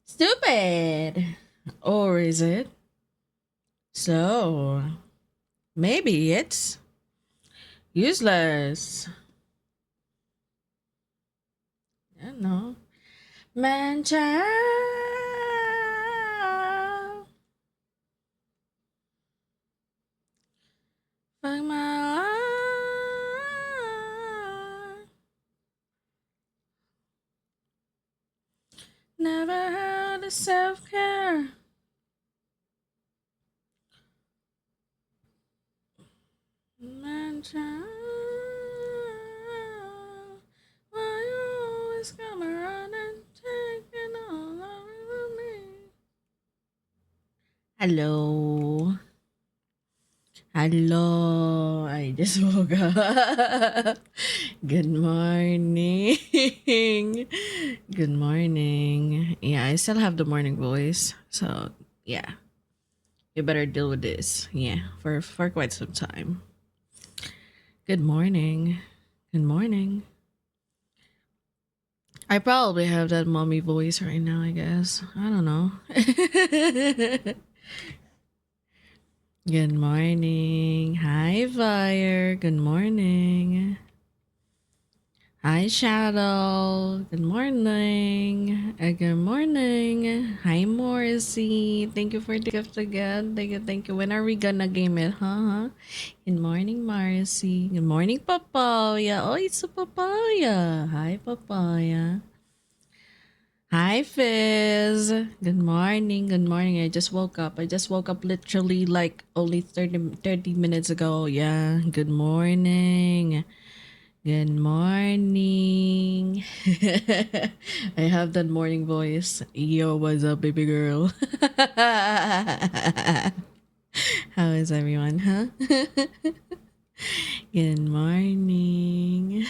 Stupid. Or is it? So, maybe it's useless. I don't know. Man child. Fuck my life. Never heard of self care. Man child. Why you always come around and taking all of me? Hello. Hello. I just woke up. Good morning. Good morning. Yeah, I still have the morning voice. So, yeah. You better deal with this. Yeah, for quite some time. Good morning. Good morning. I probably have that mommy voice right now, I guess. I don't know. Good morning. Hi, Fire. Good morning. Hi, Shadow. Good morning. Good morning. Hi, Morrissey. Thank you for the gift again. Thank you, thank you. When are we gonna game it, huh? Good morning, Morrissey. Good morning, Papaya. Oh, it's a papaya. Hi, Papaya. Hi, Fizz. Good morning. Good morning. I just woke up. I just woke up literally like only 30 minutes ago. Yeah. Good morning. Good morning. I have that morning voice. Yo, what's up, baby girl? How is everyone, huh? Good morning.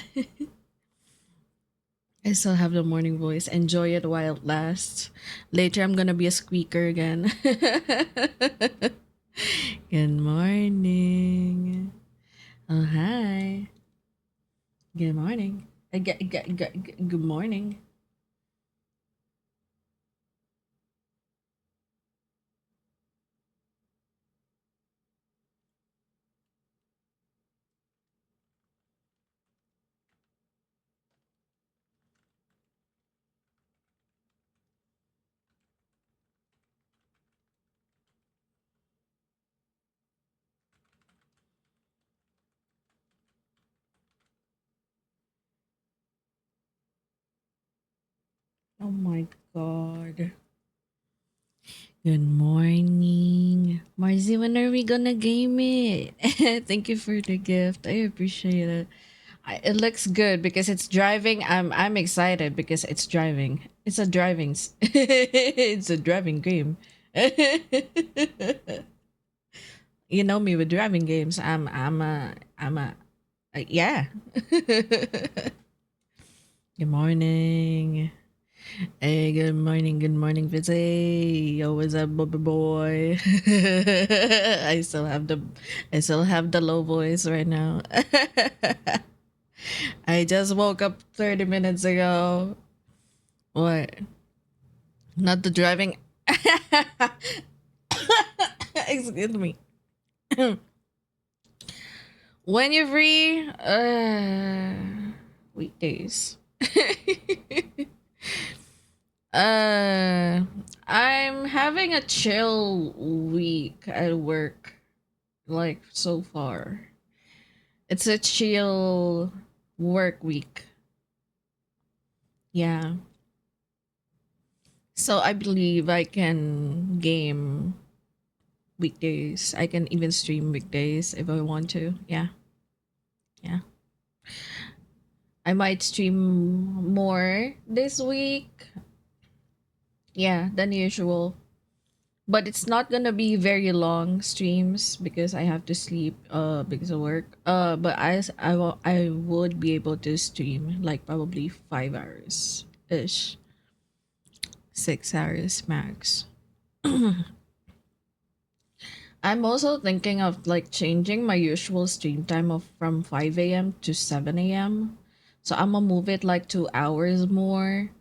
I still have the morning voice. Enjoy it while it lasts. Later, I'm gonna be a squeaker again. Good morning. Oh, hi. Good morning. Good morning. Oh my god. Good morning. Marzi, when are we gonna game it? Thank you for the gift. I appreciate it. It looks good because it's driving. I'm excited because it's driving. It's a driving it's a driving game. You know me with driving games. Yeah. Good morning. Hey, good morning, Fizzy. Yo, what's up, Bubba boy? I still have the low voice right now. I just woke up 30 minutes ago. What? Not the driving. Excuse me. When you're free, weekdays. uh, I'm having a chill week at work, like so far. It's a chill work week. Yeah. So I believe I can game weekdays. I can even stream weekdays if I want to. Yeah. Yeah. I might stream more this week. Yeah, than usual. But it's not gonna be very long streams because I have to sleep because of work. But I would be able to stream like probably 5 hours ish. 6 hours max. I'm also thinking of like changing my usual stream time of from 5 a.m. to 7 a.m. So I'm gonna move it like 2 hours more.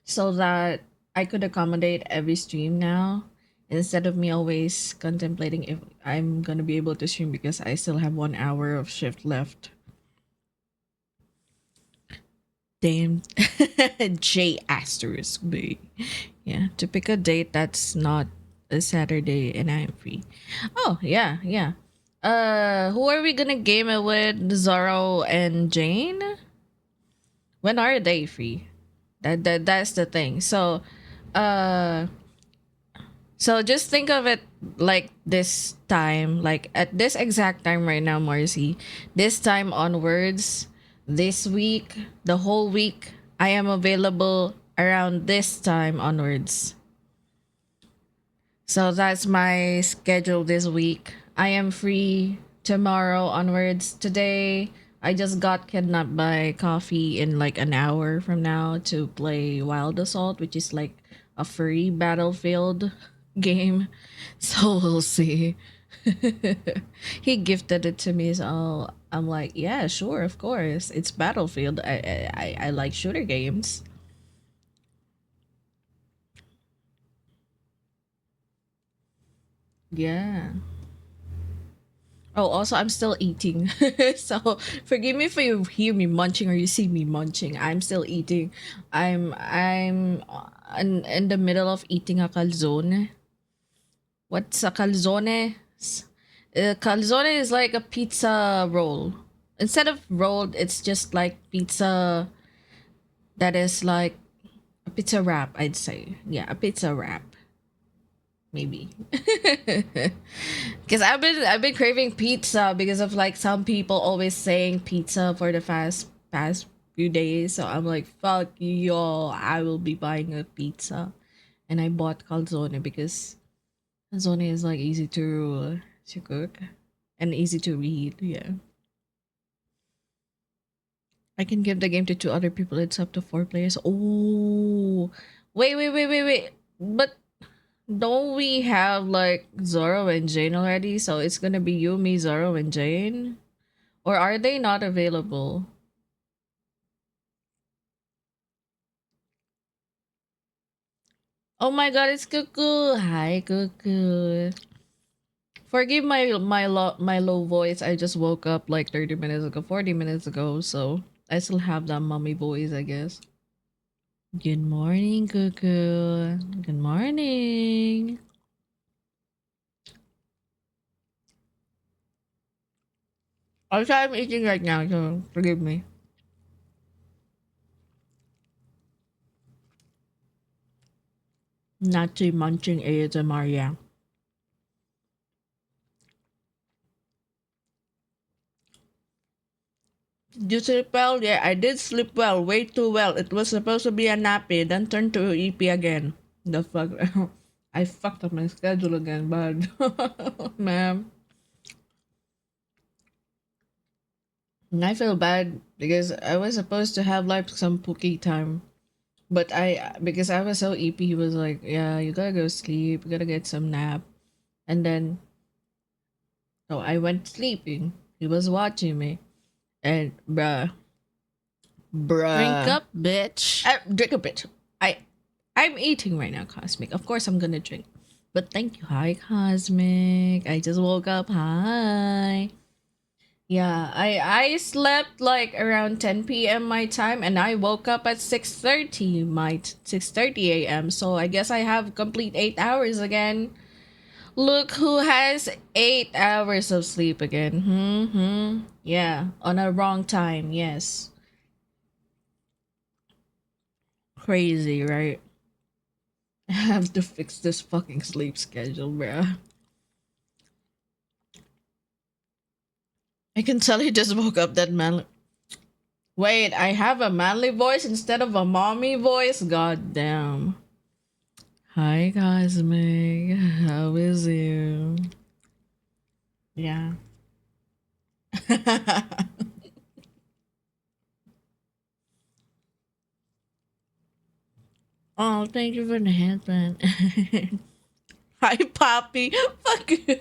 so that I could accommodate every stream now instead of me always contemplating if I'm gonna be able to stream because I still have 1 hour of shift left. Damn. J asterisk B. Yeah, to pick a date that's not a Saturday and I'm free. Oh, yeah, yeah. Who are we gonna game it with? Zoro and Jane? When are they free? That's the thing. Uh so just think of it like this time, like at this exact time right now, Marcy. This time onwards, this week, the whole week, I am available around this time onwards. So that's my schedule this week. I am free tomorrow onwards. Today, I just got kidnapped by Coffee in like an hour from now to play Wild Assault, which is like a free battlefield game. So we'll see. He gifted it to me, so I'm like, yeah, sure, of course. It's Battlefield. I like shooter games. Yeah. Oh, also, I'm still eating. So forgive me if you hear me munching or you see me munching. I'm still eating. I'm in the middle of eating a calzone. What's a calzone? Calzone is like a pizza roll. Instead of rolled, it's just like pizza that is like a pizza wrap, I'd say. Yeah, a pizza wrap. Maybe. Because I've been craving pizza because of like some people always saying pizza for the past few days. So I'm like, fuck you all, I will be buying a pizza. And I bought calzone because calzone is like easy to cook and easy to read. Yeah. I can give the game to two other people. It's up to 4 players. Oh, wait. But don't we have like Zoro and Jane already? So it's gonna be you, me, Zoro, and Jane? Or are they not available? Oh my god, it's Cuckoo! Hi, Cuckoo. Forgive my low voice. I just woke up like 30 minutes ago, 40 minutes ago, so I still have that mommy voice, I guess. Good morning, Cuckoo. Good morning. Also, I'm eating right now, so forgive me. Not too munching ASMR, yeah. Did you sleep well? Yeah, I did sleep well, way too well. It was supposed to be a nappy, then turned to EP again. The fuck? I fucked up my schedule again, but ma'am. And I feel bad because I was supposed to have like some pookie time. But because I was so EP, he was like, yeah, you gotta go sleep, you gotta get some nap. And then, so I went sleeping. He was watching me. And Drink bruh, up, bitch. drink a bit. I I'm eating right now, Cosmic. Of course, I'm gonna drink. But thank you. Hi, Cosmic. I just woke up. Hi. Yeah, I slept like around 10 p.m. my time, and I woke up at 6:30 6:30 a.m. So I guess I have complete 8 hours again. Look who has 8 hours of sleep again. Yeah, on a wrong time. Yes, crazy, right? I have to fix this fucking sleep schedule, bruh. I can tell he just woke up that man. Wait, I have a manly voice instead of a mommy voice? God damn. Hi, Cosmic. How is you? Yeah. Oh, thank you for the headband. Hi, Poppy. Fuck you.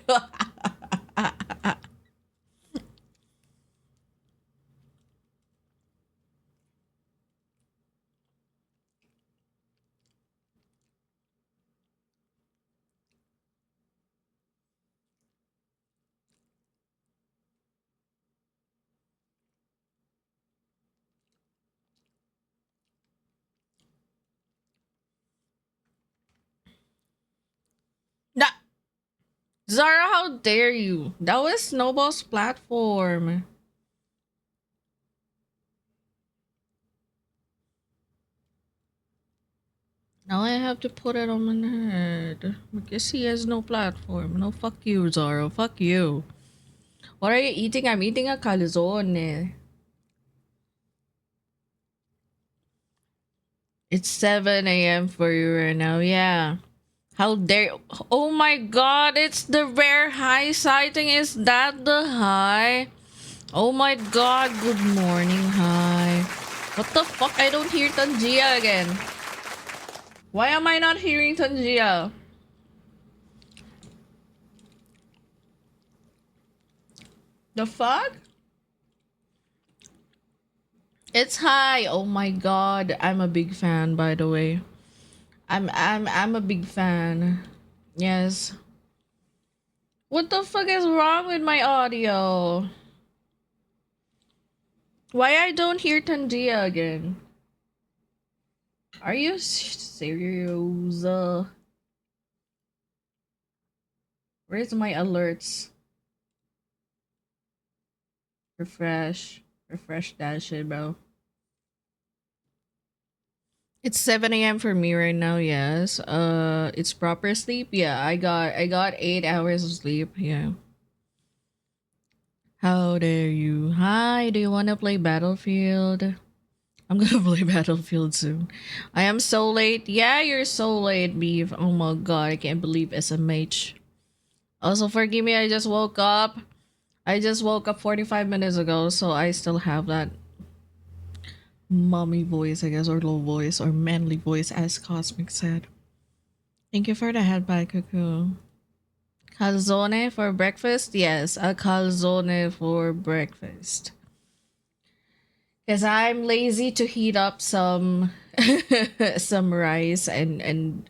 Zara, how dare you? That was Snowball's platform. Now I have to put it on my head. Because he has no platform. No, fuck you, Zara. Fuck you. What are you eating? I'm eating a calzone. It's 7 a.m. for you right now. Yeah. How dare. Oh my god, it's the rare high sighting. Is that the high? Oh my god, good morning, hi. What the fuck? I don't hear Tangia again. Why am I not hearing Tangia? The fuck? It's high. Oh my god. I'm a big fan, by the way. I'm a big fan. Yes. What the fuck is wrong with my audio? Why I don't hear Tangia again? Are you serious? Where's my alerts? Refresh. Refresh that shit, bro. It's 7 a.m. for me right now, yes. It's proper sleep. Yeah, I got 8 hours of sleep. Yeah. How dare you? Hi, do you wanna play Battlefield? I'm gonna play Battlefield soon. I am so late. Yeah, you're so late, Beef. Oh my god, I can't believe SMH. Also, forgive me, I just woke up. I just woke up 45 minutes ago, so I still have that mommy voice, I guess, or low voice, or manly voice, as Cosmic said. Thank you for the headband, Cuckoo. Calzone for breakfast? Yes, a calzone for breakfast. Because I'm lazy to heat up some some rice and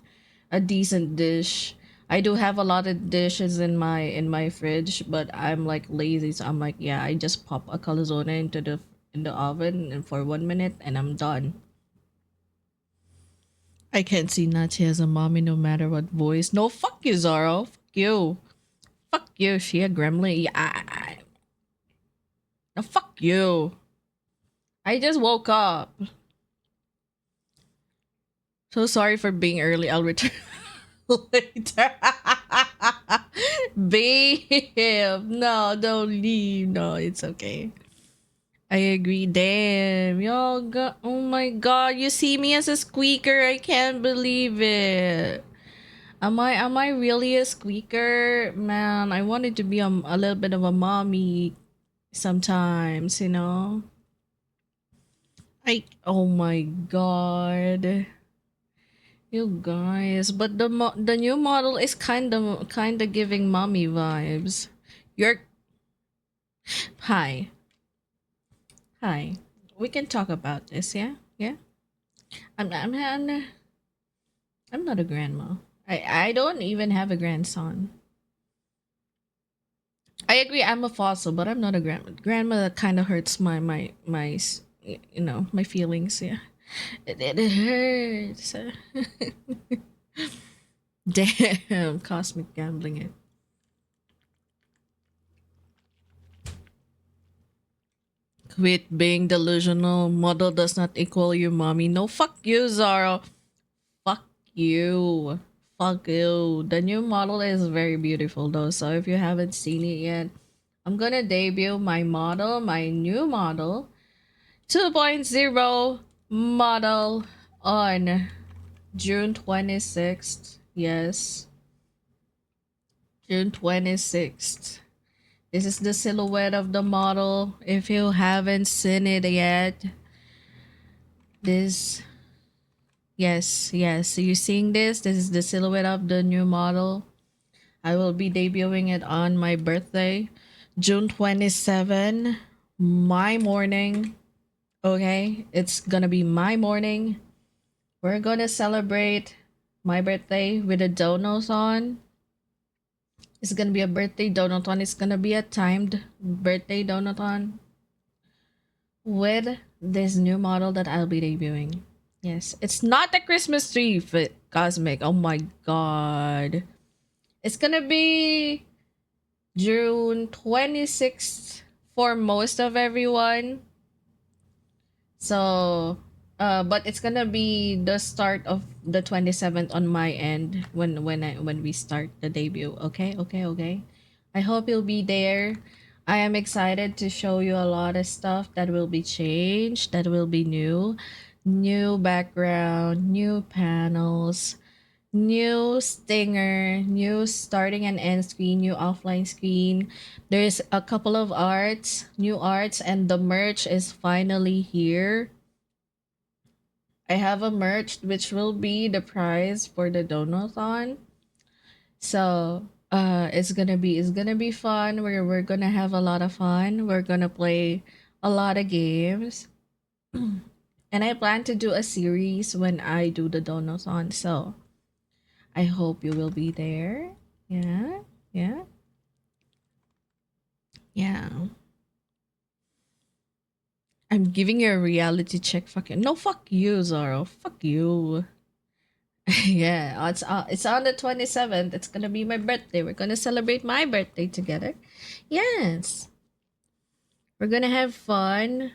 a decent dish. I do have a lot of dishes in my fridge, but I'm like lazy, so I'm like, yeah, I just pop a calzone into the oven and for 1 minute and I'm done. I can't see Nachi as a mommy no matter what voice. No, fuck you, Zoro. Fuck you. Fuck you. She a gremlin. Yeah, no, fuck you. I just woke up. So sorry for being early. I'll return later. Babe, no, don't leave. No, it's okay. I agree. Damn, y'all got. Oh my god, you see me as a squeaker. I can't believe it. Am I really a squeaker? Man, I wanted to be a little bit of a mommy sometimes, you know? Oh my god. You guys, but the new model is kind of giving mommy vibes. You're hi. Hi. We can talk about this, yeah? Yeah. I'm not a grandma. I don't even have a grandson. I agree. I'm a fossil, but I'm not a grandma. Grandma kind of hurts my feelings. Yeah, it hurts. Damn, cosmic gambling it. Quit being delusional. Model does not equal your mommy. No, fuck you, Zara. Fuck you. Fuck you. The new model is very beautiful though. So if you haven't seen it yet, I'm gonna debut my model, my new model 2.0 model on June 26th. Yes, June 26th. This is the silhouette of the model. If you haven't seen it yet, this, yes, you're seeing this. This is the silhouette of the new model. I will be debuting it on my birthday, June 27, my morning. Okay, it's gonna be my morning. We're gonna celebrate my birthday with a donathon. It's gonna be a birthday donathon. It's gonna be a timed birthday donathon with this new model that I'll be debuting. Yes, it's not a Christmas tree, Cosmic. Oh my god. It's gonna be June 26th for most of everyone. So, but it's gonna be the start of the 27th on my end when we start the debut. Okay, okay, okay. I hope you'll be there. I am excited to show you a lot of stuff that will be changed, that will be new, new background, new panels, new stinger, new starting and end screen, new offline screen. There's a couple of arts, new arts, and the merch is finally here. I have a merch which will be the prize for the donathon. So it's gonna be fun. We're gonna have a lot of fun. We're gonna play a lot of games. And I plan to do a series when I do the donathon. So I hope you will be there. Yeah, yeah, yeah. I'm giving you a reality check. Fucking no, fuck you, Zoro. Fuck you. Yeah, it's on the 27th. It's gonna be my birthday. We're gonna celebrate my birthday together. Yes, we're gonna have fun.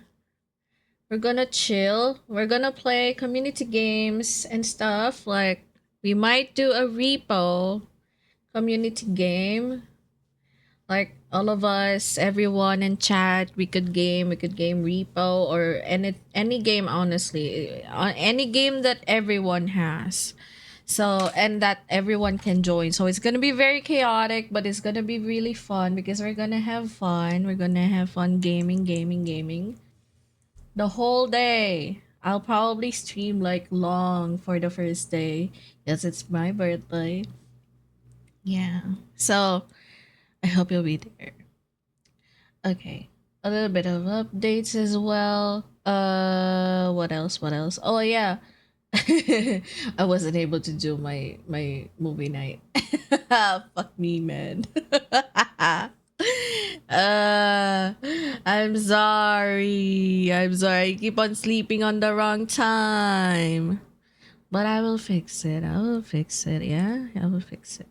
We're gonna chill. We're gonna play community games and stuff. Like we might do a repo community game, like all of us, everyone in chat, we could game repo or any game, honestly, any game that everyone has, so and that everyone can join. So it's gonna be very chaotic, but it's gonna be really fun because we're gonna have fun gaming the whole day. I'll probably stream like long for the first day because it's my birthday. Yeah, so I hope you'll be there. Okay. A little bit of updates as well. What else? What else? Oh yeah. I wasn't able to do my movie night. Fuck me, man. uh I'm sorry. I'm sorry. I keep on sleeping on the wrong time. But I will fix it. I will fix it. Yeah, I will fix it.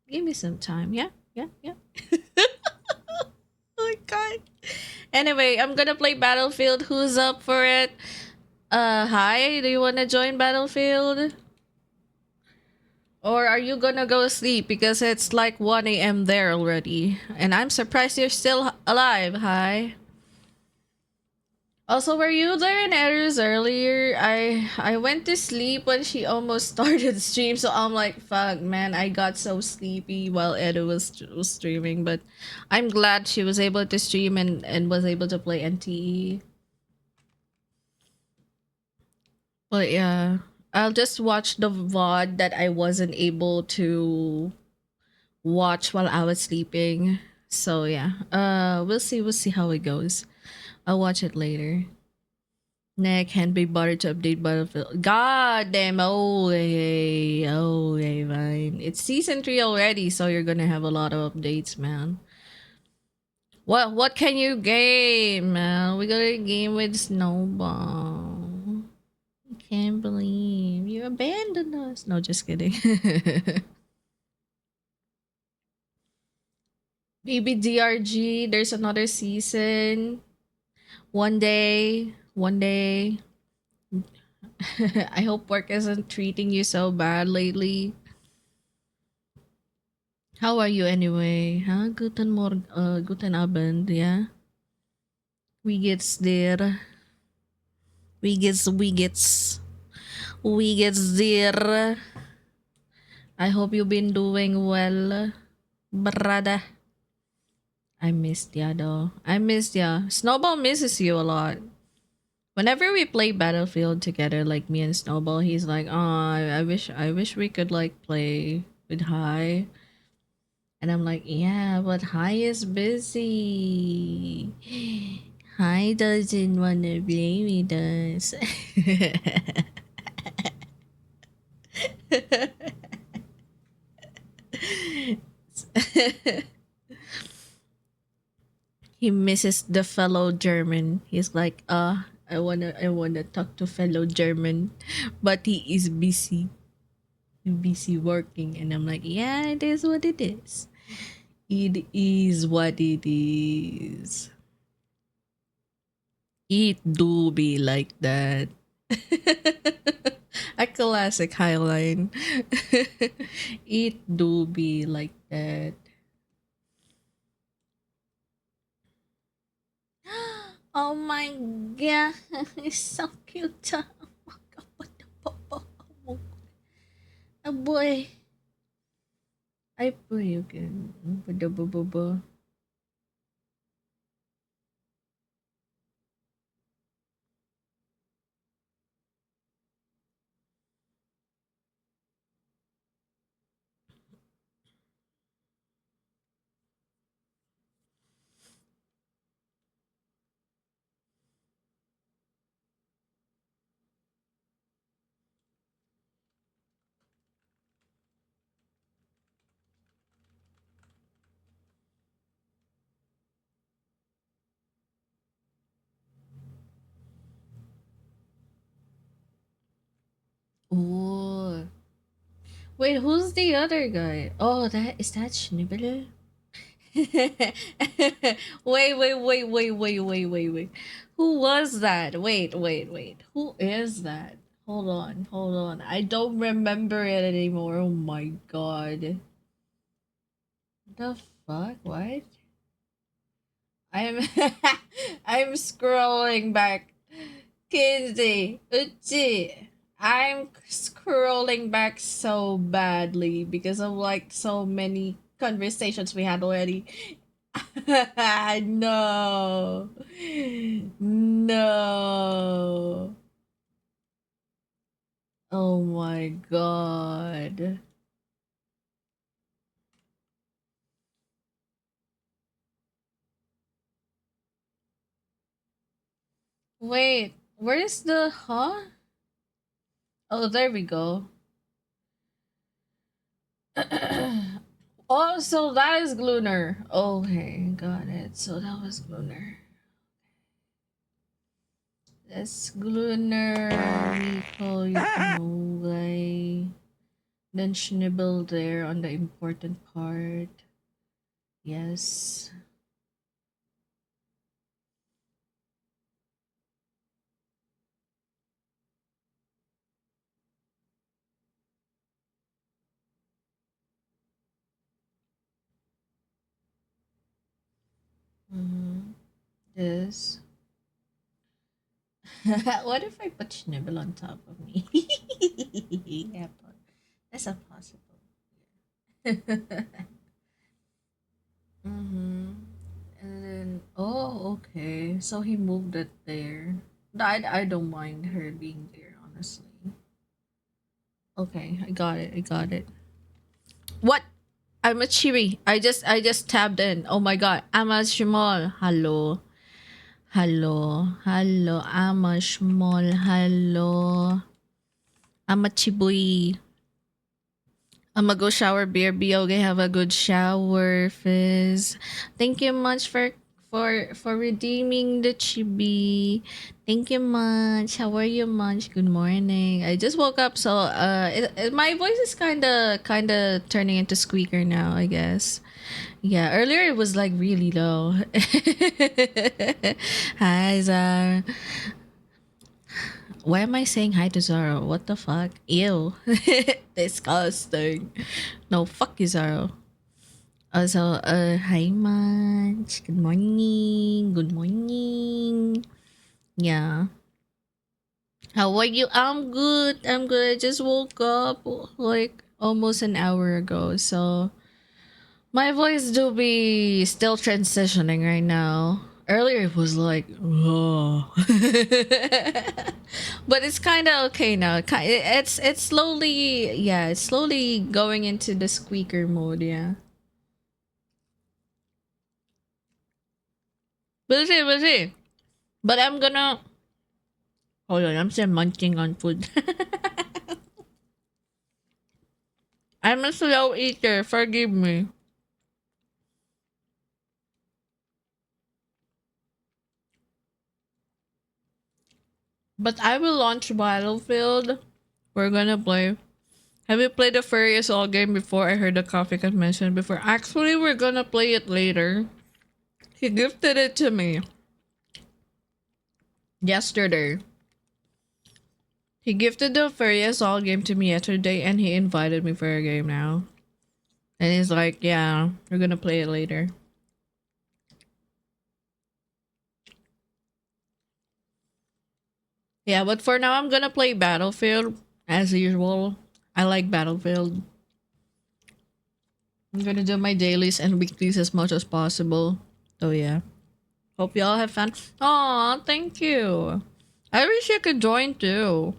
Give me some time. Yeah, yeah, yeah. Oh my god. Anyway, I'm gonna play Battlefield. Who's up for it? Hi, do you wanna join Battlefield? Or are you gonna go sleep because it's like 1 a.m. there already? And I'm surprised you're still alive. Hi. Also, were you there in Eris earlier? I went to sleep when she almost started the stream, so I'm like, fuck, man, I got so sleepy while Edu was streaming. But I'm glad she was able to stream and was able to play NTE. But yeah, I'll just watch the VOD that I wasn't able to watch while I was sleeping. So yeah, we'll see how it goes. I'll watch it later. Nick can't be bothered to update Battlefield. God damn! Okay, fine. It's season 3 already, so you're gonna have a lot of updates, man. What can you game, man? We got a game with Snowball. Can't believe you abandoned us. No, just kidding. Maybe DRG, there's another season. One day. I hope work isn't treating you so bad lately. How are you anyway? Huh? Guten Abend, yeah? Wie geht's dir? Wie geht's dir? I hope you've been doing well, brother. I missed ya though. I missed ya. Snowball misses you a lot. Whenever we play Battlefield together, like me and Snowball, he's like, "Oh, I wish we could like play with High." And I'm like, "Yeah, but High is busy. High doesn't wanna play with us." He misses the fellow German. He's like, I wanna talk to fellow German, but he is busy working, and I'm like, yeah, it is what it is. It is what it is. It do be like that. A classic highline. It do be like that. Oh my god, it's so cute. Oh boy. Ay po yun. Ba. Oh. Wait, who's the other guy? Oh, that Schnibbele? Wait. Who was that? Wait. Who is that? Hold on. I don't remember it anymore. Oh my god. The fuck? What? I'm I'm scrolling back. Kinsey, Uchi. I'm scrolling back so badly because of like so many conversations we had already. No. No. Oh my god. Wait, where's the huh? Oh, there we go. Oh, so that is Gluner. Okay, got it. So that was Gluner. That's Gluner, Miko, Yukinogay. Then Schnibble there on the important part. Yes. Mm-hmm. This. What if I put Schnibble on top of me? Yeah, that's not possible. Mm-hmm. And then, oh, okay. So he moved it there. I don't mind her being there, honestly. Okay, I got it. What? I'm a Chiri. I just tabbed in. Oh my god. I'm a Shmol. Hello. I'm a Shmol. Hello. I'm a Chibuy. I'm gonna go shower, beer, be okay. Have a good shower, Fizz. Thank you much for redeeming the chibi. Thank you much. How are you much? Good morning. I just woke up, so my voice is kind of turning into squeaker now, I guess. Yeah, earlier it was like really low. Hi, Zara. Why am I saying hi to Zara? What the fuck? Ew. Disgusting. No, fuck you, Zara. Also, hi, Munch. Good morning. Good morning. Yeah. How are you? I'm good. I'm good. I just woke up like almost an hour ago. So my voice do be still transitioning right now. Earlier it was like, oh. But it's kind of okay now. It's slowly, yeah, it's slowly going into the squeaker mode, yeah. We'll see. But I'm gonna hold on. I'm still munching on food. I'm a slow eater. Forgive me. But I will launch Battlefield. We're gonna play. Have you played the Furious All game before? I heard the coffee got mentioned before. Actually, we're gonna play it later. He gifted it to me yesterday. He gifted the Furious All game to me yesterday and he invited me for a game now. And he's like, yeah, we're gonna play it later. Yeah, but for now, I'm gonna play Battlefield as usual. I like Battlefield. I'm gonna do my dailies and weeklies as much as possible. So yeah. Hope y'all have fun. Aw, thank you. I wish you could join too.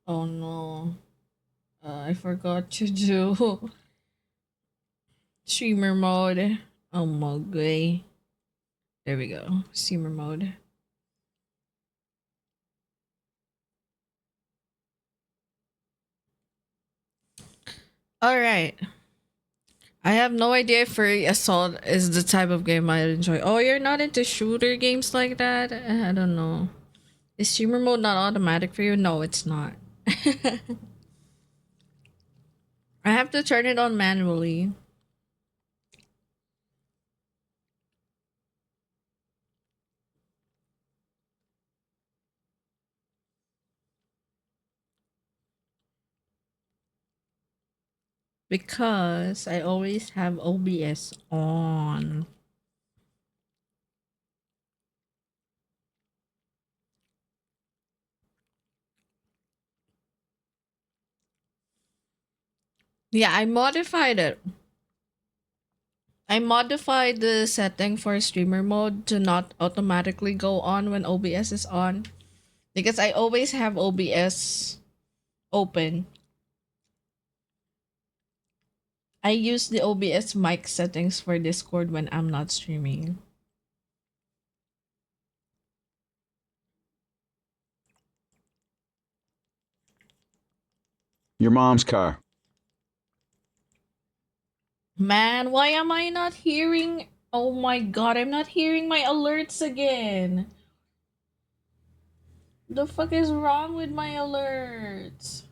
Oh no. I forgot to do streamer mode. Oh my god. There we go. Streamer mode. Alright. I have no idea if Furry Assault is the type of game I enjoy. Oh, you're not into shooter games like that? I don't know. Is streamer mode not automatic for you? No, it's not. I have to turn it on manually. Because I always have OBS on. Yeah, I modified it. I modified the setting for streamer mode to not automatically go on when OBS is on. Because I always have OBS open. I use the OBS mic settings for Discord when I'm not streaming. Your mom's car. Man, why am I not hearing? Oh my god, I'm not hearing my alerts again. The fuck is wrong with my alerts?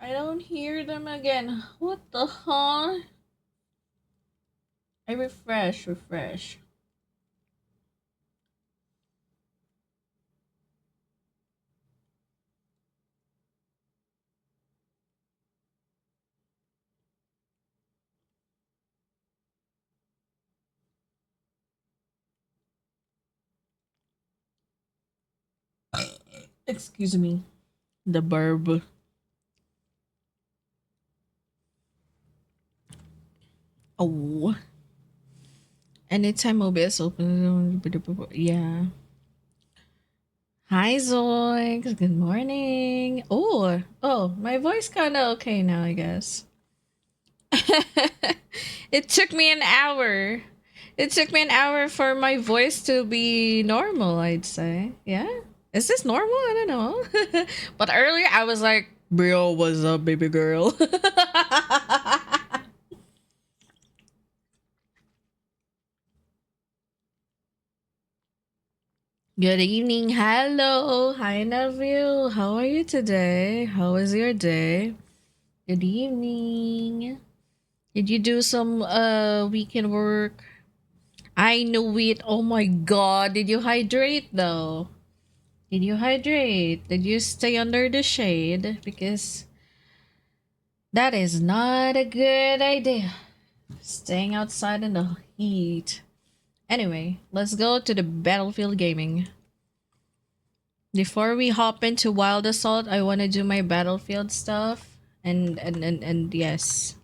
I don't hear them again. What the huh? I refresh. Excuse me. The burb. Oh. Anytime OBS open. Yeah. Hi Zoinks. Good morning. Oh, my voice kinda okay now, I guess. It took me an hour. It took me an hour for my voice to be normal, I'd say. Yeah? Is this normal? I don't know. But earlier I was like, bro, what's up, baby girl? Good evening. Hello. Hi, Neville. How are you today? How was your day? Good evening. Did you do some weekend work? I knew it. Oh my god. Did you hydrate though? Did you hydrate? Did you stay under the shade? Because that is not a good idea. Staying outside in the heat. Anyway, let's go to the Battlefield Gaming. Before we hop into Wild Assault, I want to do my Battlefield stuff. And yes.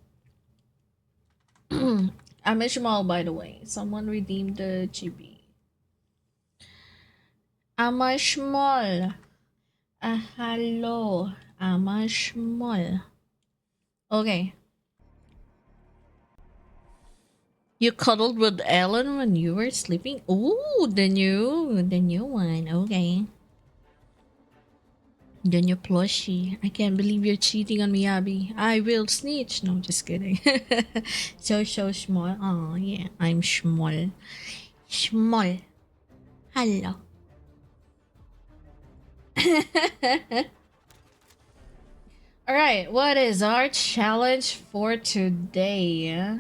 I'm Ishmael, by the way. Someone redeemed the chibi. I'm a small. Hello. I'm a small. Okay. You cuddled with Ellen when you were sleeping? Ooh, the new one. Okay. The new plushie. I can't believe you're cheating on me, Abby. I will snitch. No, just kidding. So small. Oh, yeah. I'm small. Small. Hello. Alright, what is our challenge for today?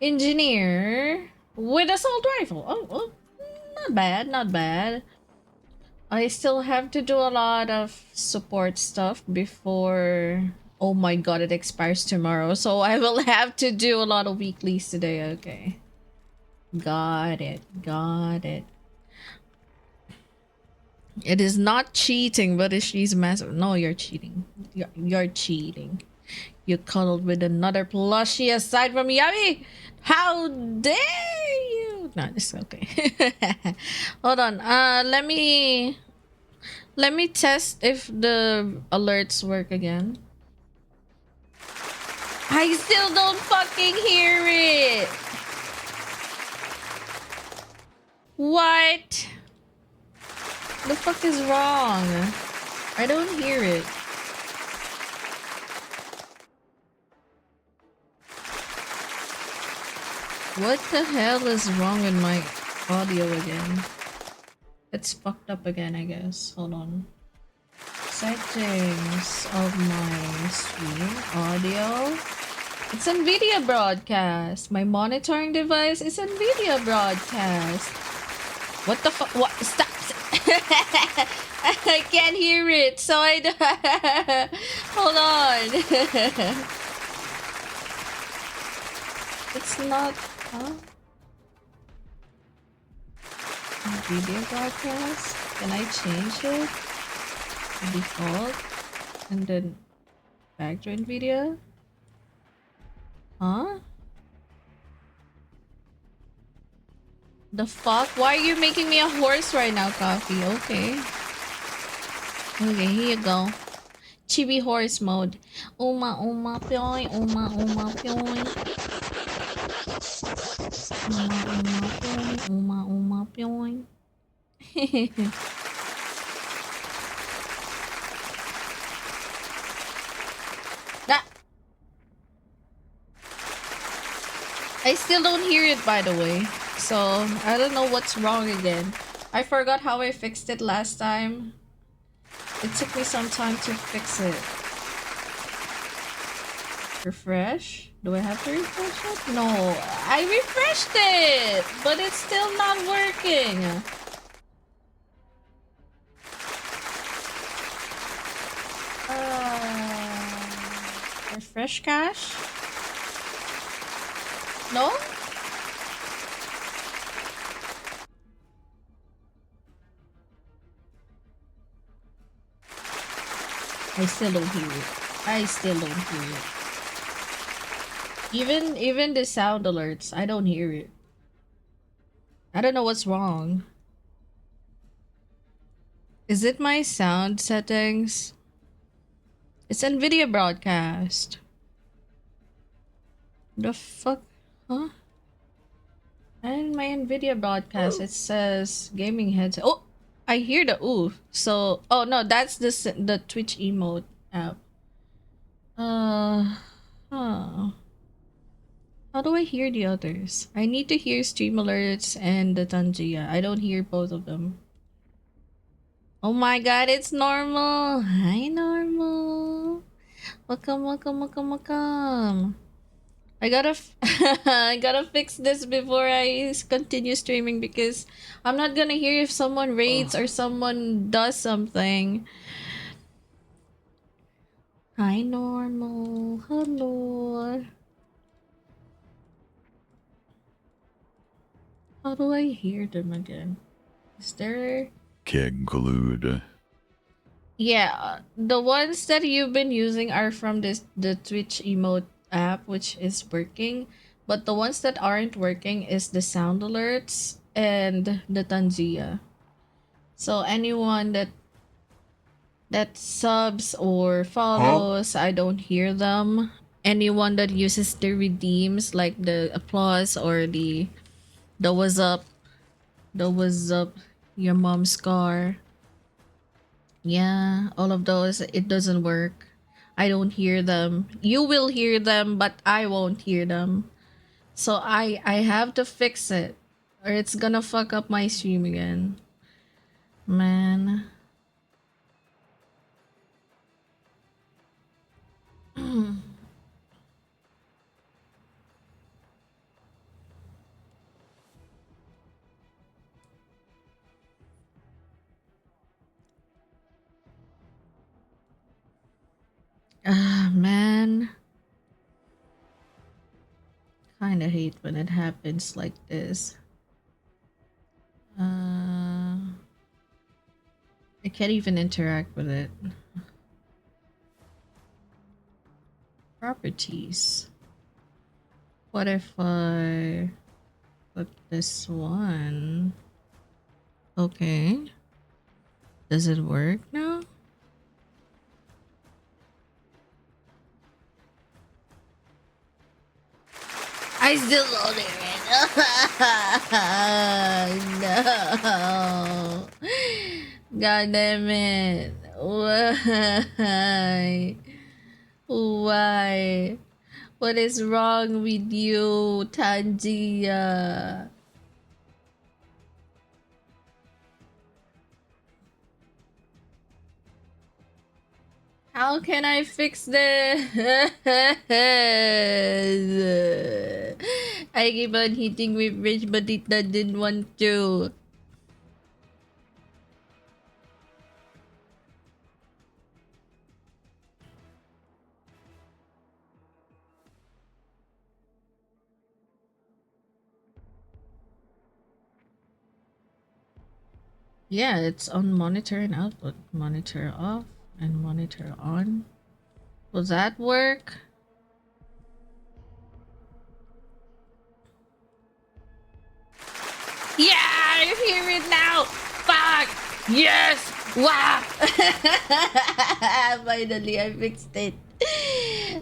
Engineer with assault rifle. Oh, not bad, not bad. I still have to do a lot of support stuff before... Oh my god, it expires tomorrow, so I will have to do a lot of weeklies today, okay. Got it, got it. It is not cheating, but if she's massive... No, you're cheating. You're cheating. You cuddled with another plushie aside from Yummy? How dare you? No, it's okay. Hold on. Let me test if the alerts work again. I still don't fucking hear it. What? The fuck is wrong? I don't hear it. What the hell is wrong with my audio again? It's fucked up again, I guess. Hold on. Settings of my stream audio. It's NVIDIA broadcast. My monitoring device is NVIDIA broadcast. What the fuck? What? Stop! I can't hear it, so I hold on. It's not, huh? Video broadcast? Can I change it? Default? And then back to NVIDIA? Huh? The fuck? Why are you making me a horse right now, Coffee? Okay. Okay, here you go. Chibi horse mode. Uma uma pyoy, uma uma pyoy. Uma uma pyoy. That I still don't hear it, by the way. So I don't know what's wrong again. I forgot how I fixed it last time. It took me some time to fix it. Refresh? Do I have to refresh it? No, I refreshed it, but it's still not working. Refresh cache? No? I still don't hear it. I still don't hear it. Even the sound alerts, I don't hear it. I don't know what's wrong. Is it my sound settings? It's NVIDIA broadcast. The fuck? Huh? And my NVIDIA broadcast, it says gaming headset. Oh, I hear the ooh. So, oh no, that's the Twitch emote app. Uh, huh. How do I hear the others? I need to hear stream alerts and the Tangia. I don't hear both of them. Oh my god, it's normal. Hi, normal. Welcome, welcome, welcome, welcome. I gotta I gotta fix this before I continue streaming because I'm not gonna hear if someone raids or someone does something. Hi, normal. Hello. How do I hear them again? Is there... Keg glued. Yeah, the ones that you've been using are from the Twitch emote app, which is working. But the ones that aren't working is the sound alerts and the Tanzia. So anyone that subs or follows, I don't hear them. Anyone that uses the redeems like the applause or the was up, your mom's car. Yeah, all of those, it doesn't work. I don't hear them. You will hear them, but I won't hear them. So I have to fix it or it's gonna fuck up my stream again. Man. Ah, man. Kinda hate when it happens like this. I can't even interact with it. Properties. What if I put this one? Okay. Does it work now? I still don't hear it. No. God damn it. Why? Why? What is wrong with you, Tangia? How can I fix this? I keep on hitting with bridge, but it didn't want to. Yeah, it's on monitor and output. Monitor off and monitor on. Will that work? Yeah, I hear it now. Fuck. Yes. Wow. Finally, I fixed it.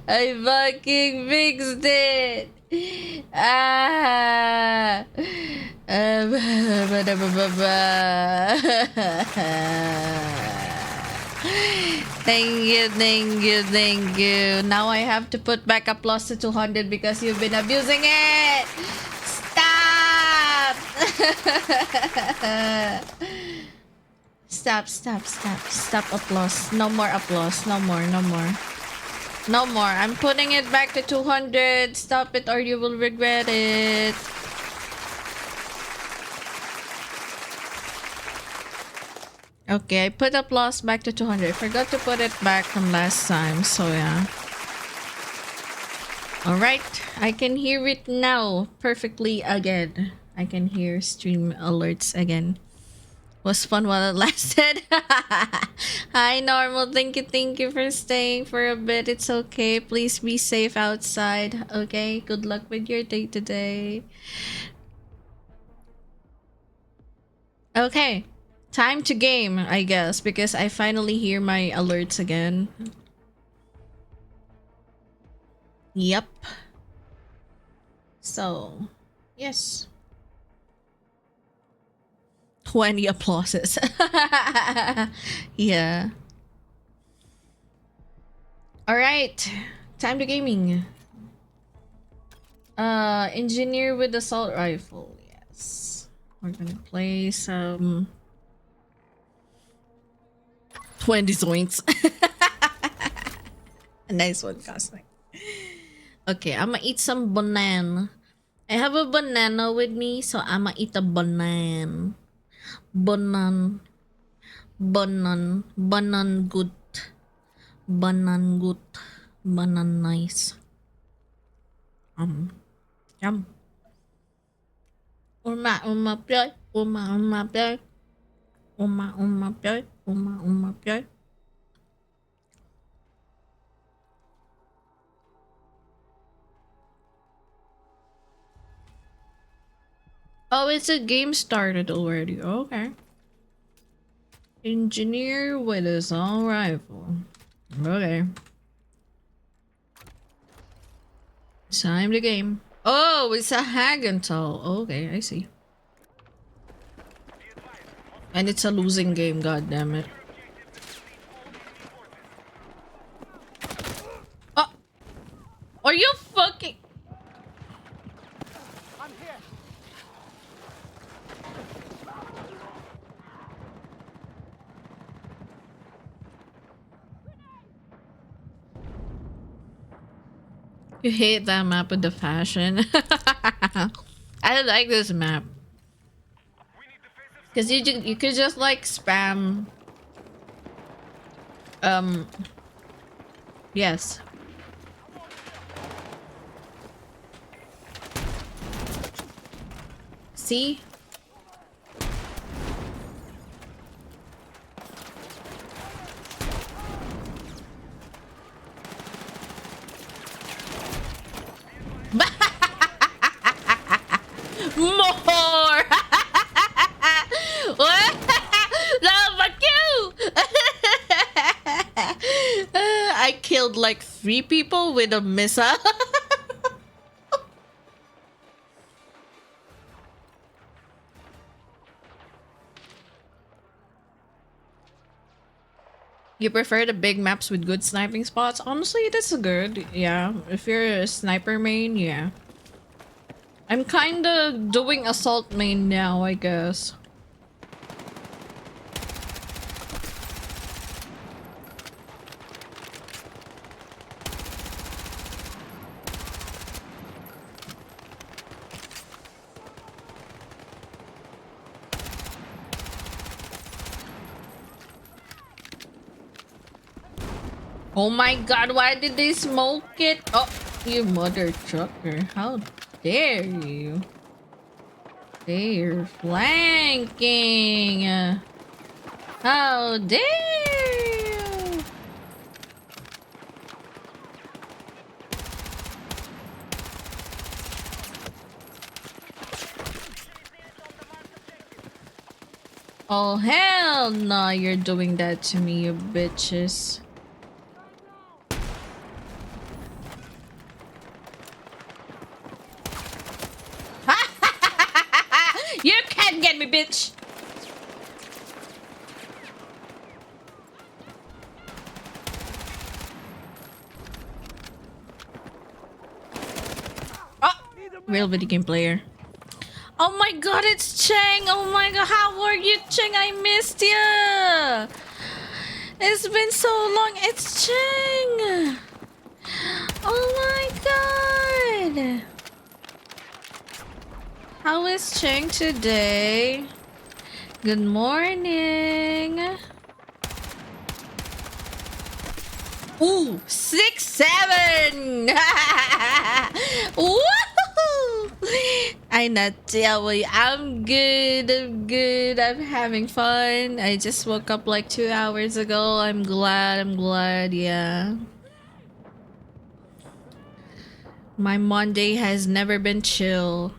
I fucking fixed it. Ah. Thank you, thank you, thank you. Now I have to put back applause to 200 because you've been abusing it. Stop! Stop, stop, stop, stop applause. No more applause. No more, no more. No more. I'm putting it back to 200. Stop it or you will regret it. Okay, I put applause back to 200. Forgot to put it back from last time, so yeah. Alright, I can hear it now perfectly again. I can hear stream alerts again. Was fun while it lasted. Hi, normal. Thank you for staying for a bit. It's okay. Please be safe outside. Okay, good luck with your day today. Okay. Time to game, I guess, because I finally hear my alerts again. Yep. So, yes. 20 applauses. Yeah. Alright. Time to gaming. Engineer with assault rifle. Yes. We're gonna play some 20 zoinks. A nice one, Cosmic. Okay, I'm gonna eat some banana. I have a banana with me, so I'm gonna eat a banana. Banan. Banan good. Banan good. Banan nice. Yum. Uma pioy. Uma pioy. Uma pioy. Uma pioy. Oh, it's a game started already. Okay. Engineer with assault rifle. Okay. Time to game. Oh, it's a Hagental. Okay, I see. And it's a losing game, god damn it. Oh! Are you fucking... You hate that map with the fashion. I like this map. Cause you could just like spam. Yes. See? More! What? No, fuck you! I killed like 3 people with a missile. You prefer the big maps with good sniping spots? Honestly, that's good. Yeah, if you're a sniper main, yeah. I'm kinda doing assault main now, I guess. Oh my god, why did they smoke it? Oh, you mother trucker. How dare you? They're flanking. How dare you? Oh hell no, you're doing that to me, you bitches. You can't get me, bitch! Oh! Real video game player. Oh my god, it's Cheng! Oh my god, how are you, Cheng? I missed you! It's been so long. It's Cheng! Oh my god! How is Cheng today? Good morning! Ooh, 6, 7! Woohoo! I not tell you, I'm good, I'm having fun. I just woke up like 2 hours ago. I'm glad, yeah. My Monday has never been chill.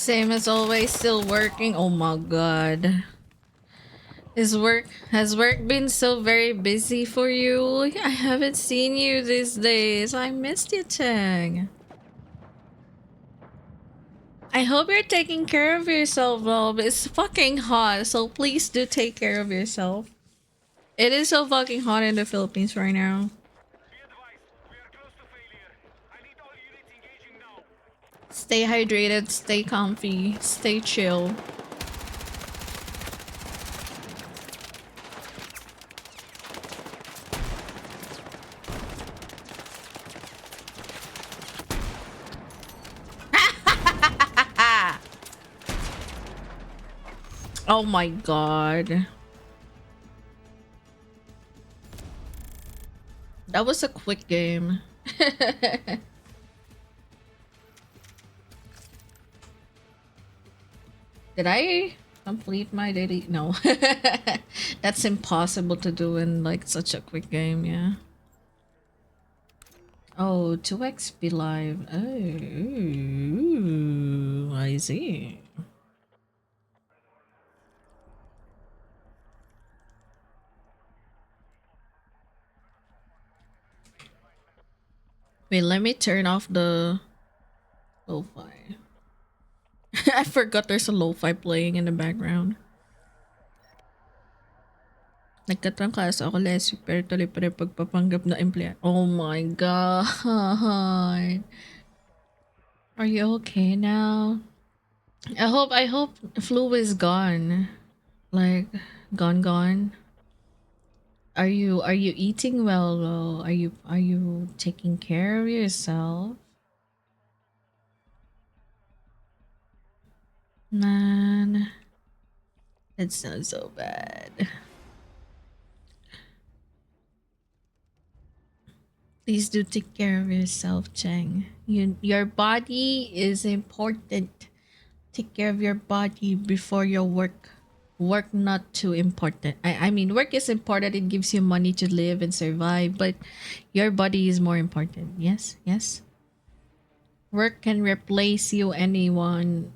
Same as always, still working. Oh my god. Has work been so very busy for you? I haven't seen you these days. I missed you, Tang. I hope you're taking care of yourself, though. It's fucking hot, so please do take care of yourself. It is so fucking hot in the Philippines right now. Stay hydrated, stay comfy, stay chill. Oh my god. That was a quick game. Did I complete my daily? No. That's impossible to do in like such a quick game, yeah. Oh, 2x be live. Oh, I see. Wait, let me turn off the lo-fi. I forgot there's a lo-fi playing in the background. Nagtatrangkaso ako last week pero tuloy pa rin pagpapanggap na empleyado. Oh my god. Are you okay now? I hope flu is gone. Like gone. Are you eating well though? Are you taking care of yourself? Man, it's not so bad. Please do take care of yourself, Cheng. Your body is important. Take care of your body before your work. Work not too important. I mean work is important, it gives you money to live and survive, but your body is more important. Yes, yes. Work can replace you anyone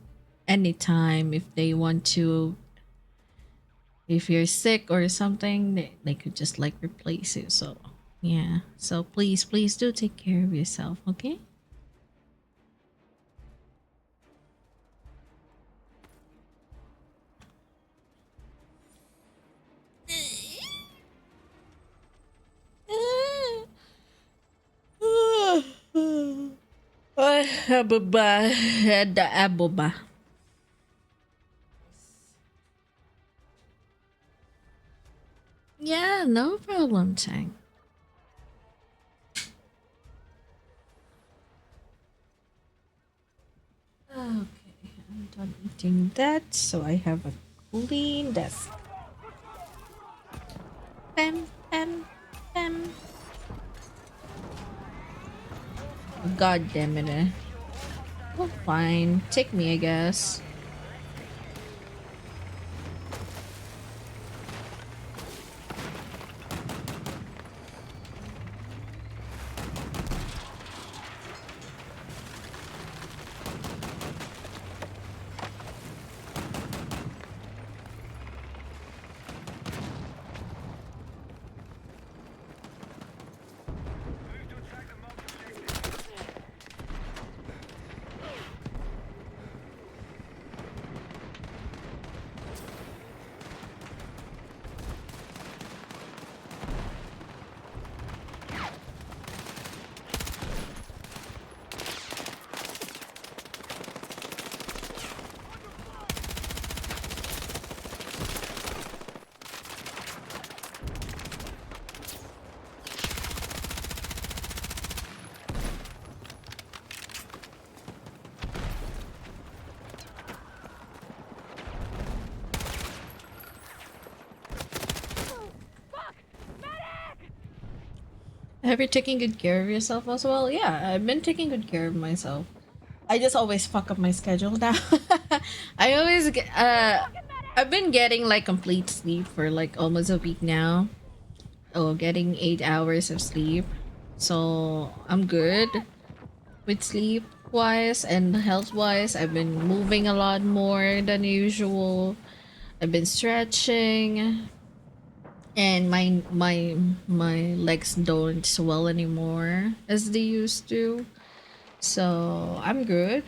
anytime if they want to. If you're sick or something, they could just like replace you. So yeah. So please do take care of yourself, okay? Ay, ababa. Da aboba. Yeah, no problem, Chang. Okay, I'm done eating that, so I have a clean desk. Bam, bam, bam. God damn it. Oh, fine. Take me, I guess. Have you taken good care of yourself as well? Yeah, I've been taking good care of myself. I just always fuck up my schedule now. I always get, I've been getting like complete sleep for like almost a week now. Oh, getting 8 hours of sleep. So I'm good with sleep. wise and health wise. I've been moving a lot more than usual. I've been stretching, and my legs don't swell anymore as they used to. So I'm good.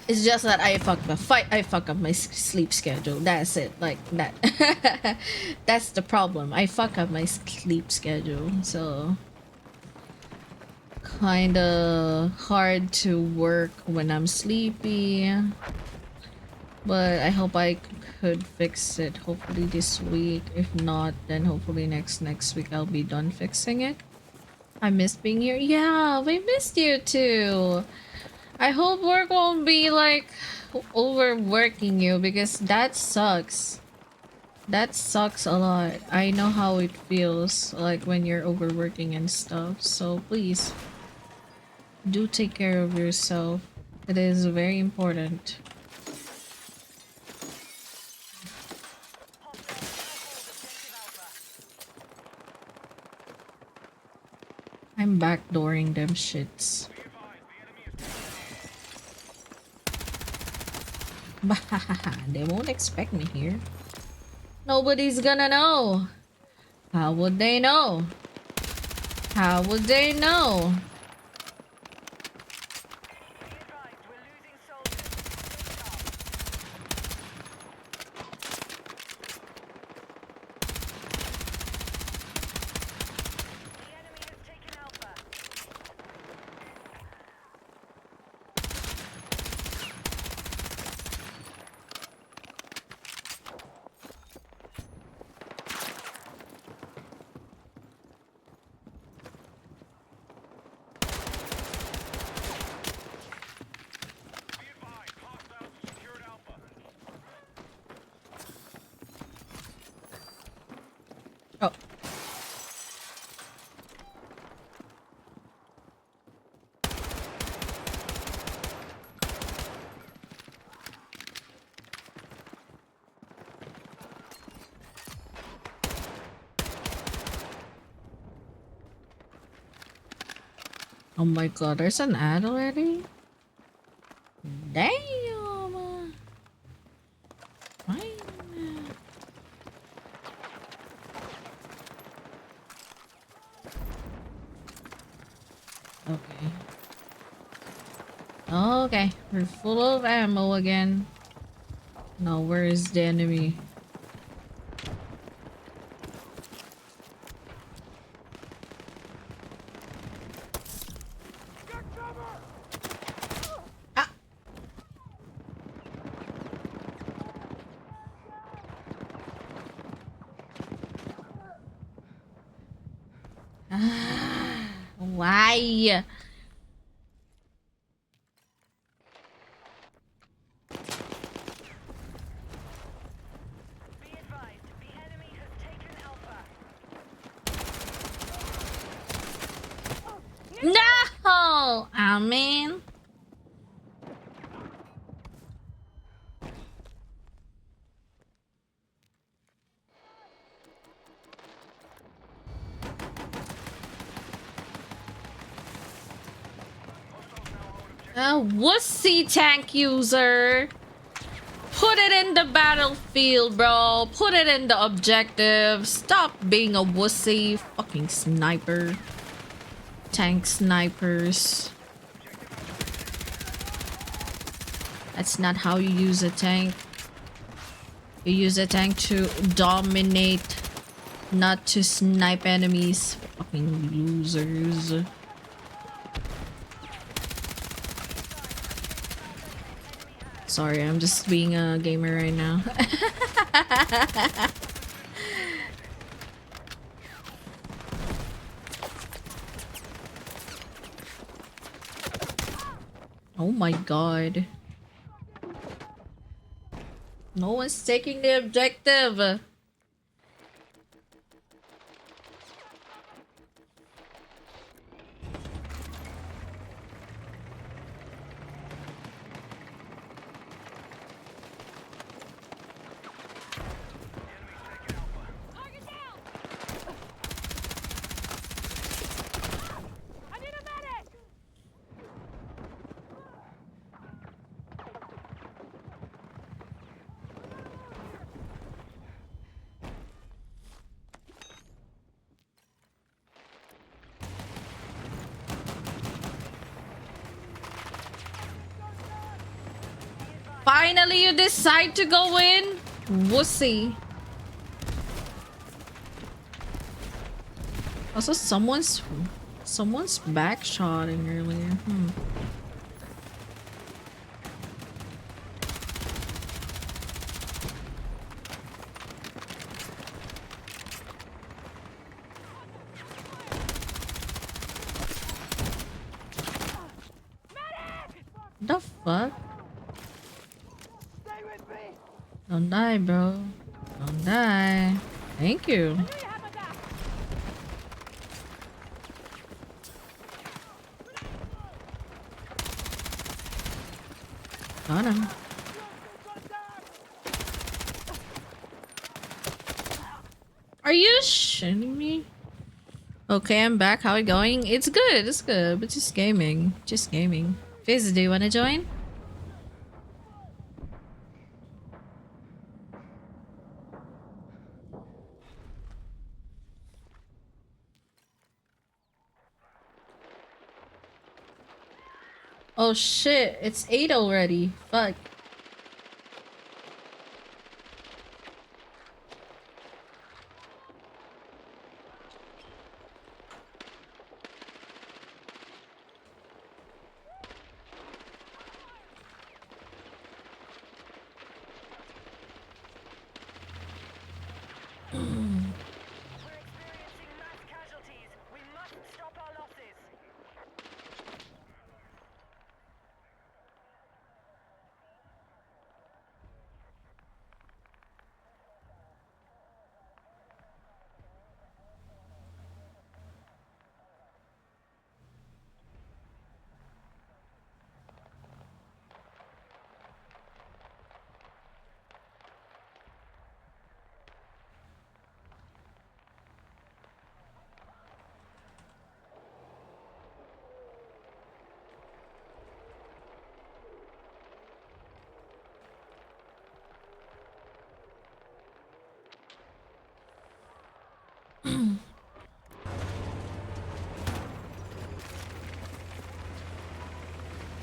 It's just that I fuck up my sleep schedule. That's it. Like that. That's the problem. I fuck up my sleep schedule. So kind of hard to work when I'm sleepy. But I hope I could fix it hopefully this week. If not, then hopefully next week I'll be done fixing it. I miss being here. Yeah, we missed you too. I hope work won't be like overworking you, because that sucks. That sucks a lot. I know how it feels like when you're overworking and stuff. So please do take care of yourself. It is very important. I'm backdooring them shits. They won't expect me here. Nobody's gonna know. How would they know? How would they know? Oh. Oh my god, there's an ad already? Damn! Fine. Okay. Okay, we're full of ammo again. Now, where is the enemy? Ah! Why? No! I mean... wussy tank user! Put it in the battlefield, bro! Put it in the objective! Stop being a wussy fucking sniper. Tank snipers. That's not how you use a tank. You use a tank to dominate, not to snipe enemies. Fucking losers. Sorry, I'm just being a gamer right now. Oh my god. No one's taking the objective. Finally, you decide to go in? Wussy. Also, someone's backshotting earlier. The fuck? Don't die, bro. Don't die. Thank you. Got him. Are you shitting me? Okay, I'm back. How it going? It's good. It's good. But just gaming. Just gaming. Fizz, do you want to join? Oh shit, it's 8 already. Fuck.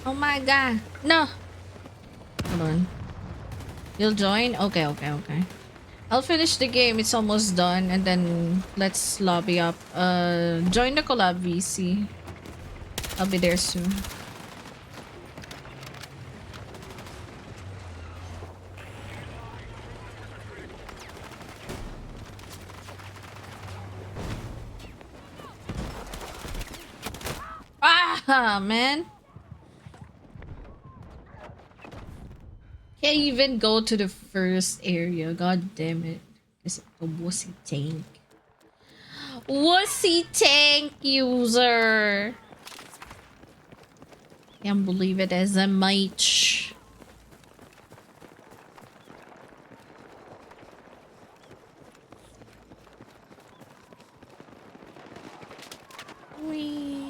Oh my god. No. Hold on. You'll join? Okay, okay, okay. I'll finish the game. It's almost done. And then let's lobby up. Join the collab VC. I'll be there soon. Ah, man. Can't even go to the first area. God damn it. Kasi ito, wussy tank. Wussy tank user. Can't believe it as a mage. Wee.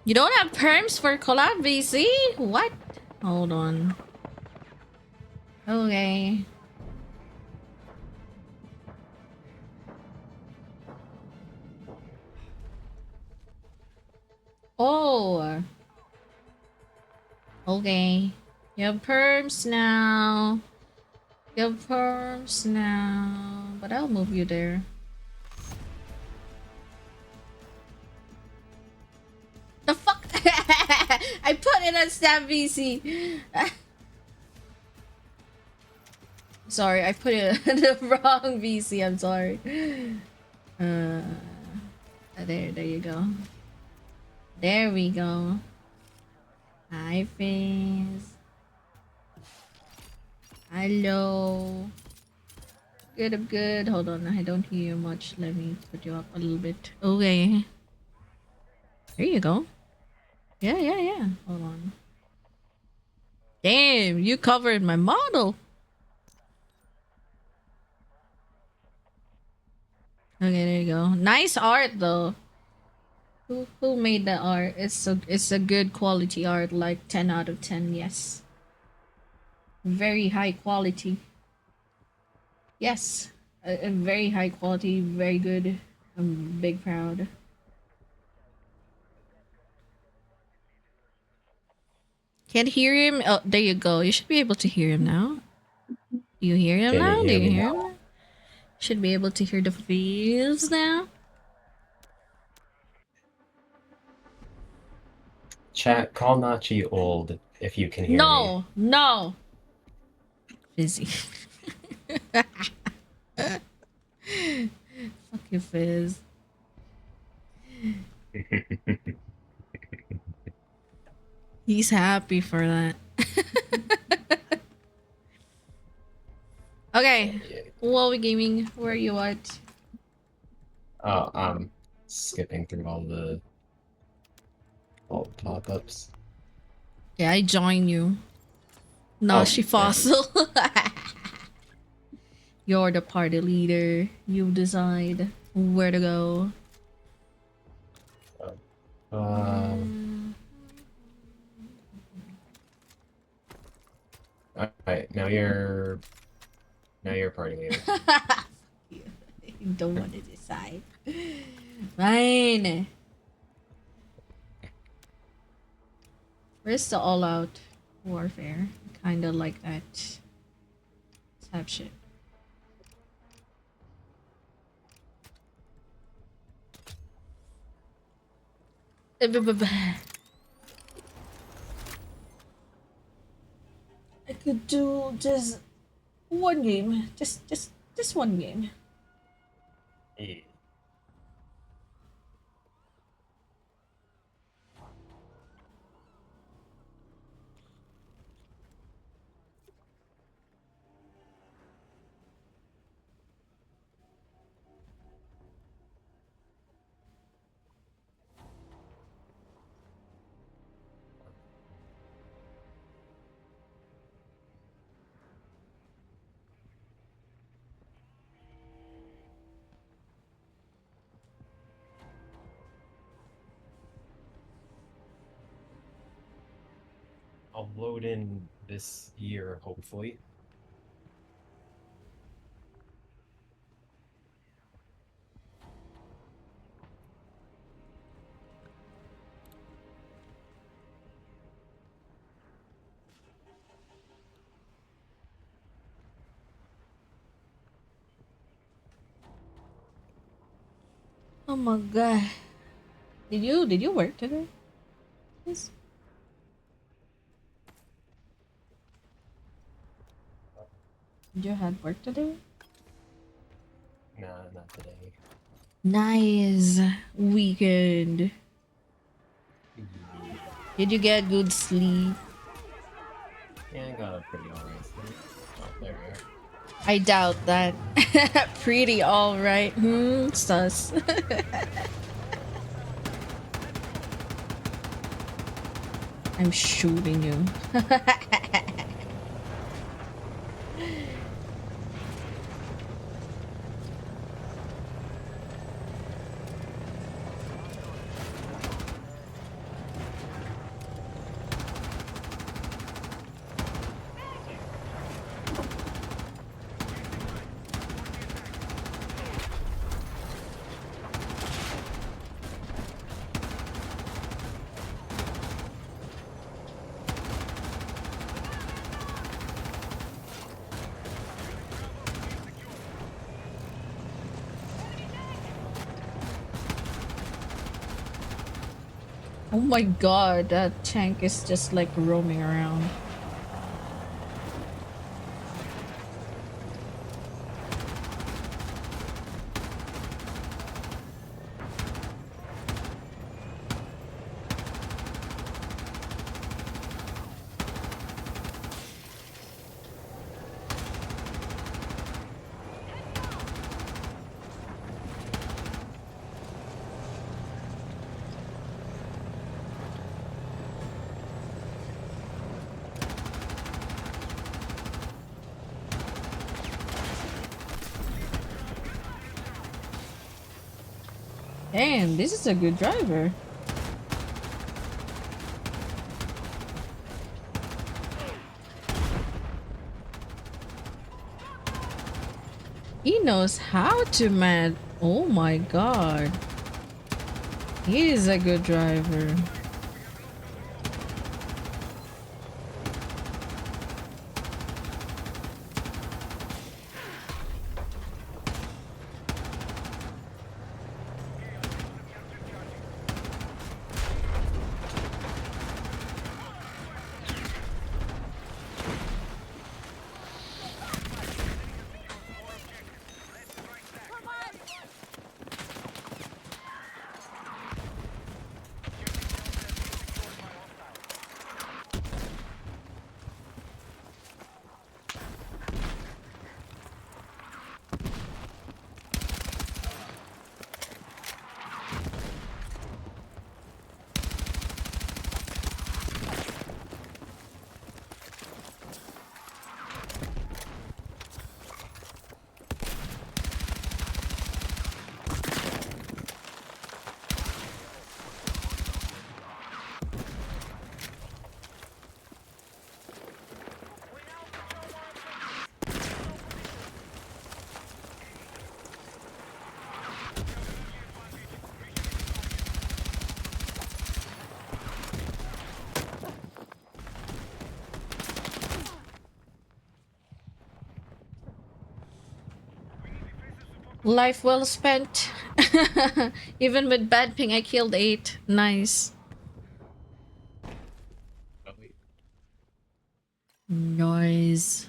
You don't have perms for collab VC? What? Hold on. Okay. Oh. Okay. You have perms now. You have perms now. But I'll move you there. The fuck? I put it on Stab VC. Sorry, I put it on the wrong VC. I'm sorry. There you go. There we go. Hi, friends. Hello. Good, I'm good. Hold on, I don't hear you much. Let me put you up a little bit. Okay. There you go. Yeah. Hold on. Damn, you covered my model. Okay, there you go. Nice art though. Who made the art? It's a good quality art, like 10 out of 10, yes. Very high quality. Yes. A very high quality, very good. I'm big proud. Can't hear him. Oh, there you go. You should be able to hear him now. Do you hear him Can you now? Do hear you me hear him now? now? Should be able to hear the waves now. Chat, call Nachi old if you can hear me. No, no. Fizzy. Fuck you, Fizz. He's happy for that. Okay. What are we gaming? Where are you at? Oh, I'm skipping through all the pop-ups. Yeah, I join you. Oh, Nashi yeah. Fossil. You're the party leader. You decide where to go. All right, now you're party leader. You don't want to decide. Fine. Where's the all-out warfare? Kinda like that type shit. I could do just one game. Just one game. Yeah. I'll load in this year, hopefully. Oh my god. Did you work today? Yes. Did you have work today? Nah, not today. Nice weekend. Did you get good sleep? Yeah, I got a pretty alright sleep. Oh, there we are. I doubt that. Pretty alright. Sus. I'm shooting you. Oh my god, that tank is just like roaming around. Damn, this is a good driver. He knows how to man. Oh my god. He is a good driver. Life well spent. Even with bad ping, I killed 8. Nice. Oh, wait. Nice.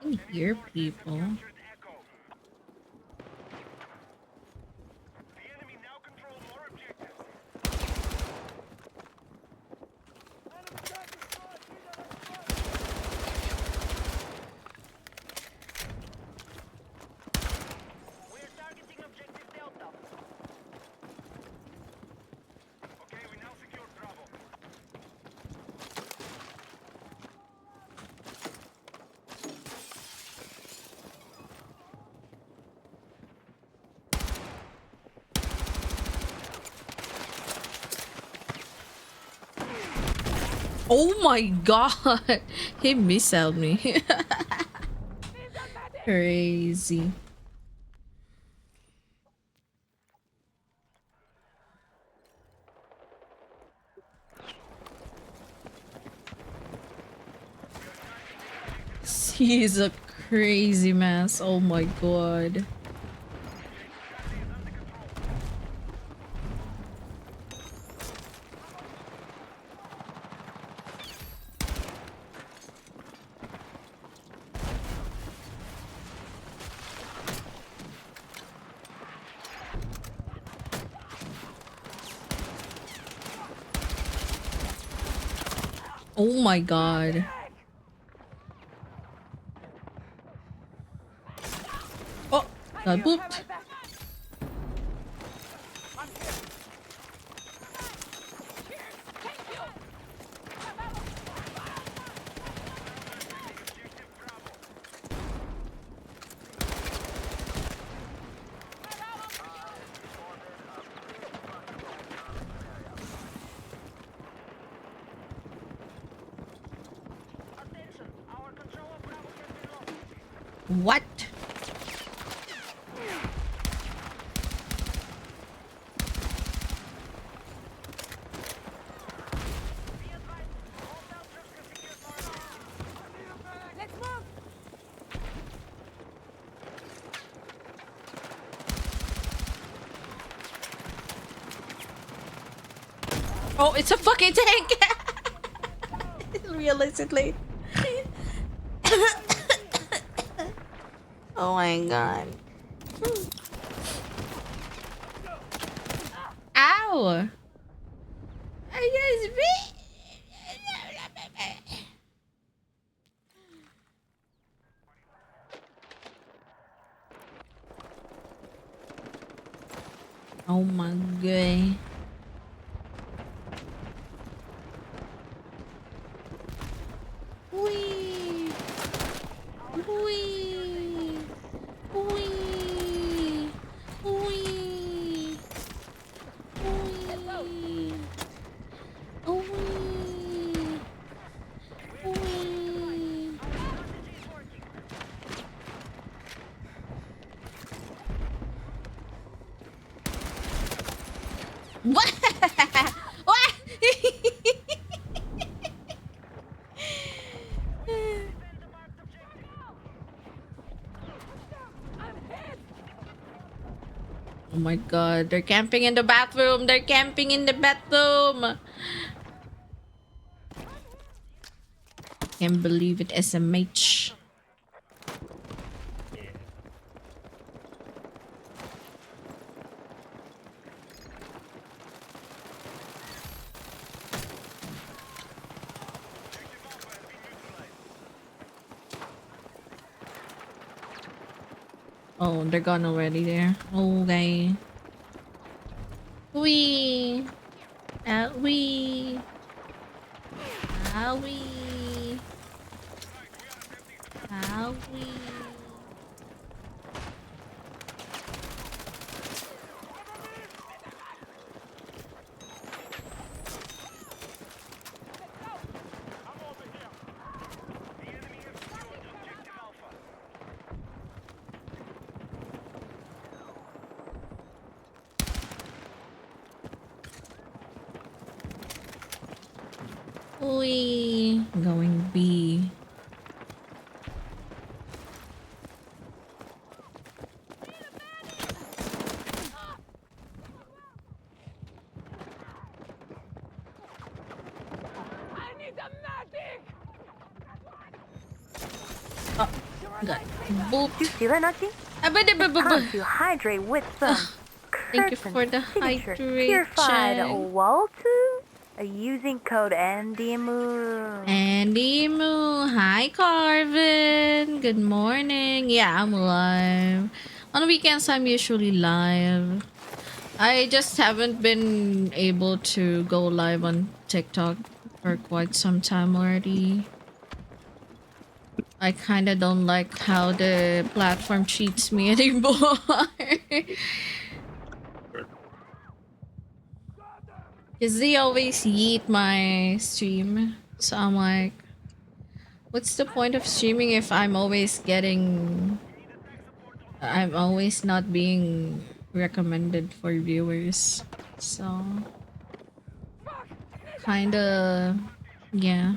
I can hear people. Oh my god! He missiled me. Crazy. He's a crazy mess. Oh my god. Oh my god. Oh, got booped. What? Oh, it's a fucking tank! Realistically. Oh my god. Ow! I just Oh my god. What? What? Oh my god, they're camping in the bathroom. They're camping in the bathroom. Can't believe it, SMH. Yeah. Oh, they're gone already there. Okay. Wee. Wee. Wee. Wee. Wee. Going B. Oh, God. Boop. Do you feel it, Nachi? Time to hydrate with some Thank you Kirsten for the signature purified hydration. Waltu using code NDMU. Andy Moo. Hi, Carvin. Good morning. Yeah, I'm live. On weekends, I'm usually live. I just haven't been able to go live on TikTok for quite some time already. I kind of don't like how the platform treats me anymore. Because they always yeet my stream. So I'm like, what's the point of streaming if I'm always not being recommended for viewers. So, kinda, yeah.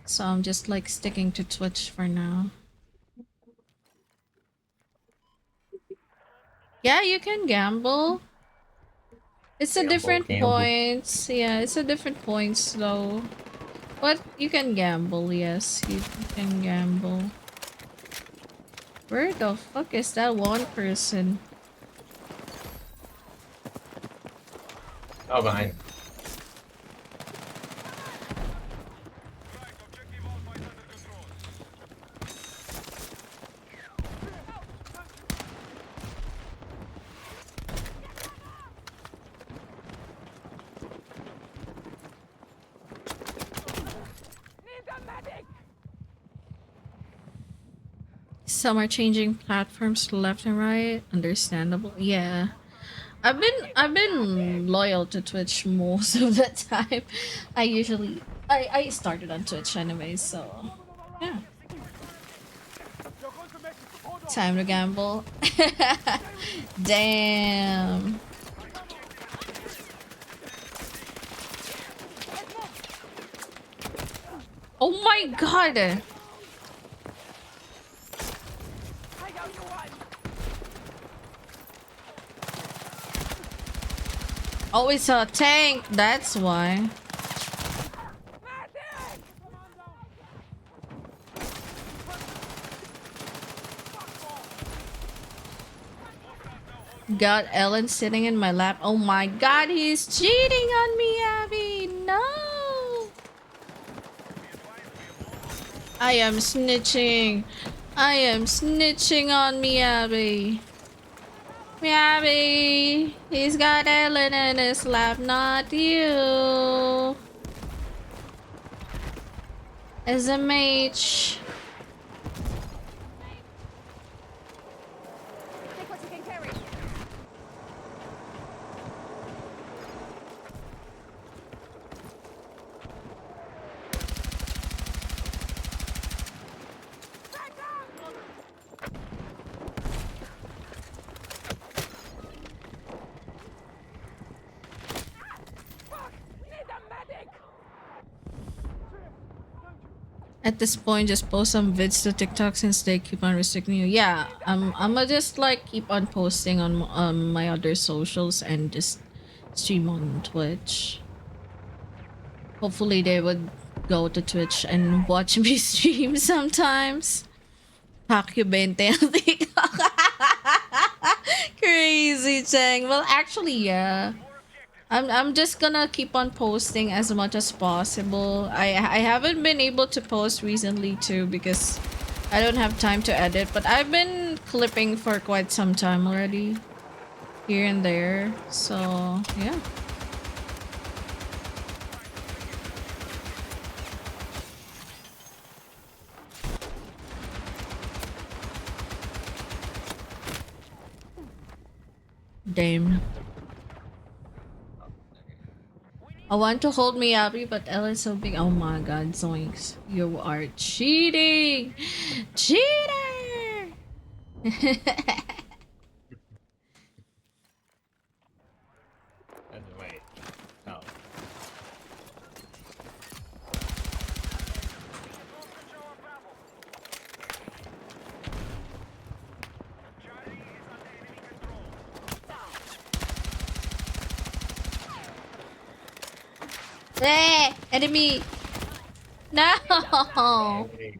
So I'm just like sticking to Twitch for now. Yeah, you can gamble. It's a different Gamble. points. Yeah, it's a different points though. But you can gamble, yes. You can gamble. Where the fuck is that one person? Oh, behind. Some are changing platforms left and right. Understandable. Yeah. I've been loyal to Twitch most of the time. I started on Twitch anyway, so yeah. Time to gamble. Damn. Oh my god. Oh, it's a tank. That's why. Got Ellen sitting in my lap. Oh my god, he's cheating on me, Abby. No. I am snitching. I am snitching on me, Abby. Abby. He's got Ellen in his lap, not you. As a mage. at this point just post some vids to TikTok since they keep on restricting you. Yeah, I'ma just like keep on posting on my other socials and just stream on Twitch. Hopefully they would go to Twitch and watch me stream sometimes. Hack you 20 on TikTok. Crazy Cheng. Well, actually, yeah. I'm just gonna keep on posting as much as possible. I haven't been able to post recently too because I don't have time to edit, but I've been clipping for quite some time already. Here and there. So, yeah. Damn. I want to hold me happy, but L is so big. Oh my god, Zoinks. You are cheating! Cheater! Wait. Oh. Hey, enemy! No! Hey.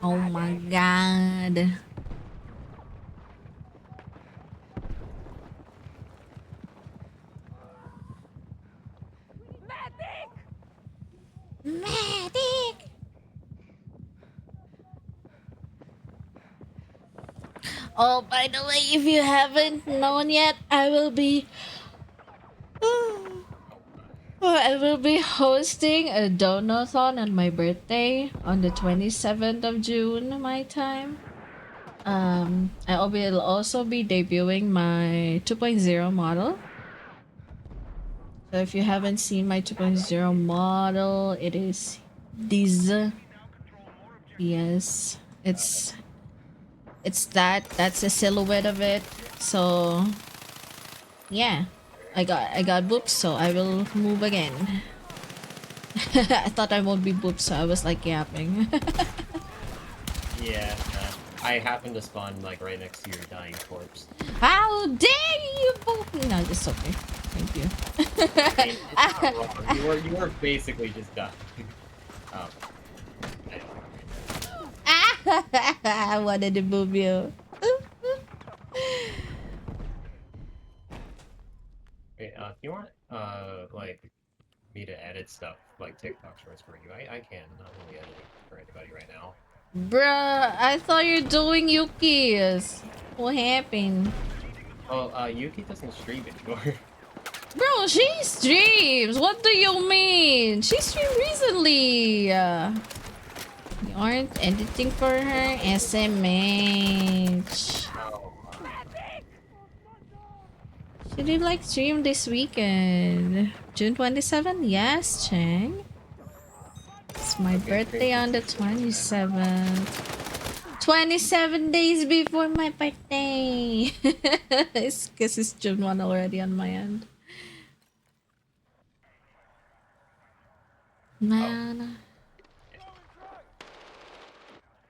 Oh my god. Medic! Oh, by the way, if you haven't known yet, I will be hosting a donathon on my birthday on the 27th of June, my time. I will also be debuting my 2.0 model. So if you haven't seen my 2.0 model, it is this. Yes, it's that's the silhouette of it. So yeah, I got boobs, so I will move again. I thought I won't be boobs, so I was like yapping. Yeah. I happen to spawn like right next to your dying corpse. How dare you boop me? No, it's okay. Thank you. I mean, it's not wrong. You were basically just dying. Um, I wanted to boob you. Wait, if you want like me to edit stuff like TikTok shorts for you, I can. I'm not really editing for anybody right now. Bruh, I thought you're doing Yuki's. What happened? Oh, Yuki doesn't stream anymore. Bro, she streams. What do you mean? She streamed recently. You aren't editing for her? SMH. Oh, She did like stream this weekend. June 27th? Yes, Cheng. It's my birthday on the 27th. 27 days before my birthday. It's because it's June 1 already on my end. Man.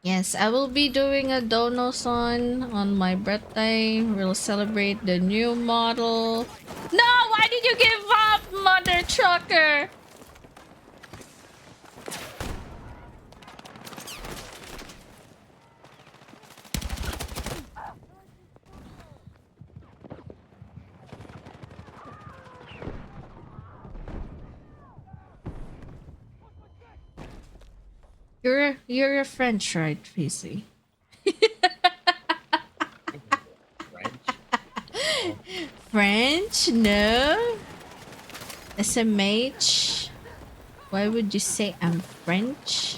Yes, I will be doing a donathon on my birthday. We'll celebrate the new model. No, why did you give up, mother trucker? You're a French, right, PC? French? No. SMH? Why would you say I'm French?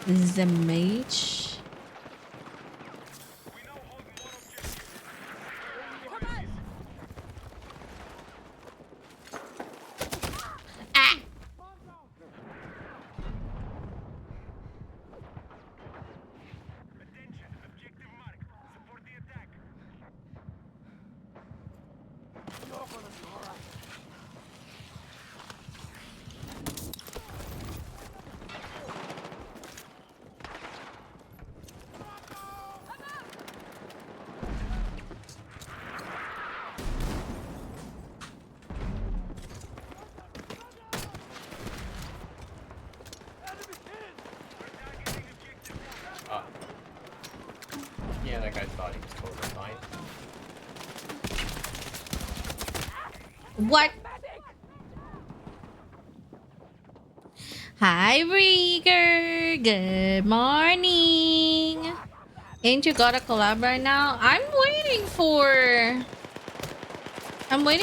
SMH? Yeah, that guy thought he was totally fine. What? Hi, Rieger. Good morning. Ain't you got a collab right now? I'm waiting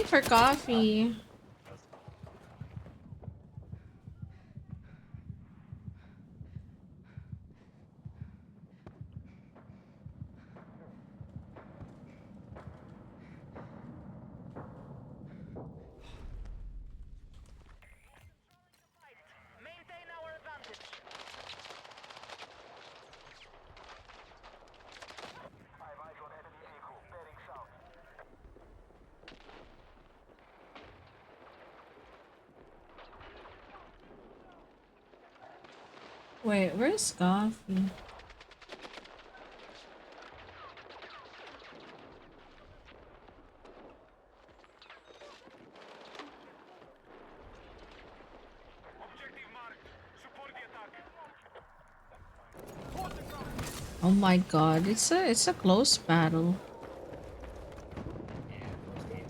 for coffee. Wait, where's coffee? Oh my god, it's a close battle. Yeah, close game.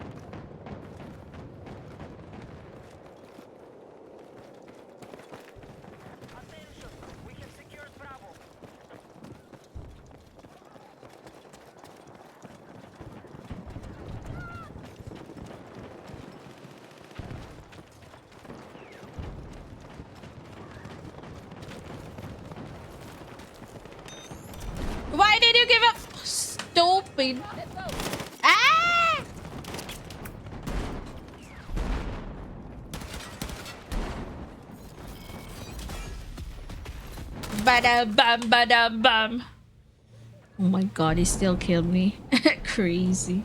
Why did you give up? Stupid. Ah! Bada bam bada bam. Oh my god, he still killed me. Crazy.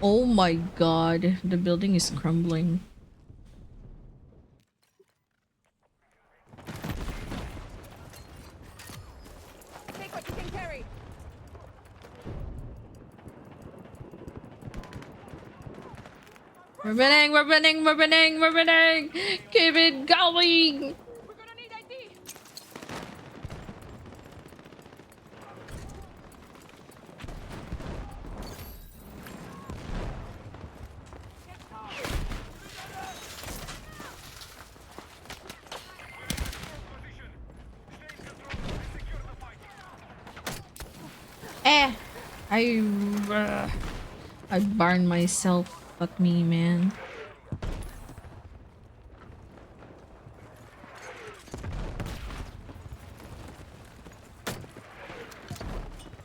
Oh my god, the building is crumbling. Take what you can carry. We're winning, we're winning, we're winning, we're winning! Keep it going! We're gonna need ID. Eh! I burned myself. Fuck me, man.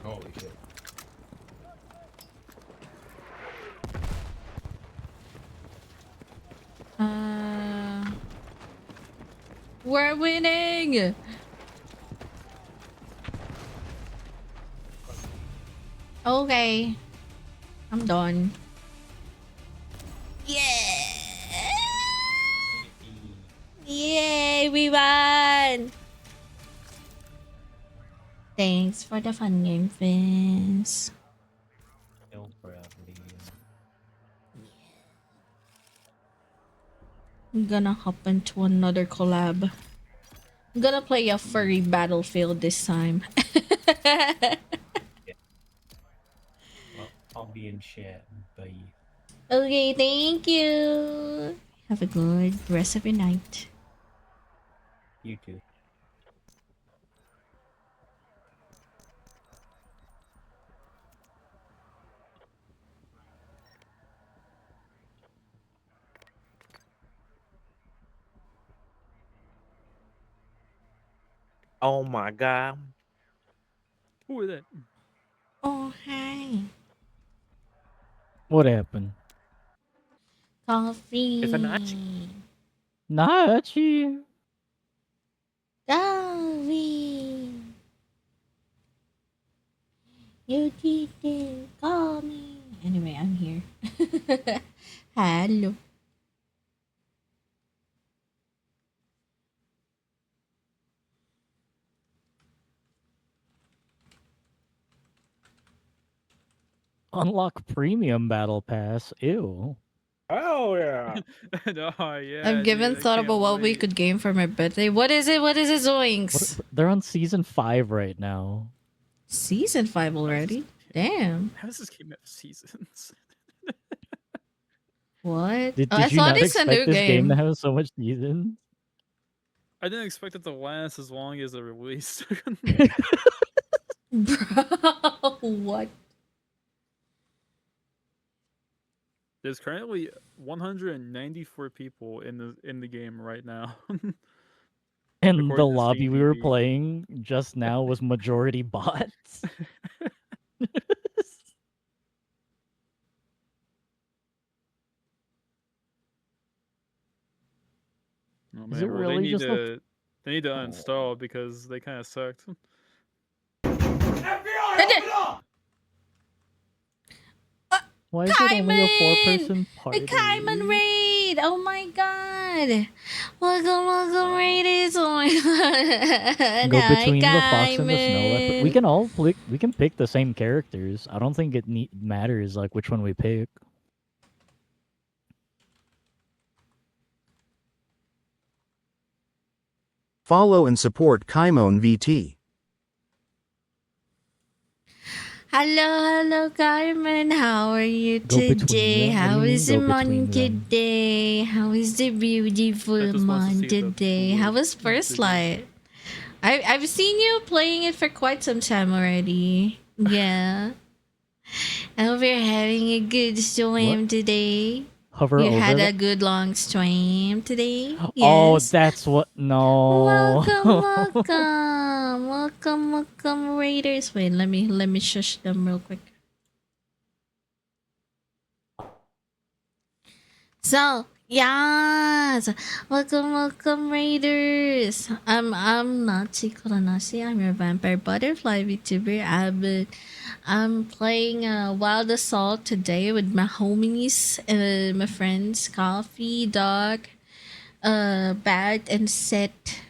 Holy shit. We're winning! Okay. I'm done. Yeah! Yay, we won! Thanks for the fun game, Vince. No problem. I'm gonna hop into another collab. I'm gonna play a furry battlefield this time. Well, I'll be in chat. Bye. Okay, thank you. Have a good rest of your night. You too. Oh my god. Who is that? Oh, hi. What happened? It's an achi. Coffee. Nachi. Coffee. You didn't call me. Anyway. Hello. Unlock premium battle pass. Ew. Oh yeah. No, yeah, I've given dude, I thought can't about what we wait. could game for my birthday. What is it? What is it, Zoinks? They're on season 5 right now. Season 5 already? Damn. How does this game have seasons? What? Did, Oh, I did you thought not it's a expect new this game to game. have so much seasons? I didn't expect it to last as long as the release. Bro, what? There's currently 194 people in the game right now. And the According to lobby Steam we were DB. playing just now was majority bots. Oh Is man, it well really just a... they need to uninstall because they kind of sucked. Why is it only a Kaiman! 4-person A party? Kaiman raid! Oh my god! Welcome, raiders! Oh my god! Go Hi, between the fox and the snow leopard. We Kaiman! can all we can pick the same characters. I don't think it matters like which one we pick. Follow and support Kaimon VT. Hello, Carmen. How are you Go between today? them? What do How you mean is the go month between them? today? How is the beautiful just wants to month see the today? How was blue First figure. Light? I've seen you playing it for quite some time already. Yeah. I hope you're having a good stream today. Hover You over had a the... good long stream today. Oh, Yes. that's what... No. Welcome, Raiders. Wait, let me shush them real quick. So, yes, welcome, Raiders. I'm Nachi Koronasi. I'm your vampire butterfly VTuber. I'm playing Wild Assault today with my homies, my friends, Coffee, Dog, Bat, and Set.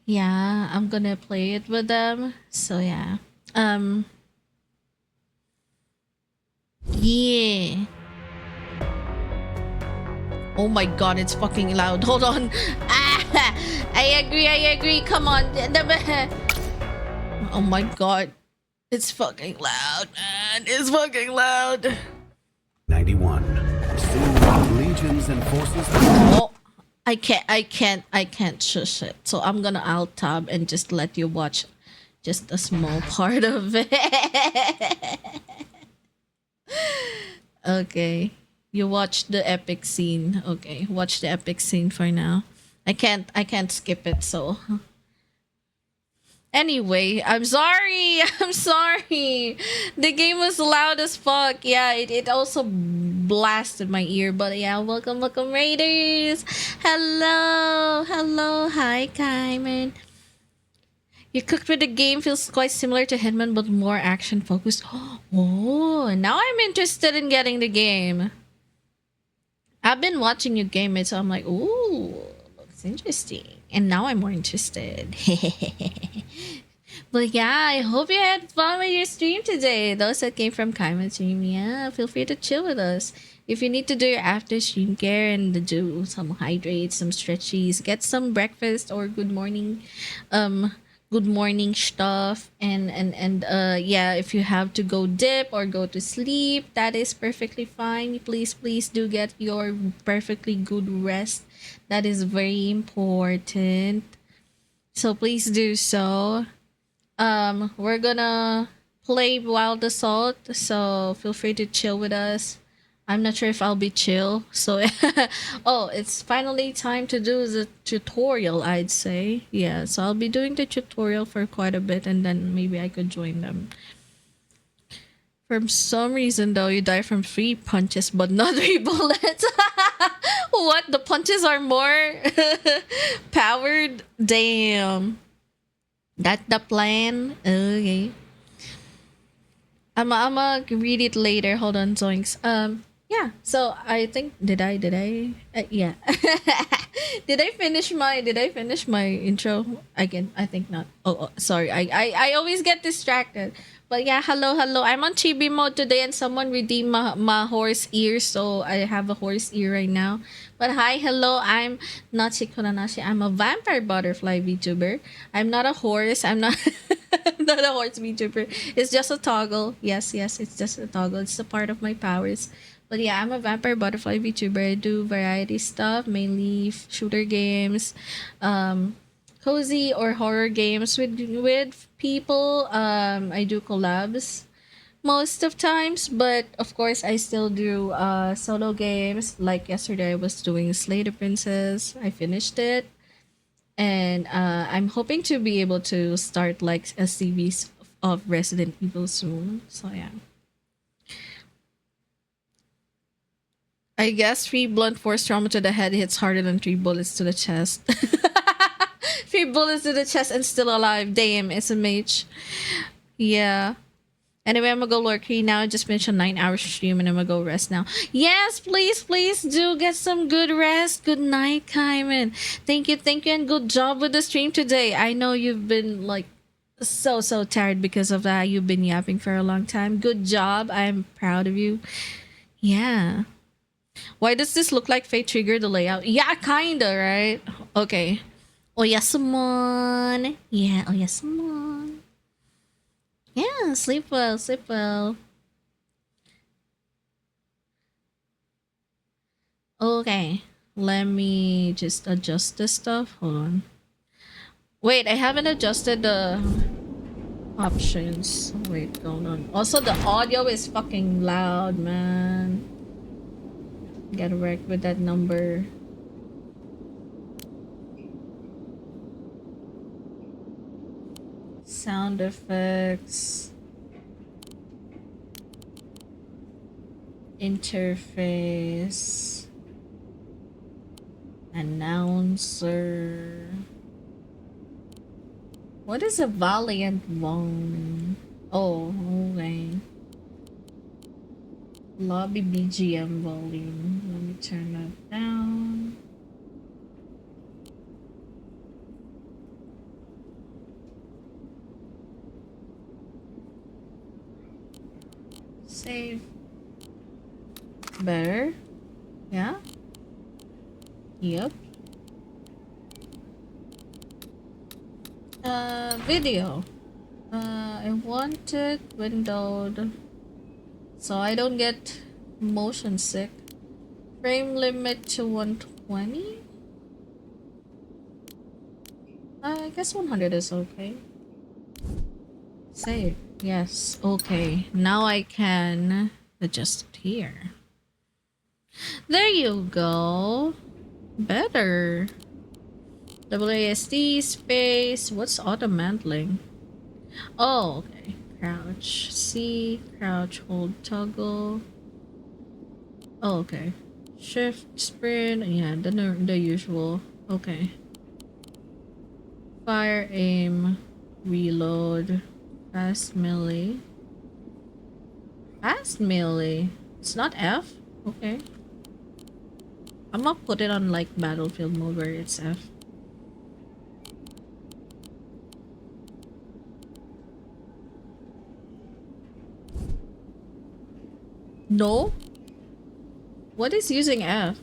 Yeah, I'm gonna play it with them. So yeah, yeah. Oh my god, it's fucking loud. Hold on. Ah, I agree. Come on. Oh my god. It's fucking loud, man. It's fucking loud. 91. Soon, legions and forces. Oh, I can't shush it. So I'm gonna alt tab and just let you watch just a small part of it. Okay. You watch the epic scene. Okay, watch the epic scene for now. I can't skip it, so anyway, I'm sorry. I'm sorry. The game was loud as fuck. Yeah, it also blasted my ear. But yeah, welcome Raiders. Hello. Hi, Kaiman. You cooked with the game feels quite similar to Hitman, but more action focused. Oh, now I'm interested in getting the game. I've been watching you game it, so I'm like, ooh, looks interesting. And now I'm more interested. But yeah, I hope you had fun with your stream today. Those that came from Kaiman's stream, yeah, feel free to chill with us. If you need to do your after stream care and do some hydrates, some stretchies, get some breakfast or good morning stuff, and yeah, if you have to go dip or go to sleep, that is perfectly fine. Please do get your perfectly good rest. That is very important, so please do so. We're gonna play Wild Assault, so feel free to chill with us. I'm not sure if I'll be chill, so oh, it's finally time to do the tutorial, I'd say. Yeah, so I'll be doing the tutorial for quite a bit, and then maybe I could join them. For some reason though, you die from 3 punches but not 3 bullets. What? The punches are more powered? Damn. That's the plan? Okay. I'ma read it later. Hold on, Zoinks. yeah, so I think did I yeah. Did I finish my intro again? I think not. Oh, sorry, I always get distracted. But yeah, hello. I'm on chibi mode today, and someone redeemed my horse ear, so I have a horse ear right now. But hi, hello, I'm Nachi Kuranashi. I'm a vampire butterfly VTuber. I'm not a horse. I'm not I'm not a horse VTuber. It's just a toggle. Yes, it's just a toggle. It's a part of my powers. But yeah, I'm a vampire butterfly VTuber. I do variety stuff, mainly shooter games, cozy or horror games with people. I do collabs most of times, but of course I still do solo games. Like yesterday, I was doing Slay the Princess. I finished it, and I'm hoping to be able to start like a series of Resident Evil soon. So yeah. I guess 3 blunt force trauma to the head hits harder than 3 bullets to the chest. 3 bullets to the chest and still alive. Damn, SMH. Yeah. Anyway, I'm gonna go lurky now. I just finished a 9 hour stream and I'm gonna go rest now. Yes, please do get some good rest. Good night, Kaiman. Thank you, and good job with the stream today. I know you've been like so tired because of that. You've been yapping for a long time. Good job. I'm proud of you. Yeah. Why does this look like Fate Trigger, the layout? Yeah, kinda, right? Okay. Oyasumon. Yeah, Oyasumon. Yeah, sleep well, sleep well. Okay. Let me just adjust this stuff. Hold on. Wait, I haven't adjusted the options. Wait, hold on. Also, the audio is fucking loud, man. Get wrecked with that number. Sound effects. Interface. Announcer. What is a Valiant volume? Oh, okay. Lobby BGM volume. Let me turn that down. Save. Better? Yeah? Yep. Video. I want it windowed so I don't get motion sick. Frame limit to 120? I guess 100 is okay. Save. Yes, okay. Now I can adjust it here. There you go. Better. WASD space. What's auto mantling? Oh, okay. Crouch. C. Crouch. Hold. Toggle. Oh, okay. Shift. Sprint. Yeah, the usual. Okay. Fire. Aim. Reload. Fast melee. Fast melee. It's not F? Okay. I'm gonna put it on like battlefield mode where it's F. No? What is using F?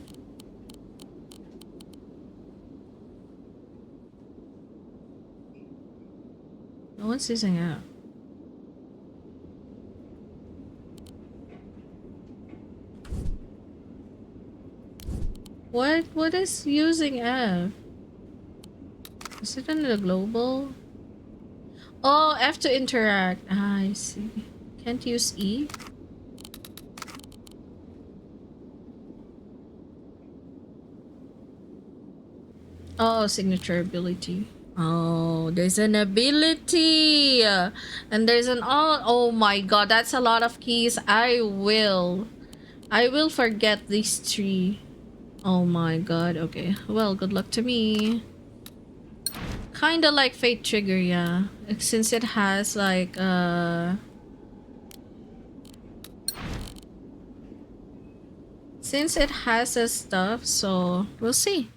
No one's using F. What is using F? Is it in the global? Oh, F to interact. Ah, I see. Can't use E? Oh, signature ability. Oh, there's an ability. And there's an oh my god, that's a lot of keys. I will forget these 3. Oh my god. Okay. Well, good luck to me. Kinda like Fate Trigger, yeah. Since it has like since it has a stuff, so we'll see.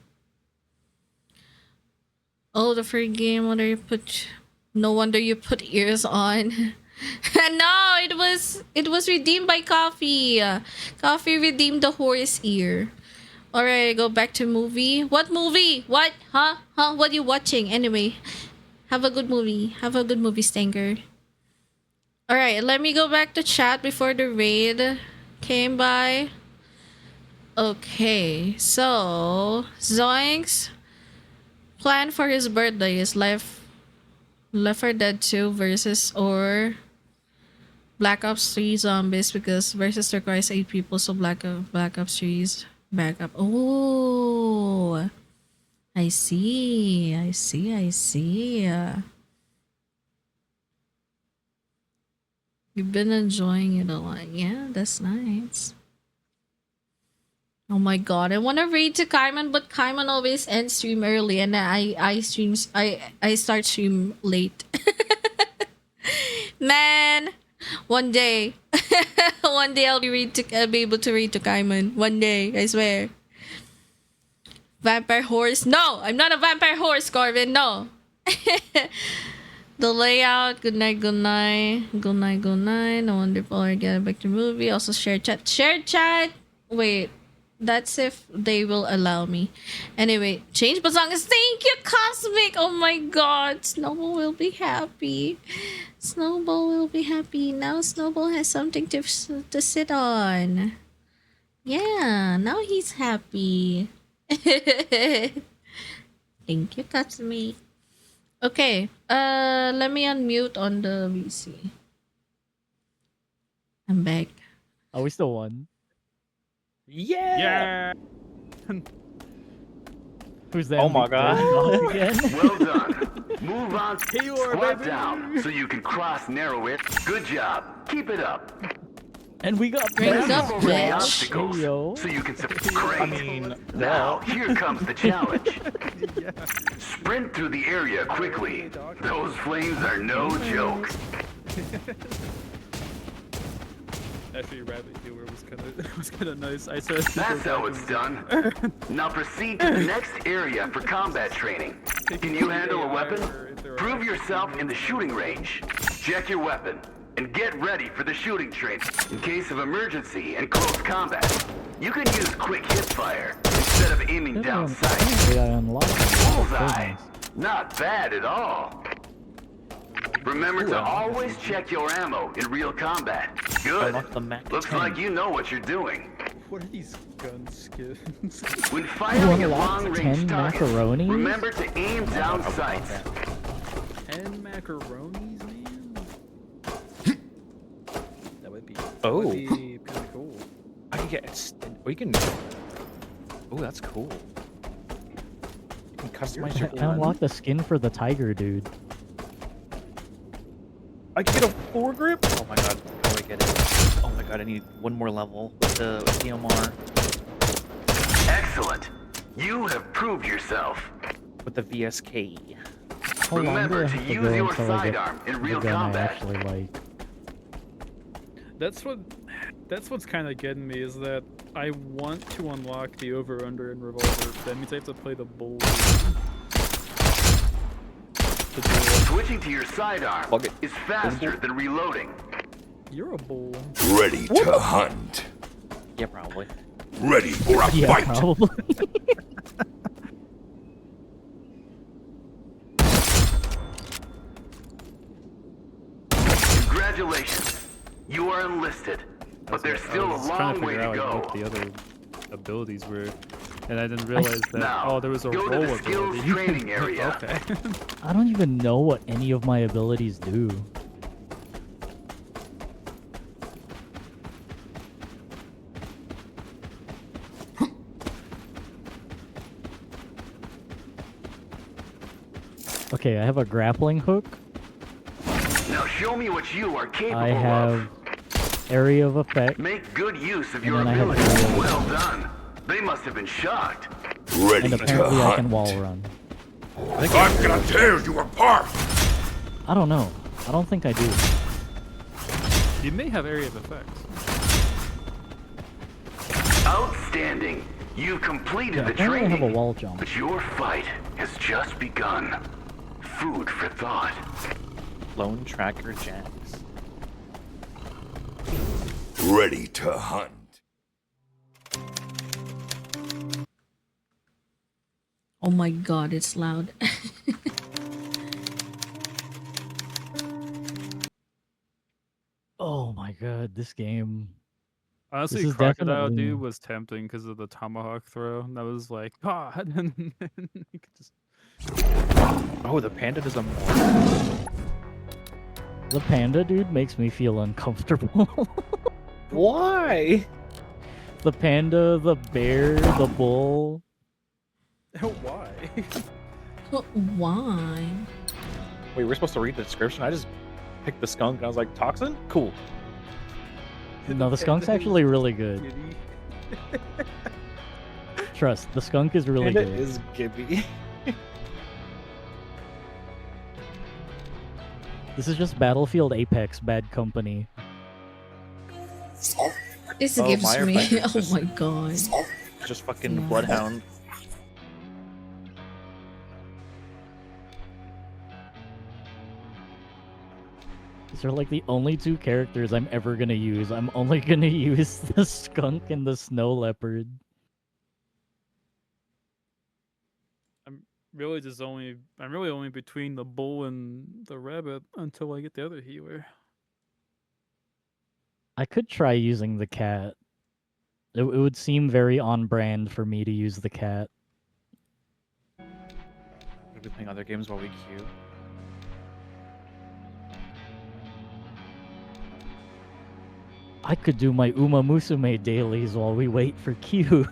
Oh, the free game. Wonder you put. No wonder you put ears on. No, it was redeemed by Coffee. Coffee redeemed the horse ear. Alright, go back to movie. What movie? What? Huh? What are you watching? Anyway, have a good movie. Have a good movie, Stanker. Alright, let me go back to chat before the raid came by. Okay, so Zoinks plan for his birthday is Left 4 Dead 2 versus or Black Ops 3 zombies, because versus requires 8 people, so Black Ops 3's backup. Oh, I see. You've been enjoying it a lot. Yeah, that's nice. Oh my god, I want to raid to Kaiman, but Kaiman always ends stream early, and I start stream late. Man, one day, one day I'll be able to read to Kaiman. One day, I swear. Vampire horse? No, I'm not a vampire horse, Corvin. No. The layout. Good night. No wonderful. I get back to movie. Also share chat. Share chat. Wait. That's if they will allow me. Anyway, change bazongas. Thank you, Cosmic. Oh my god. Snowball will be happy. Now Snowball has something to sit on. Yeah, now he's happy. Thank you, Cosmic. Okay, let me unmute on the VC. I'm back. Oh, we still won. Yeah. Who's that? Oh my god. Again? Well done. Move on. Here you are, Squat baby. down so you can cross narrow it. Good job. Keep it up. And we got Bring Move up, over the bitch. obstacles Hey, yo. so you can great. I mean, Now, here comes the challenge. Yeah. Sprint through the area quickly. Those flames are no joke. Actually, Rabbit Healer was kind of nice. I said That's how it's done. Now proceed to the next area for combat training. Can you handle a weapon? Prove yourself in the shooting range. Check your weapon and get ready for the shooting training. In case of emergency and close combat, you can use quick hip fire instead of aiming down sight. I unlocked Bullseye. Not bad at all. Remember to always check your ammo in real combat. Good. Unlock the Mac Looks 10. like you know what you're doing. What are these gun skins? When firing at unlocked long-range 10 targets, macaronis? remember to aim down sights. 10 macaronis, man. That would be. Oh. That would be kind of cool. I can get. We can. Oh, that's cool. You can customize your I gun. unlocked the skin for the tiger, dude. I can get a foregrip. Oh my god! How do I get it? Oh my god! I need one more level with the DMR. Excellent. You have proved yourself. With the VSK. How long do Remember I to have to use go your until I get sidearm in the real gun I combat. actually like? That's what's kind of getting me, is that I want to unlock the over/under in revolver. That means I have to play the bull. Switching to your sidearm Fuck it. is faster than reloading. You're a bull. Ready to hunt. Yeah, probably. Ready for a Yeah, fight. probably. Congratulations. You are enlisted. But there's still a long way to go. What the other abilities were, and I didn't realize that. Now, there was a go to roll the skills ability. training area. Okay. I don't even know what any of my abilities do. Okay, I have a grappling hook. Now show me what you are capable I have of. area of effect. Make good use of And your then I have ability. area. Well done. They must have been shocked. Ready And to apparently I can hunt. wall run. I'm gonna tear you apart. I don't know. I don't think I do. You may have area of effects. Outside. Outstanding. You've completed Yeah, the apparently I have a training. wall jump. But your fight has just begun. Food for thought. Lone Tracker Jacks. Ready to hunt. Oh my god, it's loud. Oh my god, this game. Honestly, is Crocodile definitely- Dude was tempting because of the tomahawk throw. And I was like, God, and then you could just. Oh, the panda does a more. The panda dude makes me feel uncomfortable. Why? The panda, the bear, the bull. Why? Why? Wait, we're supposed to read the description? I just picked the skunk and I was like, toxin? Cool. No, the skunk's actually really good. Trust, the skunk is really Panda good. is Gibby. This is just Battlefield Apex Bad Company. This Oh, gives Meyer me. Fender's Oh just- my god. Just fucking Yeah. bloodhound. These are like the only two characters I'm ever gonna use. I'm only gonna use the skunk and the snow leopard. I'm really only between the bull and the rabbit until I get the other healer. I could try using the cat. It would seem very on brand for me to use the cat. We'll be playing other games while we queue. I could do my Uma Musume dailies while we wait for Q.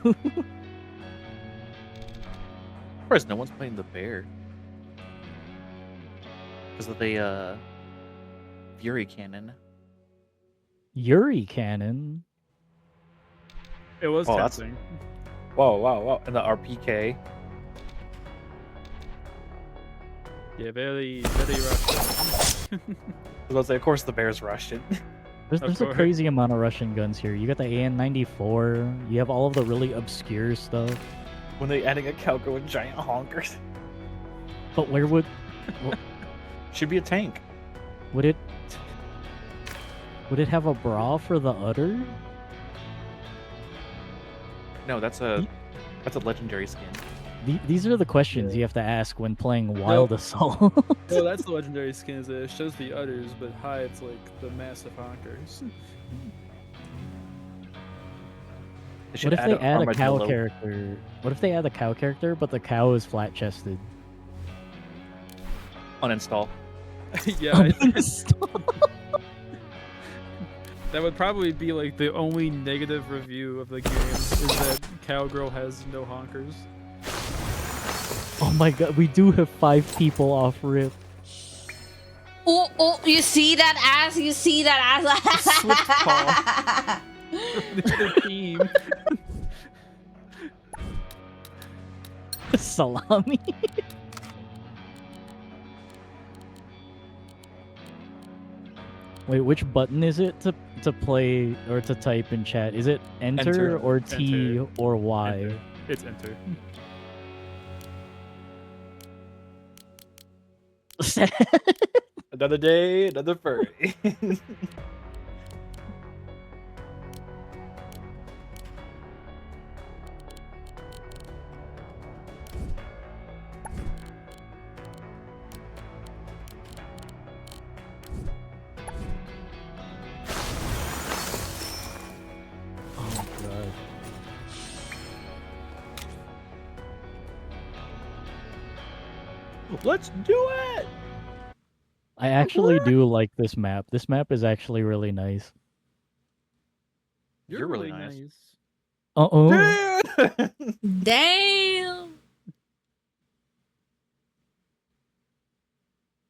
Surprised no one's playing the bear. Because of the Fury cannon. Yuri Cannon. It was Oh, that's- tempting. Whoa, wow, wow. And the RPK. Yeah, very, very rough. I was about to say, of course the bear's Russian. There's a course. crazy amount of Russian guns here. You got the AN-94. You have all of the really obscure stuff. When they adding a Calco with giant honkers. But where would Should be a tank. would it have a bra for the udder? No, that's a legendary skin. These are the questions you have to ask when playing Wild Assault. No, that's the legendary skin. Is that it shows the udders, but hides like the massive honkers. They should What if they an add a cow armadillo. character? What if they add a cow character, but the cow is flat-chested? Uninstall. Yeah, that would probably be like the only negative review of the game is that Cowgirl has no honkers. Oh my god, we do have 5 people off rip. Oh, oh, you see that ass? You see that ass? The team. Salami. Wait, which button is it to play or to type in chat? Is it enter, Enter. or T Enter. or Y? Enter. It's enter. Another day, another furry. Oh god. Let's do it! I actually do like this map. This map is actually really nice. You're really nice. Uh-oh. Damn.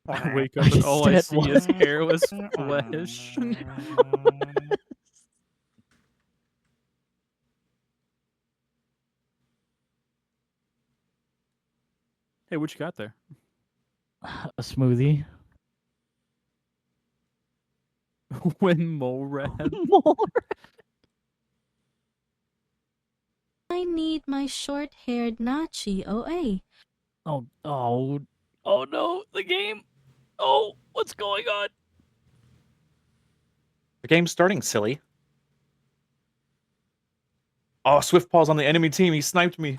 I wake up and all I said see is hairless flesh. Hey, what you got there? A smoothie. When mole rat. need my short-haired Nachi OA. Oh no, the game. Oh, what's going on? The game's starting, silly. Oh, Swift Paws on the enemy team. He sniped me.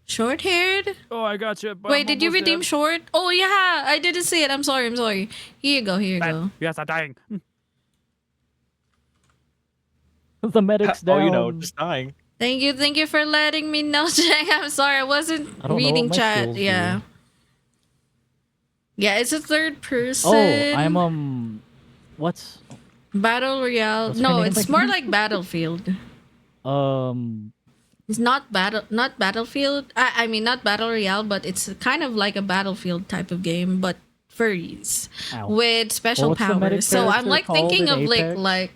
Short-haired? Oh, I got you. But Wait, I'm did you almost redeem dead. short? Oh yeah, I didn't see it. I'm sorry. I'm sorry. Here you go. Here you go. Yes, I'm dying. The medic's down. Oh, you know, just dying. Thank you for letting me know, Jack. I'm sorry, I wasn't I don't know what reading my chat. skills Yeah. do. Yeah, it's a third person. Oh, I'm what's Battle Royale. What's her No, name it's more again? like Battlefield. um It's not Battlefield. I mean not Battle Royale, but it's kind of like a Battlefield type of game, but furries ow. with special What's the medic powers. So I'm character like called thinking in of Apex? like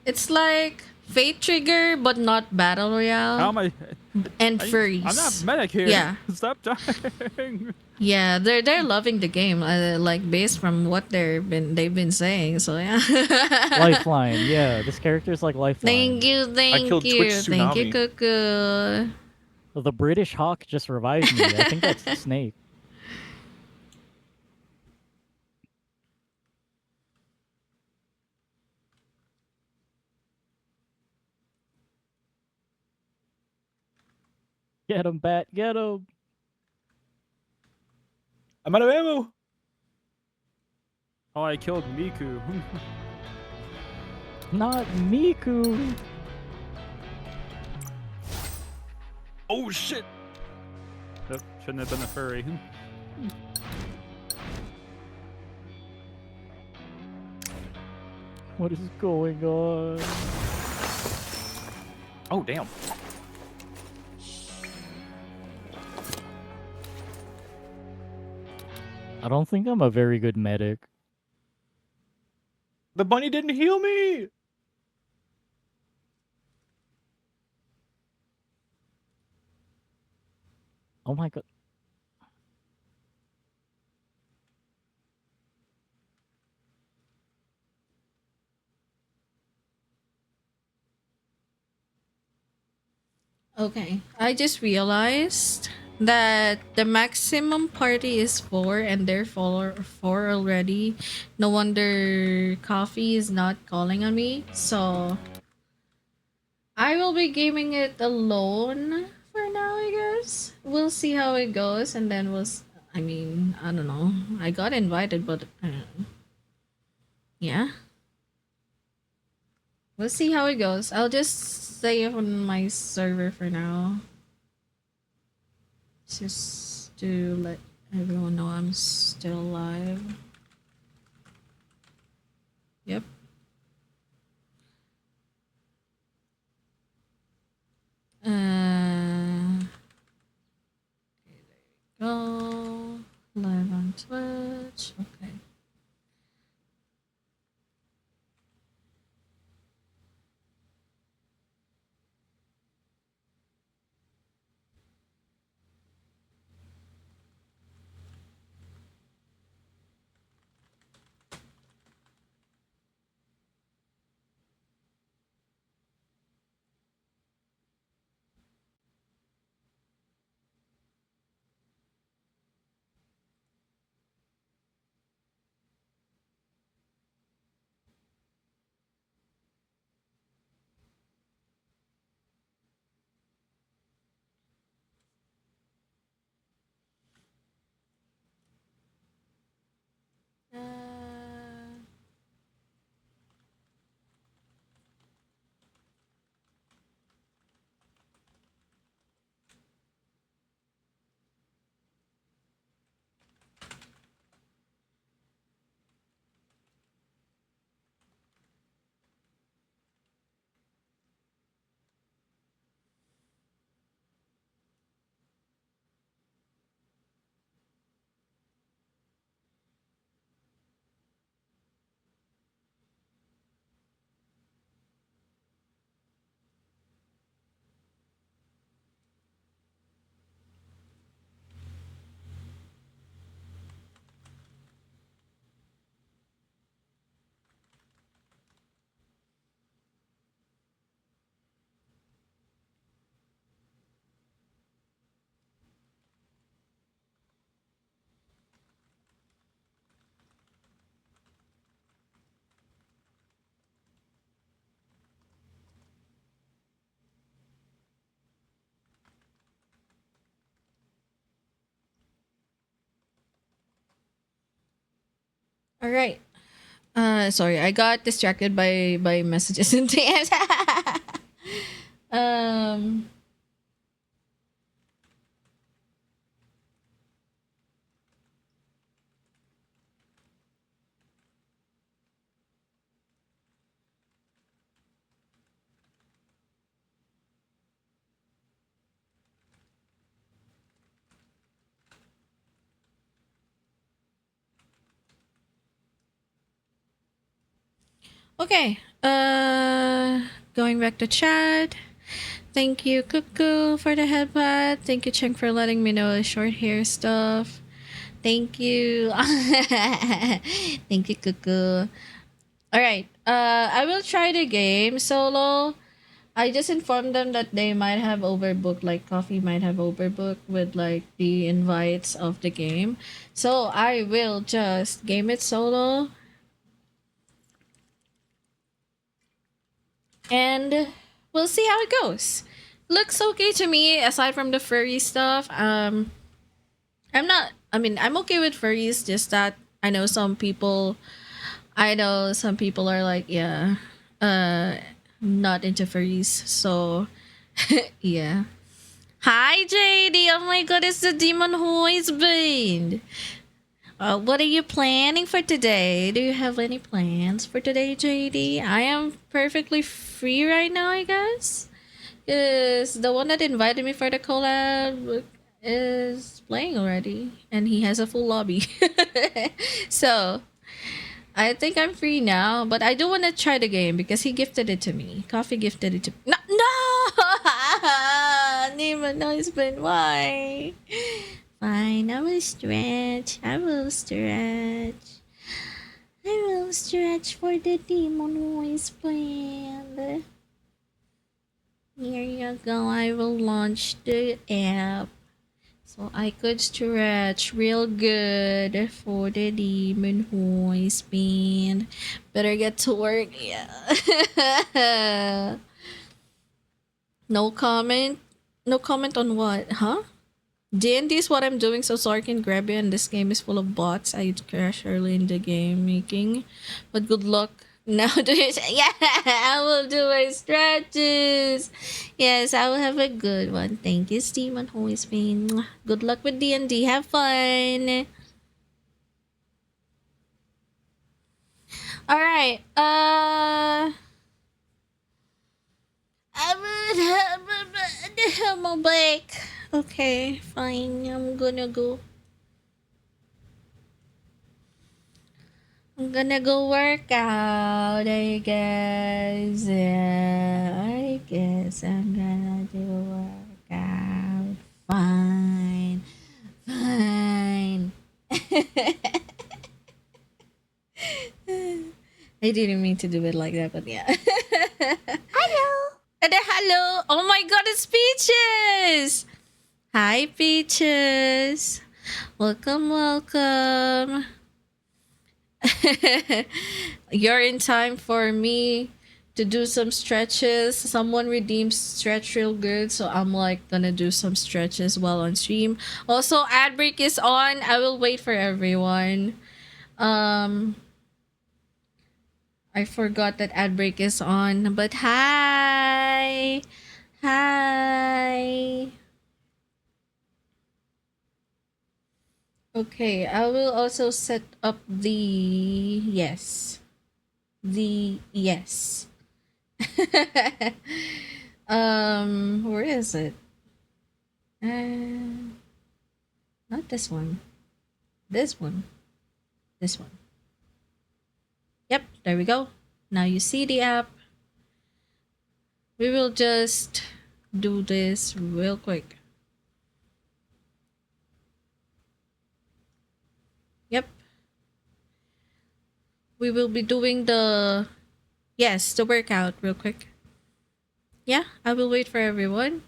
it's like Fate Trigger, but not Battle How Royale am I? and furries. I'm not medic here. Yeah. Stop dying. Yeah, they're loving the game, like based from what they've been saying. So yeah. Lifeline. Yeah, this character's like Lifeline. Thank you, thank killed you, Twitch thank you, Tsunami. Cuckoo. Oh, the British Hawk just revived me. I think that's Snake. Get him, Bat. Get him. I'm out of ammo. Oh, I killed Miku. Not Miku. Oh shit. Yep, shouldn't have been a furry. What is going on? Oh damn. I don't think I'm a very good medic. The bunny didn't heal me. Oh my god. Okay, I just realized that the maximum party is 4 and they're 4 already. No wonder Coffee is not calling on me. So I will be gaming it alone for now, I guess. We'll see how it goes and then I mean, I don't know. I got invited, but yeah. We'll see how it goes. I'll just stay on my server for now. Just to let everyone know I'm still alive. Yep. Okay, there you go. Live on Twitch. Okay. All right. Sorry, I got distracted by messages and DMs. um. Okay. Going back to chat. Thank you, Cuckoo, for the headbutt. Thank you, Cheng, for letting me know the short hair stuff. Thank you. Thank you, Cuckoo. All right. I will try the game solo. I just informed them that they might have overbooked, like Coffee might have overbooked with like the invites of the game. So I will just game it solo. And we'll see how it goes. Looks okay to me aside from the furry stuff. I'm okay with furries, just that I know some people are like, yeah, uh not into furries. So yeah. Hi JD. Oh my god, it's the demon who's been. What are you planning for today? Do you have any plans for today, JD? I am perfectly free right now, I guess. Is the one that invited me for the collab is playing already, and he has a full lobby. So I think I'm free now, but I do want to try the game because he gifted it to me. Coffee gifted it to me. No, no! Nima, no, it's been why? Fine, I will stretch. I will stretch. I will stretch for the demon voice band. Here you go. I will launch the app. So I could stretch real good for the demon voice band. Better get to work. Yeah. No comment. No comment on what? Huh? D&D is what I'm doing so Sora can grab you, and this game is full of bots. I'd crash early in the game making. But good luck. Now do it. Yeah, I will do my stretches. Yes, I will have a good one. Thank you, Steven Hoisbein. Good luck with D&D. Have fun. Alright. I'm a break. Okay, fine. I'm gonna go. I'm gonna go work out, I guess. Yeah, I guess I'm gonna do workout. Fine. Fine. I didn't mean to do it like that, but yeah. Hello. Hello. Oh my god, it's Peaches. Hi, Peaches. Welcome, welcome. You're in time for me to do some stretches. Someone redeemed stretch real good, so I'm like gonna do some stretches while on stream. Also, ad break is on. I will wait for everyone. I forgot that ad break is on, but hi. Hi. Okay, I will also set up the yes. The yes. Where is it? Not this one. This one. This one. Yep, there we go. Now you see the app. We will just do this real quick. Yep. We will be doing the workout real quick. Yeah, I will wait for everyone.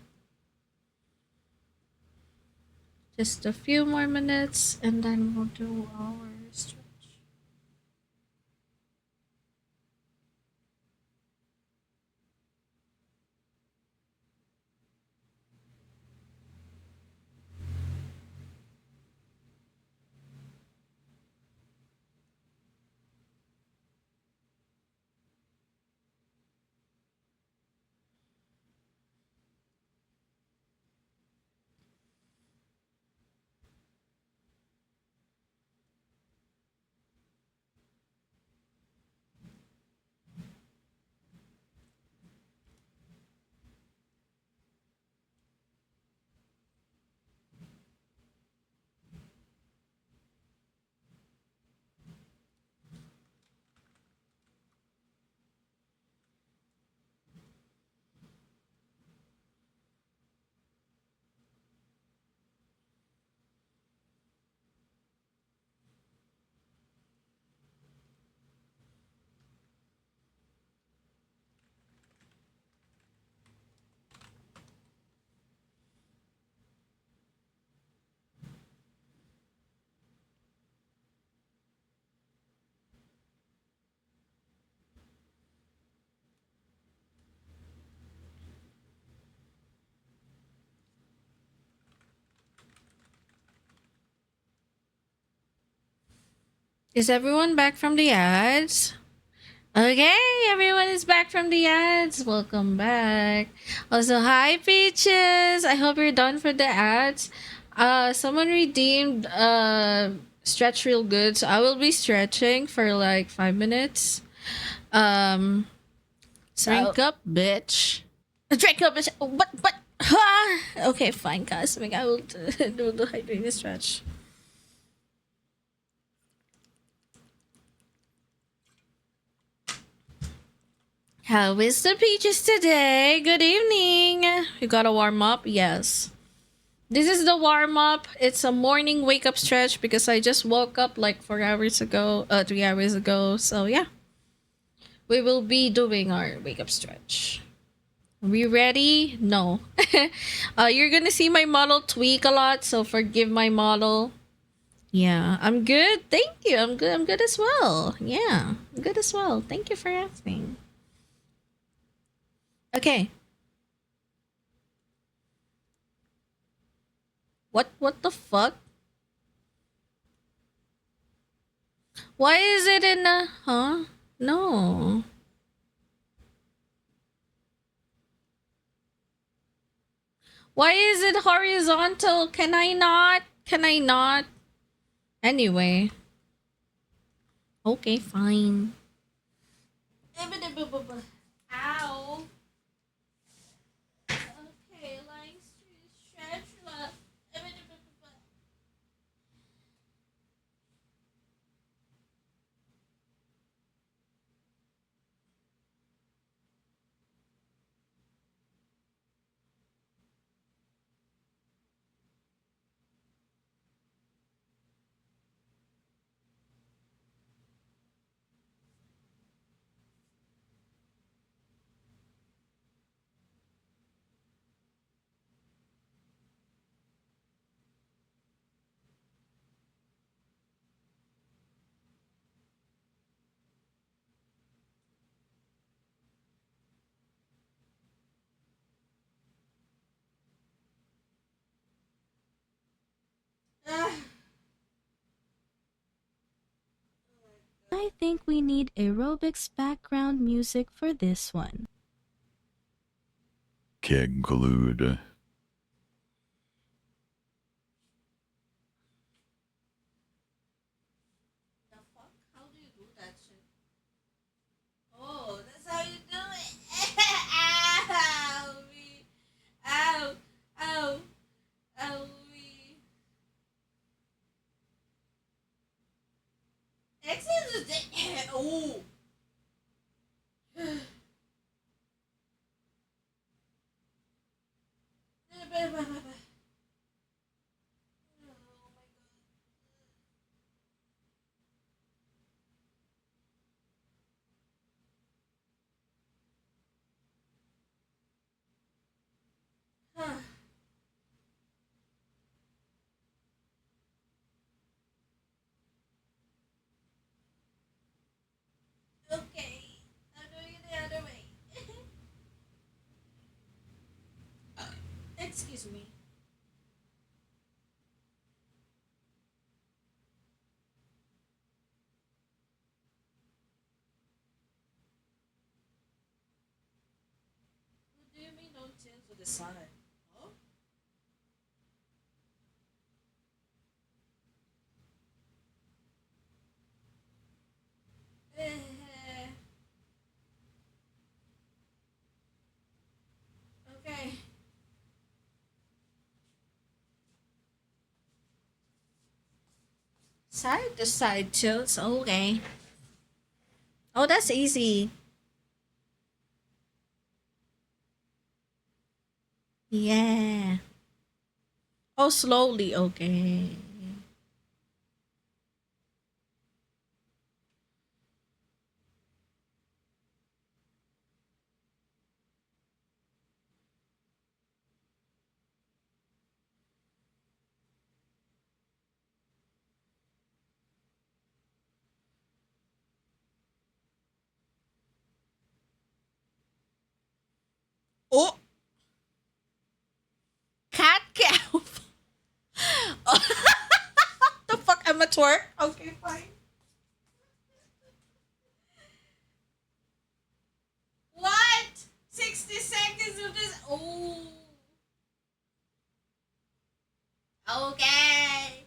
Just a few more minutes and then we'll do our stretch. Is everyone back from the ads? Okay, everyone is back from the ads. Welcome back. Also, hi Peaches. I hope you're done for the ads. Someone redeemed stretch real good, so I will be stretching for like 5 minutes. Drink up, bitch. Drink up, bitch. But. Okay, fine, Cosmic. I will do the hydrating stretch. How is the Peaches today? Good evening. You gotta warm up? Yes. This is the warm up. It's a morning wake up stretch because I just woke up like 3 hours ago. So yeah. We will be doing our wake up stretch. Are we ready? No. You're gonna see my model tweak a lot, so forgive my model. Yeah, I'm good. Thank you. I'm good. I'm good as well. Yeah, I'm good as well. Thank you for asking. Okay. What the fuck? Why is it in a huh? No. Why is it horizontal? Can I not? Can I not? Anyway. Okay, fine. Ow. Okay, like stretch. I think we need aerobics background music for this one. Keg glued. How do you do that shit? Oh, that's how you do it. Ow, me. Ow, ow, ow, me. Excellent is the oh. Okay, I'm doing it the other way. Excuse me. What do you mean don't tilt to the side? Oh? Okay. Side to side tilts. Okay. Oh, that's easy. Yeah. Oh, slowly. Okay. Oh, cat cow. The fuck, amateur? Okay, fine. Oh. Okay.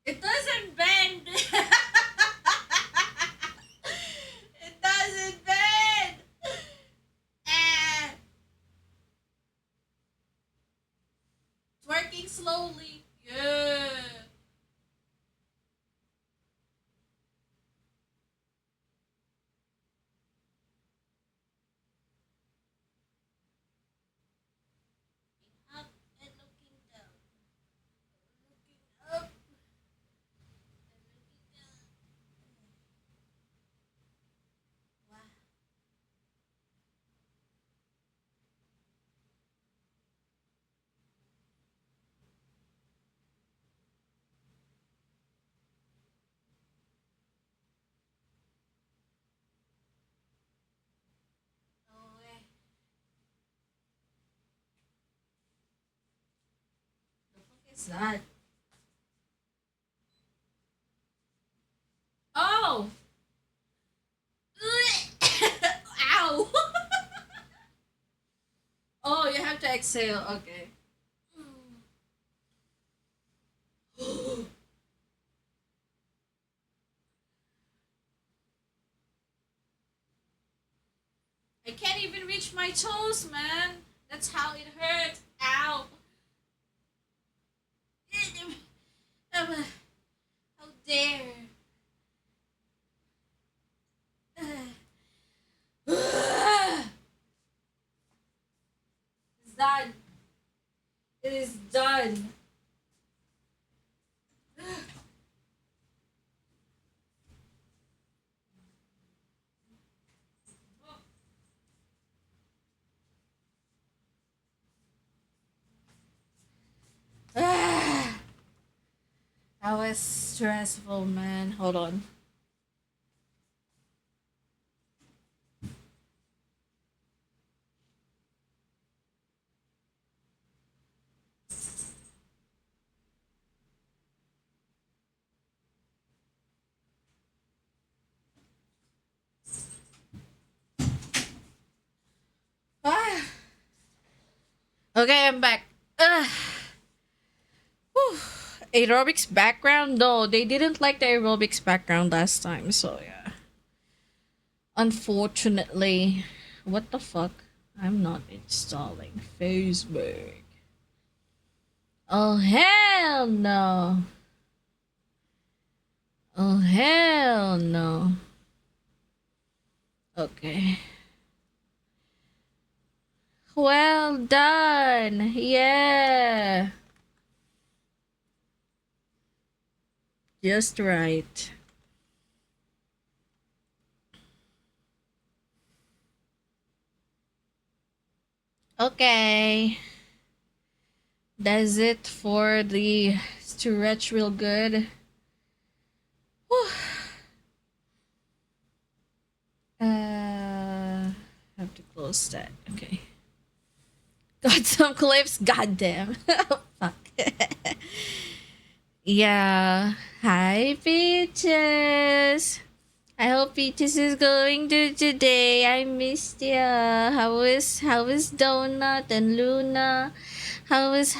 It doesn't bend. It doesn't bend. Ah. It's working slowly. Yeah. Up and looking down. Looking up and looking down. Wow. No way. The fuck is that? Oh! Ow! Oh, you have to exhale. Okay. I can't even reach my toes, man. That's how it hurt. Ow. How dare. It's done. It is done. That was stressful, man. Hold on. Ah. Okay, I'm back. Whew. Aerobics background? No, they didn't like the aerobics background last time, so yeah. Unfortunately. What the fuck? I'm not installing Facebook. Oh, hell no. Oh, hell no. Okay. Well done. Yeah. Just right. Okay. That's it for the stretch real good. Whew. Have to close that. Okay. Got some clips. Goddamn. Fuck. Yeah. Hi, Peaches. I hope Peaches is going to today. I missed ya. How is Donut and Luna? How is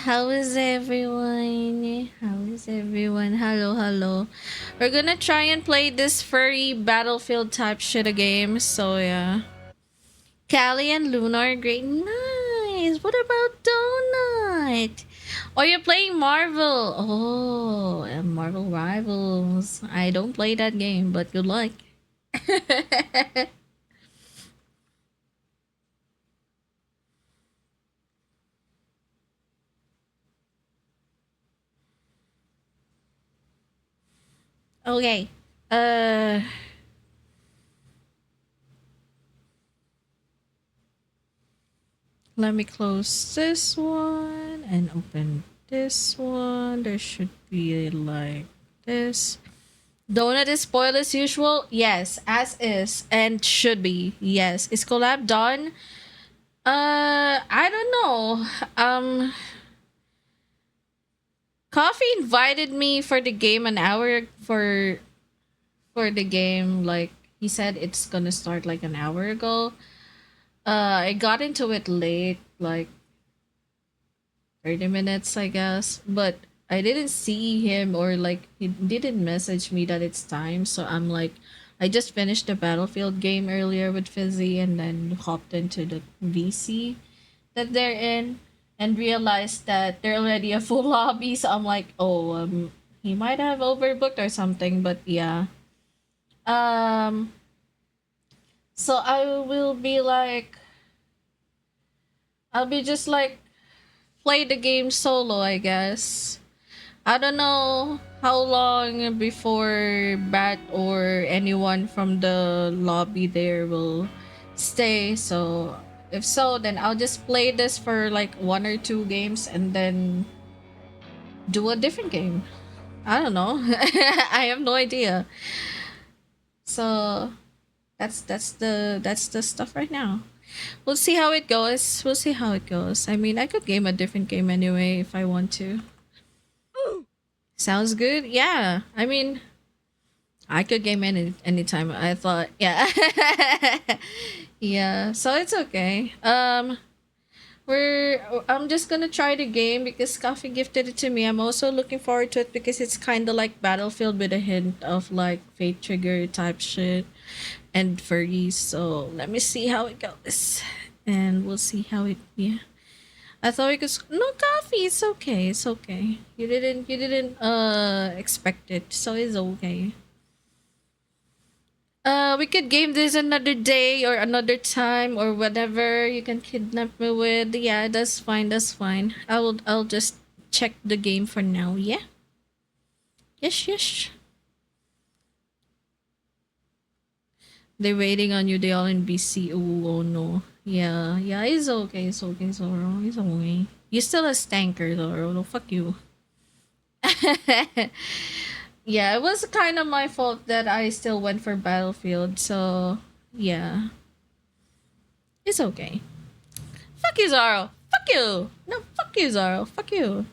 everyone? How is everyone? Hello, hello. We're gonna try and play this furry battlefield type shit a game. So yeah. Callie and Luna are great. Nice. What about Donut? Oh, you're playing Marvel. Oh, and Marvel Rivals. I don't play that game, but good luck. Okay. Uh Let me close this one and open this one. There should be like this. Donut is spoiled as usual? Yes, as is. And should be. Yes. Is collab done? I don't know. Coffee invited me for the game an hour for the game. Like he said it's gonna start like an hour ago. I got into it late, like 30 minutes, I guess, but I didn't see him or like he didn't message me that it's time. So I'm like, I just finished the Battlefield game earlier with Fizzy and then hopped into the VC that they're in and realized that they're already a full lobby. So I'm like, oh, he might have overbooked or something, but yeah. Um, so I'll be just like play the game solo, I guess. I don't know how long before Bat or anyone from the lobby there will stay. So if so, then I'll just play this for like 1 or 2 games and then do a different game. I don't know. I have no idea. So that's the stuff right now. We'll see how it goes. We'll see how it goes. I mean, I could game a different game anyway if I want to. Sounds good. Yeah. I mean, I could game anytime. I thought, yeah. Yeah. So it's okay. I'm just gonna try the game because Coffee gifted it to me. I'm also looking forward to it because it's kind of like Battlefield with a hint of like Fate Trigger type shit and furries. So let me see how it goes, and we'll see how it. Yeah, I thought we could. No, Coffee. It's okay. It's okay. You didn't expect it, so it's okay. We could game this another day or another time or whatever you can kidnap me with. Yeah, that's fine. That's fine. I'll just check the game for now. Yeah. Yes, yes. They're waiting on you. They all in BC. Ooh, oh no. Yeah, yeah. It's okay. It's okay, Zoro. It's okay. You still a stanker, Zoro. No, fuck you. Yeah, it was kind of my fault that I still went for Battlefield, so yeah. It's okay. Fuck you, Zaro. Fuck you. No, fuck you, Zaro. Fuck you.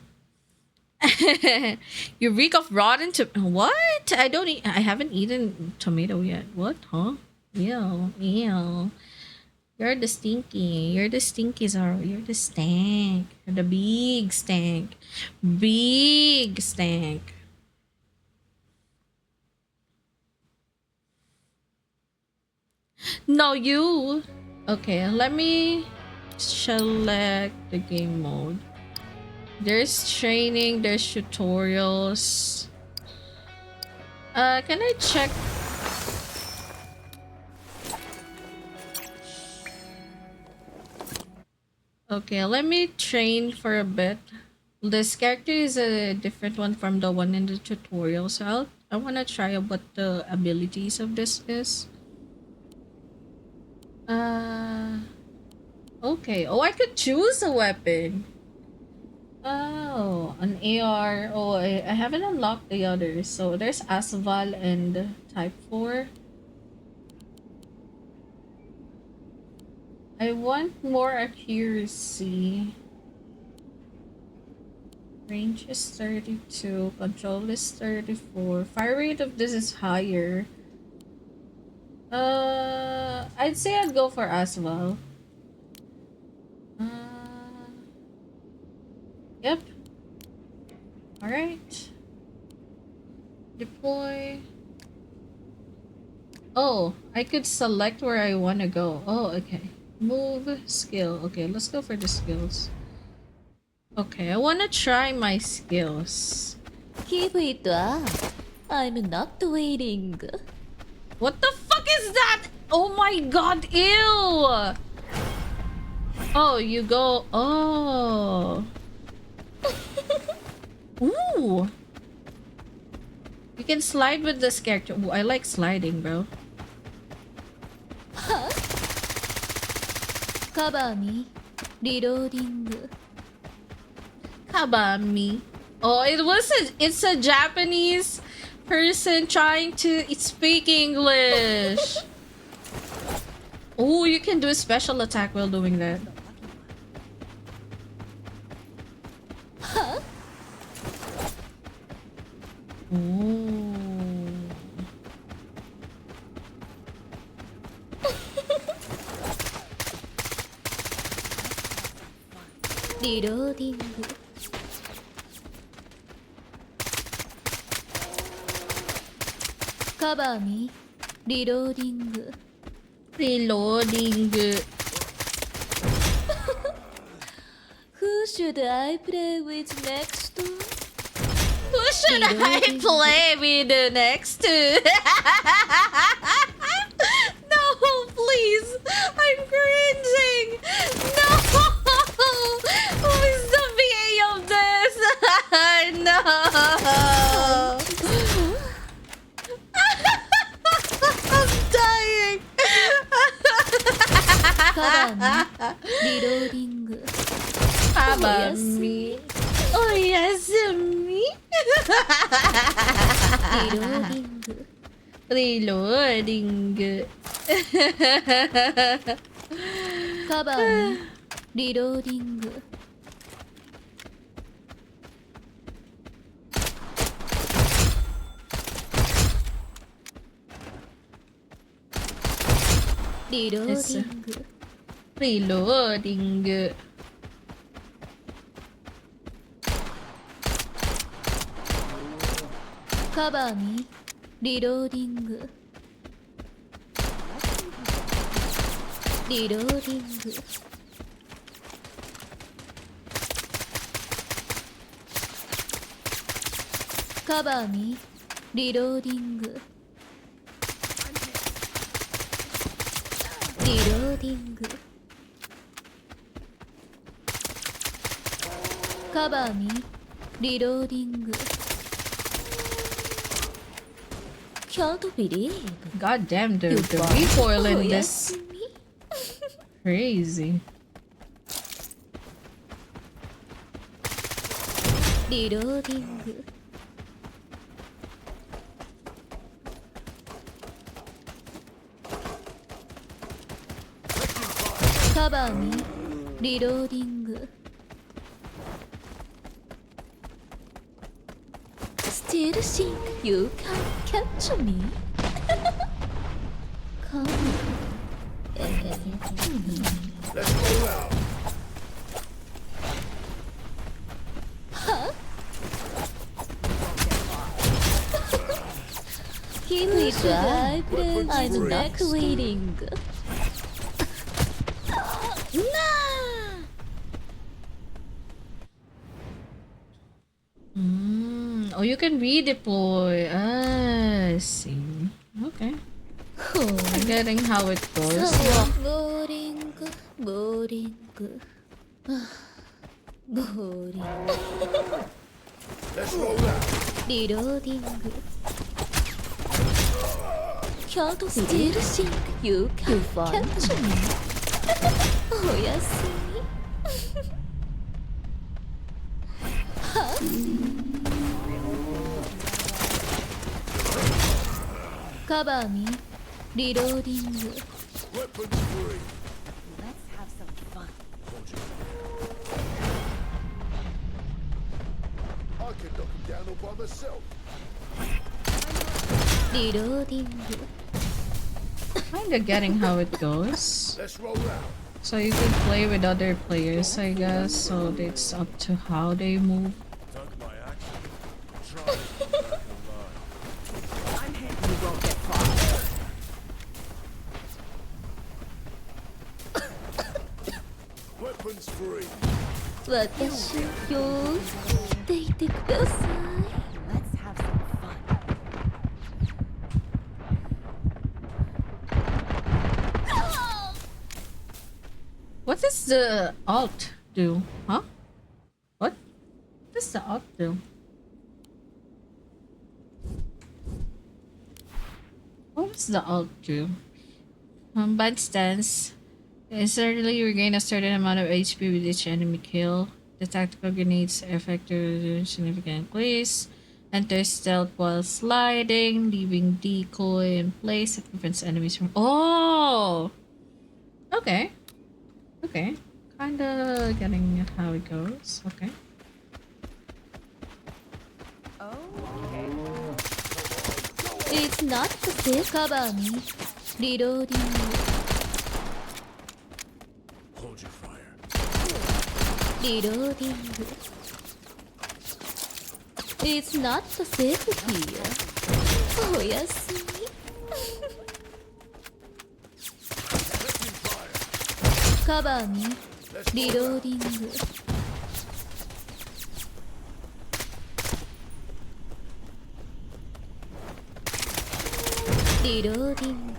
You reek of rotten what? I haven't eaten tomato yet. What? Huh? Ew. Ew. You're the stinky. You're the stinky, Zaro. You're the stank. You're the big stank. Big stank. No, you. Okay, let me select the game mode. There's training, there's tutorials. Can I check? Okay, let me train for a bit. This character is a different one from the one in the tutorial, so I wanna try out what the abilities of this is. Okay. Oh, I could choose a weapon. Oh, an AR. Oh, I haven't unlocked the others. So there's Asval and Type 4. I want more accuracy. Range is 32. Control is 34. Fire rate of this is higher. I'd say I'd go for Asval. Yep. Alright. Deploy. Oh, I could select where I want to go. Oh, okay. Move skill. Okay, let's go for the skills. Okay, I want to try my skills. Keep it up. I'm not waiting. What the fuck is that? Oh my god, ew! Oh, you go. Oh. Ooh. You can slide with this character. Ooh, I like sliding, bro. Huh? Cover me. Reloading. Cover me. Oh, it's a Japanese person trying to speak English. Oh, you can do a special attack while doing that. Huh? Ooh. リローディングカバーミリローディングリローディング Who should I play with next? Who should I play with next to? No, please. I'm cringing. No. Who is the VA of this? No. I'm dying. カバーミリローディング Cover me. Oh, yes, me. リローディング Reloading. カバーミリローディングリローディング Reloading. カバーミリローディングリローディングカバーミリローディングリローディングカバーミリローディング Can't believe God damn, the recoil in this. Crazy. リローディングカバーミリローディング Still think you can catch me? Come Let's roll out. Huh? Keep it I play. I'm not waiting. Oh, you can redeploy. Ah, I see. Okay. I'm getting how it goes. Boring, boring, boring. Let's roll out. Reloading. Can't still think you can catch me? Oh, yes. Huh? Cover me. Reloading. Weapons free. Let's have some fun. I can knock him down all by myself. Reloading. Kinda getting how it goes. Let's roll out. So you can play with other players, I guess. So it's up to how they move. Dug my action. Try it. I'm hit. You won't get far. Weapons free. 私を抱いてください。Let's have some fun. What does the alt do? Huh? What? What does the alt do? What does the alt do? Bad stance. Instantly regain a certain amount of HP with each enemy kill. The tactical grenades effect to significant increase. Enter stealth while sliding, leaving decoy in place. It prevents enemies from. Oh! Okay. Okay. Kinda getting at how it goes. Okay. It's not the safe. Cover me. Reloading. Hold your fire. Reloading. It's not safe here. Oh, yes. Cover me. Reloading. Reloading.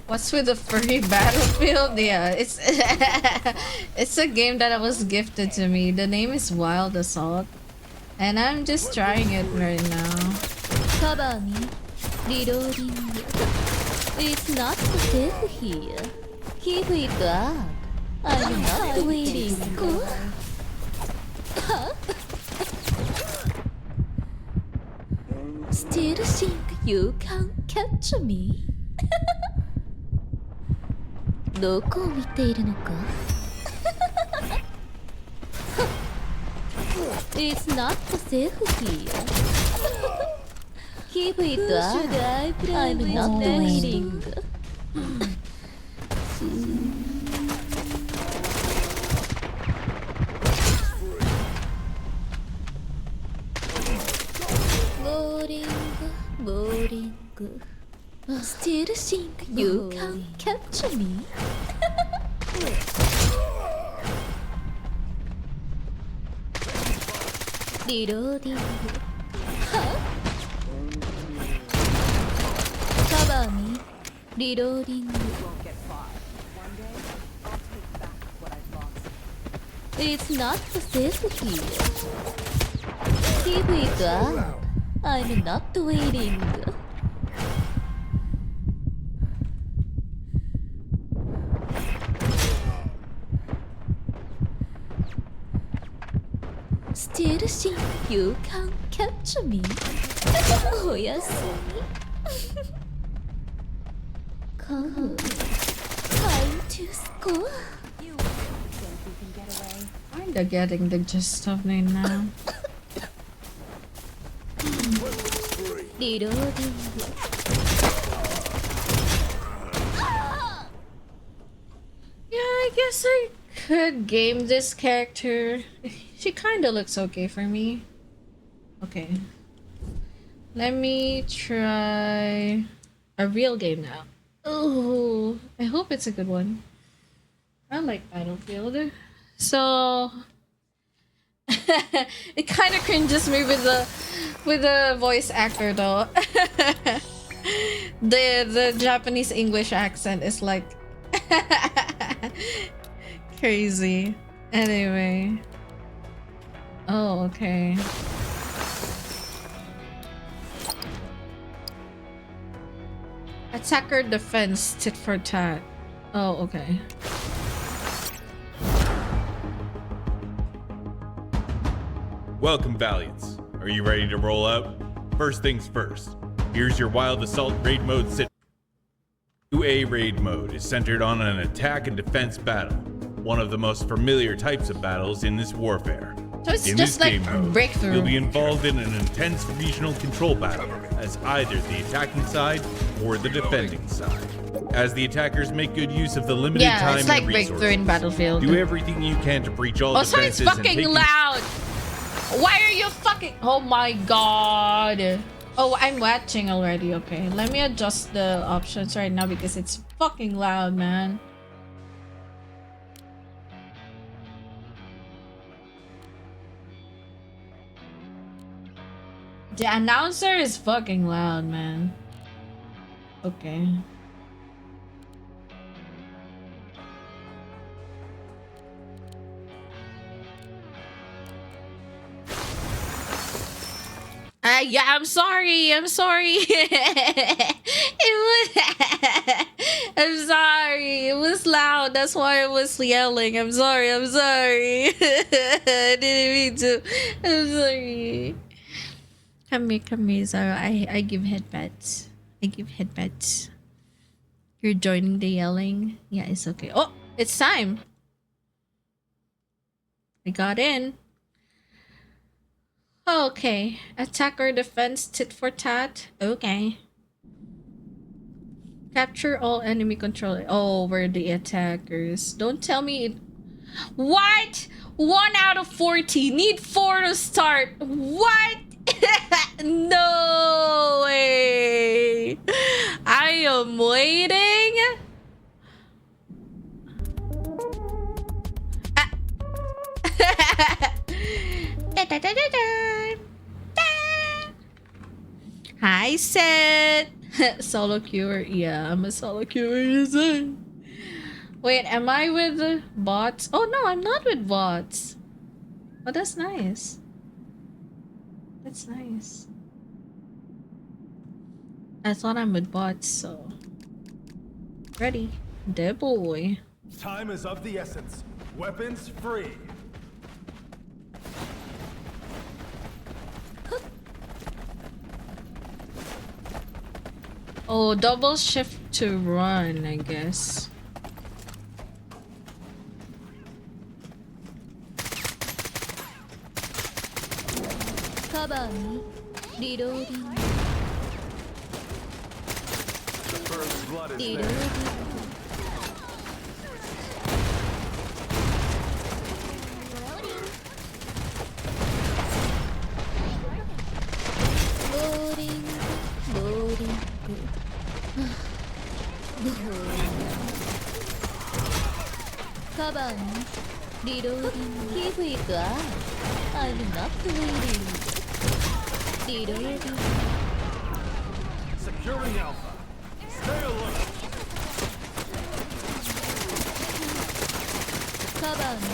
What's with the furry battlefield? Yeah, it's it's a game that was gifted to me. The name is Wild Assault, and I'm just trying it right now. Cover me. Reloading. It's not safe here. Keep it up. I'm not waiting. Huh? Still think you can catch me? どこを見ているのか It's not safe here. Keep it up. I'm not waiting. Boring. Still think you can catch me? Reloading. Huh? Cover me. Reloading. It's not safe here. Keep it up. I'm not waiting. Still think you can catch me? Oh, yes. Come. Time to score. Kinda getting the gist of it now. Reloading. Yeah, I guess I could game this character. She kinda looks okay for me. Okay. Let me try a real game now. Oh, I hope it's a good one. I like Battlefield. So it kind of cringes me with the voice actor though. the Japanese English accent is like crazy. Anyway. Oh, okay. Attacker defense tit for tat. Oh, okay. Welcome, Valiants. Are you ready to roll out? First things first. Here's your Wild Assault Raid Mode sit. 2A Raid Mode is centered on an attack and defense battle, one of the most familiar types of battles in this warfare. So it's in just this like game mode, breakthrough. you'll be involved in an intense regional control battle as either the attacking side or the defending side. As the attackers make good use of the limited time it's like and resources, breakthrough in Battlefield. do everything you can to breach all Also, it's defenses and fucking take loud. Why are you fucking? Oh my god. Oh, I'm watching already. Okay, let me adjust the options right now because it's fucking loud, man. The announcer is fucking loud, man. Okay. Yeah, I'm sorry. I'm sorry. I'm sorry. It was loud. That's why I was yelling. I'm sorry. I'm sorry. I didn't mean to. I'm sorry. Come here, Zara. I give headbats. I give headbats. You're joining the yelling? Yeah, it's okay. Oh, it's time. I got in. Okay. Attack or defense tit for tat. Okay. Capture all enemy control. Oh, we're the attackers. Don't tell me it... What? 1 out of 40. Need 4 to start. What? No way. I am waiting. Hi, Seth. Solo queuer. Yeah, I'm a solo queuer. Wait, am I with bots? Oh no, I'm not with bots. Oh, that's nice. That's nice. I thought I'm with bots, so ready. There, boy. Time is of the essence. Weapons free. Oh, double shift to run, I guess. Cover me. Reloading. The first blood is there. Reloading. Loading. Loading. Cover me. Reloading. Here we go. I'm not waiting. Reloading. Securing Alpha. Stay alert. Cover me.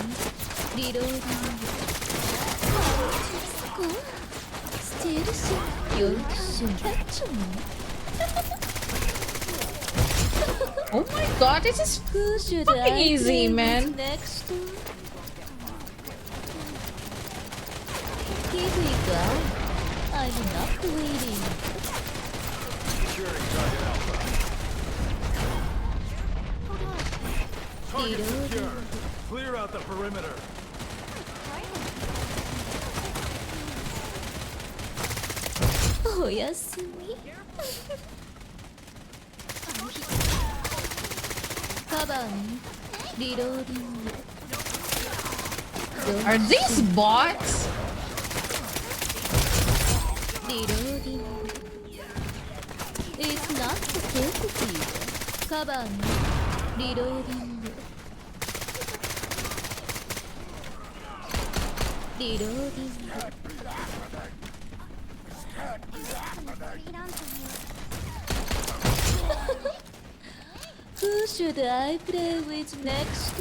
Reloading. Still shot. You should catch me. Oh my god, this is Who should fucking I easy, play with man. next to? Here we go. I'm not waiting. Securing target Alpha. Target Reloading. secure. Clear out the perimeter. Oh, Yasumi. Cover me. Reloading. Are these bots? Reloading. It's not sensitive. Cover me. Reloading. Reloading. Who should I play with next?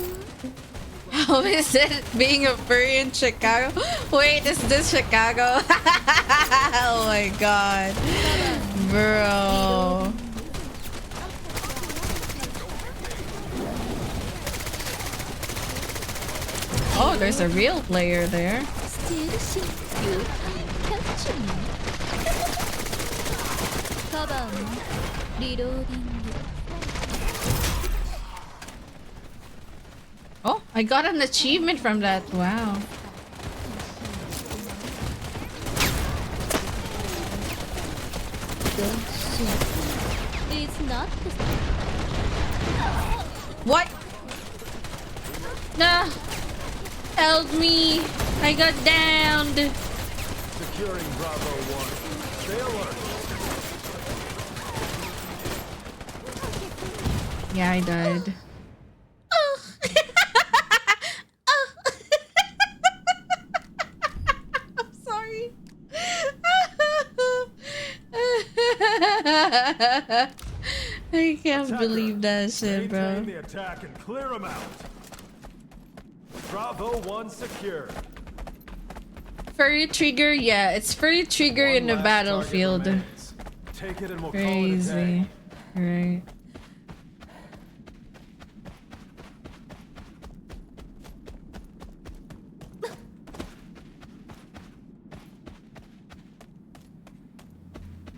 How is it being a furry in Chicago? Wait, is this Chicago? Oh my god. Bro. Oh, there's a real player there. Still see you catch me. Cover me. Reloading. Oh, I got an achievement from that. Wow. Don't shoot. It's not the What? Nah. Help me. I got downed. Securing Bravo 1. Stay alert. Yeah, I died. I'm sorry. I can't believe that shit, bro. Maintain the attack and clear them out. Bravo 1 secure. Furry trigger, yeah, it's furry trigger in the Last battlefield. target remains. Take it and we'll call it a Crazy. day. Right.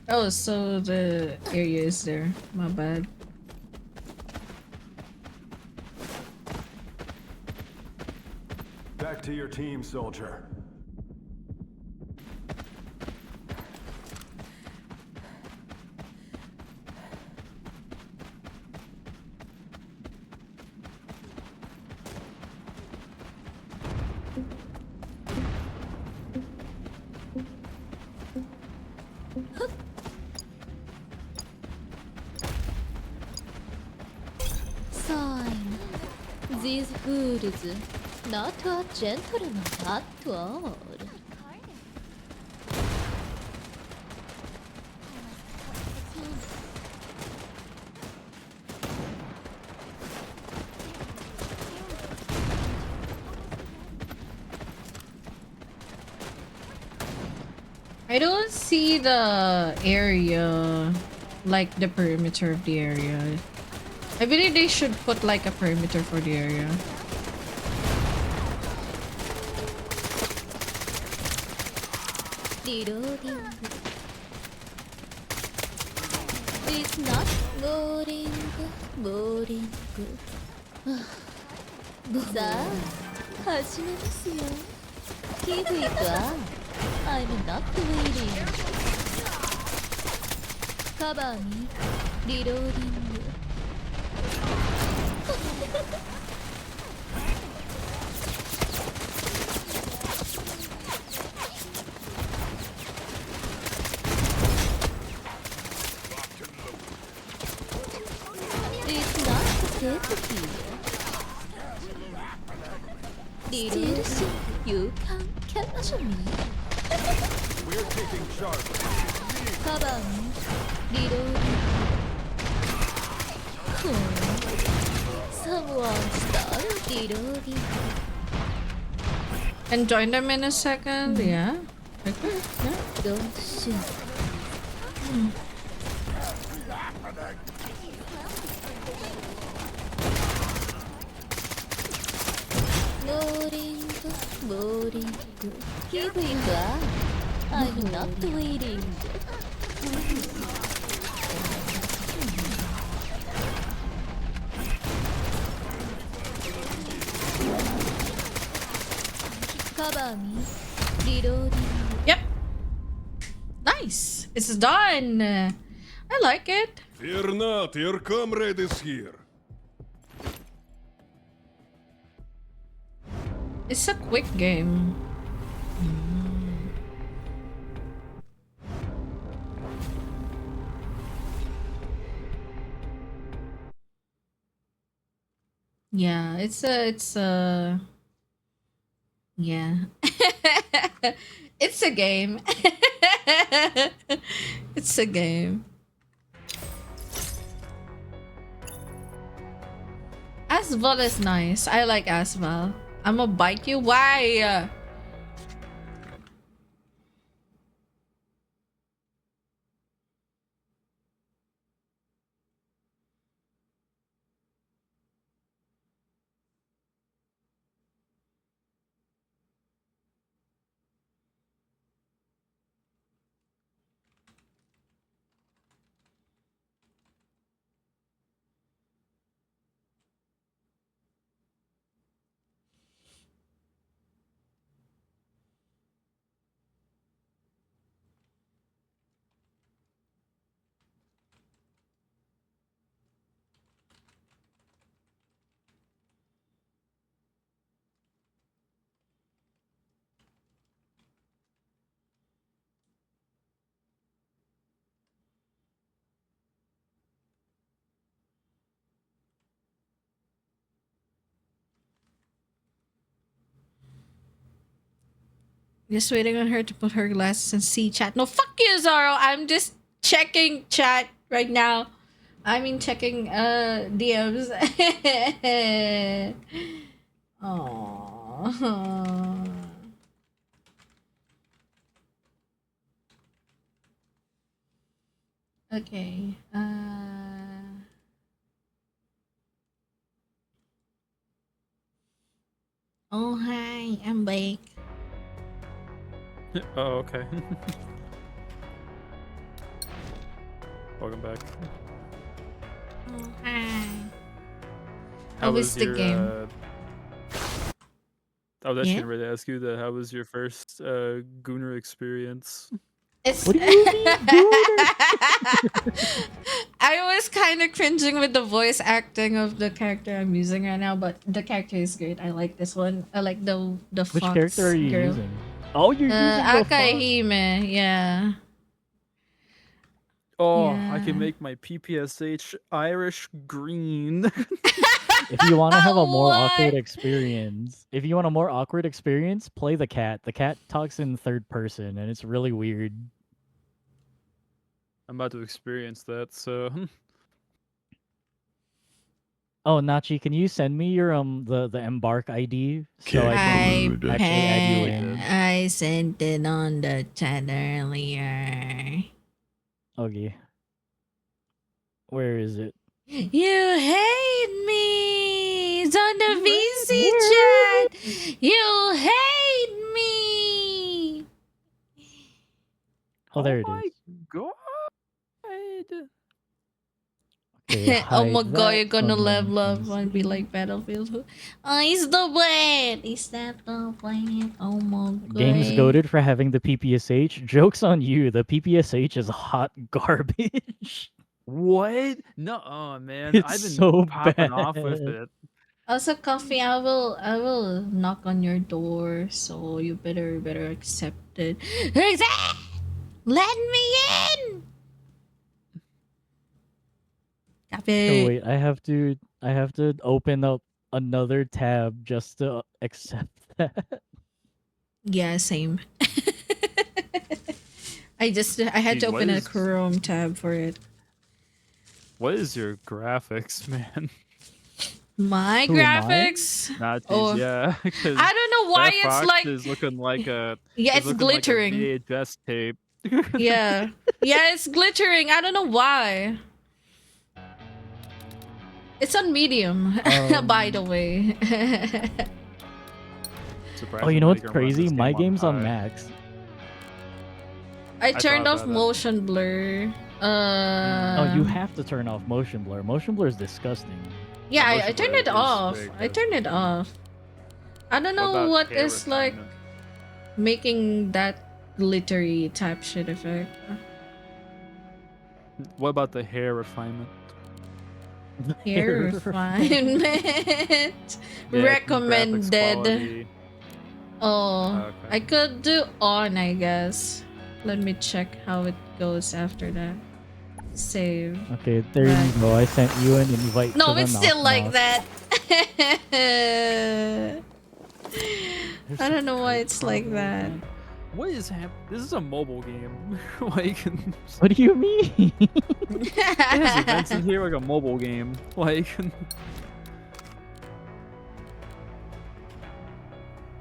Oh, so the area is there. My bad. Back to your team, soldier. Fools, not a gentleman at all. I don't see the area, like the perimeter of the area. I believe they should put like a perimeter for the area. Reloading. It's not loading. Loading. さあ、始めますよ。気づいた？ I'm not waiting. Cover me. Reloading. It's not safe here. Still, you can't capture me. We're taking charge. Cover me. Reloading. Someone start reloading. And join them in a second, yeah. Okay, yeah. Don't shoot. Loading, loading. Here we go. I'm not waiting. Cover me. Reloading. Yep. Nice. It's done. I like it. Fear not, your comrade is here. It's a quick game. Yeah, it's a yeah. It's a game. It's a game. Asval is nice. I like Asval. I'ma bite you. Why? Just waiting on her to put her glasses and see chat. No, fuck you, Zoro. I'm just checking chat right now. I mean, checking DMs. Aww. Okay. Oh, hi. I'm back. Oh, okay. Welcome back. Oh, hi. How was the your, game? I was actually Yeah? ready to ask you that. How was your first Gooner experience? It's... What do you mean, I was kind of cringing with the voice acting of the character I'm using right now, but the character is great. I like this one. I like the Which fox character are you girl. using? Oh, you're using the fox. Akahime, yeah. Oh, I can Yeah. make my PPSH Irish green. If you want to have a more awkward What? experience, play the cat. The cat talks in third person, and it's really weird. I'm about to experience that, so Oh, Nachi, can you send me your the Embark ID so I I can actually add you in? I sent it on the chat earlier. Okay. Where is it? You hate me. It's on the VC chat. You hate me. Oh, there it my is. god. Okay, Oh my hide god, that you're gonna from level up mentions. and be like Battlefield. Oh, he's the bad. Is that the bad? Oh my god. Game's goated for having the PPSH. Joke's on you. The PPSH is hot garbage. What? No, oh man, It's I've been so popping off with bad. it. Also, Coffee, I will knock on your door, so you better accept it. Let me in. Oh Coffee. wait, I have to open up another tab just to accept that. Yeah, same. I had to Dude, what open a is- Chrome tab for it. What is your graphics, man? My Who, mine? graphics? Not these, Oh, yeah. 'cause I don't know why that it's box like is looking like a yeah, is it's looking like a glittering. VHS tape. Yeah, yeah, it's glittering. I don't know why. It's on medium, by the way. Oh, you know what's Surprisingly, I can run crazy? this My game game's on high. max. I turned thought off about it. motion blur. Oh, you have to turn off motion blur. Motion blur is disgusting. Yeah, I motion turned blur it is off. very I good. turned it off. I don't know about what hair is like refinement? making that glittery type shit effect. What about the hair refinement? Hair refinement Yeah, recommended. graphics quality. Oh, Okay. I could do on, I guess. Let me check how it goes after that. Save. Okay, there Right. you go. I sent you an invite. to No, the it's still knock like knock. that. There's I a don't know why kite it's like problem that. again. What is happening? This is a mobile game. Like, What do you mean? it has events in here like a mobile game. Like,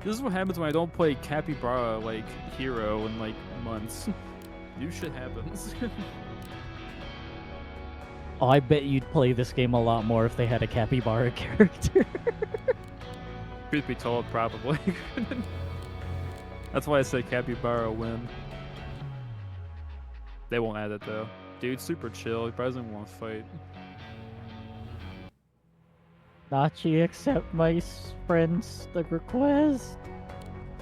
this is what happens when I don't play Capybara like Hero in like months. New shit happens. Oh, I bet you'd play this game a lot more if they had a capybara character. Truth be told, probably. That's why I say Capybara win. They won't add it though. Dude, super chill. He probably doesn't want to fight. Nachi, accept my friend's request.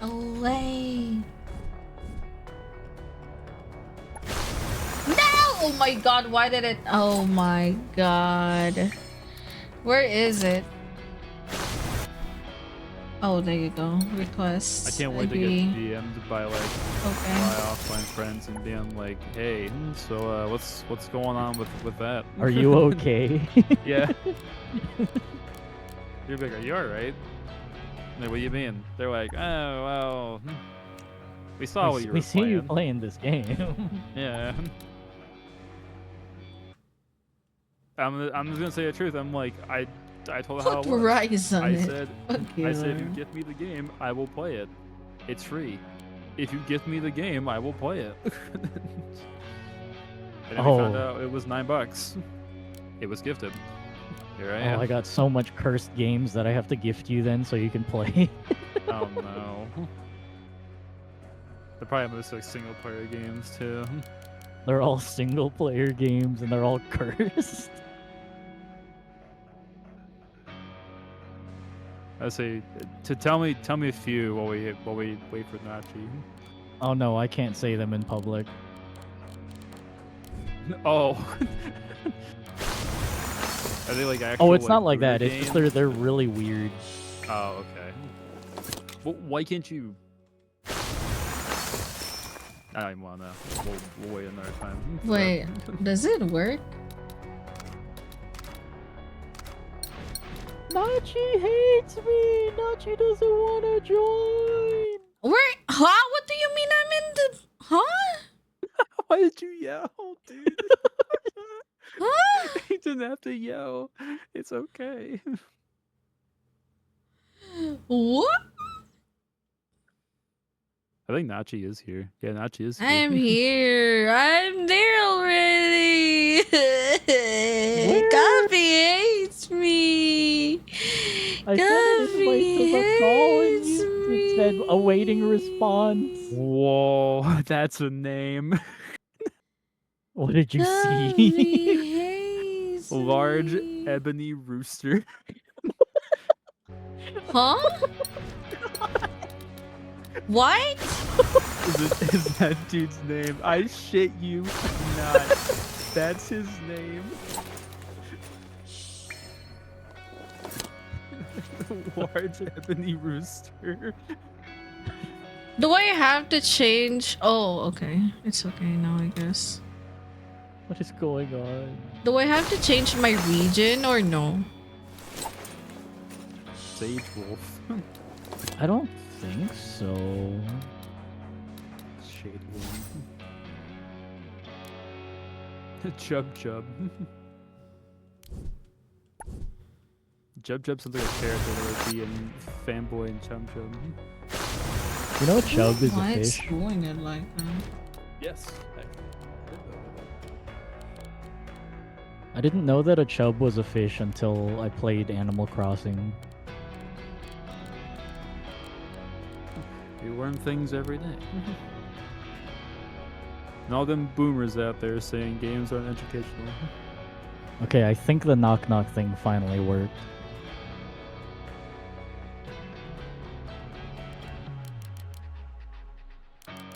Away. No! Oh my god, why did it? Oh my god. Where is it? Oh, there you go. Request. I can't wait Agree. to get DM'd by like Okay. my offline friends and being like, "Hey, so what's going on with that? Are you okay? Yeah. You're like, "Are you alright?" Like, what do you mean? They're like, "Oh well, we saw what you were we see playing." you playing this game. Yeah. I'm just gonna say the truth. I'm like, I told her how it Put was. Rise on I it. said, Fuck I said, if you you. get me the game, I will play it. It's free. If you get me the game, I will play it. And then we found Oh. out it was $9. It was gifted. Here I am. Oh, I got so much cursed games that I have to gift you then so you can play. Oh no. They're probably mostly like single player games too. They're all single player games and they're all cursed. I say to tell me a few while we wait for Nachi. Oh no, I can't say them in public. Oh. Are they like actual? Oh, it's not like looter that. It's just games? they're really weird. Oh, okay. Well, why can't you? I don't even wanna. We'll wait another time. Wait, does it work? Nachi hates me. Nachi doesn't want to join. Where? Huh? What do you mean I'm in the? Huh? Why did you yell, dude? Huh? You didn't have to yell. It's okay. What? I think Nachi is here. Yeah, Nachi is here. I'm here. I'm there already. Coffee hates me. I sent an invite to the call and it said awaiting response. Whoa, that's a name. What did you see? Large ebony rooster. Huh? What? Is that dude's name? I shit you not. That's his name. Large ebony rooster. Do I have to change? Oh, okay. It's okay now, I guess. What is going on? Do I have to change my region or no? Sage wolf. I don't think so. Shade wolf. Chub Chub. Chub Chub sounds like a character that would be in Fanboy and Chum Chum. You know, Chub is a Why it's fish. doing it like that? Yes. I didn't know that a chub was a fish until I played Animal Crossing. We learn things every day. And all them boomers out there saying games aren't educational. Okay, I think the knock knock thing finally worked.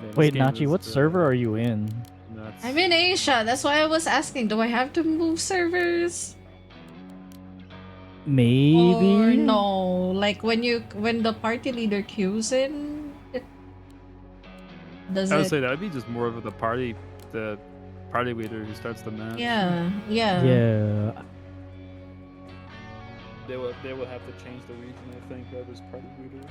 Man, Wait, this game Nachi, is, what server are you in? nuts. I'm in Asia. That's why I was asking. Do I have to move servers? Maybe? Or no? Like when the party leader queues in, does I would it? say that would be just more of the party leader who starts the match. Yeah, yeah. Yeah. They will have to change the region, I think, whoever's party leader.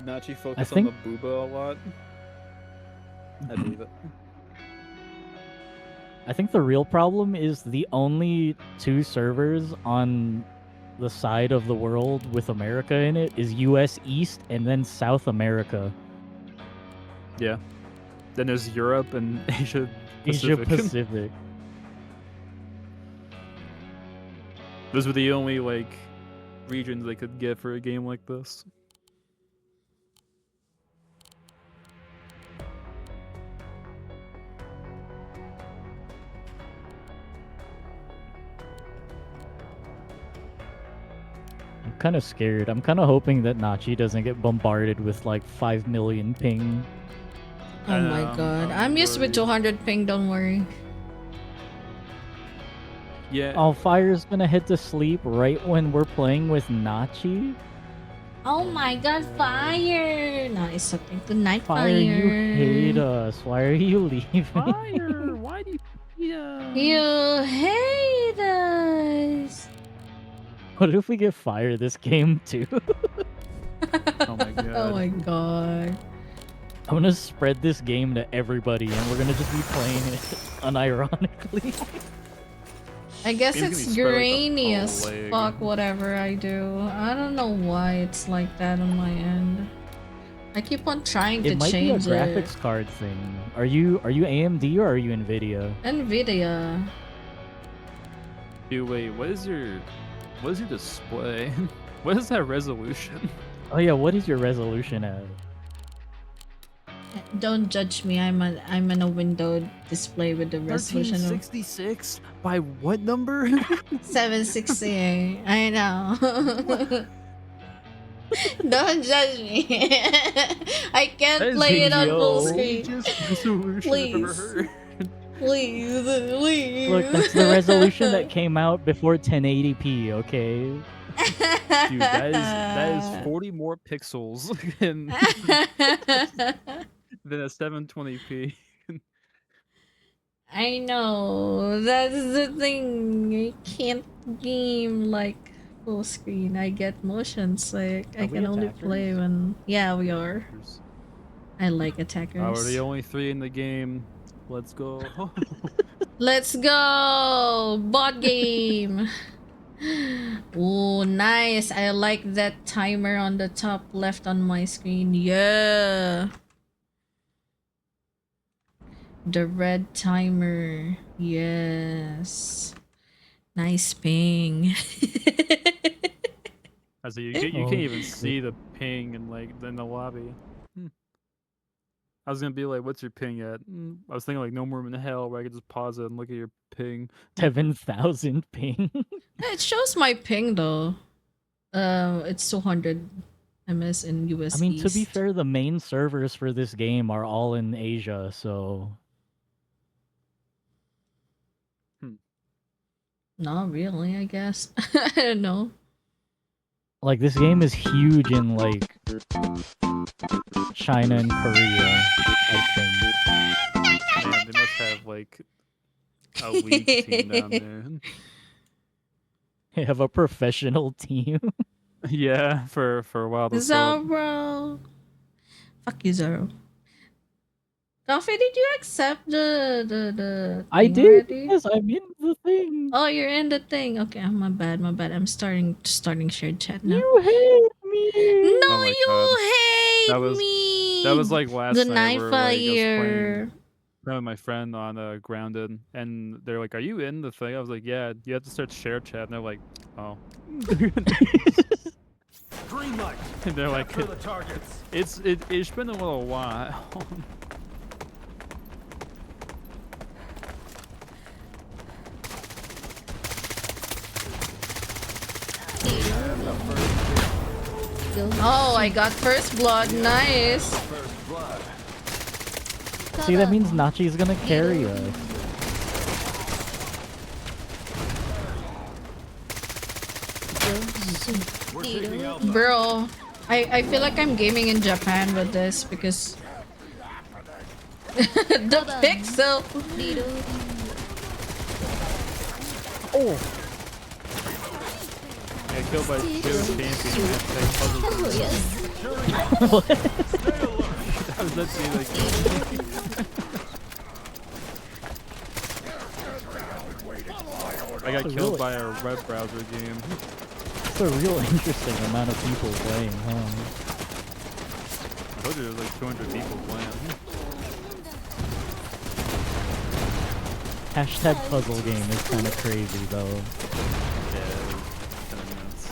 Nachi focus on think- the booba a lot. I believe it. I think the real problem is the only two servers on the side of the world with America in it is US East and then South America. Yeah. Then there's Europe and Asia Asia Pacific. Pacific. Those were the only regions they could get for a game like this. I'm kind of scared. I'm kind of hoping that Nachi doesn't get bombarded with like 5 million ping. Oh my god. I'm used with 200 ping, don't worry. Yeah. Oh, Fire's gonna head to sleep right when we're playing with Nachi? Oh my god, Fire! Nice, okay. Good night, Fire, you hate us. Why are you leaving? Fire! Why do you hate us? You hate us! What if we get Fire this game too? Oh my god. Oh my god. I'm gonna spread this game to everybody and we're gonna just be playing it unironically. I guess Game's it's gonna be spread like the grainy as whole leg. fuck, whatever I do. I don't know why it's like that on my end. I keep on trying to It might be a change graphics it. card thing. Are you AMD or are you Nvidia? Nvidia. Dude, wait, what is your display? What is that resolution? Oh yeah, what is your resolution at? Don't judge me. I'm in a window display with the resolution of 1366? By what number? 760. I know. Don't judge me. I can't play it on full screen. Please. Please. Look, that's the resolution that came out before 1080p, okay? Dude, that is 40 more pixels than a 720p. I know. That's the thing. I can't game like full screen. I get motion sick. I Are we can only play attackers? when. Yeah, we are. I like We're attackers. the only 3 in the game. Let's go. Let's go! Bot game! Oh, nice. I like that timer on the top left on my screen. Yeah. The red timer. Yes. Nice ping. As you can't even see the ping in the lobby. I was gonna be like, "What's your ping at?" I was thinking like no more in hell where I could just pause it and look at your ping. 7,000 ping. It shows my ping though. It's 200 ms in US I mean, to be East. fair, the main servers for this game are all in Asia, so Not really, I guess. I don't know. like this game is huge in like China and Korea, I think. Man, they must have like a league team down there. They have a professional team. Yeah, for a while. Zoro. Fuck you, Zoro. Coffee, did you accept the I thing did. already? Yes, I'm in the thing. Oh, you're in the thing. Okay, my bad, my bad. I'm starting shared chat now. You hate me. No, Oh my you God. hate me. That was like last Good night. night, Where, like, I was fire. playing with my friend on Grounded, and they're like, "Are you in the thing?" I was like, "Yeah." You have to start share chat, and they're like, "Oh." Green light. And they're like, Capture the targets. It's been a little while. Oh, I got first blood. Nice. See, that means Nachi's gonna carry us. Bro, I feel like I'm gaming in Japan with this because the pixel. Oh. I got killed by two champion puzzle. Yes. What? I was literally like. I got killed by a web browser game. It's a real interesting amount of people playing, huh? I told you there was like 200 people playing. Hashtag puzzle game is kind of crazy, though. Yeah, kind of nuts.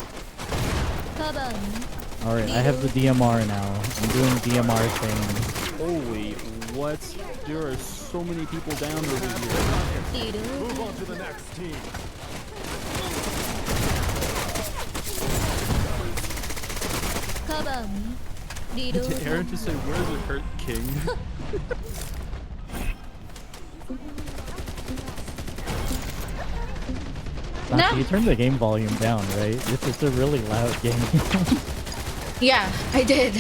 Alright, I have the DMR now. I'm doing DMR things. Holy, what? There are so many people down over here. Move on to the next team. Did Aaron just say, "Where's the hurt king?" Nachi, you turned the game volume down, right? It's a really loud game. Yeah, I did.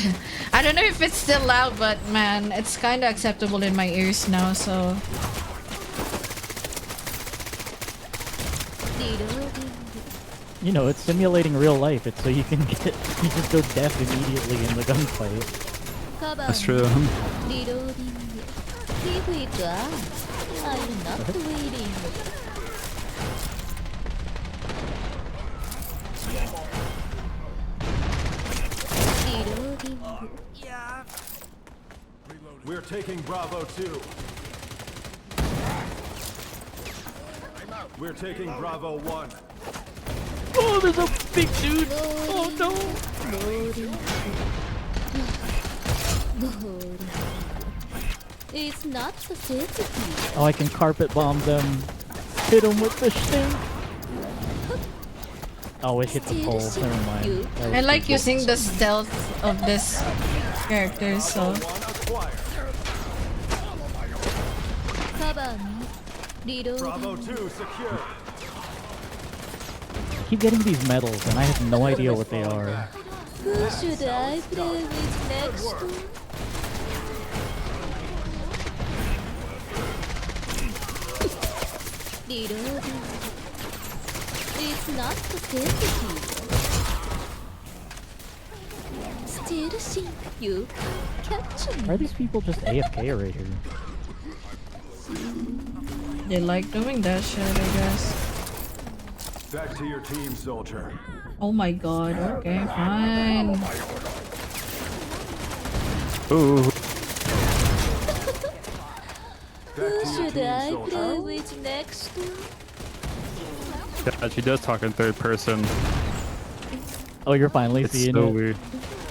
I don't know if it's still loud, but man, it's kind of acceptable in my ears now, so. You know, it's simulating real life. It's so you can get you just go deaf immediately in the gunfight. That's true. I'm not waiting. We're taking Bravo 2. We're taking Bravo 1. Oh, there's a big dude! Oh no! It's not the sensitive. Oh, I can carpet bomb them. Hit them with the stink. Oh, it hit the pole. Never mind. I like using the stealth of this character, so. Bravo 2 secure. keep getting these medals, and I have no idea what they are. Who should I play with next? Reloading. It's not pathetic. Still think you can catch me. Why are these people just AFK right here? They like doing that shit, I guess. Back to your team, soldier. Oh my god, okay, fine. Ooh. Who should I play with next? Yeah, she does talk in third person. Oh, you're finally It's seeing so it? weird.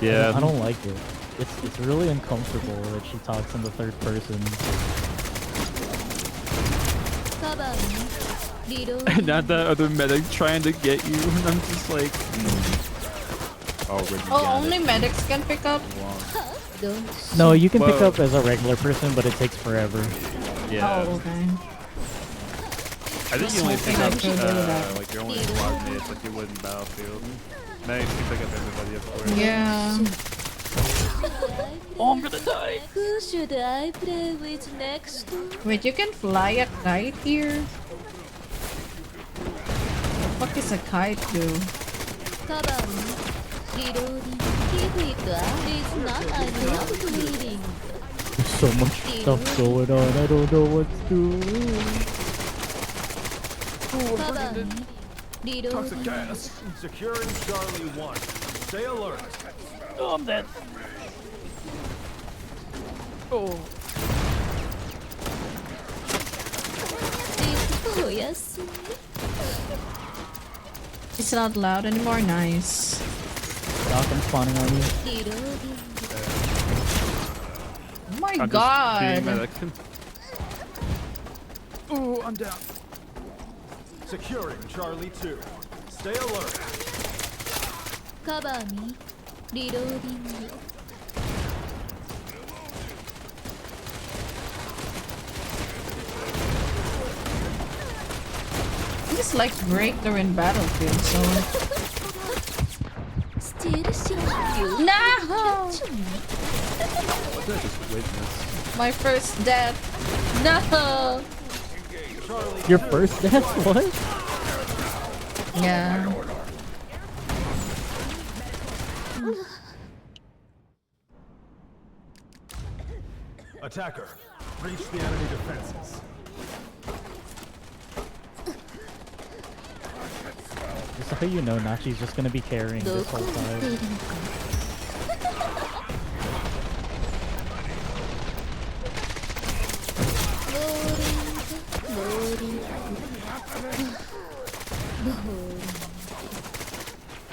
Yeah. I don't like it. It's really uncomfortable that she talks in the third person. And not that other medic trying to get you, and I'm just like... Oh, only medics can pick up? No, you can pick Whoa. up as a regular person, but it takes forever. Yeah. Oh, okay. I think you only pick I up, could do that. like, your only squad mates, like you would in Battlefield. Now you can pick up everybody, of course. Yeah. Oh, I'm gonna die. Who should I play with next? Wait, you can fly a kite here? What the fuck is a kite do? Reloading. Keep it up. It's not enough bleeding. There's so much stuff going on, I don't know what to do. Toxic gas. Securing Charlie 1. Stay alert. Oh, I'm dead. Oh. Oh, yes. It's not loud anymore, nice. Doc, I'm spawning on you. Reloading. Oh my I'm just god! being medic. Oh, I'm down. Securing Charlie 2. Stay alert. Cover me. Reloading. It's like breakthrough in Battlefield, so... Still see you. No! What did I just witness? My first death. No! Your first death? What? Yeah. Attacker, reach the enemy defenses. Just so you know, Nachi's just gonna be carrying this whole time.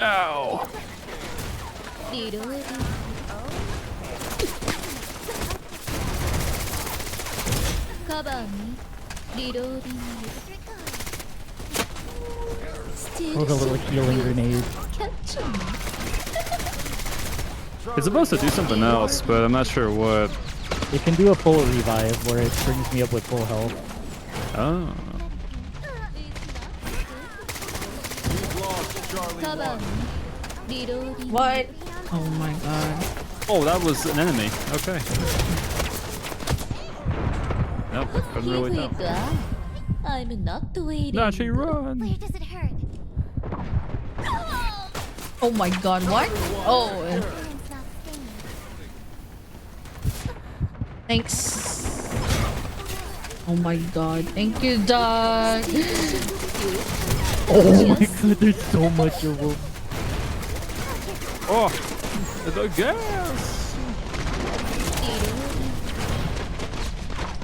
Ow! Cover me. Reloading. Oh, the little healing grenade. Catch me. It's supposed to do something else, but I'm not sure what. It can do a full revive where it brings me up with full health. Oh. Cover me. Reloading. What? Oh my god. Oh, that was an enemy. Okay. Nope, couldn't really Here we tell. go. I'm not waiting. Nachi, run! Where does it hurt? Oh my god, what? Oh. Thanks. Oh my god, thank you, Doc. Oh my god, there's so much of them. Oh, the gas!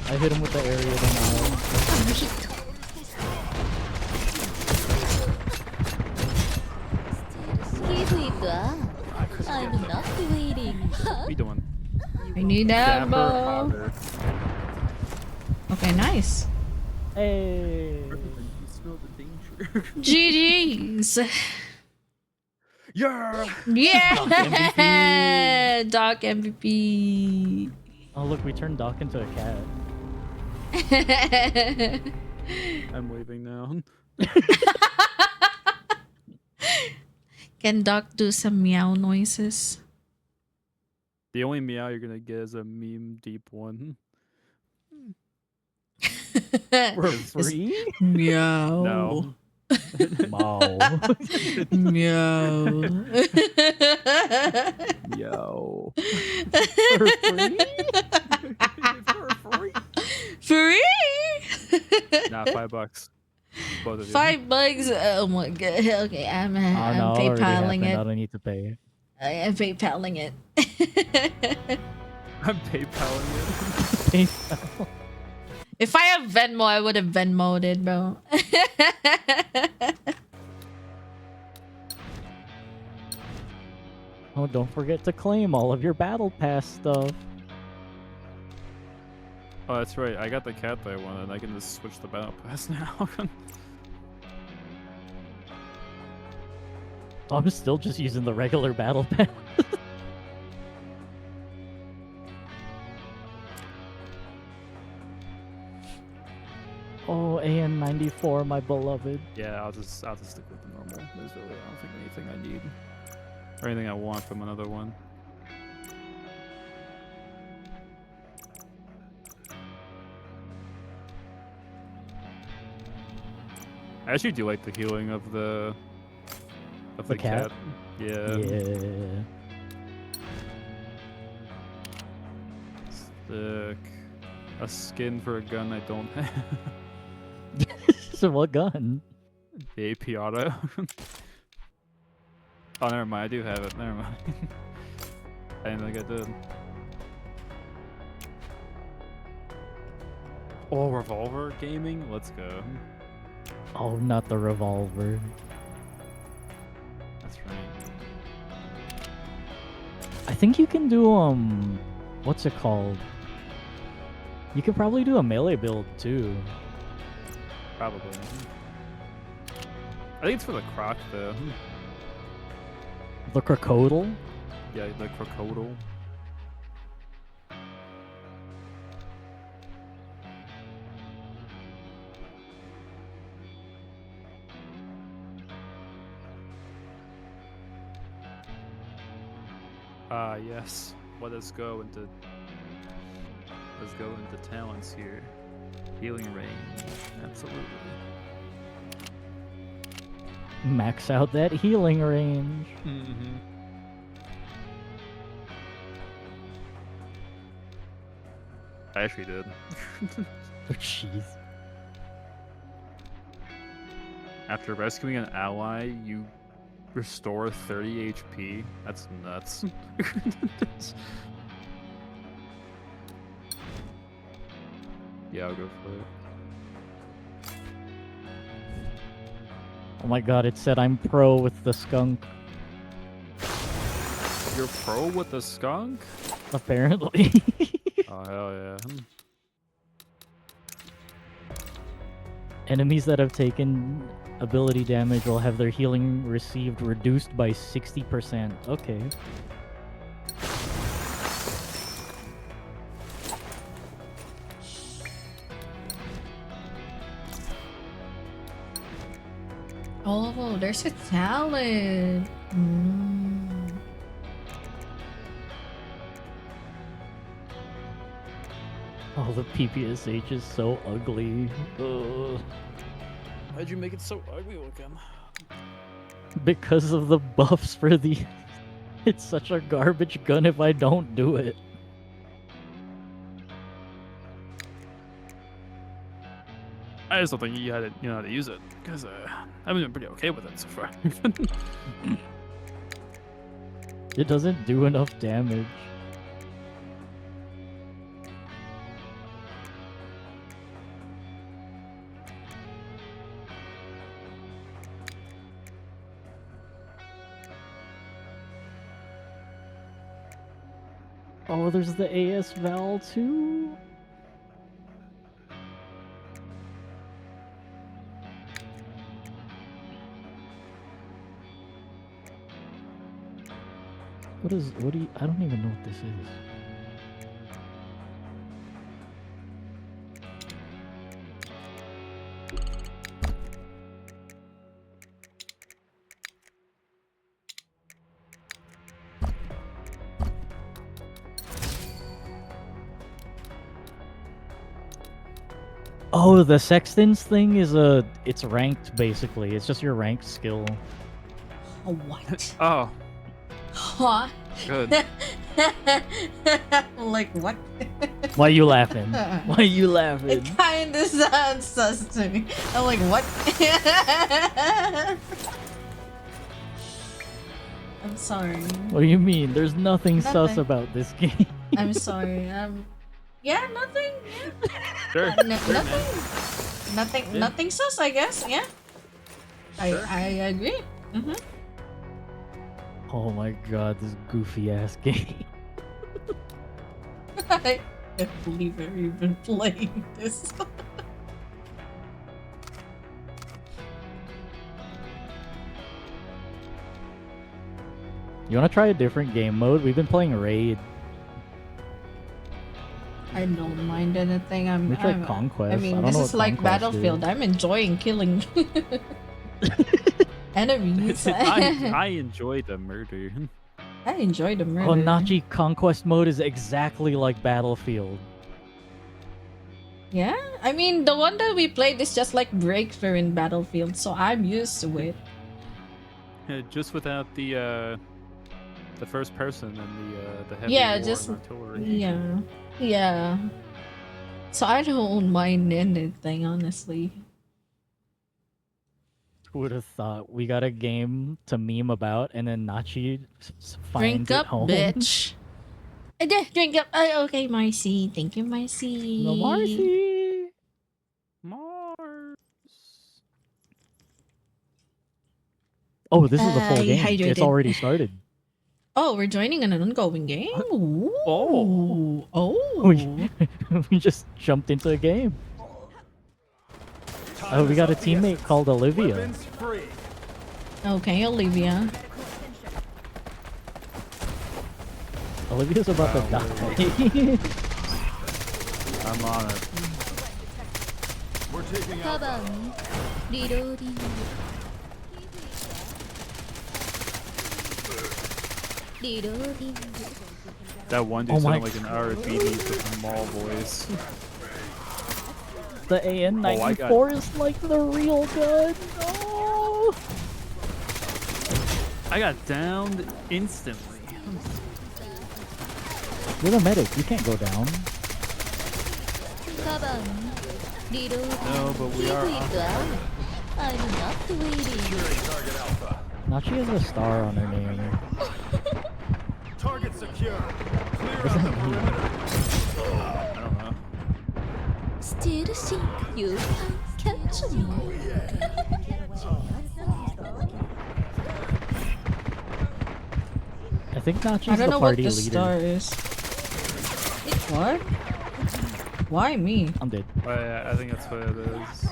I hit him with the area denial. Here we go. I'm not waiting. What you doing? I need Damper ammo. hogger. Okay, nice. Hey. GG's. Yeah. Yeah. Doc MVP. Oh look, we turned Doc into a cat. I'm leaving now. Can Doc do some meow noises? The only meow you're gonna get is a meme deep one. For Is- free? Meow. No. Wow. Meow. Yo. For free? For free? Free? Nah, $5. Both of you. $5? Oh my god. Okay, I'm Oh no, already PayPaling happened. I it. don't need to pay. I'm PayPaling it. I'm PayPaling it. PayPal. If I have Venmo, I would have Venmo'd it, bro. Oh, don't forget to claim all of your battle pass stuff. Oh, that's right. I got the cat that I wanted. I can just switch the battle pass now. I'm still just using the regular battle pass. Oh, AN94, my beloved. Yeah, I'll just stick with the normal. There's really, I don't think anything I need or anything I want from another one. I actually do like the healing of the cat? Yeah. Yeah. Stick a skin for a gun I don't have. So what gun? The AP auto. Oh, never mind. I do have it. Never mind. I didn't think I did. Oh, revolver gaming? Let's go. Oh, not the revolver. That's right. I think you can do, what's it called? You could probably do a melee build, too. Probably. I think it's for the croc, though. The crocodile? Yeah, the crocodile. Ah, yes. Let us go into talents here. Healing range, absolutely. Max out that healing range. Mm-hmm. I actually did. Oh, jeez. After rescuing an ally, you restore 30 HP. That's nuts. Yeah, I'll go for it. Oh my god, it said I'm pro with the skunk. You're pro with the skunk? Apparently. Oh, hell yeah. Enemies that have taken ability damage will have their healing received reduced by 60%. Okay. Oh, there's a talent. Oh, the PPSH is so ugly. Ugh. Why'd you make it so ugly looking? Because of the buffs for the... It's such a garbage gun if I don't do it. I just don't think you know how to use it, because I've been pretty okay with it so far. It doesn't do enough damage. Oh, there's the AS Val too? What do you, I don't even know what this is. Oh, the Sextons thing is it's ranked basically. It's just your ranked skill. What? Oh, Huh? good. Like what? Why you laughing? Why you laughing? It kinda sounds sus to me. I'm like, what? I'm sorry. What do you mean? There's nothing sus Nothing. about this game. I'm sorry. Yeah, nothing. Yeah. Sure. Nothing. Nothing sus, I guess. Yeah. I agree. Mm-hmm. Oh my god, this goofy ass game. I can't believe I've even playing this. You wanna try a different game mode? We've been playing Raid. I don't mind anything. We tried Conquest. I I mean, don't this know is what like Conquest Battlefield. is. I'm enjoying killing enemies. I enjoy the murder. I enjoy the murder. Oh, Nachi Conquest mode is exactly like Battlefield. Yeah, I mean the one that we played is just like Breakthrough in Battlefield, so I'm used to it. Just without the first person and the heavy Yeah, war just and artillery. yeah. So I don't mind anything, honestly. Who would have thought we got a game to meme about and then Nachi finds Drink it up, home? bitch. Drink up. Okay, Marcy. Thank you, Marcy. No, Marcy. Mars. Oh, this is the full game. Hydrated. It's already started. Oh, we're joining an ongoing game? Ooh. Oh. We just jumped into a game. Oh, we got a teammate called Olivia. Weapons free. Okay, Olivia. Olivia's about to die. I'm on it. We're taking out. 가방 리로딩. 리로딩. That one dude Oh my sounded like an RFBD with a mall voice. The AN-94 is like the real gun. Oh. I got downed instantly. You're the medic. You can't go down. 가방 리로딩. No, but we are. I'm not waiting. Nachi has a star on her name. Target secure. Clear What does out the that mean? perimeter. I don't know. Still think you can catch me. I think Nachi's I don't the know what party the leader. star is. What? Why me? I'm dead. Oh, yeah, I think that's what it is.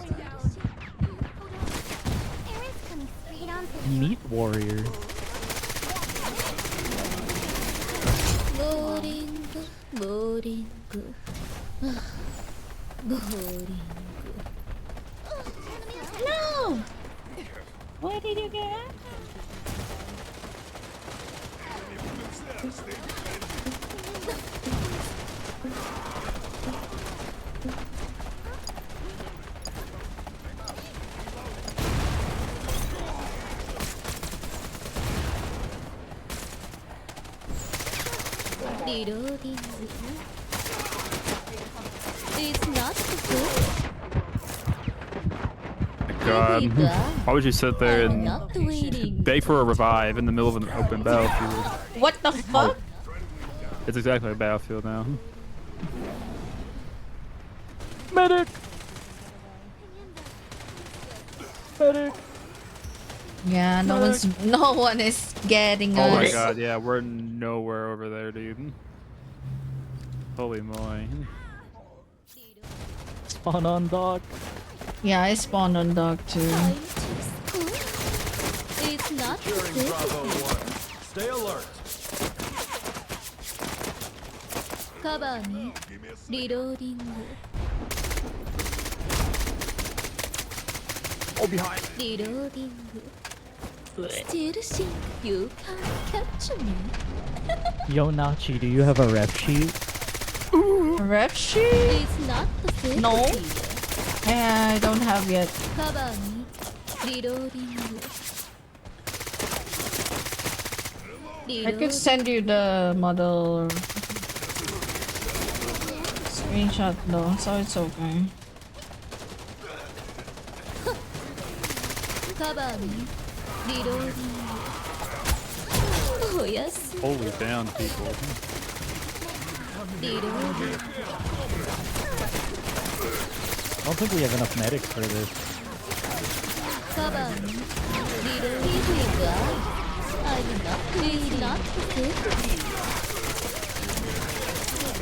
Meat warrior. Loading, loading, loading. No! Where did you get? Reloading. It's not good. God. Why would you sit there I'm and not waiting. beg for a revive in the middle of an open battlefield? What the fuck? It's exactly like Battlefield now. Medic! Medic! Yeah, no one is getting Oh us. my god, yeah, we're nowhere over there, dude. Holy moly. Spawn on dock. Yeah, I spawned on dock too. I'm too slow. It's not Securing good. Bravo 1. Stay alert. 가방이 리로딩. Oh, behind. 리로딩. Still think you can catch me. Yo, Nachi, do you have a rep sheet? Rep sheet? It's not the No. I don't have yet. カバーにリローディング。 I could send you the model screenshot though, so it's okay. カバーにリローディング。おやすみ。 Holy damn, people. リローディング。 I don't think we have enough medics for this. カバーにリローディング。I'm not please not good.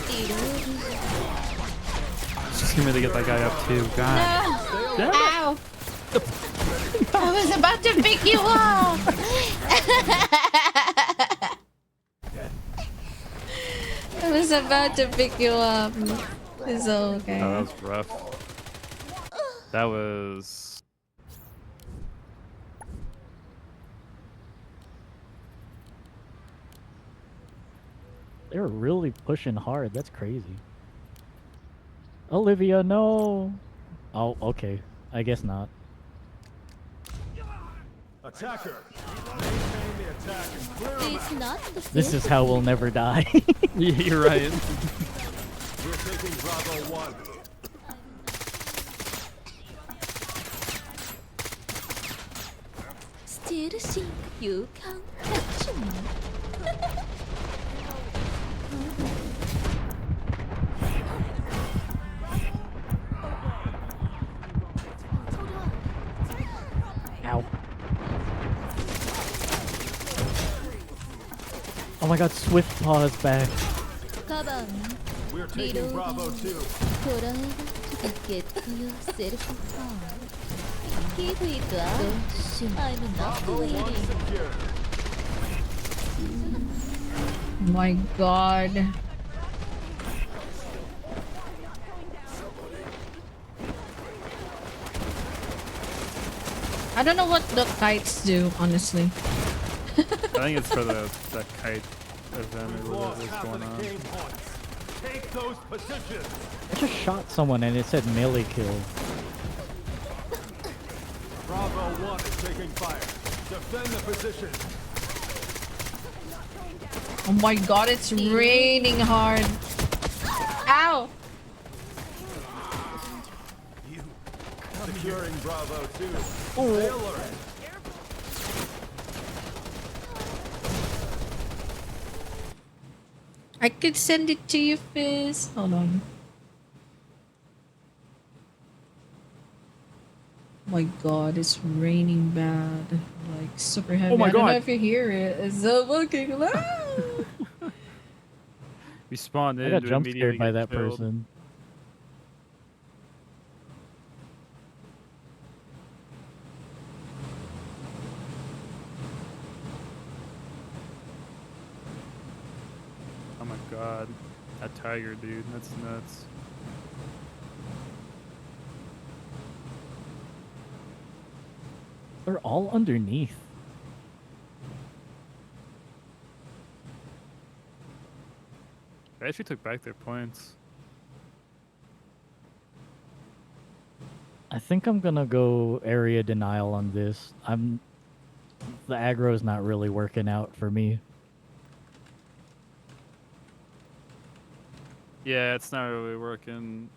Reloading. Just give me to get that guy up too. God. No! Ow! I was about to pick you up! I was about to pick you up. It's okay. Oh, that was rough. That was... They're really pushing hard. That's crazy. Olivia, no. Oh, okay. I guess not. Attacker, maintain the attack and clear them It's out. not the This is how we'll never die. Yeah, you're right. We're taking Bravo 1. Still think you can catch me. Ow. Oh my god, Swift Paw is back. Cover me. We're taking Bravo 2. Try to get yourself harm. Keep it up. I'm not Bravo 1 waiting. secure. My god. I don't know what the kites do, honestly. I think it's for the kite event or whatever is going on. Take those positions. I just shot someone and it said melee kill. Bravo 1 is taking fire. Defend the position. Oh my god, it's raining hard. Ow! Securing Bravo 2. Oh. Stay alert. I could send it to you, Fizz. Hold on. My god, it's raining bad. Like, super heavy. Oh my I don't know God. if you hear it. It's so fucking loud. We spawned in. I got to jump immediately scared by get that killed. person. Oh my god. That tiger, dude. That's nuts. They're all underneath. They actually took back their points. I think I'm gonna go area denial on this. The aggro is not really working out for me. Yeah, it's not really working.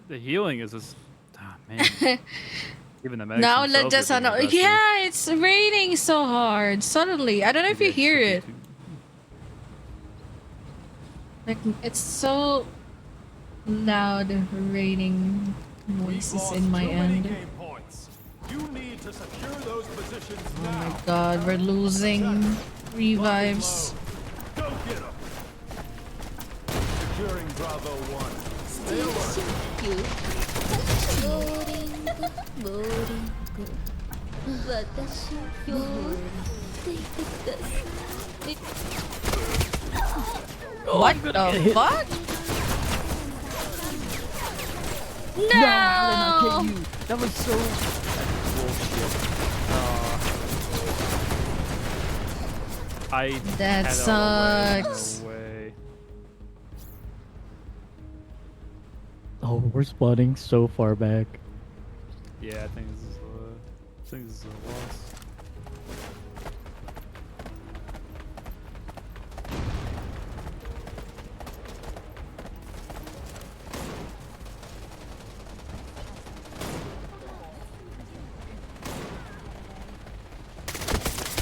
The healing is just... Ah, man. Even the medics Now themselves let us are being know. aggressive. Yeah, it's raining so hard. Suddenly. I don't know if you hear it. Like, it's so loud raining noises in my end. You need to secure those positions Oh now. my god, we're losing revives. Go get them. Securing Bravo 1. Stay alert. What the fuck? No! That was so I That had it all the way, sucks. no way. Oh, we're spawning so far back. Yeah, I think this is a loss.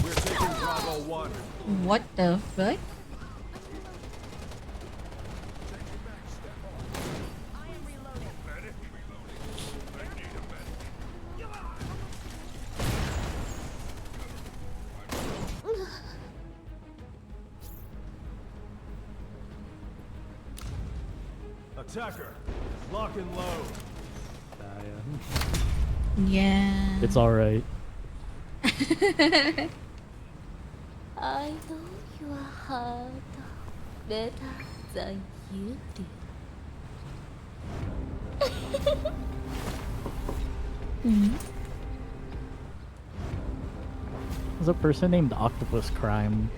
We're taking Bravo 1. What the fuck? Attacker, lock and load. Yeah. It's alright. I know your heart better than you do. There's a person named Octopus Crime.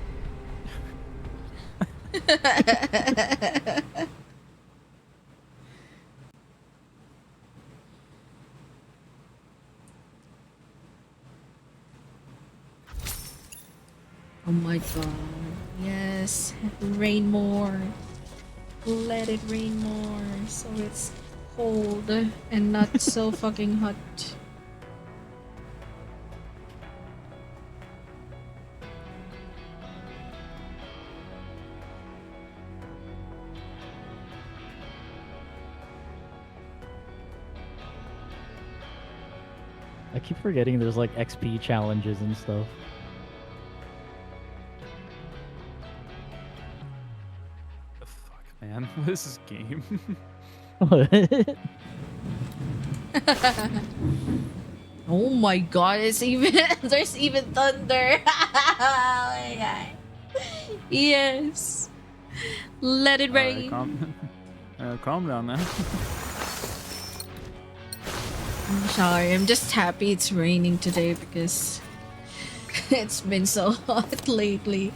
Oh my god. Yes. Rain more. Let it rain more so it's cold and not so fucking hot. I keep forgetting there's like XP challenges and stuff. The fuck, man? This is game. What? Oh my god, it's even there's even thunder. Oh my god. Yes. Let it rain. Calm down, man. I'm sorry, I'm just happy it's raining today because it's been so hot lately.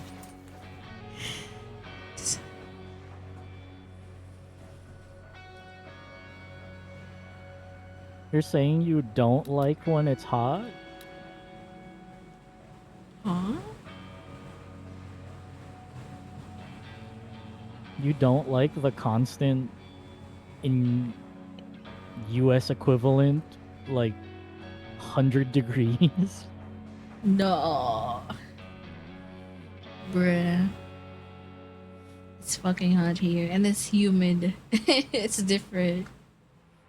You're saying you don't like when it's hot? Huh? You don't like the constant in US equivalent like 100 degrees? No. Bruh. It's fucking hot here and it's humid. It's different.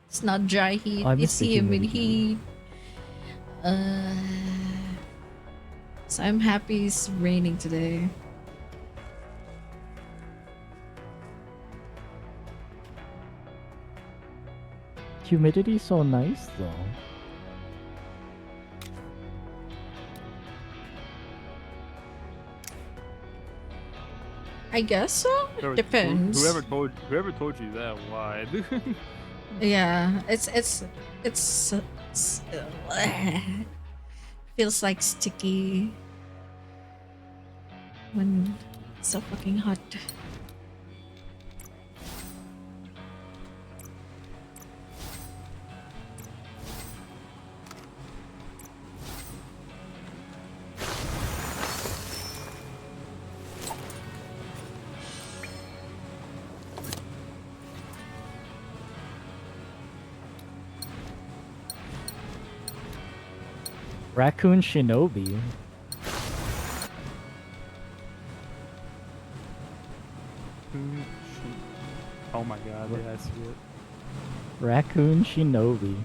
It's not dry heat, I miss it's the humid humidity. heat. So I'm happy it's raining today. Humidity's so nice though. I guess so. It depends. Whoever told you that? Why? Yeah, it's feels like sticky when it's so fucking hot. Raccoon Shinobi. Oh my god, yeah, I see it. Raccoon Shinobi.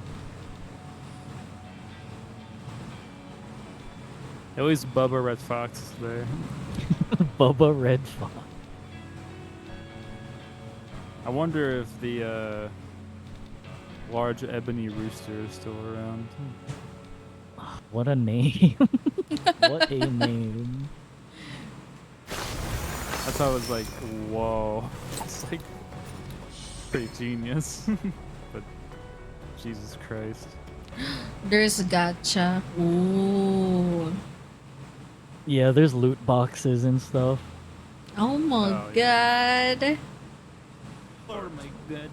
At least Bubba Red Fox is there. Bubba Red Fox. I wonder if the large ebony rooster is still around. What a name. What a name. That's how I was like, whoa. It's like pretty genius. But Jesus Christ. There's a gacha. Ooh. Yeah, there's loot boxes and stuff. Oh my god. Oh my god.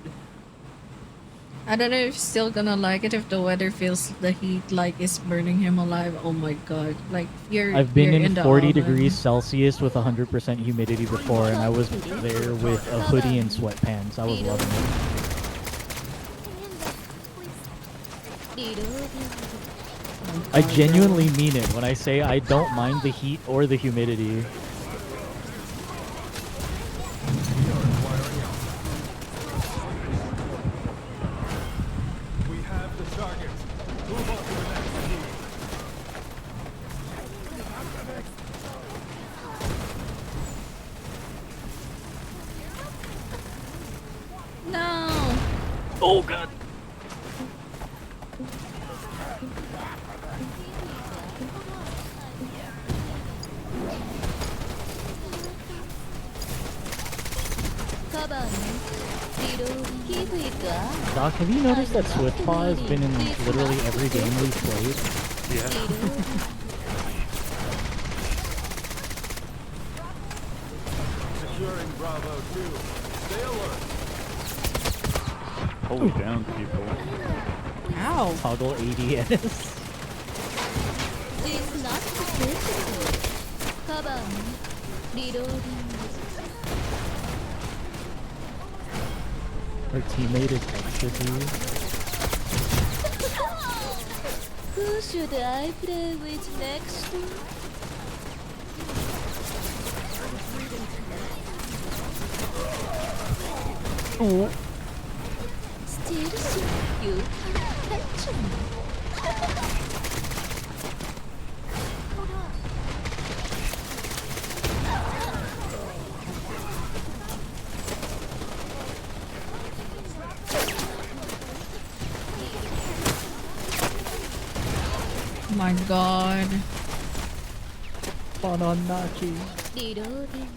I don't know if he's still gonna like it if the weather feels the heat like it's burning him alive. Oh my god. Like I've been you're in the 40 oven. degrees Celsius with 100% humidity before, and I was there with a hoodie and sweatpants. I was loving it. I genuinely mean it when I say I don't mind the heat or the humidity. We have the target. Move on to the next team. No. Oh god. Doc, have you noticed that Swiftpaw has been in literally every game we've played? Yeah. Securing Bravo 2. Stay alert. Hold down, people. Ow. Toggle ADS. It's not difficult. 가방 리로딩. Our teammate is ecstasy. Who should I play with next? Oh. Still see you catch me. Oh my god. Bananachi. 리로딩.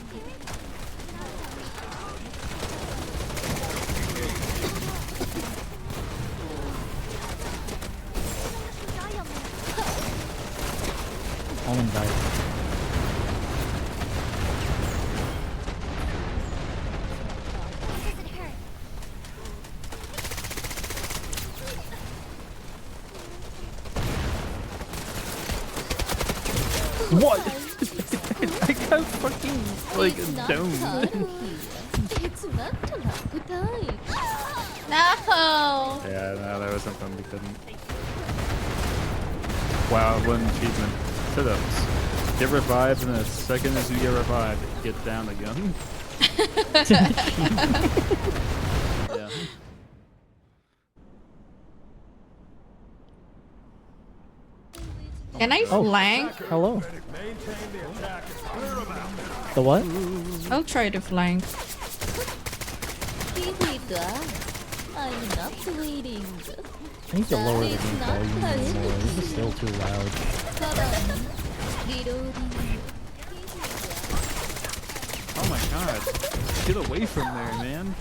Almond died. What? I got fucking like It's not domed. Haruhi. It's not Haruhi. No. Yeah, no, that was something we couldn't. Wow, one achievement. Sit-ups. Get revived, and as second as you get revived, get down again. Yeah. Can I flank? Hello. Maintain the attack and clear them out. The what? I'll try to flank. I'm not waiting. I need to lower the game volume a little more. This is still too loud. 가방 리로딩. Oh my god. Get away from there, man.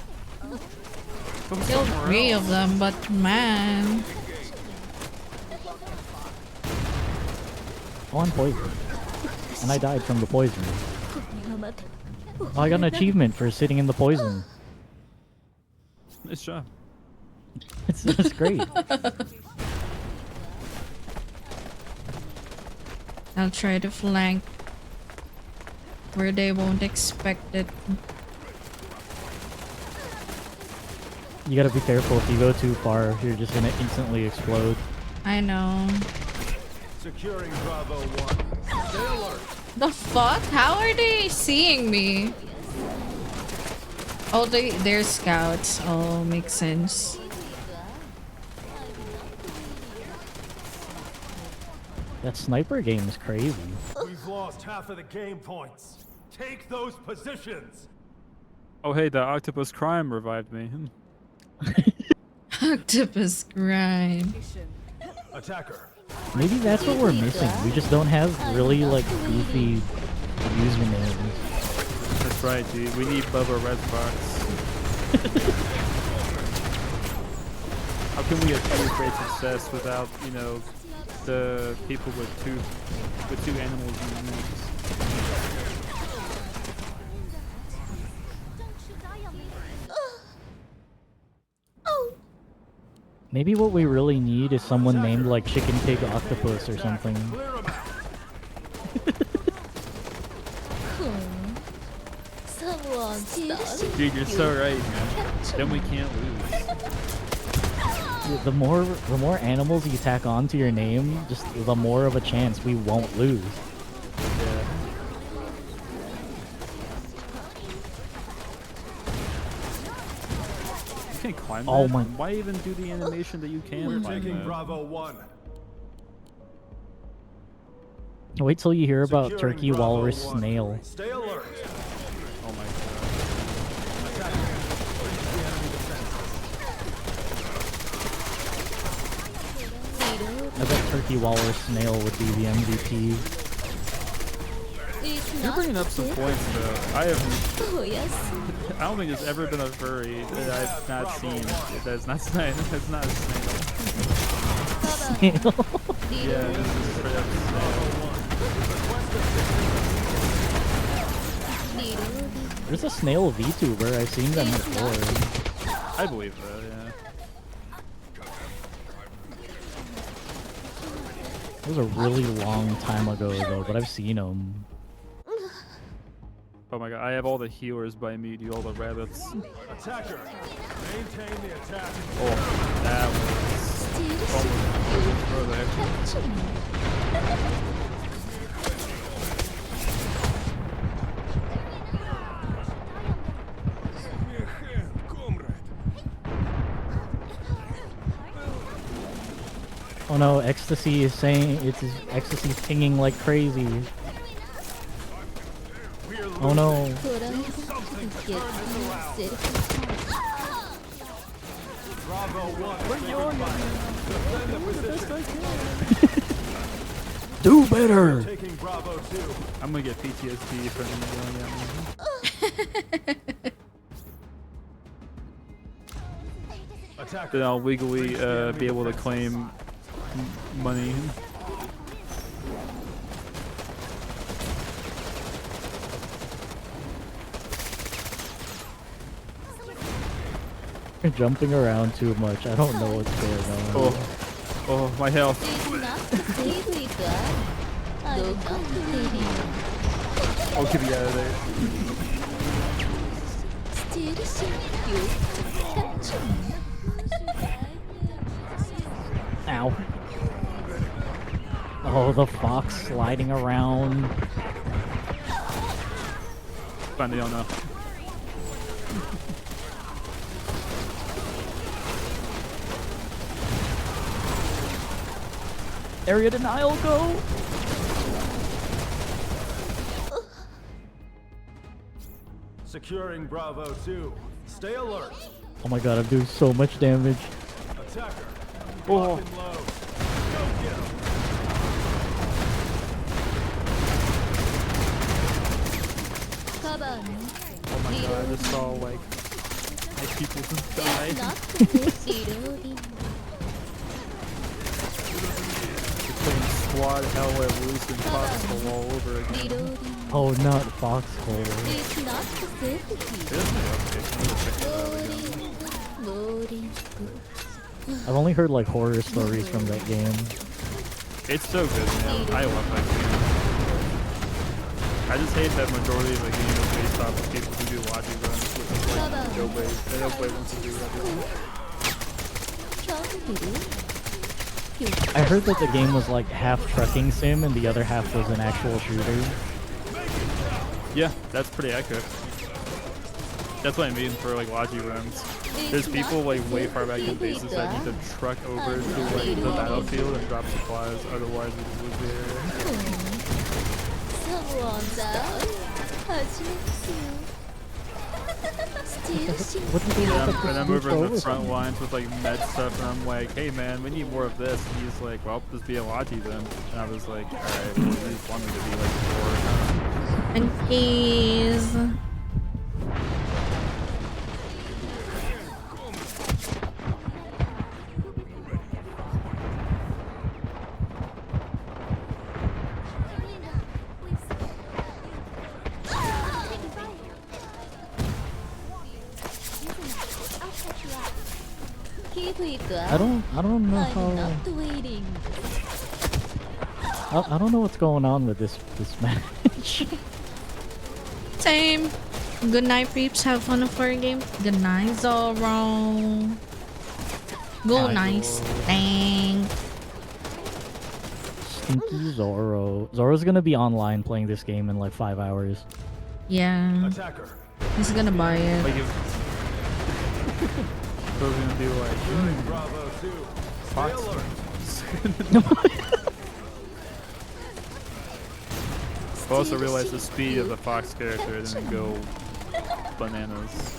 Go Killed somewhere 3 else. of them, but man. Oh, I'm poisoned. And I died from the poison. Oh, I got an achievement for sitting in the poison. Nice job. That's great. I'll try to flank where they won't expect it. You gotta be careful. If you go too far, you're just gonna instantly explode. I know. Securing Bravo 1. Stay alert. The fuck? How are they seeing me? Oh, they're scouts. Oh, makes sense. That sniper game is crazy. We've lost half of the game points. Take those positions. Oh hey, the octopus crime revived me. Octopus grind. Attacker. Maybe that's what we're missing. We just don't have really like goofy usernames. That's right, dude. We need Bubba Redbox. How can we achieve great success without, you know, the people with two animals in their names? Maybe what we really need is someone named like Chicken Pig Octopus or something. Someone stop. Dude, you're so right, man. Then we can't lose. The more animals you tack onto your name, just the more of a chance we won't lose. Yeah. You can't climb that? Oh my- Why even do the animation that you can We're climb taking that? Bravo 1. Wait till you hear about Securing turkey, Bravo walrus, 1. snail. Stay alert. Oh my god. Attack. Breach the enemy defenses. I bet turkey, walrus, snail would be the MVP. You're bringing up some points though. I have. Oh yes. I don't think there's ever been a furry that I've not seen that's not snail. That's not a snail. Snail. Yeah, this is straight up snail. There's a snail VTuber. I've seen them before. I believe that. Yeah. It was a really long time ago though, but I've seen them. Oh my god, I have all the healers by me, do all the rabbits. Attacker. Maintain the attack. Oh, that was Oh no, ecstasy is saying ecstasy pinging like crazy. Oh no. Bravo 1. Defend the position. Do better. Taking Bravo 2. I'm gonna get PTSD from yelling at me. Then I'll legally be able to claim money. You're jumping around too much. I don't know what's going on. Oh, my health. I'll get me out of there. Ow. Oh, the fox sliding around. Finally, oh no. Area denial, go! Securing Bravo 2. Stay alert. Oh my god, I'm doing so much damage. Attacker. Oh. Lock and load. Go get him. Oh my god, I just saw like my people just die. Playing squad hell let loose and foxhole all over again. Oh, not foxhole. I've only heard like horror stories from that game. It's so good, man. I love that game. I just hate that majority of the game is based off of people who do logic runs with like Joe Blade. They don't play once to do everything. I heard that the game was like half trucking sim and the other half was an actual shooter. Yeah, that's pretty accurate. That's what I mean for like logi runs. There's people like way far back in bases that need to truck over to like the battlefield and drop supplies, otherwise we just lose the area. And I'm over in the front lines with like med stuff and I'm like, hey man, we need more of this. And he's like, well, just be a logi then. And I was like, alright, well, you just want me to be like 4. And keys. I don't know I'm how. not waiting. I don't know what's going on with this match. Same. Good night, peeps. Have fun for your game. Good night, Zoro. Go nice. Thanks. Stinky Zoro. Zoro's gonna be online playing this game in like 5 hours. Yeah. Attacker. He's gonna buy it. Like if Bro's gonna be like, Bravo 2. Stay Fox. alert. I also realized the speed of the Fox character didn't go bananas.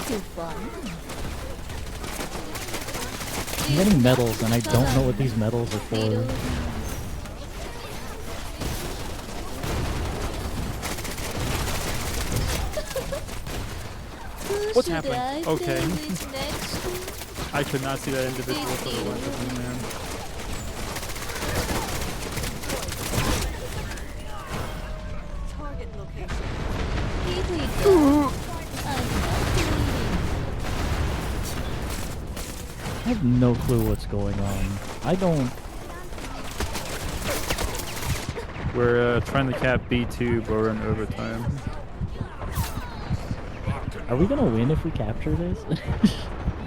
Too fun. I'm getting medals and I don't know what these medals are for. What's happening? Okay. I could not see that individual for the life of me, man. I have no clue what's going on. I don't. We're trying to cap B2, but we're in overtime. Are we gonna win if we capture this?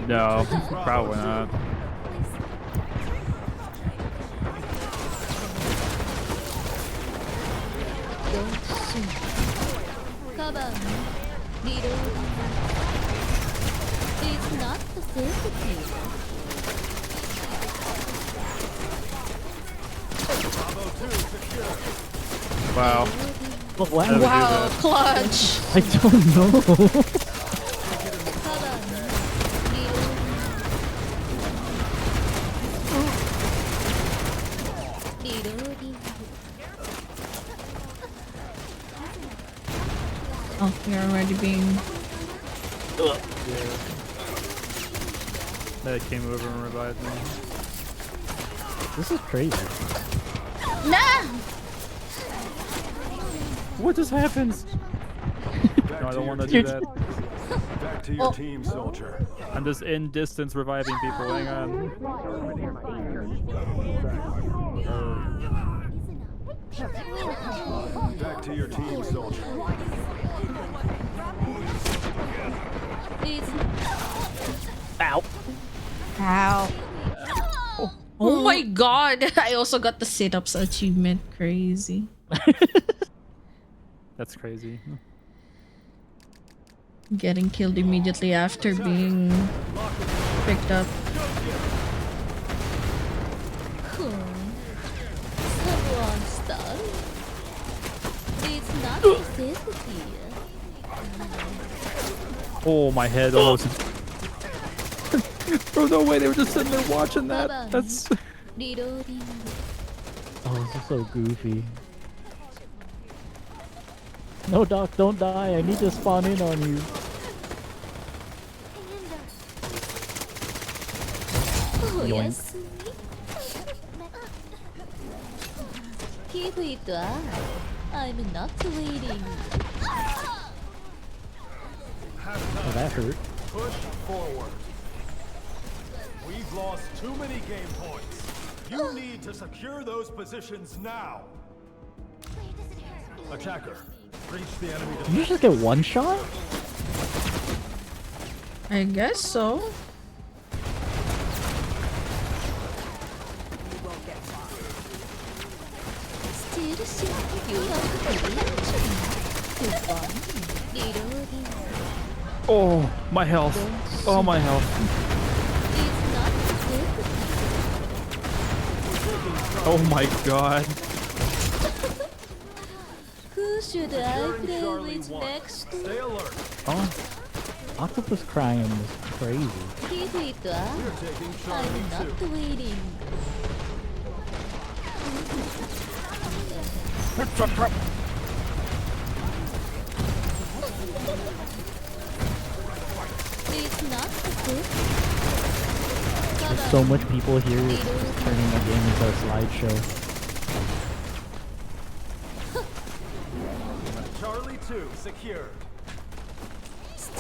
No, probably not. It's not the sympathy. Wow. Wow, clutch. I don't know. Oh, you're already being. That came over and revived me. This is crazy. Nah! What just happens? No, I don't want to do that. Back to your team, soldier. I'm just in distance reviving people. Hang on. Back to your team, soldier. Ow. Ow. Oh my god! I also got the sit-ups achievement. Crazy. That's crazy. Getting killed immediately after being picked up. Someone stuck. It's not the sympathy. Oh, my head almost. Bro, no way, they were just sitting there watching that. That's. Oh, this is so goofy. No, Doc, don't die. I need to spawn in on you. Oh, Yoink. yes. Keep it up. I'm not waiting. Oh, that hurt. Push forward. We've lost too many game points. You need to secure those positions now. Attacker, reach the enemy. Did you just get one shot? I guess so. Still see you have to reaction. Too fun. Reloading. Oh, my health. Oh, my health. It's not the sympathy. Oh, my god. Who should I play with next? Stay alert. Oh, octopus crying is crazy. Keep it up. I'm not waiting. It's not the sympathy. There's so much people here, it's just turning the game into a slideshow. Charlie 2 secure.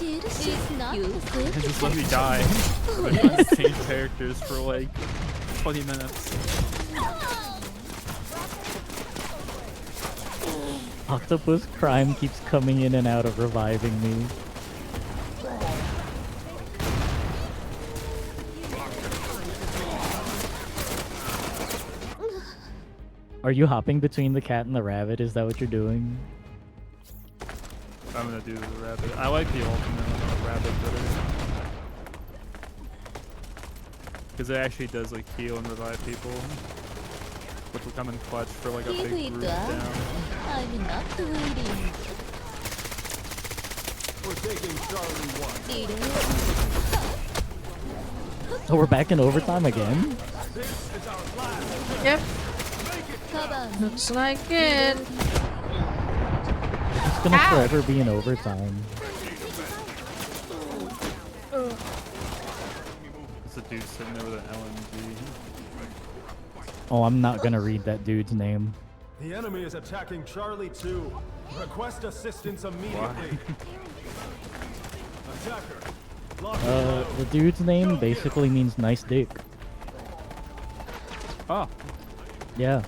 It's not the Just let me die. I've been trying to change characters for like 20 minutes. Octopus Crime keeps coming in and out of reviving me. Are you hopping between the cat and the rabbit? Is that what you're doing? I'm gonna do the rabbit. I like the ultimate on the rabbit better. Because it actually does like heal and revive people. Which will come in clutch for like a big group down. I'm not waiting. We're taking Charlie 1. Oh, we're back in overtime again? Yep. Looks like it. It's gonna forever be in overtime. It's a dude sitting there with an LMG. Oh, I'm not gonna read that dude's name. The enemy is attacking Charlie 2. Request assistance immediately. Attacker. The dude's name basically means nice dick. Oh. Yeah.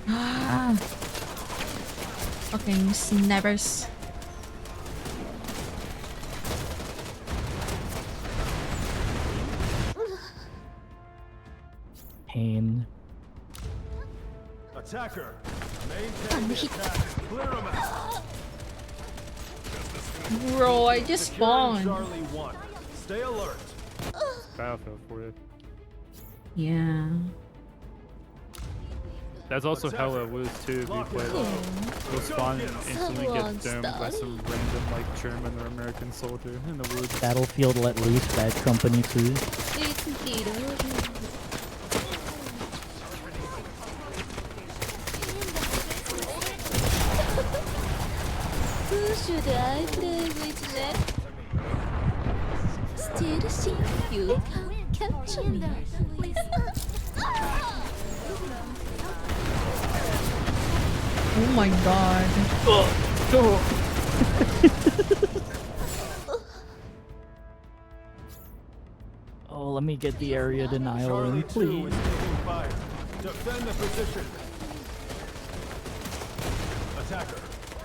Ah. Fucking snappers. Pain. Attacker. Maintain the attack. Clear him out. Bro, I just spawned. Charlie 1. Stay alert. Battlefield for you. Yeah. That's also hella loose too if you play that. You'll spawn and instantly get domed by some random like German or American soldier in the woods. Battlefield Let Loose, Bad Company 2. Who should I play with next? Still think you can't catch me. Oh my god. Oh, let me get the area denial in, please. Defend the position. Attacker.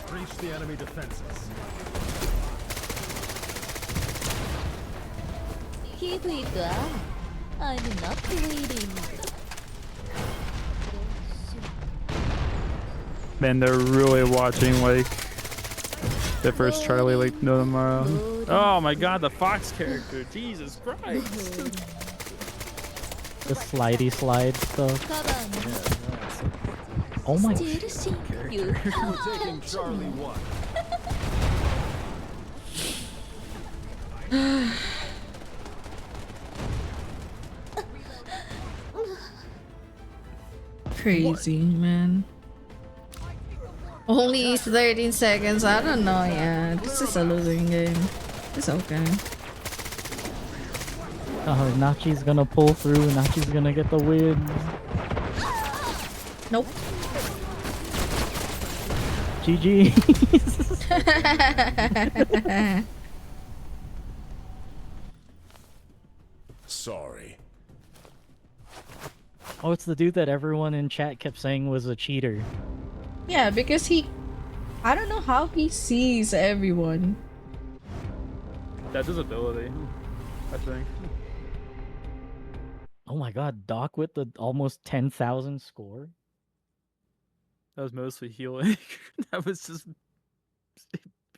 Breach the enemy defenses. Keep it up. I'm not waiting. Man, they're really watching like the first Charlie like no tomorrow. Oh my god, the Fox character. Jesus Christ. The slidey slide stuff. Oh my god. You We're taking Charlie 1. Crazy, man. Only 13 seconds. I don't know. Yeah, this is a losing game. It's okay. Oh, Nachi's gonna pull through. Nachi's gonna get the win. Nope. GG. Sorry. Oh, it's the dude that everyone in chat kept saying was a cheater. Yeah, because I don't know how he sees everyone. That's his ability, I think. Oh my god, Doc with the almost 10,000 score? That was mostly healing. That was just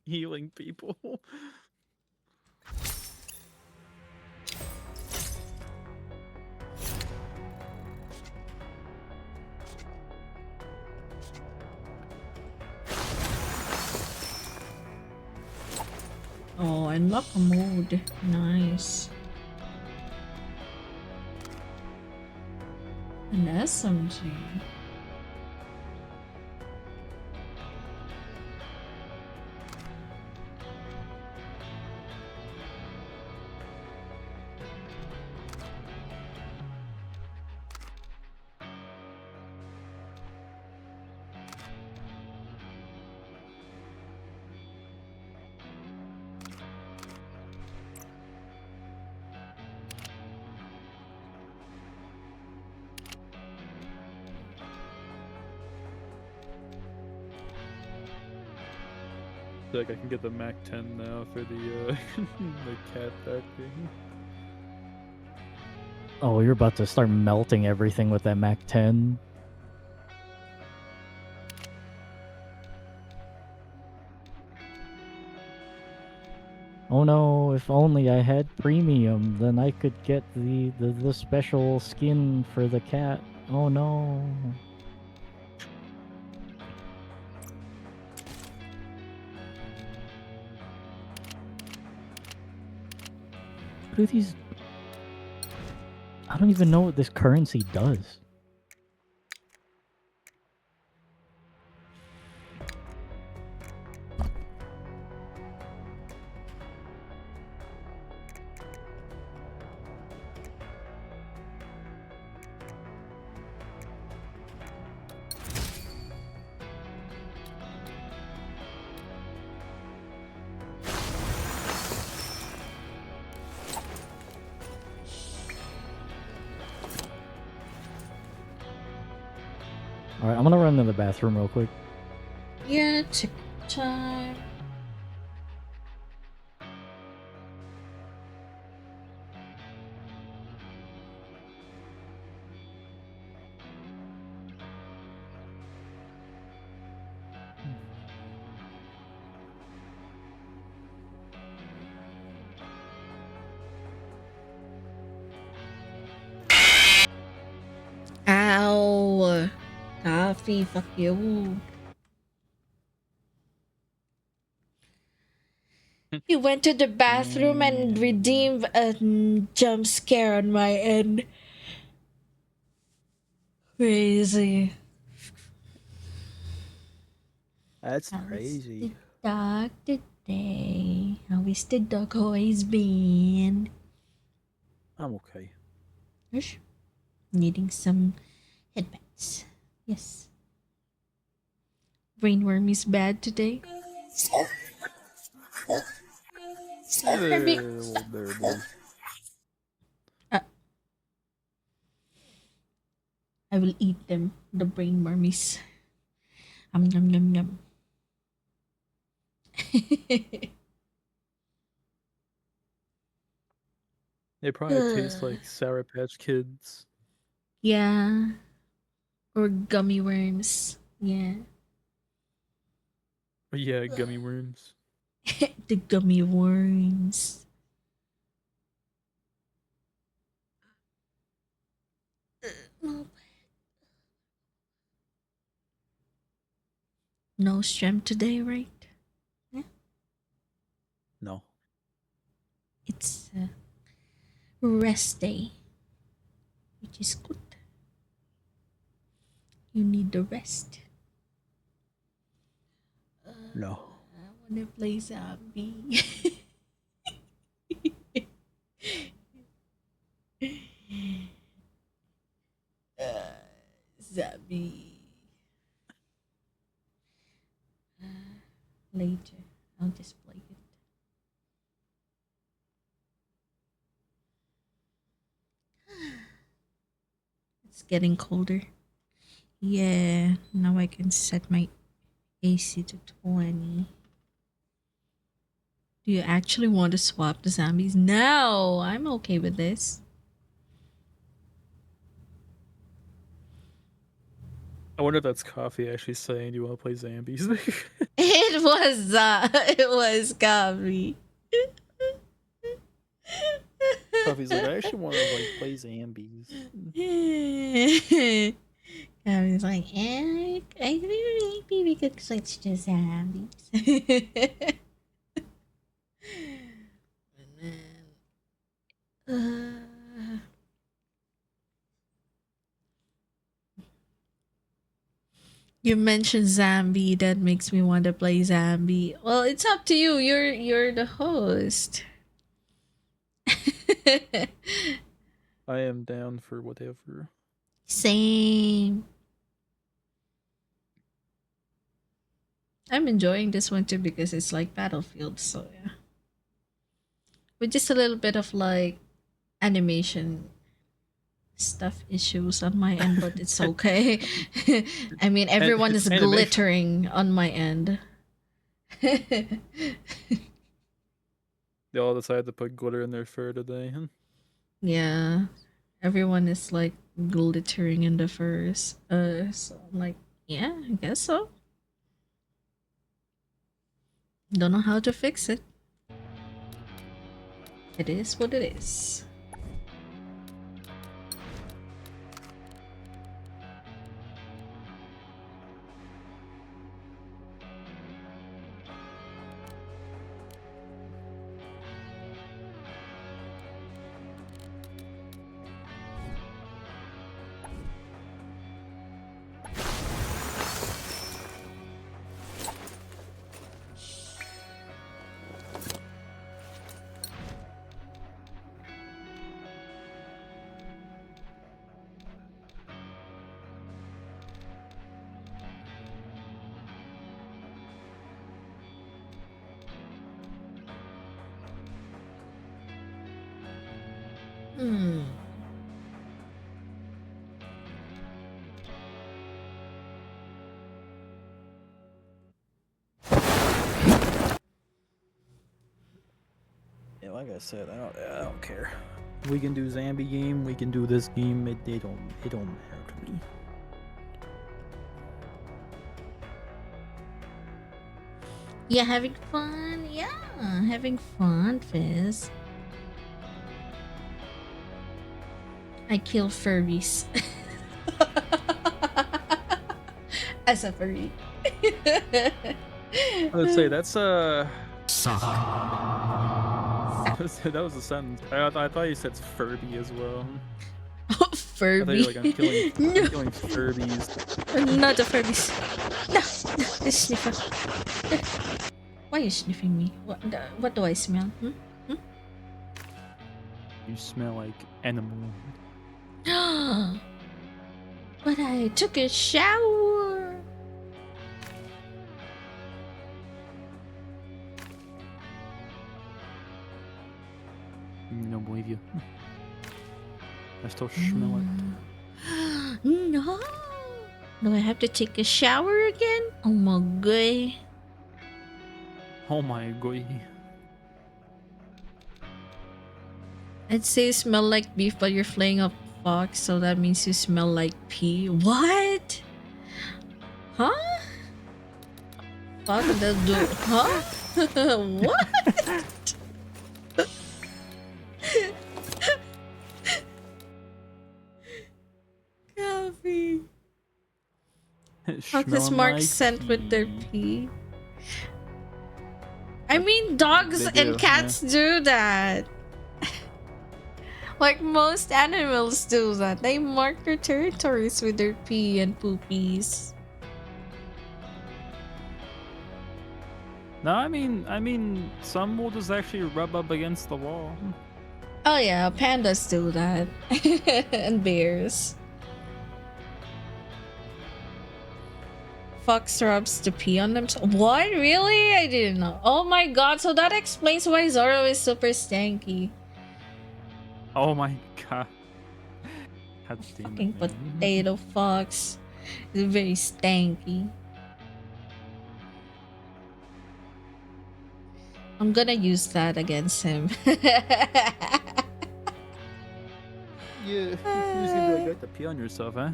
healing people. Oh, unlock mode. Nice. An SMG. Like I can get the Mac 10 now for the the cat thing. Oh, you're about to start melting everything with that Mac 10. Oh no, if only I had premium, then I could get the special skin for the cat. Oh no. What are these? I don't even know what this currency does. Alright, I'm gonna run to the bathroom real quick. Yeah, take time. Ow! Coffee, fuck you. He went to the bathroom and redeemed a jump scare on my end. Crazy. That's crazy. Dog today. How is the dog always been? I'm okay. Hush. Needing some headbands. Yes. Brainworm is bad today. I will eat them, the brain wormies. Num num num. They probably taste like Sour Patch Kids. Yeah. Or gummy worms. Yeah. Yeah, gummy worms. The gummy worms. No stream today, right? Yeah. No. It's rest day, which is good. You need the rest. No. I wanna play zombie. Zombie. Later, I'll just play it. It's getting colder. Yeah, now I can set my AC to 20. Do you actually want to swap the zombies? No, I'm okay with this. I wonder if that's Coffee actually saying, "Do you want to play zombies?" It was coffee. Coffee's like, I actually want to like play zombies. Coffee's like, I think maybe we could switch to zombies. You mentioned zombie, that makes me want to play zombie. Well, it's up to you. You're the host. I am down for whatever. Same. I'm enjoying this one too because it's like Battlefield, so yeah. With just a little bit of like animation stuff issues on my end, but it's okay. I mean, everyone is glittering on my end. They all decided to put glitter in their fur today. Yeah, everyone is like glittering in the furs. So I'm like, yeah, I guess so. Don't know how to fix it. It is what it is. Hmm. Yeah, like I said, I don't care. We can do zombie game. We can do this game. It don't matter to me. Yeah, having fun. Yeah, having fun, Fizz. I kill furries. As a furry. Let's say that's Suck. that was a sentence. I thought you said Furby as well. Furby. I thought you were like, I'm killing No. Furbies. Not the furries. No, no, the sniffer. Why are you sniffing me? What do I smell? Hmm? You smell like animal. But I took a shower. No believe you. I still smell it. No. Do I have to take a shower again? Oh my god. Oh my god. I'd say you smell like beef, but you're flaying a fox, so that means you smell like pee. What? Huh? Fuck the dude. Huh? What? Coffee. Foxes mark like scent with their pee. I mean, dogs They do, and cats do that. Like most animals do that. They mark their territories with their pee and poopies. No, I mean, some will just actually rub up against the wall. Oh yeah, pandas do that. And bears. Fox rubs to pee on themselves. What? Really? I didn't know. Oh my god, so that explains why Zoro is super stanky. Oh my god. God damn it, Fucking man. potato fox. It's very stanky. I'm gonna use that against him. Yeah, you just gonna be like, you have to pee on yourself, huh?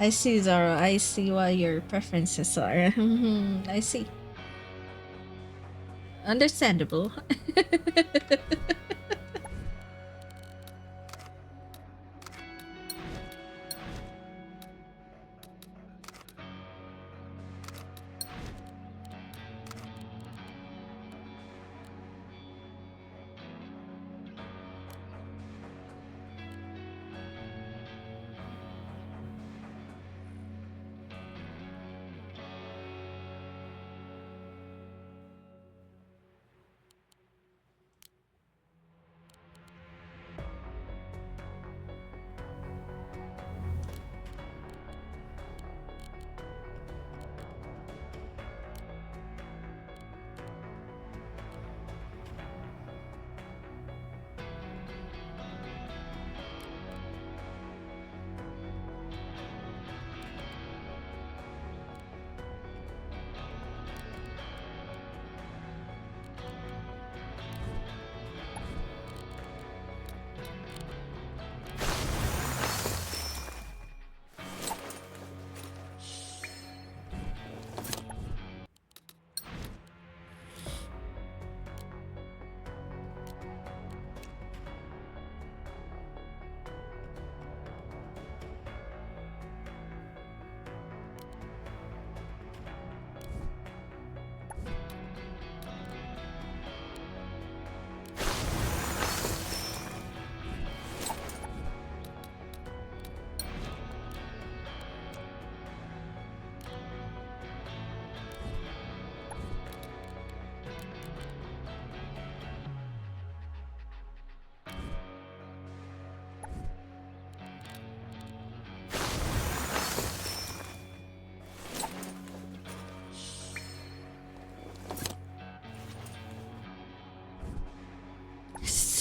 I see, Zoro. I see what your preferences are. I see. Understandable.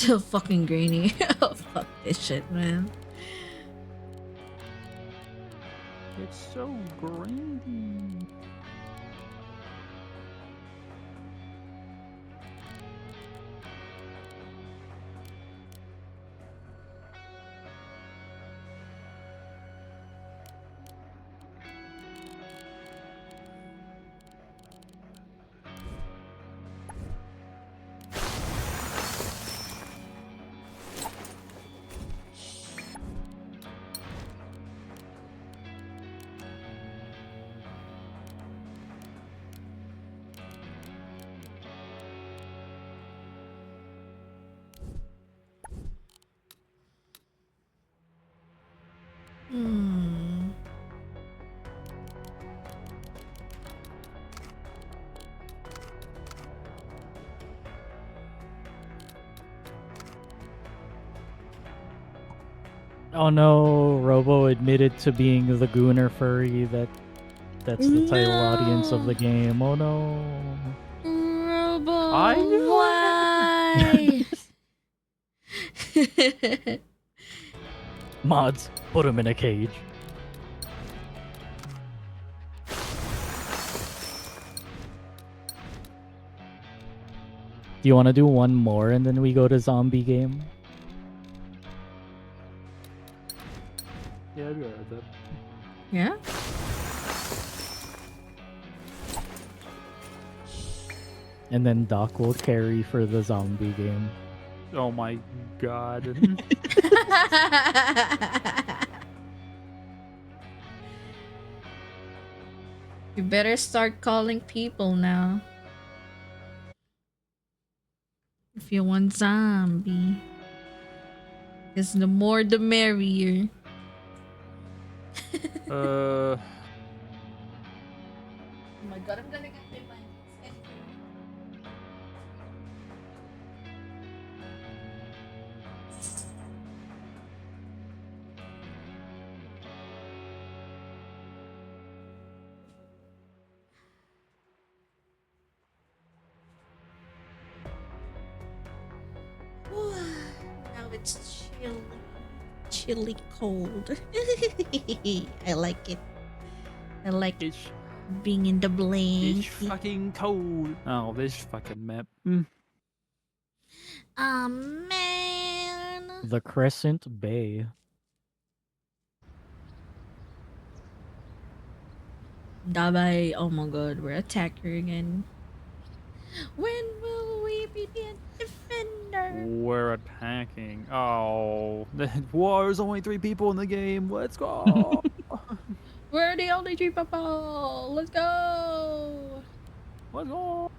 So fucking grainy. Oh, fuck this shit, man. It's so grainy. Hmm. Oh no, Robo admitted to being the Gooner furry that's the title audience of the game. Oh no. Robo, I knew why? Mods, put him in a cage. Do you want to do one more and then we go to zombie game? Yeah, I'd be alright with that. Yeah? And then Doc will carry for the zombie game. Oh my god. You better start calling people now. If you want zombie. Because the more the merrier. Oh my god, I'm gonna get my now it's chilly cold. I like it. I like being in the blanket. It's fucking cold. Oh, this fucking map. Man. The Crescent Bay. Dabay, oh my god, we're attacker again. When will we be the defender? We're attacking. Oh, there's only 3 people in the game. Let's go. We're the only 3 people. Let's go. Let's go.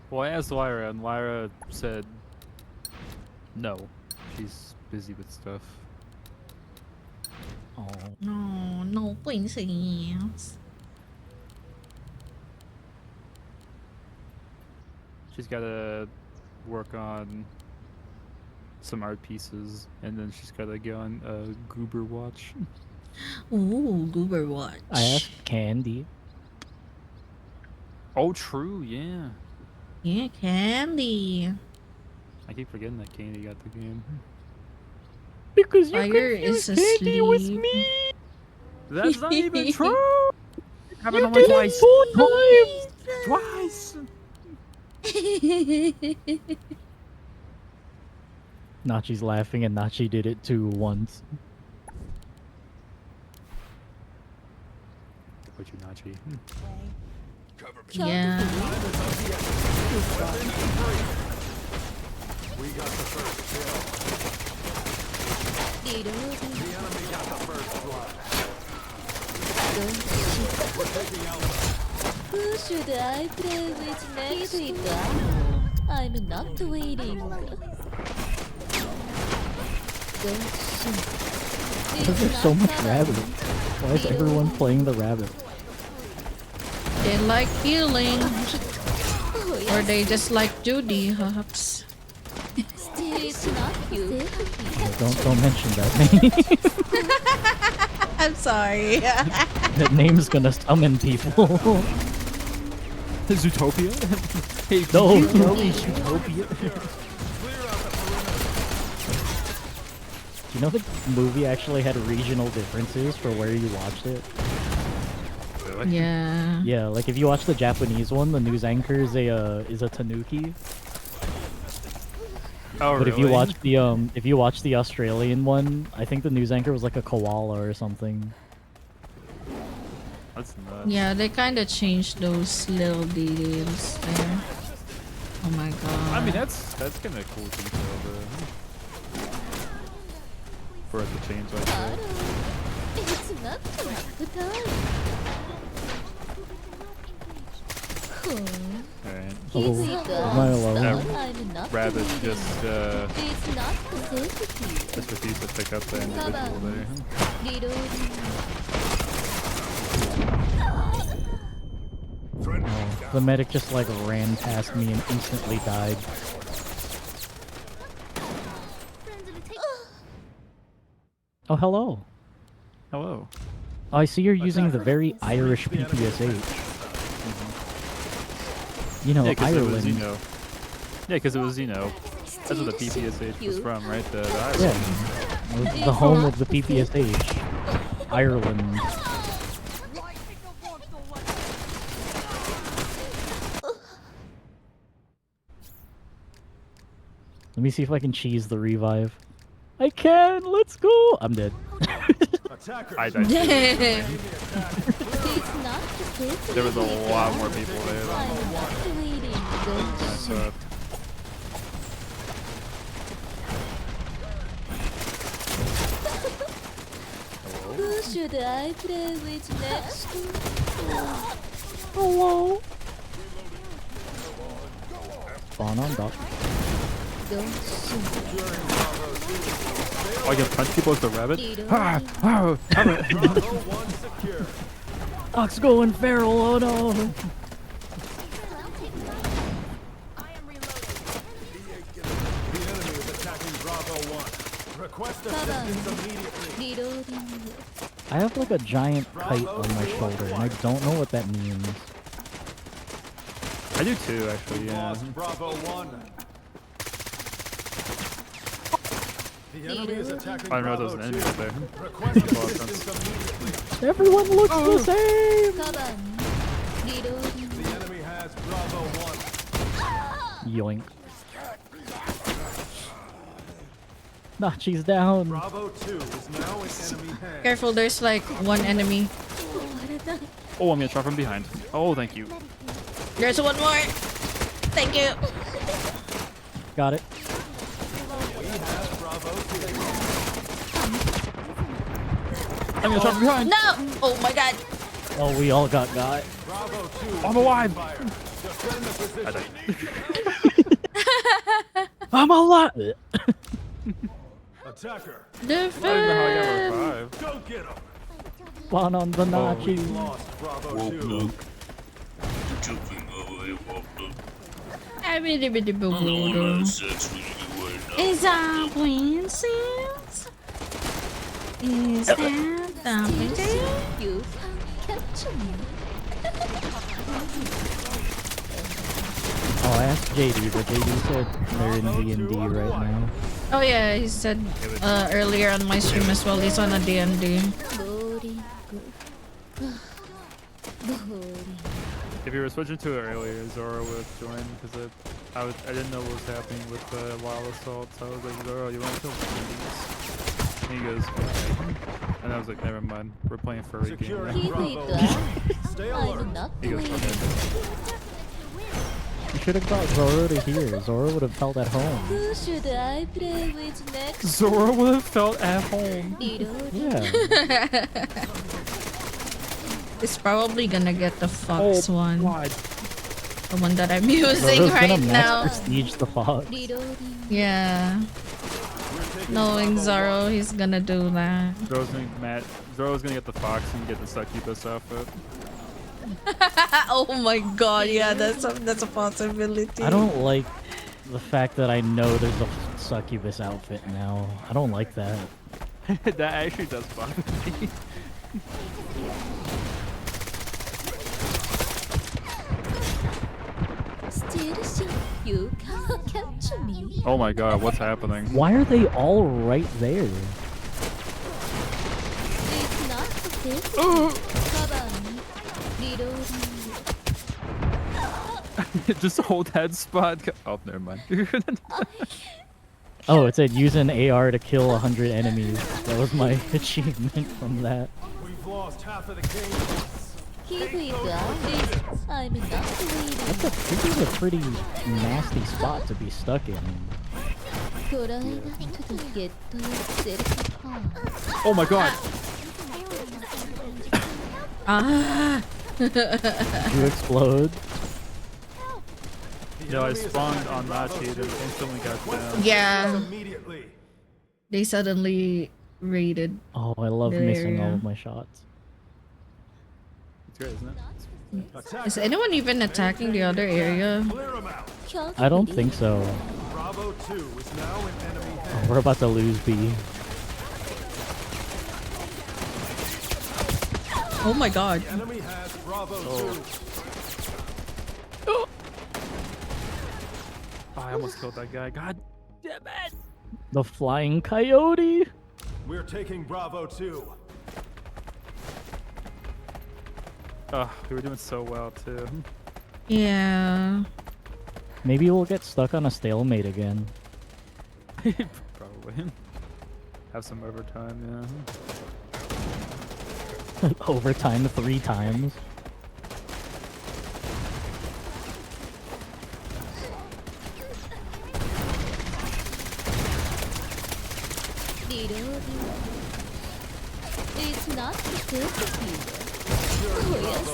Well, I asked Lyra, and Lyra said no. She's busy with stuff. Oh. No princess. She's got to work on some art pieces, and then she's got to go on Goober Watch. Ooh, Goober Watch. I asked Candy. Oh, true, yeah. Yeah, Candy. I keep forgetting that Candy got the game. Because you Fire is Candy with asleep. me. That's not even true. Happened You only did twice. it 4 times. Twice. Nachi's laughing and Nachi did it too once. What you, Nachi? Yeah. We got the first kill. The enemy got the first blood. We're taking out. Who should I play with next week? I'm not waiting. Because there's so much rabbit. Why is everyone playing the rabbit? They like healing. Or they just like Judy, perhaps. It's not you. Don't mention that name. I'm sorry. That name's gonna summon people. Zootopia? Hey, No, No, it's Utopia. Do you know the movie actually had regional differences for where you watched it? Yeah. Yeah, like if you watch the Japanese one, the news anchor is a tanuki. Oh, But really? if you watch the Australian one, I think the news anchor was like a koala or something. That's nuts. Yeah, they kind of changed those little details there. Oh my god. I mean, that's kind of cool detail though. For it to change like that. It's not the time. Alright. Oh, am I alone? That rabbit just It's not necessity. just refused to pick up the individual there. Oh, the medic just like ran past me and instantly died. Oh, hello. Hello. Oh, I see you're using the very Irish PPSH. You know, Yeah, because it was, Ireland. you know. Yeah, because it was, you know. That's where the PPSH was from, right? The Ireland. Yeah, it was the home of the PPSH. Ireland. Let me see if I can cheese the revive. I can! Let's go! I'm dead. I died. It's not There was a lot more people there. That's Who should I play with next? Hello. Spawn on dock. Don't shoot. Oh, I can punch people with the rabbit? Ox going feral, oh no! The enemy is attacking Bravo 1. Request assistance immediately. Reloading. I have like a giant kite on my shoulder, and I don't know what that means. I do too, actually, yeah. Lost Bravo 1. The enemy is attacking I don't know if Bravo there's an enemy 2. up there. Request assistance immediately. Everyone looks the same! Reloading. The enemy has Bravo 1. Yoink. Nah, she's down. Bravo 2 is now in enemy hands. Careful, there's like one enemy. Oh, I'm gonna try from behind. Oh, thank you. There's one more. Thank you. Got it. We have Bravo 2. I'm gonna try from behind. No! Oh my god. Oh, we all got. Bravo 2. I'm alive. Defend the I position. died. I'm alive! Attacker. I don't know how I got revived. Go get him. Spawn on the Nachi. Lost Bravo 2. Is that princess? Is that the princess? You capture me. Oh, I asked JD, but JD said they're in D&D right now. Oh yeah, he said earlier on my stream as well, he's on a D&D. Boring. If you were switching to it earlier, Zora would have joined because I didn't know what was happening with the wild assault. So I was like, Zora, you want to kill these? And he goes, okay. And I was like, never mind. We're playing furry game now. Stay I'm alert. not He goes, waiting. okay. You should have brought Zora to here. Zora would have felt at home. Who should I play with next? Zora would have felt at home. Reloading. Yeah. It's probably gonna get the Fox one. God. The one that I'm using Zora's right gonna max now. prestige the Fox. Reloading. Yeah. Knowing Zoro, he's gonna do that. Zora's gonna get the fox and get the Succubus outfit. Oh my god, yeah, that's a possibility. I don't like the fact that I know there's a succubus outfit now. I don't like that. That actually does bother me. You can't catch me. Oh my god, what's happening? Why are they all right there? It's not difficult. Come on. Just hold that spot. Oh, never mind. Oh, it said use an AR to kill 100 enemies. That was my achievement from that. We've lost half of the game. Keep it going. I'm not waiting. This is a pretty nasty spot to be stuck in. Oh my god! Ah! You explode. No, I spawned on Nachi and instantly got down. Yeah. They suddenly raided. Oh, I love the missing all area. of my shots. It's good, isn't it? Is anyone even attacking the other area? I don't think so. Bravo 2 is now in enemy Oh, hands. we're about to lose B. Oh my god. The enemy has Bravo 2. Oh, I almost killed that guy. God damn it! The flying coyote. We're taking Bravo 2. Oh, we were doing so well too. Yeah. Maybe we'll get stuck on a stalemate again. Probably. Have some overtime, Overtime 3 times. It's not difficult. Oh, yes.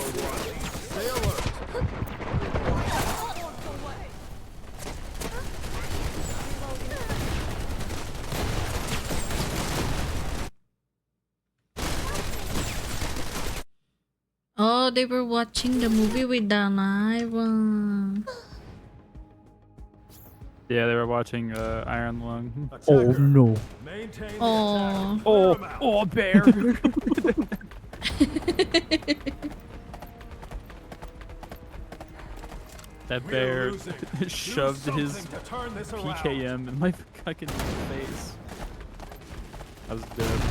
Oh, they were watching the movie with Dana. Yeah, they were watching Iron Lung. Oh no. Oh. Oh, bear. That bear shoved his PKM in my fucking face. I was dead.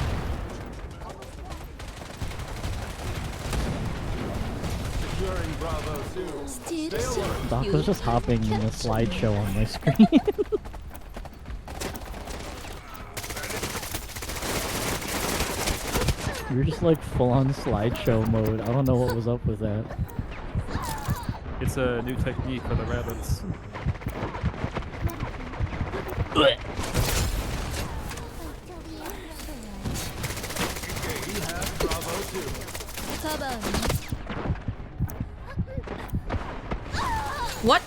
Securing Bravo 2. Stay alert. Doc was just hopping in a slideshow on my screen. You're just like full on slideshow mode. I don't know what was up with that. It's a new technique for the rabbits. We have Bravo 2. Come on. What?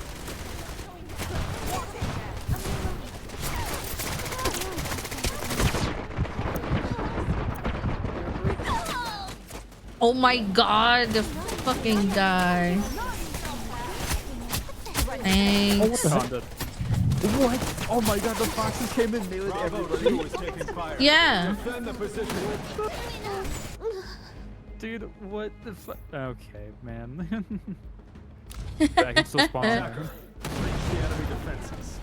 Oh my god, the fucking guy. Thanks. What? Oh my god, the foxes came in melee to everybody. Yeah. Defend the position. Dude, what the fuck? Okay, man. I can still spawn there. Reach the enemy defenses.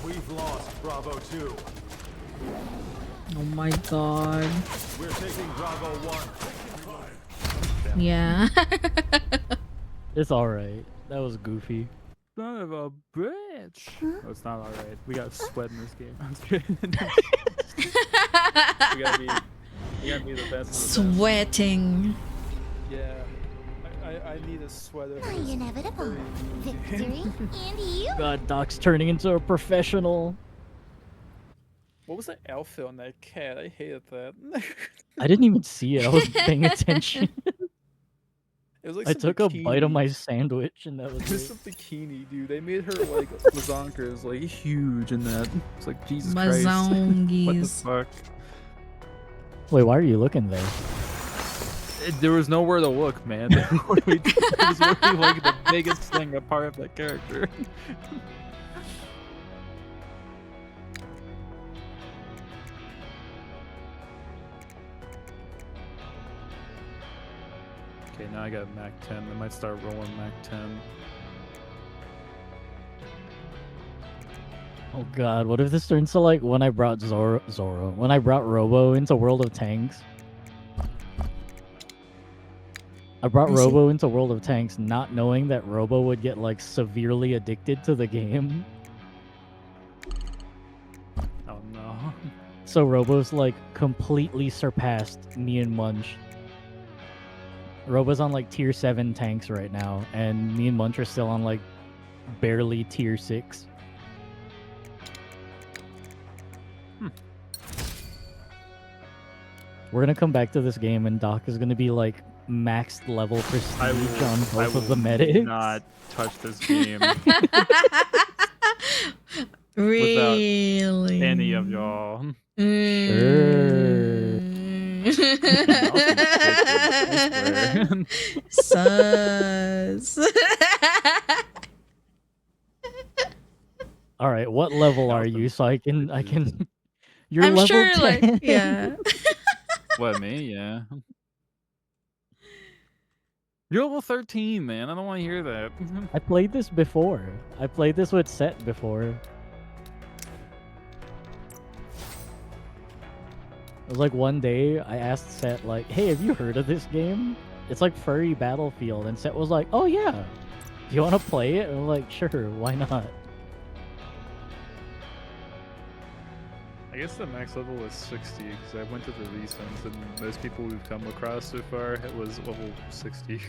We've lost Bravo 2. Oh my god. We're taking Bravo 1. Yeah. It's alright. That was goofy. Son of a bitch. Oh, it's not alright. We got sweat in this game. I'm just kidding. we gotta be the best. Of the best. Sweating. Yeah. I need a sweater. Inevitable. Victory and you. God, Doc's turning into a professional. What was that outfit on that cat? I hated that. I didn't even see it. I wasn't paying attention. It was like I some took a bite of bikini. my sandwich and that was It was it. some bikini, dude. They made her like lasagnas like huge in that. It's like Jesus Christ. What the Mazongis. fuck? Wait, why are you looking there? There was nowhere to look, man. It was literally like the biggest thing apart of that character. Okay, now I got Mac 10. I might start rolling Mac 10. Oh god, what if this turns to like when I brought when I brought Robo into World of Tanks? I brought Robo into World of Tanks not knowing that Robo would get like severely addicted to the game. Oh no. So Robo's like completely surpassed me and Munch. Robo's on like tier 7 tanks right now, and me and Munch are still on like barely tier 6. We're gonna come back to this game and Doc is gonna be like maxed level prestige on both of the medics. Not touch this game. Really? Without any of y'all. Sure. Sus. All right, what level are you so I can You're I'm level sure 10. like yeah. What, me? Yeah. You're level 13, man. I don't want to hear that. I played this before. I played this with Set before. It was like one day I asked Set like, "Hey, have you heard of this game? It's like Furry Battlefield." And Set was like, "Oh yeah. Do you want to play it?" And I'm like, "Sure, why not?" I guess the max level was 60 because I went to the recents and most people we've come across so far it was level 60.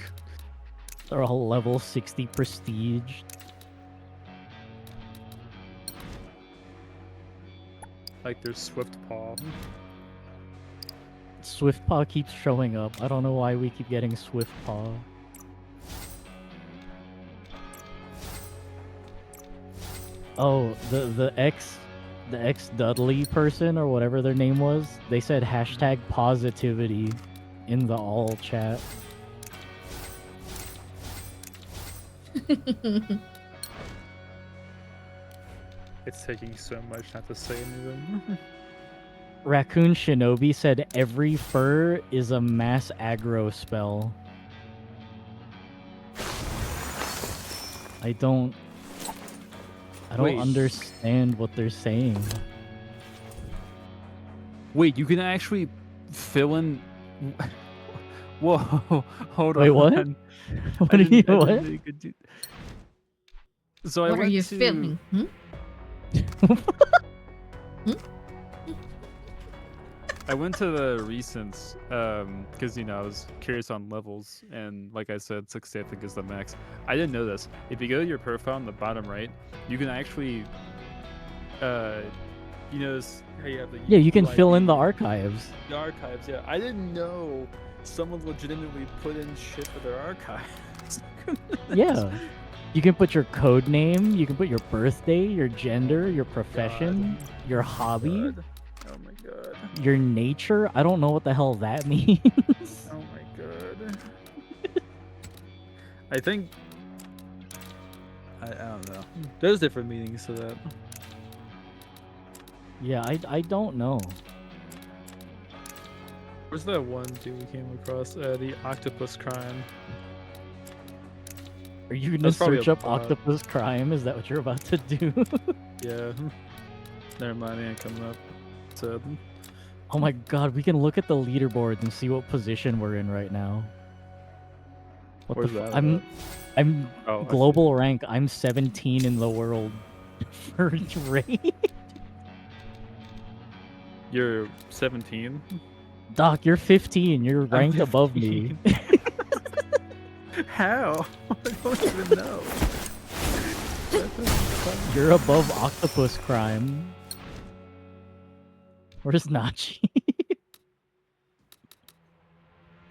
They're all level 60 prestige. Like there's Swift Paw. Swift Paw keeps showing up. I don't know why we keep getting Swift Paw. Oh, the ex Dudley person or whatever their name was, they said hashtag positivity in the all chat. It's taking so much not to say anything. Raccoon Shinobi said every fur is a mass aggro spell. I don't Wait. understand what they're saying. Wait, you can actually fill in. Whoa, hold on. Wait, what? What do you what? know you could do... So I What are went you to... filming? Hmm? I went to the recents because you know I was curious on levels, and like I said, 60 I think is the max. I didn't know this. If you go to your profile on the bottom right, you can actually, you notice how you have the Yeah, you can like, fill in the archives. the archives. Yeah, I didn't know someone legitimately put in shit for their archives. Yeah. You can put your code name, you can put your birthday, your gender, your profession, your hobby, Oh my god. your nature. I don't know what the hell that means. Oh my god. I think I don't know. There's different meanings to that. Yeah, I don't know. Where's that one dude we came across? The octopus crime. Are you gonna That's probably search a up bot. Octopus Crime? Is that what you're about to do? Yeah. Never mind, it ain't coming up. Sad. Oh my god, we can look at the leaderboard and see what position we're in right now. What Where's the that I'm Oh, I see. global rank. I'm 17 in the world for raid. You're 17? Doc, you're 15. You're I'm ranked above me. 15. How? I don't even know. You're above Octopus Crime. Where's Nachi?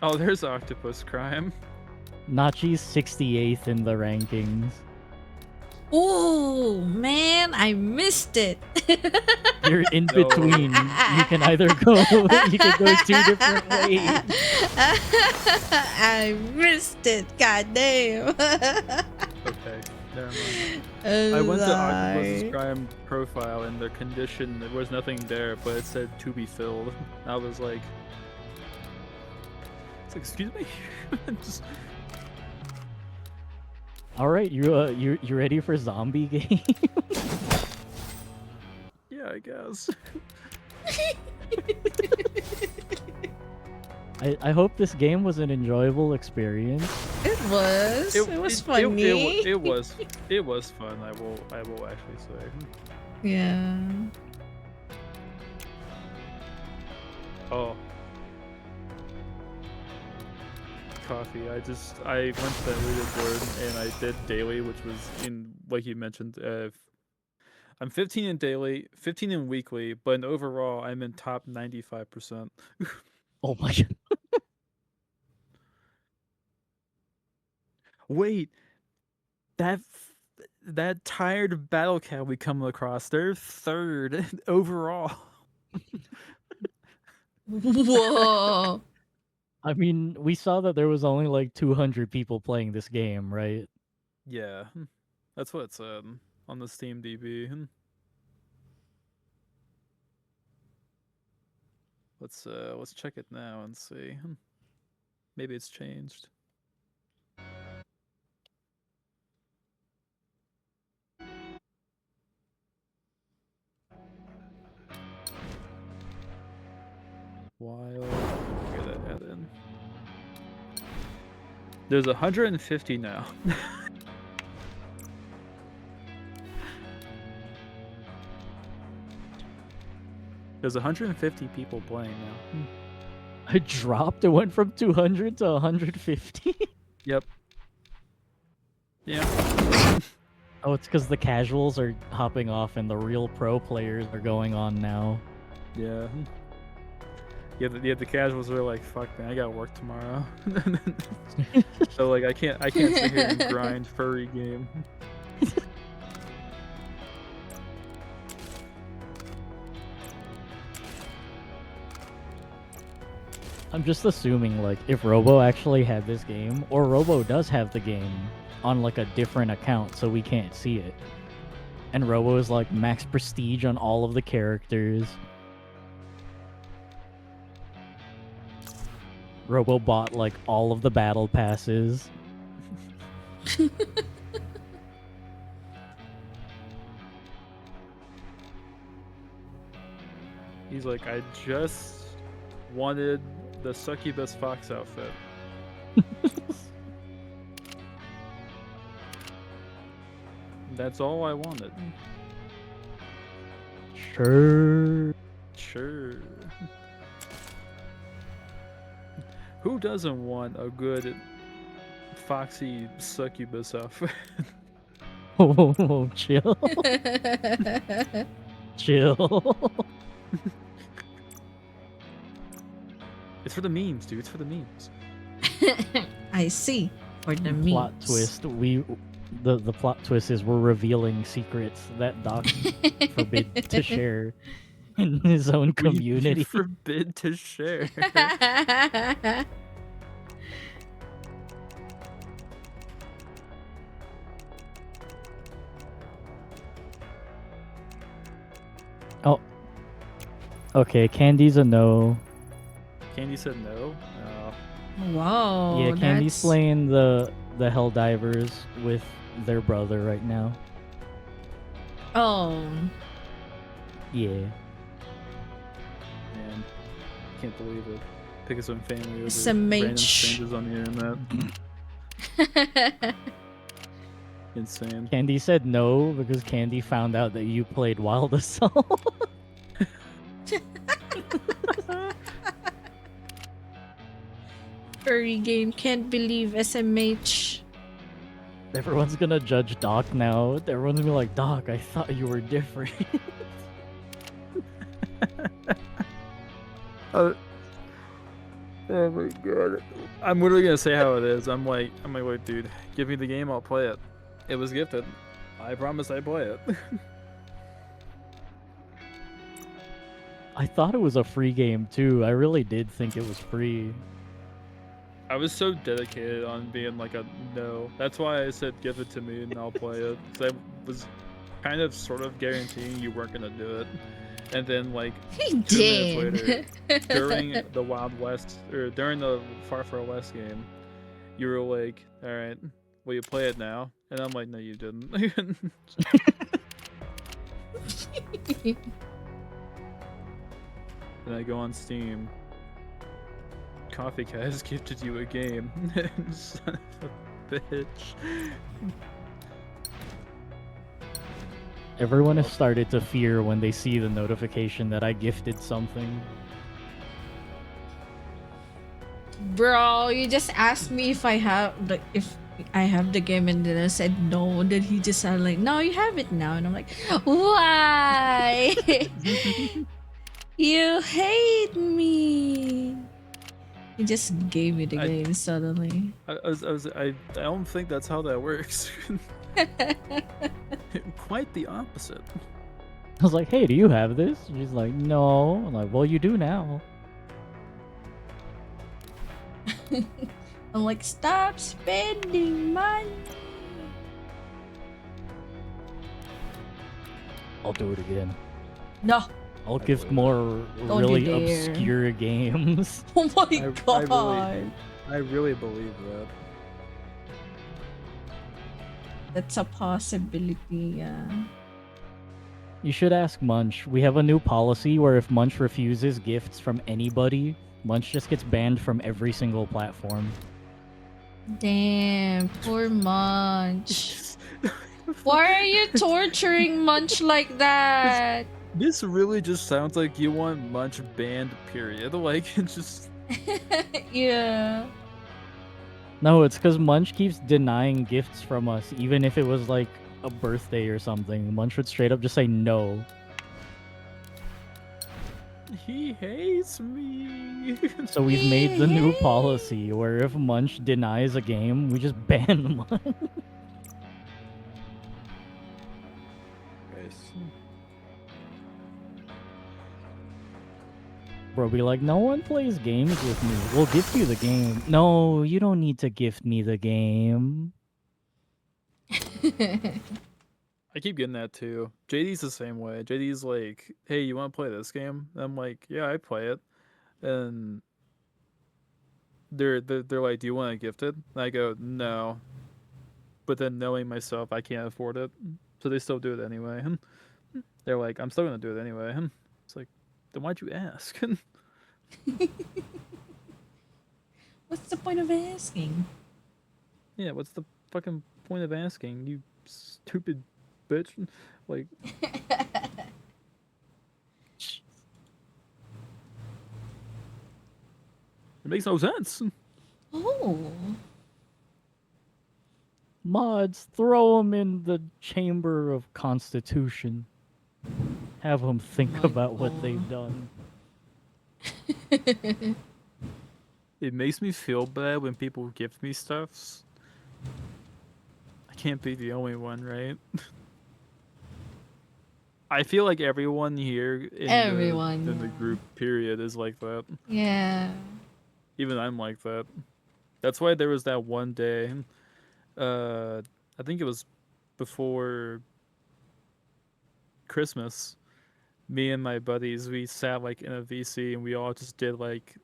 Oh, there's octopus crime. Nachi's 68th in the rankings. Oh man, I missed it. You're in between. You can either go. You can go 2 different ways. I missed it. God damn. Okay, never mind. I went to Octopus's Prime profile and the condition, there was nothing there, but it said to be filled. I was like, excuse me? Just... All right, you ready for zombie game? Yeah, I guess. I hope this game was an enjoyable experience. It was. It was funny. It was fun. I will actually say. Yeah. Oh. Coffee. I went to that leaderboard and I did daily, which was in, like you mentioned, I'm 15 in daily, 15 in weekly, but in overall I'm in top 95%. Oh my god. Wait, that tired battle cat we come across, they're 3rd overall. Whoa. I mean, we saw that there was only like 200 people playing this game, right? Yeah, that's what it said on the Steam DB. Let's check it now and see. Maybe it's changed. Wild. Get that add in. There's 150 now. There's 150 people playing now. It dropped. It went from 200 to 150. Yep. Yeah. Oh, it's because the casuals are hopping off and the real pro players are going on now. Yeah. Yeah, the casuals are like, fuck man, I gotta work tomorrow. So like I can't sit here and grind furry game. I'm just assuming, like, if Robo actually had this game, or Robo does have the game on, like, a different account so we can't see it. And Robo is, like, max prestige on all of the characters. Robo bought, like, all of the battle passes. He's like, I just wanted the succubus fox outfit. That's all I wanted. Sure. Sure. Who doesn't want a good foxy succubus outfit? Oh, chill. Chill. It's for the memes, dude. It's for the memes. I see. For the memes. Plot twist. The plot twist is we're revealing secrets that Doc forbid to share in his own community. We forbid to share. Oh. Okay, Candy's a no. Candy said no. Whoa. Yeah, Candy's playing the Helldivers with their brother right now. Oh. Yeah. Man, can't believe it. Pick his own family over SMH. random strangers on the internet. Insane. Candy said no because Candy found out that you played Wild Assault. Furry game. Can't believe SMH. Everyone's gonna judge Doc now. Everyone's gonna be like, Doc, I thought you were different. Oh my god. I'm literally gonna say how it is. I'm like, wait, dude, give me the game, I'll play it. It was gifted. I promise I play it. I thought it was a free game too. I really did think it was free. I was so dedicated on being like a no. That's why I said give it to me and I'll play it. Because I was kind of sort of guaranteeing you weren't gonna do it. And then like 2 minutes later, during the Wild West or during the Far Far West game, you were like, "All right, will you play it now?" And I'm like, "No, you didn't." And I go on Steam. Coffee Cat has gifted you a game. Son of a bitch. Everyone has started to fear when they see the notification that I gifted something. Bro, you just asked me if I have the game, and then I said no. And then he just said like, "No, you have it now," and I'm like, "Why? You hate me." He just gave me the game suddenly. I don't think that's how that works. Quite the opposite. I was like, "Hey, do you have this?" And she's like, "No." I'm like, "Well, you do now." I'm like, "Stop spending money." I'll do it again. No. I'll gift more Don't really you dare. obscure games. Oh my god. I really believe that. That's a possibility, yeah. You should ask Munch. We have a new policy where if Munch refuses gifts from anybody, Munch just gets banned from every single platform. Damn, poor Munch. Why are you torturing Munch like that? This really just sounds like you want Munch banned, period. Like, it's just... Yeah. No, it's because Munch keeps denying gifts from us, even if it was like a birthday or something. Munch would straight up just say no. He hates me. So we've made the new policy where if Munch denies a game, we just ban Munch. Bro, be like, no one plays games with me. We'll gift you the game. No, you don't need to gift me the game. I keep getting that too. JD's the same way. JD's like, "Hey, you want to play this game?" And I'm like, "Yeah, I play it." And they're like, "Do you want to gift it?" And I go, "No." But then knowing myself, I can't afford it, so they still do it anyway. They're like, "I'm still gonna do it anyway." It's like, then why'd you ask? What's the point of asking? Yeah, what's the fucking point of asking, you stupid bitch? Like, it makes no sense. Oh. Mods, throw them in the Chamber of Constitution. Have them think about what they've done. It makes me feel bad when people gift me stuffs. I can't be the only one, right? I feel like everyone here in the group period is like that. Yeah. Even I'm like that. That's why there was that one day, I think it was before Christmas, me and my buddies, we sat like in a VC and we all just did like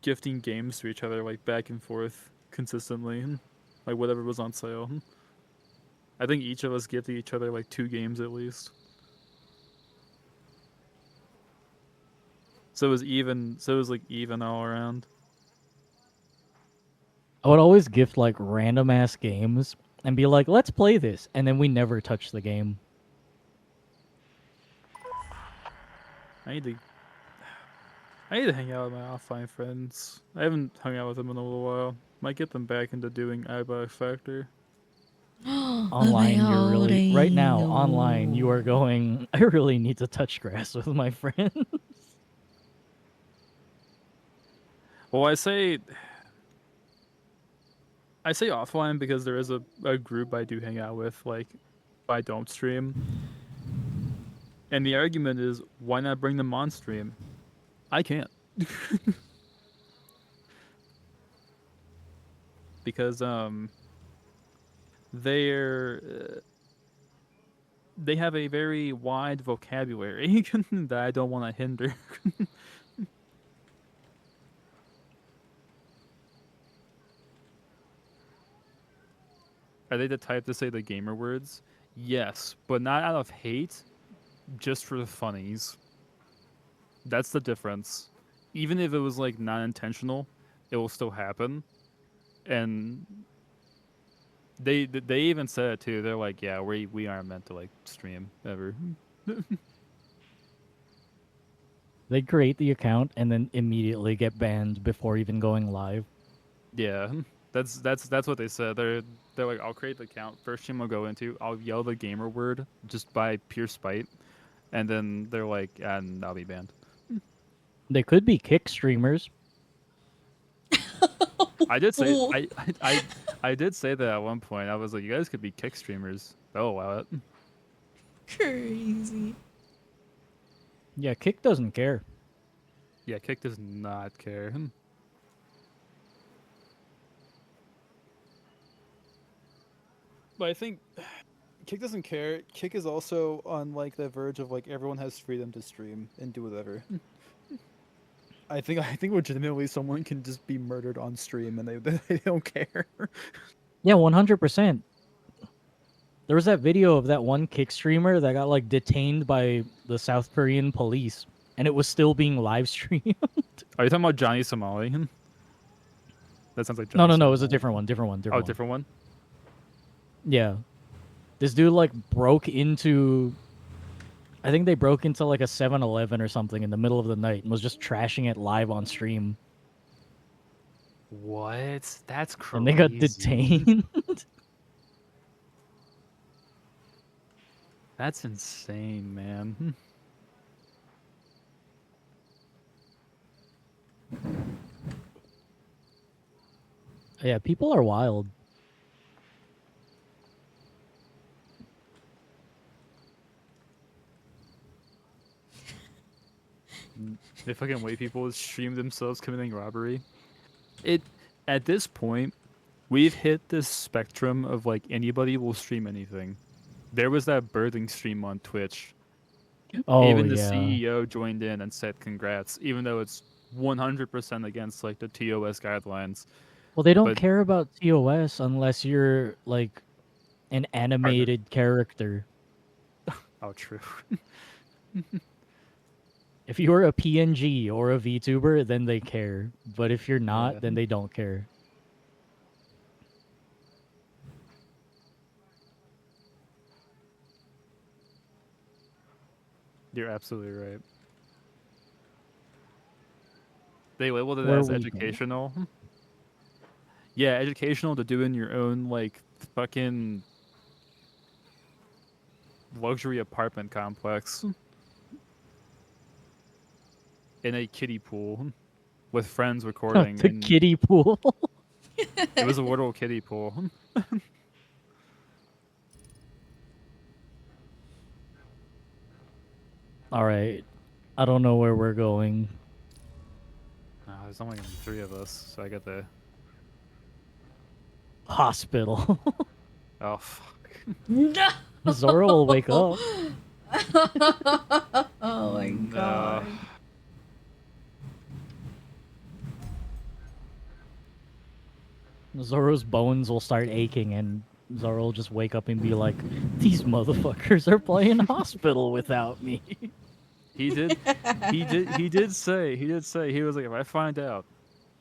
gifting games to each other, like back and forth consistently, like whatever was on sale. I think each of us gifted each other like 2 games at least. So it was even. So it was like even all around. I would always gift like random ass games and be like, let's play this. And then we never touch the game. I need to hang out with my offline friends. I haven't hung out with them in a little while. Might get them back into doing iBuy Factor. Online, you're really right now. Online, you are going. I really need to touch grass with my friends. Well, I say I say offline because there is a group I do hang out with, like, I don't stream. And the argument is, why not bring them on stream? I can't. Because they're they have a very wide vocabulary that I don't want to hinder. Are they the type to say the gamer words? Yes, but not out of hate, just for the funnies. That's the difference. Even if it was like not intentional, it will still happen. And they even said it too. They're like, yeah, we aren't meant to like stream ever. They create the account and then immediately get banned before even going live. Yeah, that's what they said. They're like, I'll create the account. First stream I'll go into, I'll yell the gamer word just by pure spite, and then they're like, and I'll be banned. They could be kick streamers. I did say I did say that at one point. I was like, you guys could be kick streamers. Oh wow. Crazy. Yeah, kick doesn't care. Yeah, kick does not care. But I think Kick doesn't care. Kick is also on like the verge of like everyone has freedom to stream and do whatever. I think legitimately someone can just be murdered on stream and they don't care. Yeah, 100%. There was that video of that one kick streamer that got like detained by the South Korean police, and it was still being live streamed. Are you talking about Johnny Somali? That sounds like Johnny No, Somali. it was a different one. Different one. Different one. Yeah, this dude like broke into. I think they broke into like a 7-Eleven or something in the middle of the night and was just trashing it live on stream. What? That's crazy. And they got detained. That's insane, man. Yeah, people are wild. They fucking white people stream themselves committing robbery. At this point, we've hit this spectrum of like anybody will stream anything. There was that birthing stream on Twitch. Oh, even the yeah. CEO joined in and said congrats, even though it's 100% against like the TOS guidelines. Well, they don't care about TOS unless you're like an animated character. Oh, true. If you're a PNG or a VTuber, then they care. But if you're not, then they don't care. You're absolutely right. They labeled it Where as we educational. Yeah, educational to do in your own like fucking luxury apartment complex in a kiddie pool with friends recording. The kiddie pool. It was a literal kiddie pool. All right. I don't know where we're going. There's only gonna be 3 of us, so I got the hospital. Oh fuck. No. Zoro will wake up. Oh my god. Zoro's bones will start aching, and Zoro will just wake up and be like, "These motherfuckers are playing hospital without me." He did say he was like, if I find out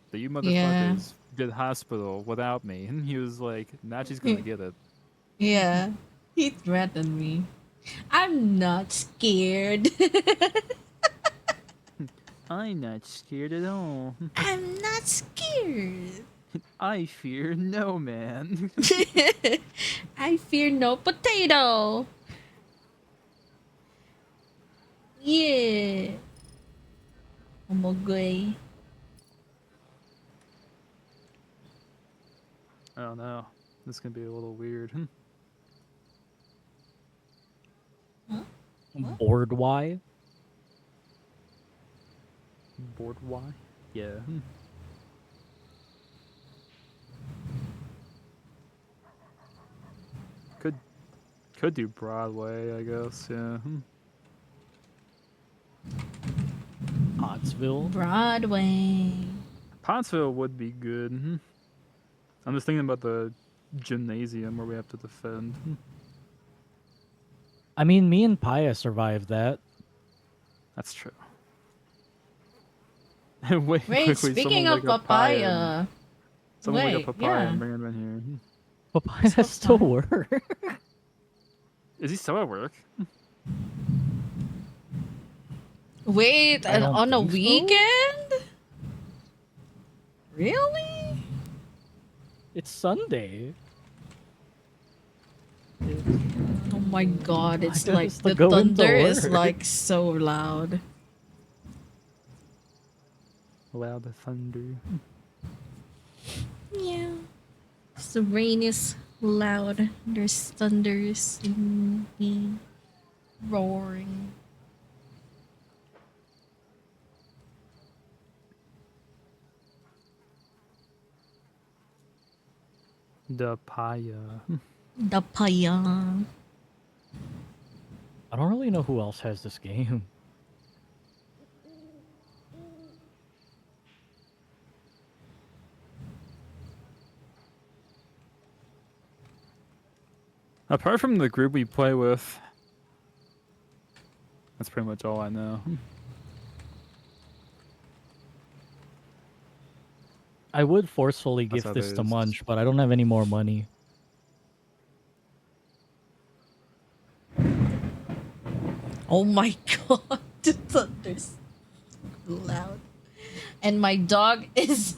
that you motherfuckers did hospital without me, and he was like, Nachi's gonna get it. Yeah, he threatened me. I'm not scared. I'm not scared at all. I'm not scared. I fear no man. I fear no potato. Yeah. Omogoy. I don't know. This can be a little weird. Bored why? Bored why? Yeah. Could do Broadway, I guess. Yeah. Pottsville. Broadway. Pottsville would be good. I'm just thinking about the gymnasium where we have to defend. I mean, me and Paya survived that. That's true. Wait, Wait, speaking of papaya. Someone wait, like a papaya yeah. and bring him in here. Papaya still work. Is he still at work? Wait, I don't on a think so. weekend? Really? It's Sunday. Oh my god, it's I like just to the go into thunder is work. like so loud. Loud the thunder. Yeah. The rain is loud. There's thunders and roaring. The paya. The paya. I don't really know who else has this game. Apart from the group we play with, that's pretty much all I know. I would forcefully That's give this to others. Munch, but I don't have any more money. Oh my god, the thunder's loud. And my dog is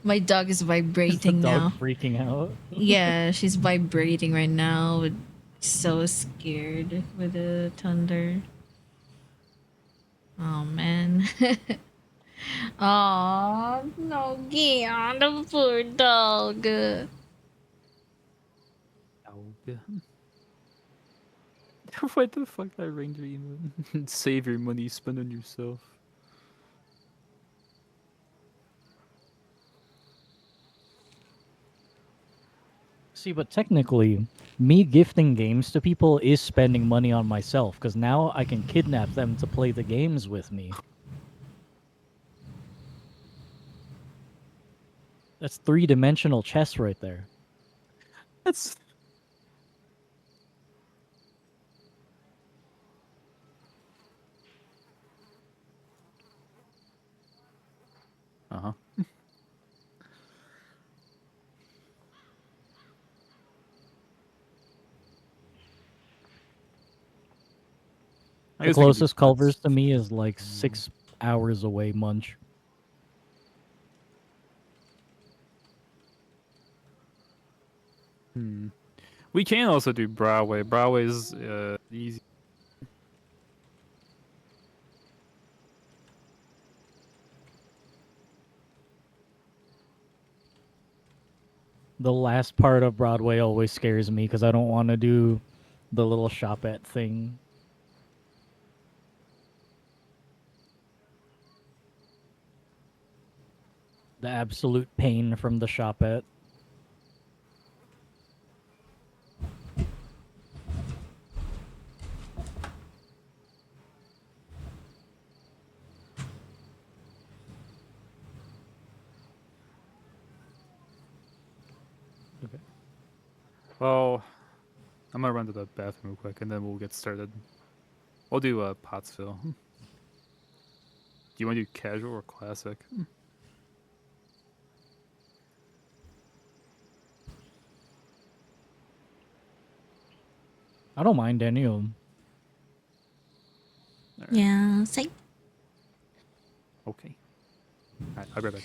my dog is vibrating Is the dog now. freaking out? Yeah, she's vibrating right now. So scared with the thunder. Oh man. Oh no, Gian, the poor dog. What the fuck, that ranger emote? Save your money, spend on yourself. See, but technically, me gifting games to people is spending money on myself, because now I can kidnap them to play the games with me. That's three-dimensional chess right there. That's... Uh-huh. The closest Culver's to me is like 6 hours away, Munch. We can also do Broadway. Broadway's easy. The last part of Broadway always scares me because I don't want to do the little shop at thing. The absolute pain from the shop at. Okay. Well, I'm gonna run to the bathroom real quick and then we'll get started. We'll do Pottsville. Do you want to do casual or classic? I don't mind any of them. Yeah, say Okay. Alright, I'll be right back.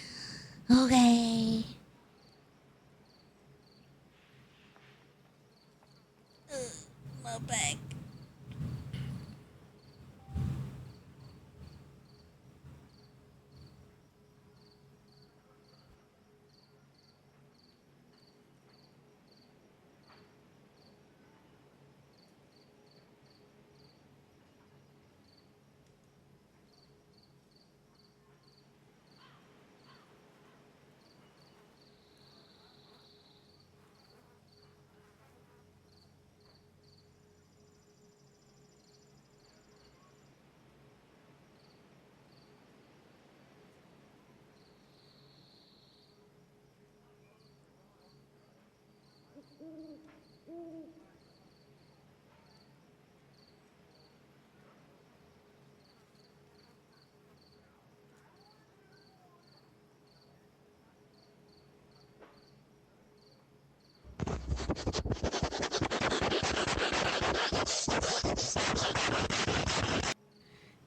okay. My back.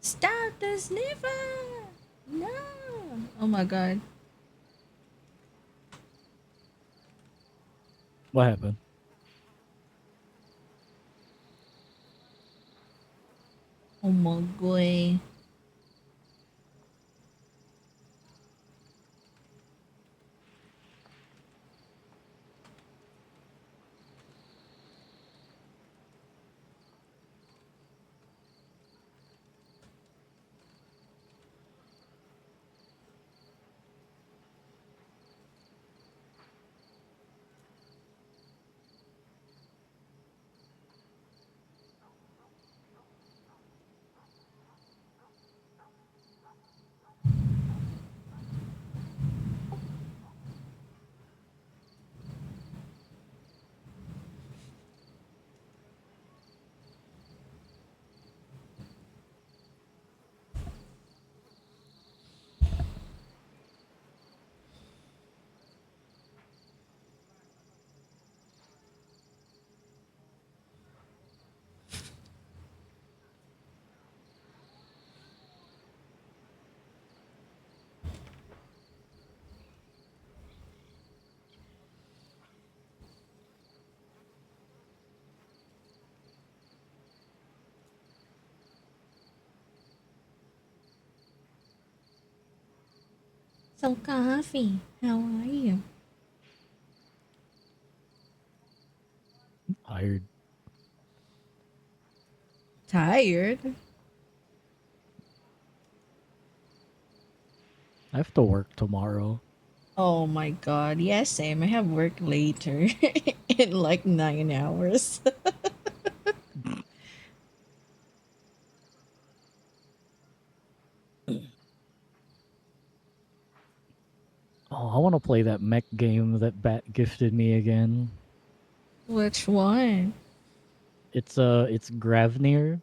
Stop the sniffer! No! Oh my god. What happened? Oh my god. So coffee, how are you? Tired. Tired? I have to work tomorrow. Oh my god, yes, same. I have work later in like 9 hours. Oh, I want to play that mech game that Bat gifted me again. Which one? It's Gravnir.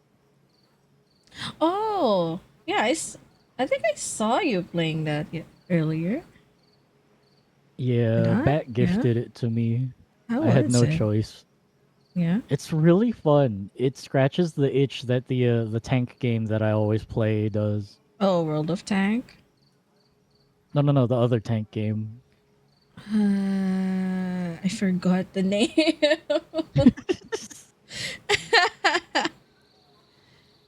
Oh, yeah, I think I saw you playing that earlier. Did Yeah, I? Bat Yeah. gifted it to me. How I had was no it? choice. Yeah. It's really fun. It scratches the itch that the tank game that I always play does. Oh, World of Tank? No, the other tank game. I forgot the name.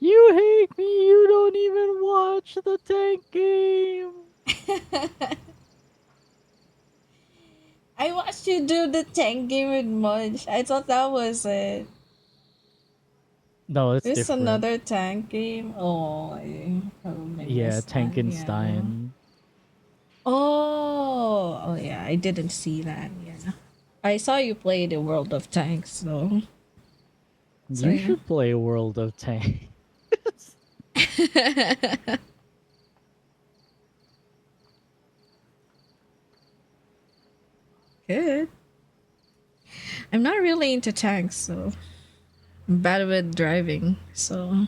You hate me. You don't even watch the tank game. I watched you do the tank game with Munch. I thought that was it. No, it's There's different. another tank game. Oh, I probably Yeah, missed that. Yeah. Tankenstein. Oh, yeah. I didn't see that. Yeah. I saw you play the World of Tanks, so. So You yeah. should play World of Tanks. Good. I'm not really into tanks, so I'm bad with driving. So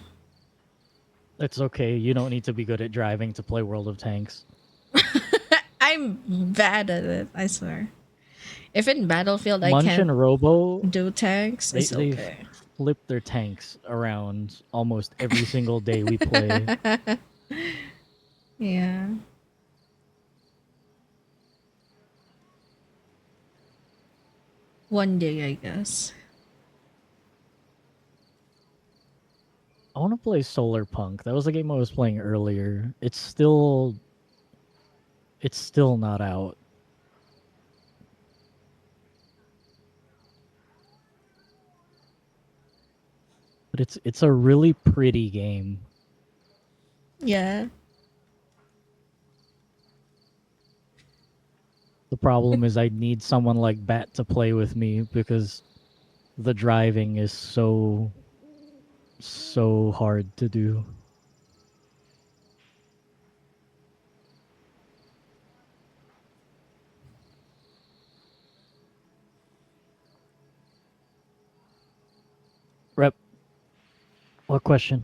It's okay. You don't need to be good at driving to play World of Tanks. I'm bad at it. I swear. If in Battlefield I Munch can't and Robo, do tanks, it's they okay. flip their tanks around almost every single day we play. Yeah. One day, I guess. I want to play Solar Punk. That was the game I was playing earlier. It's still not out. But it's a really pretty game. Yeah. The problem is I need someone like Bat to play with me because the driving is so hard to do. What question?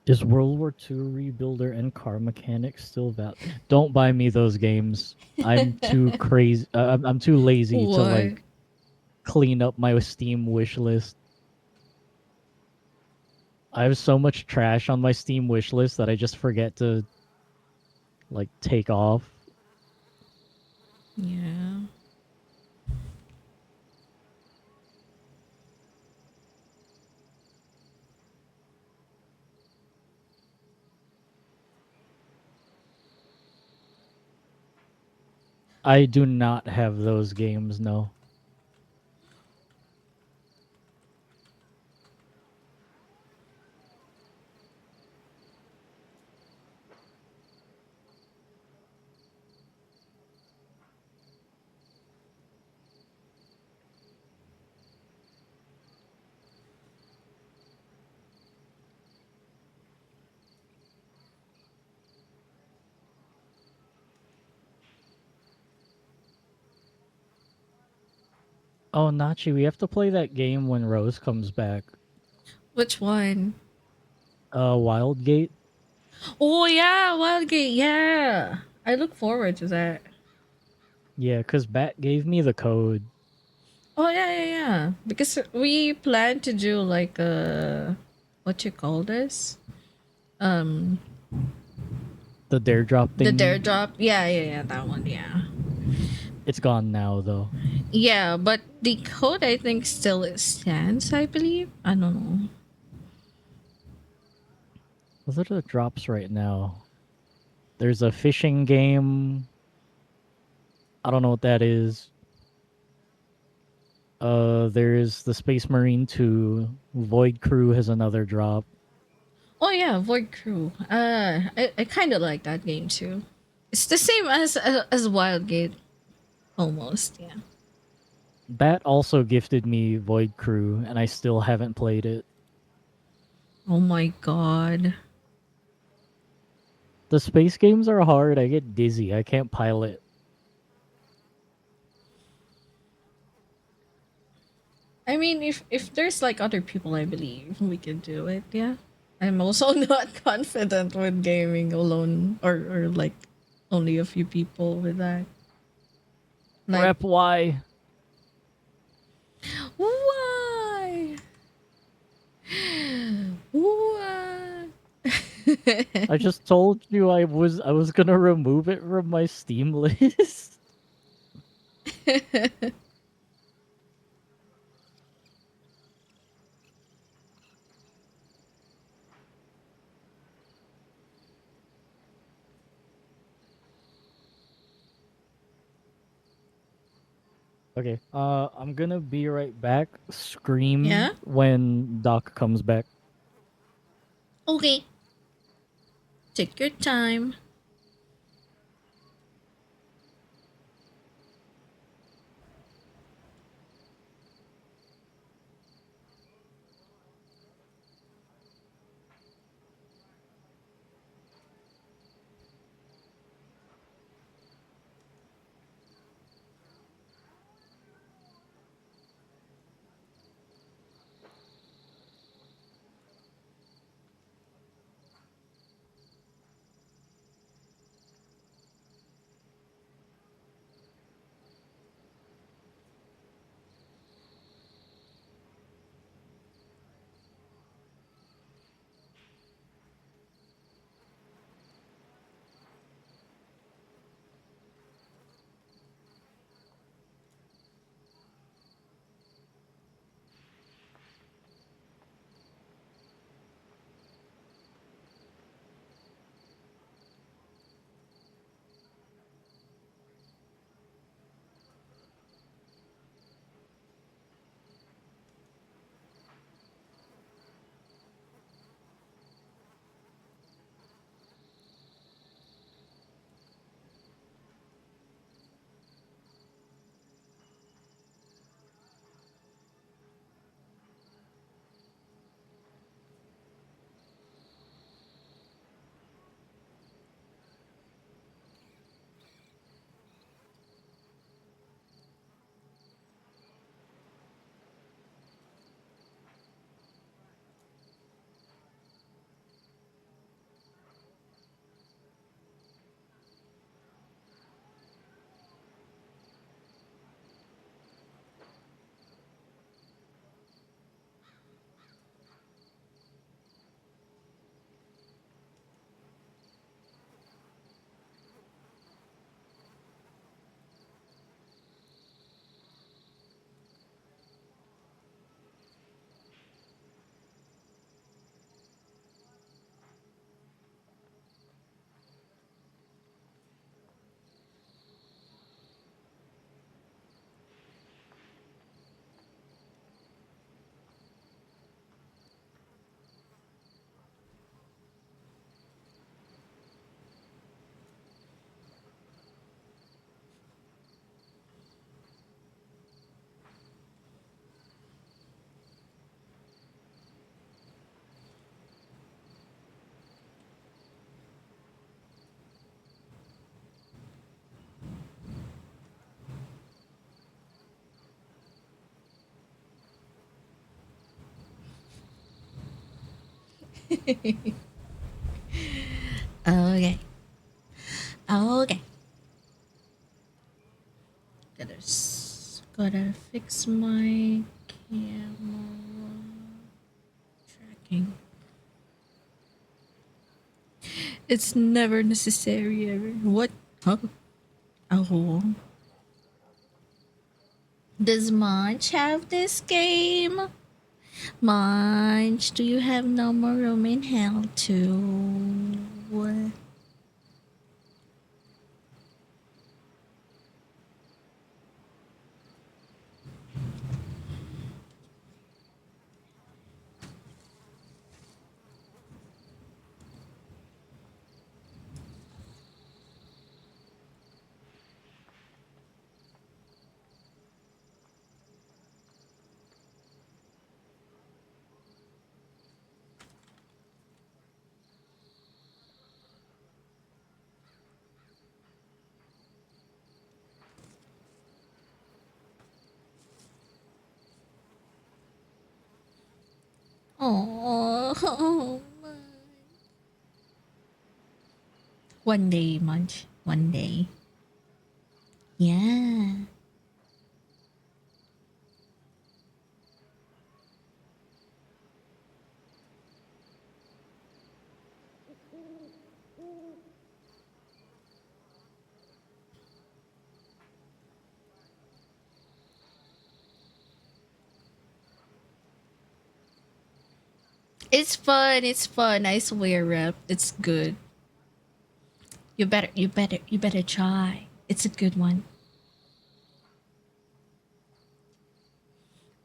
Is World War II Rebuilder and Car Mechanics still valid? Don't buy me those games. I'm too crazy. I'm too lazy to Why? like clean up my Steam wish list. I have so much trash on my Steam wish list that I just forget to like take off. Yeah. I do not have those games, no. Oh, Nachi, we have to play that game when Rose comes back. Which one? Wildgate. Oh yeah, Wildgate. Yeah, I look forward to that. Yeah, cause Bat gave me the code. Oh yeah. Because we plan to do like what you call this? Um, The dare drop the thing. dare drop. Yeah. That one. Yeah. It's gone now, though. Yeah, but the code I think still stands. I believe. I don't know. What are the drops right now? There's a fishing game. I don't know what that is. There's the Space Marine 2. Void Crew has another drop. Oh yeah, Void Crew. I kind of like that game too. It's the same as Wildgate, almost. Yeah. Bat also gifted me Void Crew, and I still haven't played it. Oh my god. The space games are hard. I get dizzy. I can't pilot. I mean, if there's like other people, I believe we can do it. Yeah. I'm also not confident with gaming alone or like only a few people with that. Like, Rep Y. why? What? I just told you I was gonna remove it from my Steam list. Okay, I'm gonna be right back. Scream Yeah? when Doc comes back. Okay. Take your time. Okay. Okay. Gotta fix my camera tracking. It's never necessary ever. What? Huh? Oh. Does Munch have this game? Munch, do you have no more room in hell too? Oh, one day, Munch. One day. Yeah. It's fun. It's fun. I swear, Rep. It's good. You better try. It's a good one.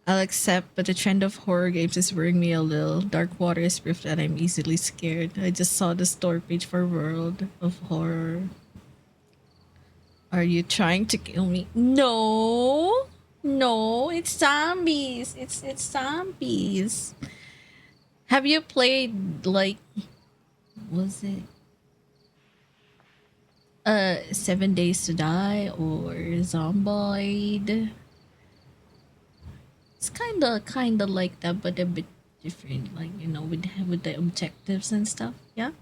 I'll accept, but the trend of horror games is worrying me a little. Dark Water is proof that I'm easily scared. I just saw the store page for World of Horror. Are you trying to kill me? No. No, it's zombies. It's zombies. Have you played like was it 7 Days to Die or Zomboid? It's kinda like that, but a bit different. Like with the objectives and stuff. Yeah.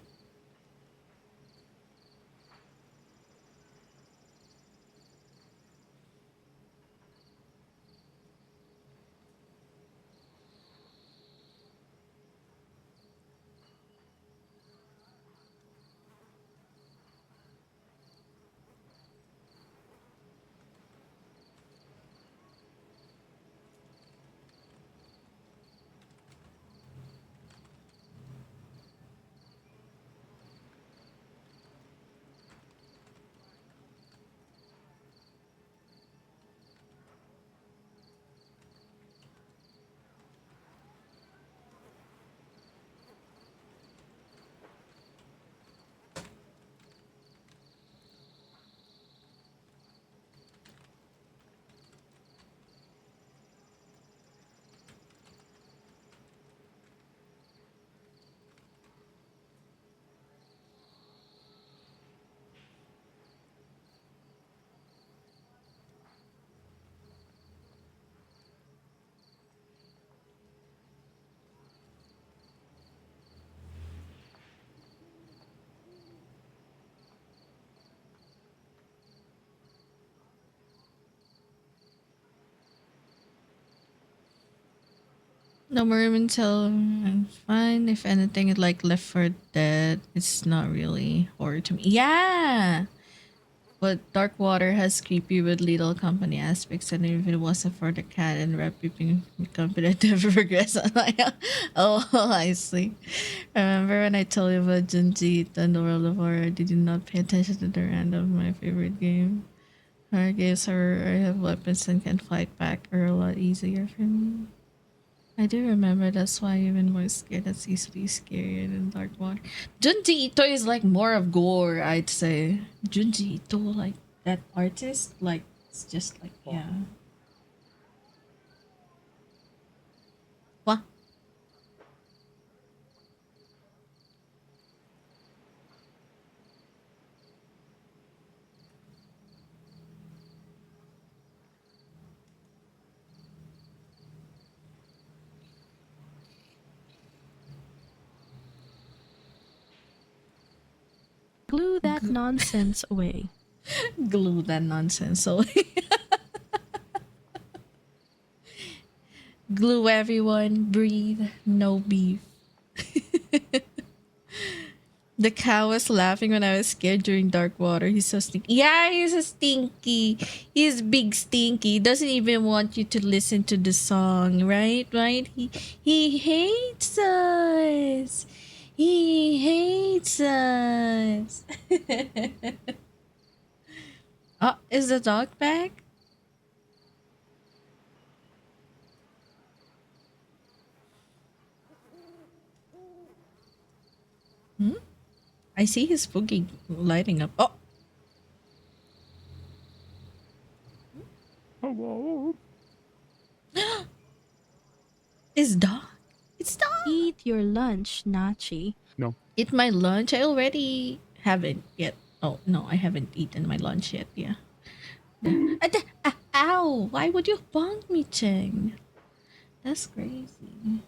No more until I'm fine. If anything, it's like Left 4 Dead. It's not really horror to me. Yeah, but Dark Water has creepy with little company aspects, and if it wasn't for the cat and rat peeping competitive progress, I'm like, oh, I see. Remember when I told you about Junji and the World of Horror? Did you not pay attention to the random my favorite game? Horror games are I have weapons and can fight back are a lot easier for me. I do remember that's why even more scared that's easily scarier than Dark Water. Junji Ito is like more of gore, I'd say. Junji Ito, like that artist, like it's just like yeah. What? that nonsense away. Glue that nonsense away. Glue everyone, breathe, no beef. The cow was laughing when I was scared during dark water. He's so stinky. Yeah, he's a stinky. He's big stinky. He doesn't even want you to listen to the song, right? Right? He hates us. He hates us. Oh, is the dog back? Hmm? I see his boogie lighting up. Oh! Hello. It's dog. It's dog. Eat your lunch, Nachi. No. Eat my lunch? I already haven't yet. Oh, no, I haven't eaten my lunch yet. Yeah. Ow! Why would you bonk me, Cheng? That's crazy.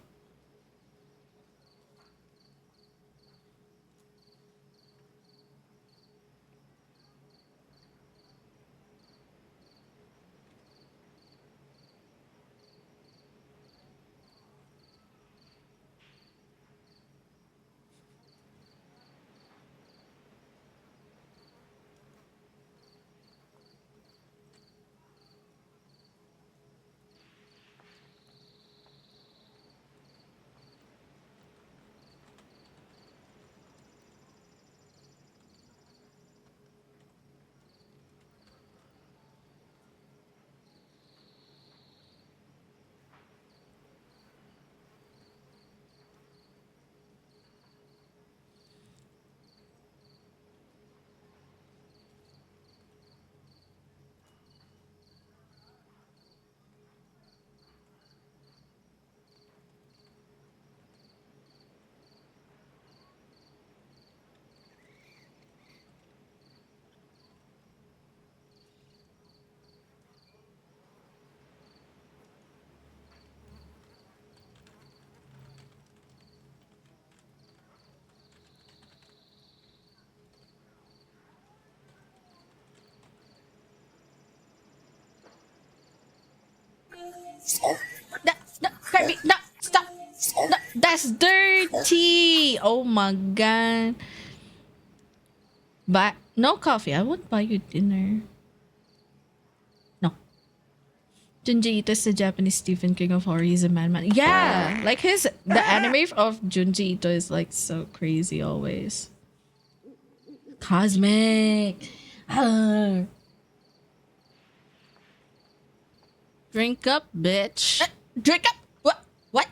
No, Kirby, no, stop. No, that's dirty. Oh my god. But no coffee. I won't buy you dinner. No. Junji Ito is the Japanese Stephen King of horror. He's a madman. Yeah, like the anime of Junji Ito is like so crazy always. Cosmic. Drink up, bitch. Drink up. What? What?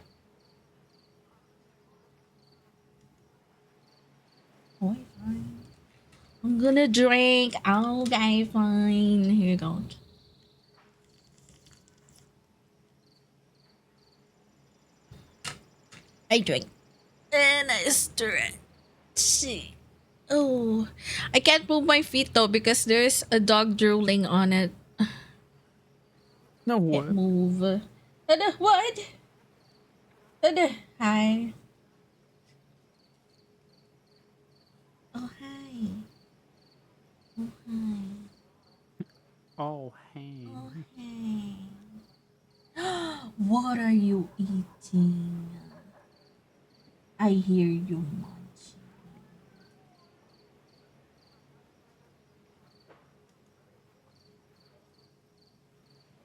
Oh, fine. I'm gonna drink. Okay, fine. Here you go. I drink. And I stretch. Oh, I can't move my feet though because there's a dog drooling on it. No what? Can't move. What? Hi. Oh, hi. Oh, hi. Oh, hey. Oh, hey. What are you eating? I hear you munching.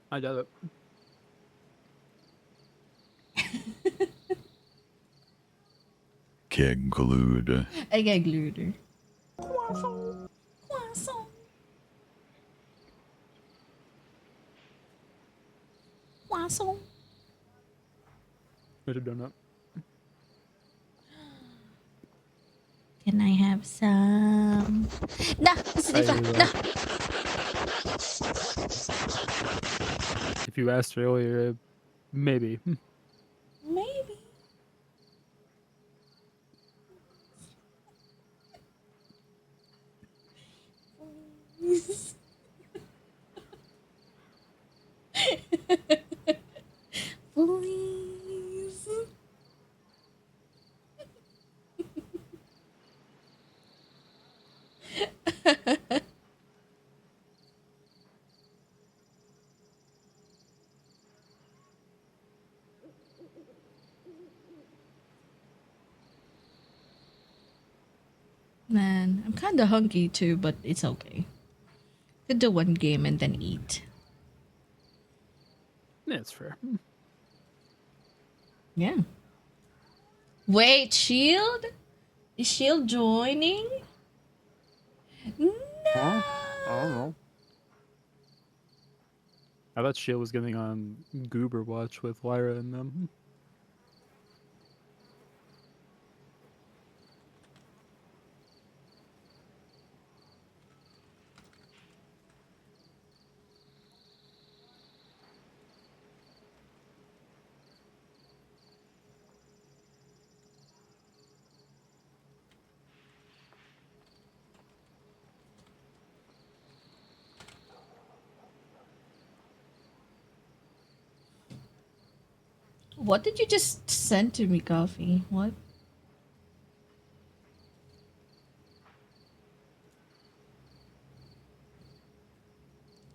I got it. Get glued. I get glued. Croissant. Croissant. Croissant. Better donut. Can I have some? No, no. If you asked earlier, maybe. Maybe. Please. Please. man. I'm kind of hungry too, but it's okay. Could do one game and then eat. Yeah, it's fair. Yeah. Wait, Shield? Is Shield joining? No. Huh? I don't know. I thought Shield was getting on Goober Watch with Lyra and them. What did you just send to me, Coffee? What?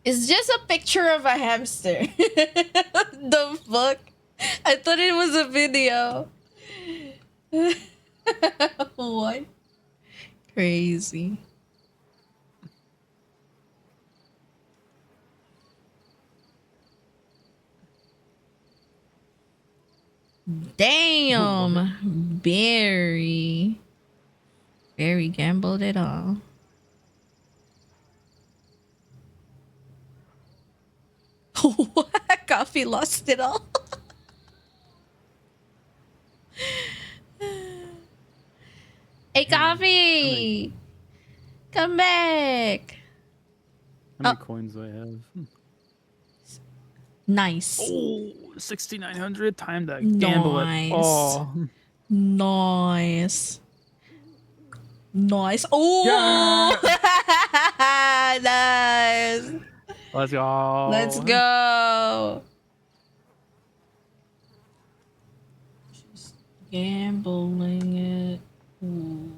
It's just a picture of a hamster. The fuck? I thought it was a video. What? Crazy. Damn. Barry. Barry gambled it all. Coffee lost it all. Hey, Coffee! Come back! How many coins do I have? Nice. Oh, 6,900. Time to gamble it. Oh. Nice. Nice. Oh! Nice. Let's go. Let's go. Just gambling it. Ooh.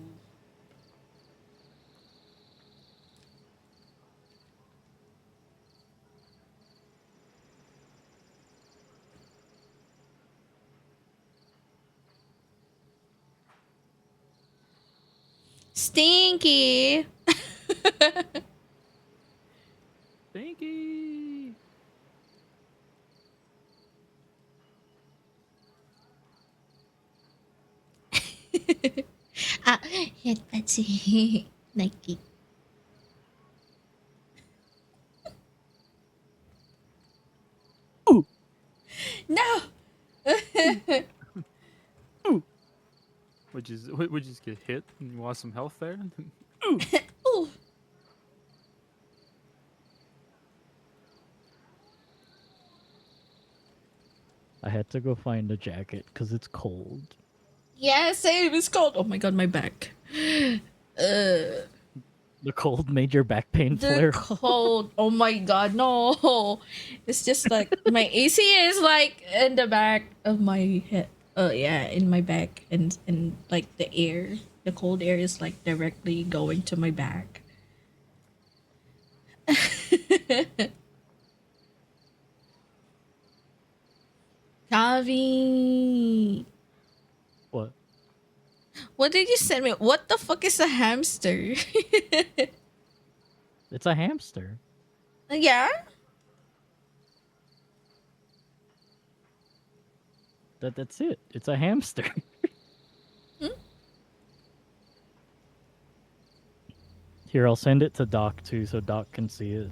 Stinky. Stinky. Ah, hit Patsy. Nike. Ooh. No. Ooh. Would you just get hit and you want some health there? Ooh. Ooh. I had to go find a jacket because it's cold. Yeah, same. It's cold. Oh my god, my back. The cold made your back pain The flare. cold. Oh my god, no. It's just like my AC is like in the back of my head. Yeah, in my back, and like the air, the cold air is like directly going to my back. Kavi. What? What did you send me? What the fuck is a hamster? It's a hamster. Yeah? That's it. It's a hamster. Here, I'll send it to Doc too, so Doc can see it.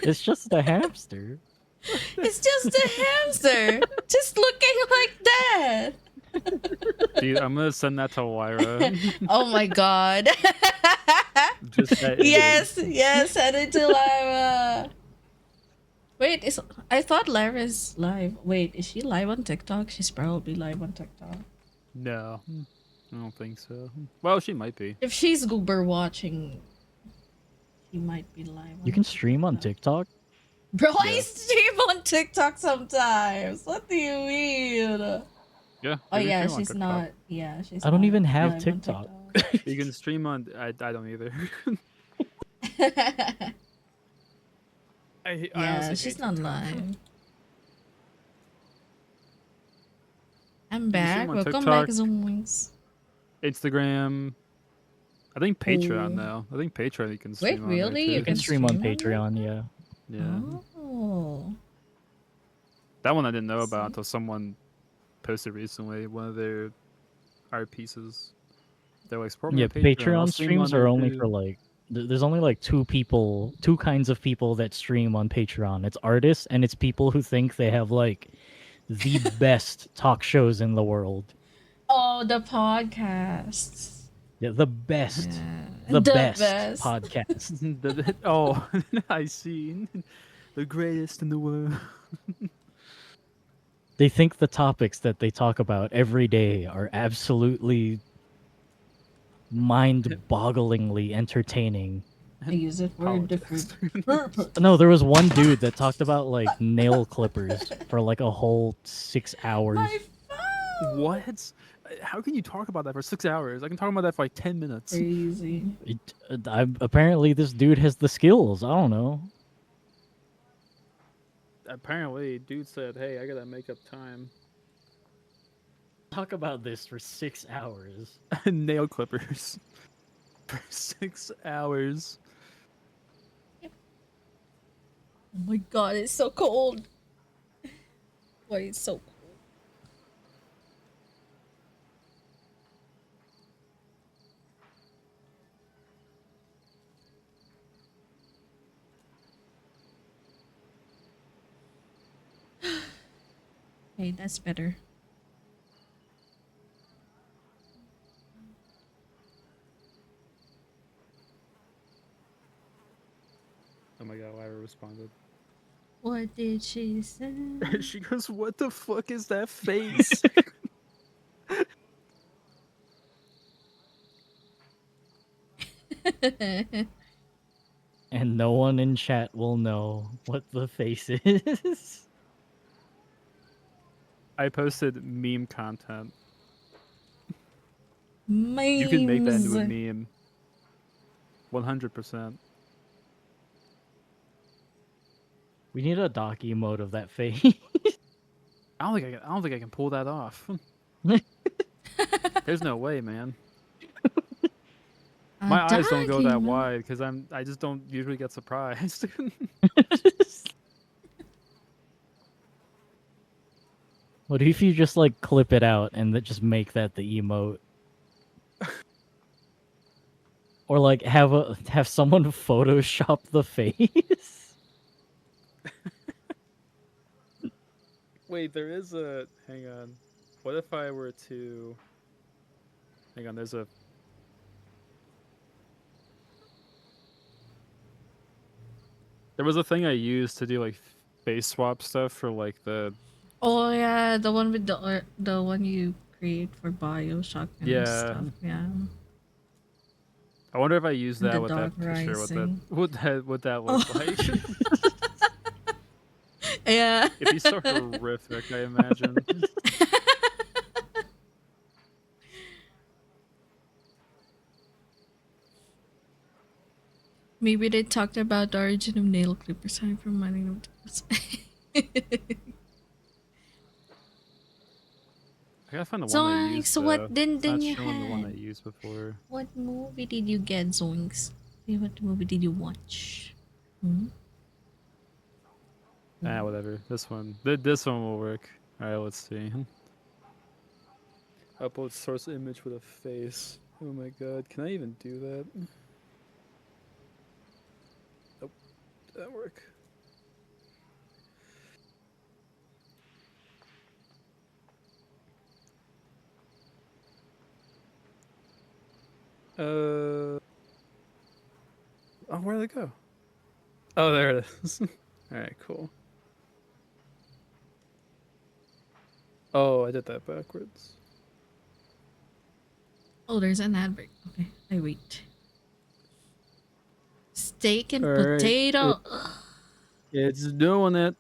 It's just a hamster. It's just a hamster. Just looking like that. Dude, I'm gonna send that to Lyra. Oh my god. Just that Yes, yes, send it to Lyra. Wait, I thought Lyra's live. Wait, is she live on TikTok? She's probably live on TikTok. No, I don't think so. Well, she might be. If she's Goober watching, she might be live. You can stream on TikTok? Bro, I stream on TikTok sometimes. What do you mean? Yeah. Oh you can yeah, stream on she's TikTok. not. Yeah, she's. I don't not even have live on TikTok. You can stream on. I don't either. I Yeah, honestly she's hate not TikTok. live. I'm You can stream back. on Welcome back, TikTok, Zoomwings. Instagram. I think Patreon Oh. though. I think Patreon you can Wait, stream on there really? too. You You can can stream on stream on there? Patreon, yeah. Yeah. Oh. That one I didn't know about until someone posted recently. One of their art pieces. They're like, support me Yeah, on Patreon. I'll Patreon stream on streams there are only too. for like there's only like two kinds of people that stream on Patreon. It's artists and it's people who think they have like the best talk shows in the world. Oh, the podcasts. Yeah, the best. Yeah. The The best best. podcast. Oh, I see. The greatest in the world. They think the topics that they talk about every day are absolutely mind-bogglingly entertaining. I use it for a different purpose. No, there was one dude that talked about like nail clippers for like a whole 6 hours. My phone. What? How can you talk about that for 6 hours? I can talk about that for like 10 minutes. Crazy. Apparently, this dude has the skills. I don't know. Apparently, dude said, "Hey, I gotta make up time." Talk about this for 6 hours. Nail clippers for 6 hours. Oh my god, it's so cold. Why it's so cold? Okay, that's better. Oh my god, Lyra responded. What did she say? She goes, "What the fuck is that face?" And no one in chat will know what the face is. I posted meme content. Memes. You can make that into a meme. 100%. We need a doc emote of that face. I don't think I can pull that off. There's no way, man. My eyes don't go that wide because I just don't usually get surprised. What if you just like clip it out and just make that the emote? Or like have someone Photoshop the face? Wait, there is a... Hang on. What if I were to... Hang on, there's a... There was a thing I used to do like face swap stuff for like the... Oh yeah, the one with the one you create for BioShock and Yeah. stuff. Yeah. I wonder if I use And that the with Dark that picture, Rising. what that look like. Yeah. It'd be so horrific, I imagine. Maybe they talked about the origin of nail clippers. I'm reminding them. I gotta find the one I used. So what didn't not you showing the one I had? used before. What movie did you get, Zoinks? What movie did you watch? Hmm? Ah, whatever. This one. This one will work. Alright, let's see. Upload source image with a face. Oh my god, can I even do that? Nope. That work. Oh, where'd it go? Oh, there it is. Alright, cool. Oh, I did that backwards. Oh, there's an ad break. Okay, I wait. Steak and Alright, potato. It's doing it.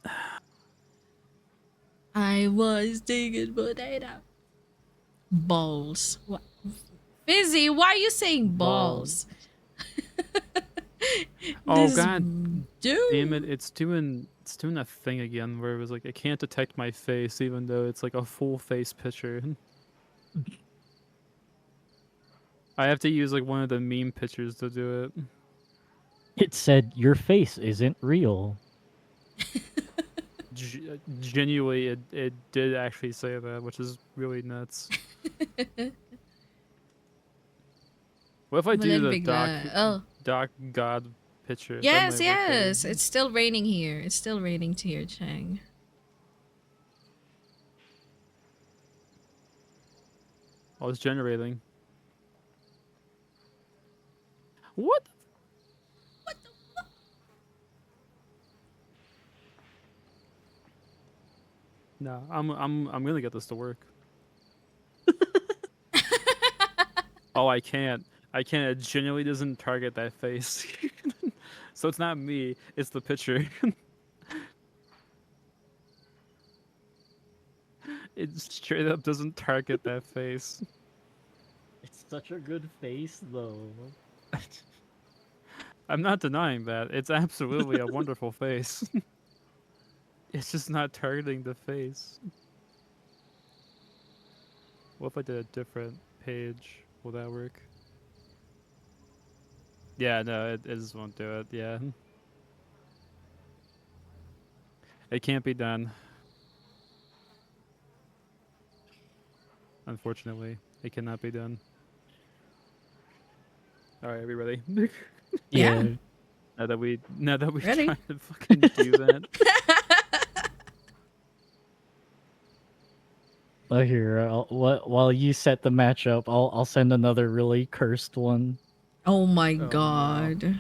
I was steak and potato. Balls. What? Fizzy, why are you saying balls? Oh This god dude. damn it, it's doing that thing again where it was like it can't detect my face even though it's like a full face picture. I have to use like one of the meme pictures to do it. It said your face isn't real. Genuinely, it did actually say that, which is really nuts. What if I do the Doc God picture? That Yes, might work better. yes. It's still raining here. It's still raining to here, Chang. Oh, it's generating. What? No, I'm gonna get this to work. Oh, I can't. I can't. It genuinely doesn't target that face. So it's not me. It's the picture. It straight up doesn't target that face. It's such a good face, though. I'm not denying that. It's absolutely a wonderful face. It's just not targeting the face. What if I did a different page? Will that work? Yeah, no, it just won't do it. Yeah. It can't be done. Unfortunately, it cannot be done. Alright, are we ready? Yeah. Now that we Ready? trying to fucking do that. Here, while you set the matchup, I'll send another really cursed one. Oh my god. No.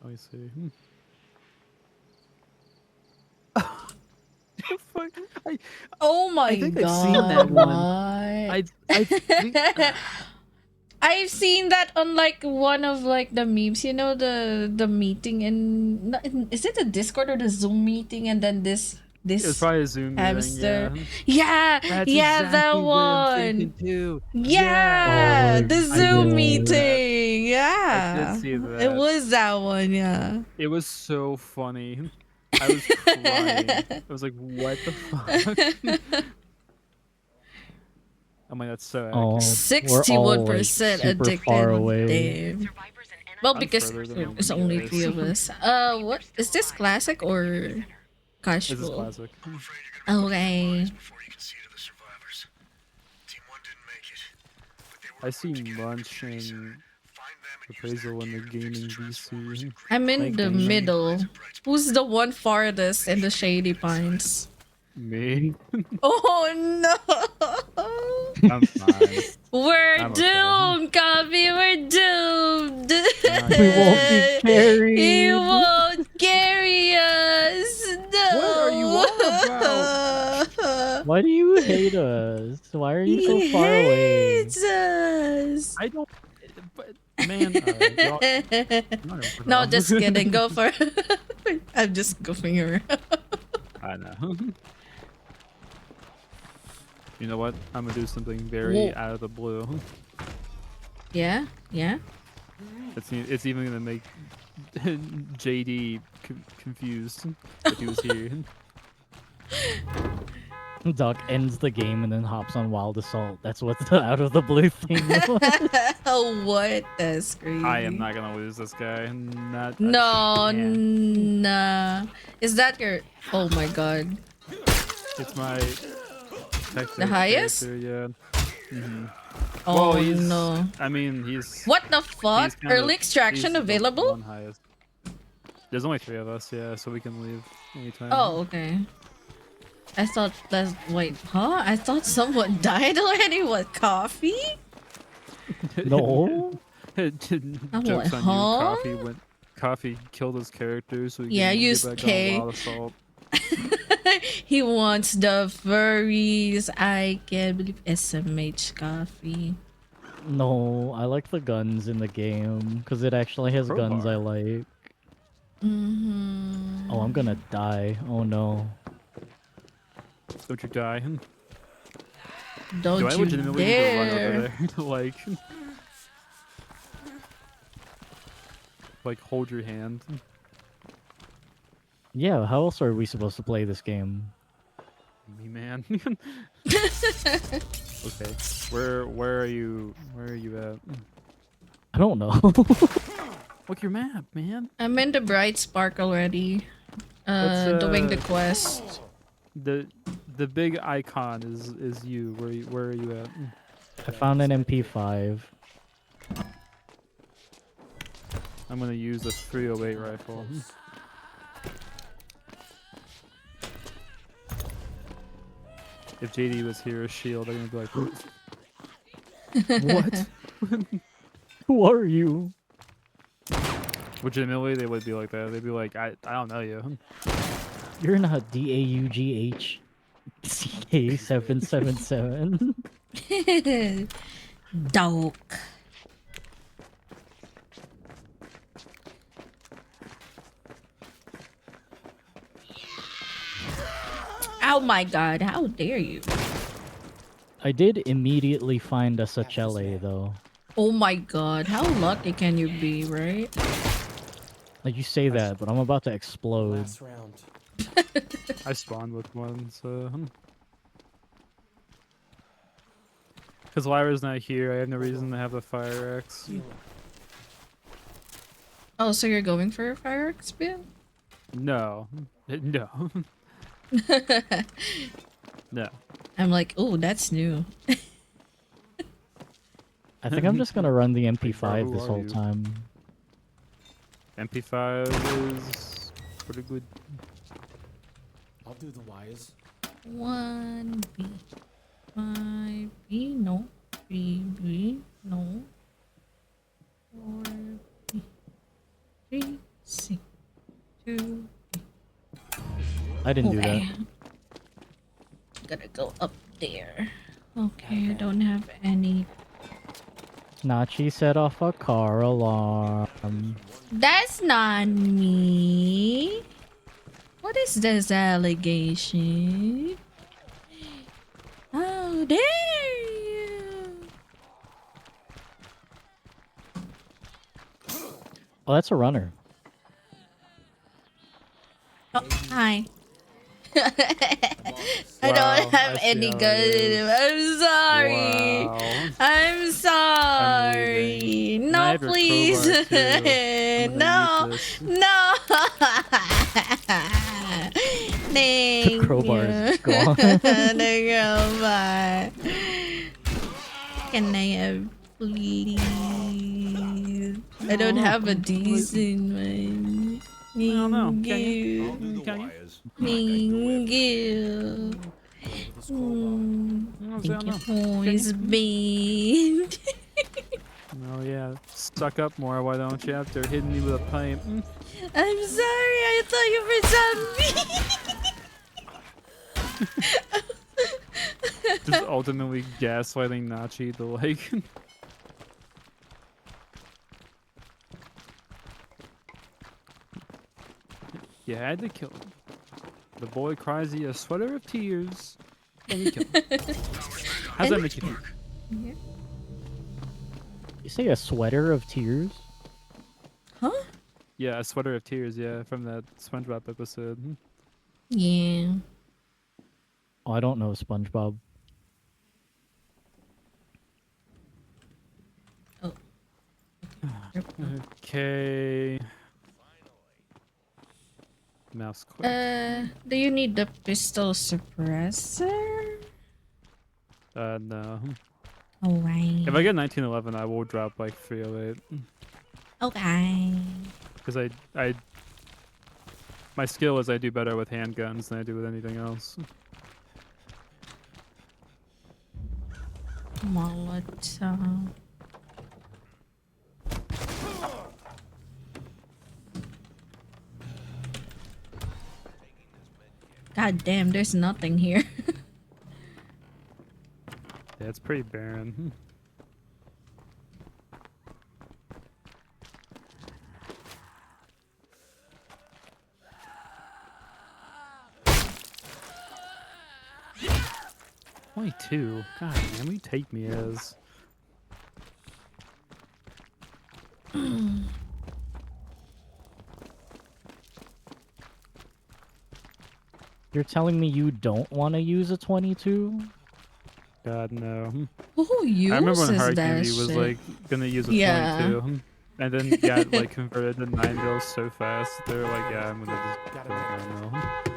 Let me see. Fuck. Oh my I think god. I've seen that one. I've seen that on like one of like the memes, you know, the meeting is it the Discord or the Zoom meeting, and then this It's probably a Zoom hamster. meeting, Yeah, That's yeah, exactly that what I'm one. thinking too. Yeah, Oh, the I Zoom did. meeting. Yeah, I did see it that. was that one. Yeah. It was so funny. I was crying. I was like, what the fuck? Oh my, that's so Oh, accurate. we're all like 61% super addicted. far away. Damn. Well, I'm because further than it's you only guys. 3 of us. What is this, classic or casual? This is classic. Okay. I see Munch and Appraisal in the gaming VC. I'm in Like the gaming. middle. Who's the one farthest in the Shady Pines? Me? Oh no! I'm fine. We're I'm okay. doomed, Coffee. We're doomed. We won't be carried. He won't carry us. No. What are you on about? Why do you hate us? Why are you He so far away? hates us. I don't. But man, No, just kidding. Go for it. I'm just goofing around. I know. You know what? I'm gonna do something very out of the blue. Yeah, yeah. It's even gonna make JD confused if he was here. Doc ends the game and then hops on Wild Assault. That's what the out of the blue thing was. Oh, what? That's crazy. I am not gonna lose this guy. Not. No, nah. Is that your? Oh my god. It's my. The highest? Yeah. Mm-hmm. Oh well, no. I mean, he's. What the fuck? Early extraction he's available? The one highest. There's only 3 of us, yeah, so we can leave anytime. Oh, okay. I thought that's wait, huh? I thought someone died already. What, coffee? No. Jokes on you. Coffee killed his character, so he can use get back K. on Wild Assault. He wants the furries. I can't believe SMH coffee. No, I like the guns in the game because it actually has guns I Crowbar. like. Mm-hmm. Oh, I'm gonna die. Oh no. Don't you die. Don't Do I you legitimately need to run over dare. there to like hold your hand? Yeah, how else are we supposed to play this game? Me, man. Okay. Where are you at? I don't know. Look your map, man. I'm in the bright spark already. Doing the quest. The big icon is you. Where are you at? I found an MP5. I'm gonna use a 308 rifle. If JD was here, a shield, I'm gonna be like, what? Who are you? Legitimately, they would be like that. They'd be like, I don't know you. You're not DAUGH CK777. Dog. Oh my god, how dare you? I did immediately find a Sachele though. Oh my god, how lucky can you be, right? Like you say that, but I'm about to explode. Last round. I spawned with one, so. Because Lyra's not here, I have no reason to have a fire axe. Oh, so you're going for a fire spin? No. No. No. I'm like, oh, that's new. I think I'm just gonna run the Bro, MP5 who this are whole you? time. MP5 is pretty good. I'll do the wise. 1B. 5B, no. 3B, no. 4B. 3C. 2. I didn't do that. Okay. Gotta go up there. Okay, I don't have any. Nachi set off a car alarm. That's not me. What is this allegation? How dare you? Oh, that's a runner. Oh, hi. I Wow, don't have I see any how it gun. is. I'm sorry. Wow. I'm sorry. leaving. And I No, have your please. crowbar, too. I'm gonna No. use this. No. Thank crowbar you. is gone. The crowbar. Can I have, please? I don't have a decent one. don't know. Thank Can you. Thank you. Thank you, points, bean. Oh yeah, suck up more. Why don't you? After hitting me with a pipe. I'm sorry, I thought you were zombie. Just ultimately gaslighting Nachi to like. You had to kill him. The boy cries you a sweater of tears, and you kill him. How's that make you feel? Yeah. You say a sweater of tears? Huh? Yeah, a sweater of tears. Yeah, from that SpongeBob episode. Yeah. Oh, I don't know SpongeBob. Oh. Okay. Mouse click. Do you need the pistol suppressor? No. Oh, right. If I get 1911, I will drop like 308. Okay. Because my skill is I do better with handguns than I do with anything else. Molotov. God damn, there's nothing here. Yeah, it's pretty barren. 22. God, man, what do you take me as? You're telling me you don't want to use a 22? God, no. Who I remember when uses Hard that Candy was shit? like gonna use a Yeah. 22, and then got like converted to 9mm so fast. They were like, yeah, I'm gonna just go with 9mm.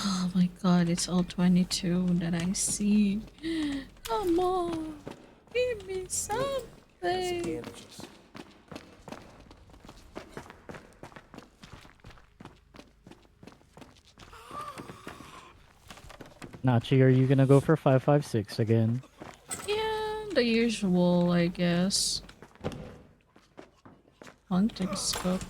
Oh my god, it's all 22 that I see. Come on, give me something. Nachi, are you gonna go for 5.56 again? Yeah, the usual, I guess. Hunting scope.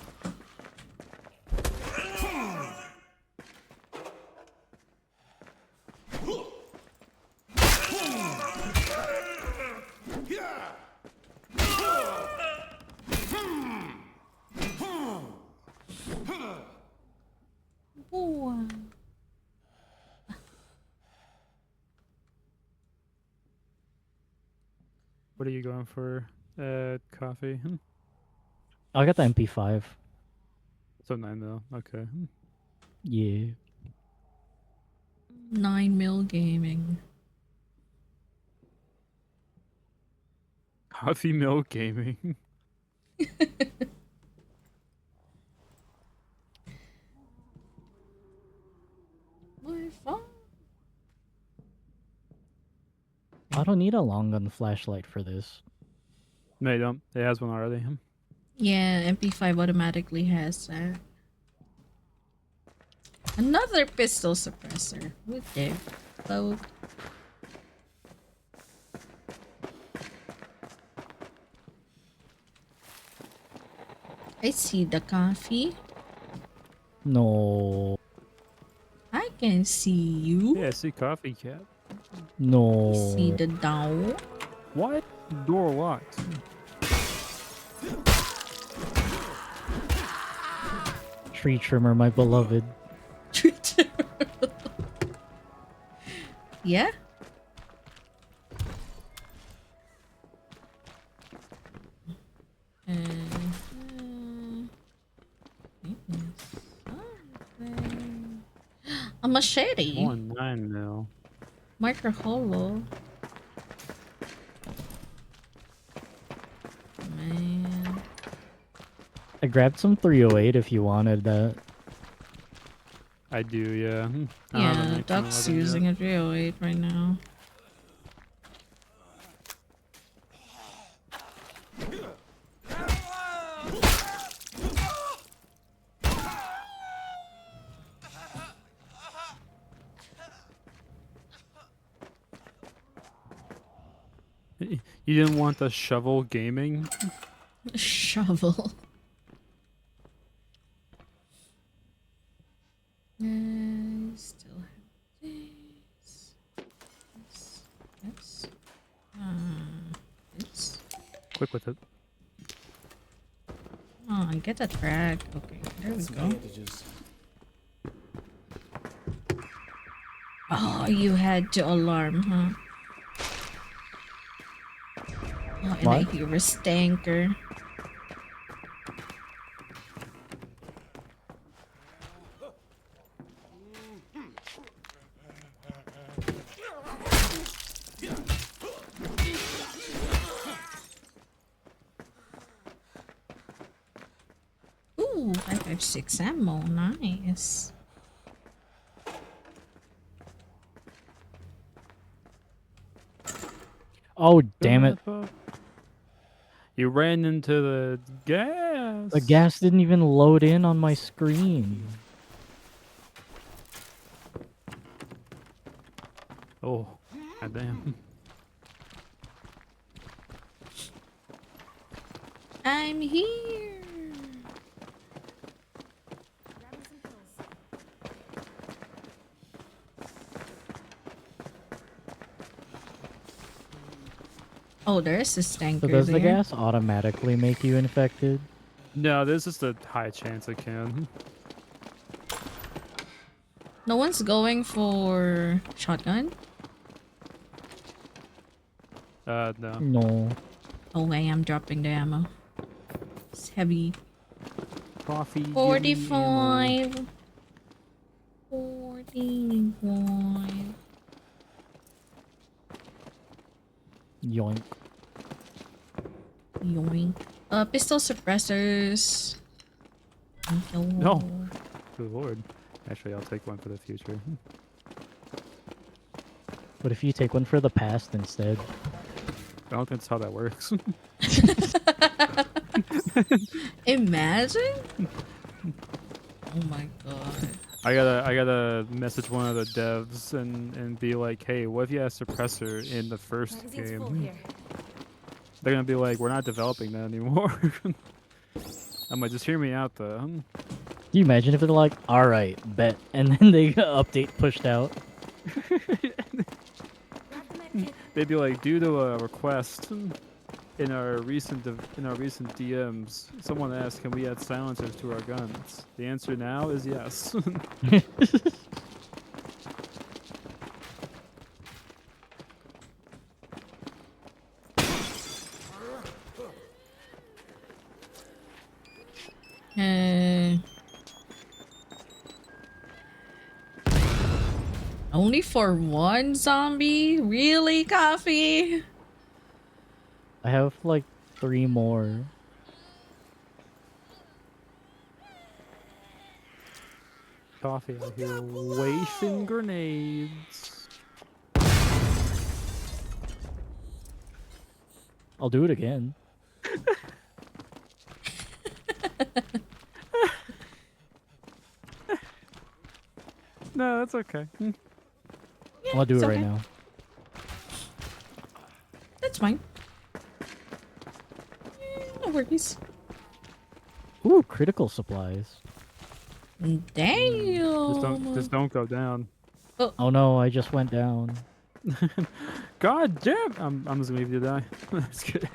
Ooh. What are you going for? Coffee. I got the MP5. So 9mm. Okay. Yeah. 9mm gaming. Coffee Mill Gaming. My phone. I don't need a long gun flashlight for this. No, you don't. It has one already. Yeah, MP5 automatically has that. Another pistol suppressor. With their boat. I see the coffee. No. I can see you. Yeah, I see Coffee Cat. No. I see the door. What? Door locked. Tree trimmer, my beloved. Yeah? A machete. 9mm. Micro holo. Man. I grabbed some 308 if you wanted that. I do, yeah. I don't have a Yeah, 1911 Duck's yet. using a 308 right now. You didn't want the shovel gaming? Shovel. Still have this. This. This. Quick with it. Oh, I get that frag. Okay, there we go. Oh, you had to alarm, huh? Oh, and I What? hear a stanker. Ooh, 5.56 ammo, nice. Oh, damn it. You ran into the gas. The gas didn't even load in on my screen. Oh, goddamn. I'm here. Oh, there's a stanker So does the there. gas automatically make you infected? No, there's just a high chance it can. No one's going for shotgun? No. No. Oh, I am dropping the ammo. It's heavy. Coffee. give me 45. 45. Yoink. Yoink. Pistol suppressors. Thank you. No. Good lord. Actually, I'll take one for the future. What if you take one for the past instead? I don't think that's how that works. Imagine? Oh my god. I gotta message one of the devs and be like, hey, what if you had a suppressor in the first game? They're gonna be like, we're not developing that anymore. I'm like, just hear me out though. Can you imagine if they're like, alright, bet, and then they got update pushed out? They'd be like, due to a request in our recent DMs, someone asked, can we add silencers to our guns? The answer now is yes. Only for one zombie? Really, Coffee? I have like 3 more. Coffee out here wasting grenades. I'll do it again. No, that's okay. I'll do it it's right okay. now. That's fine. No worries. Ooh, critical supplies. Damn. Just don't go down. Oh no, I just went down. God damn! I'm just gonna leave you to die. That's good.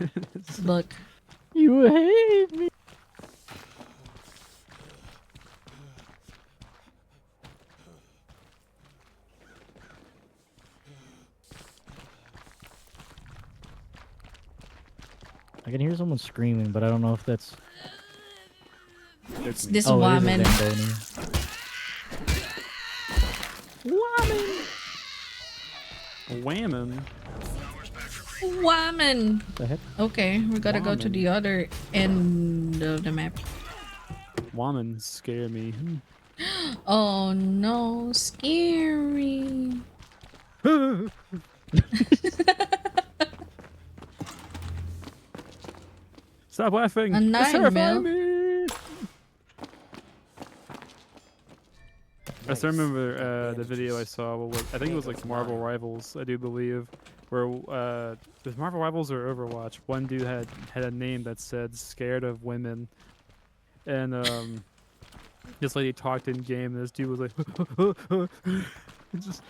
Look. You hate me. I can hear someone screaming, but I don't know if that's... It's this oh, woman. It is a Zamboni. Whammon. Woman. The heck? Okay, we gotta go to the other end of the map. Woman scare me. Oh no, scary. Stop laughing! A It's terrifying nightmare. me! I still remember the video I saw. I think it was like Marvel Rivals, I do believe, where was Marvel Rivals or Overwatch? One dude had a name that said "scared of women," and this lady talked in game, and this dude was like, just.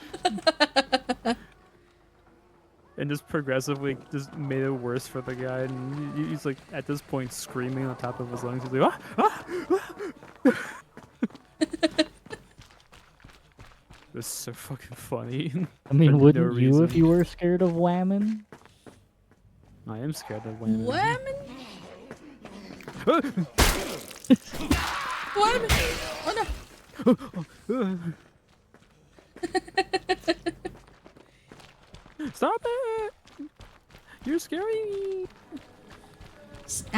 And just progressively just made it worse for the guy, and he's like at this point screaming on top of his lungs. He's like, This is so fucking funny. I mean, For wouldn't no you if reason. you were scared of whammon? I am scared of women. Woman? Woman? Oh no. Stop it! You're scary! Stop!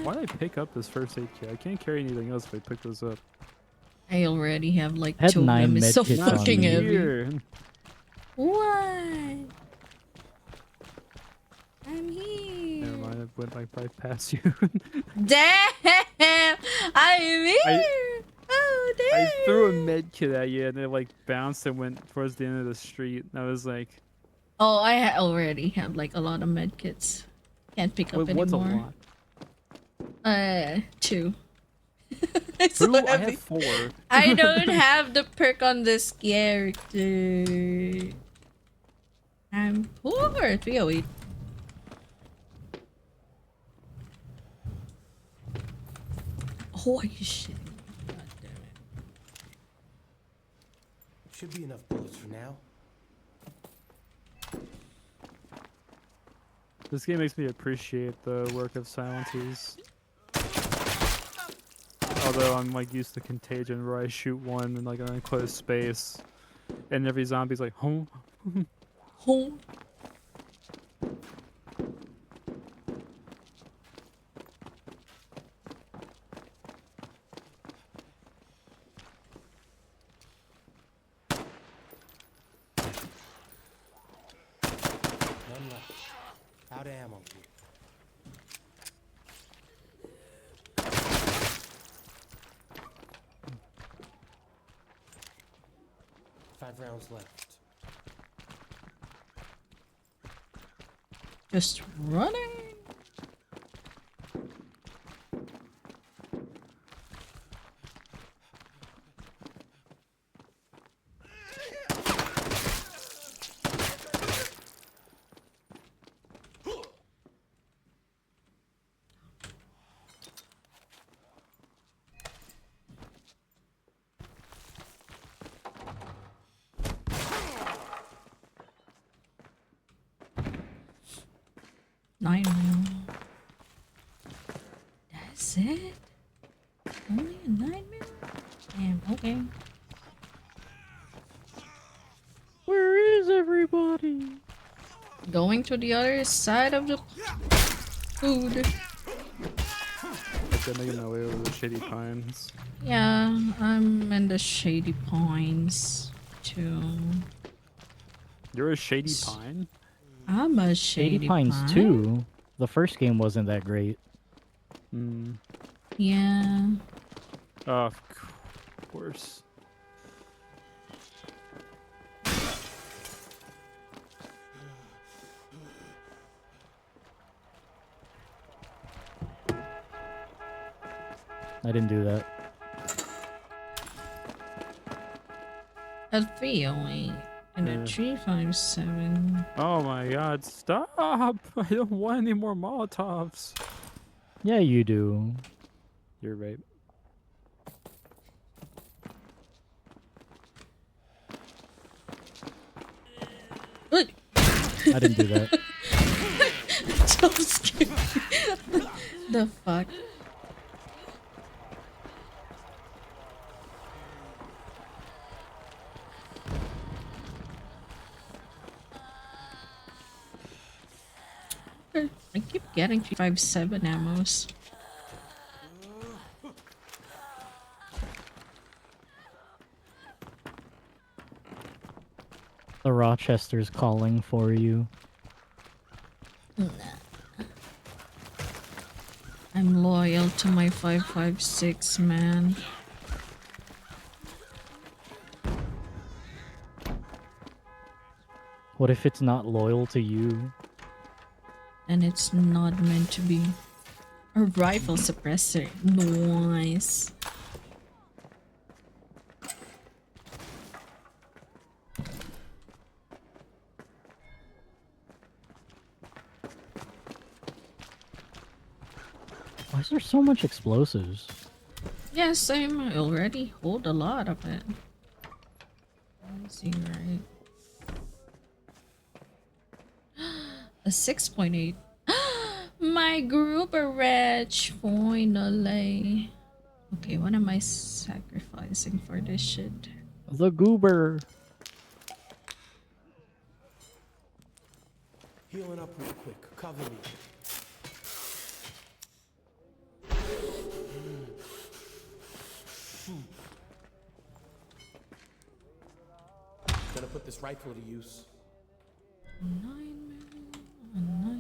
Why did I pick up this first aid kit? I can't carry anything else if I pick this up. I already have like I had 2 of 9 them. It's so medkits on fucking me. heavy. Here. What? I'm here. Never mind, I went like right past you. Damn! I'm here! Oh, damn! I threw a med kit at you and it like bounced and went towards the end of the street. And I was like, Oh, I already have like a lot of medkits. Can't pick up what's a anymore. lot? 2. It's so Two? I heavy. have 4. I don't have the perk on this character. I'm poor. 308. Oh, are you shitting? God damn it. Should be enough bullets for now. This game makes me appreciate the work of silencers. Although I'm like used to Contagion where I shoot one in like an enclosed space and every zombie's like, home. Home. None left. Out of ammo here. 5 rounds left. Just running. Nine mil. That's it? Only a 9 mil? Damn, okay. Where is everybody? Going to the other side of the food. I'm making my way over the shady pines. Yeah, I'm in the shady pines too. You're a shady pine? I'm a shady Pines pine. 2. The first game wasn't that great. Hmm. Yeah. Of course. I didn't do that. A 308 and a 357. Oh my god, stop! I don't want any more Molotovs. Yeah, you do. You're right. Look! I didn't do that. So scary. The fuck? I keep getting 5.7 ammos. The Rochester's calling for you. I'm loyal to my 5.56, man. What if it's not loyal to you? And it's not meant to be. A rifle suppressor. Nice. Why is there so much explosives? Yeah, same. I already hold a lot of it. Let me see, right? A 6.8. My grouper wretch, finally. Okay, what am I sacrificing for this shit? The goober. Healing up real quick. Cover me. Gonna put this rifle to use. 9 mil.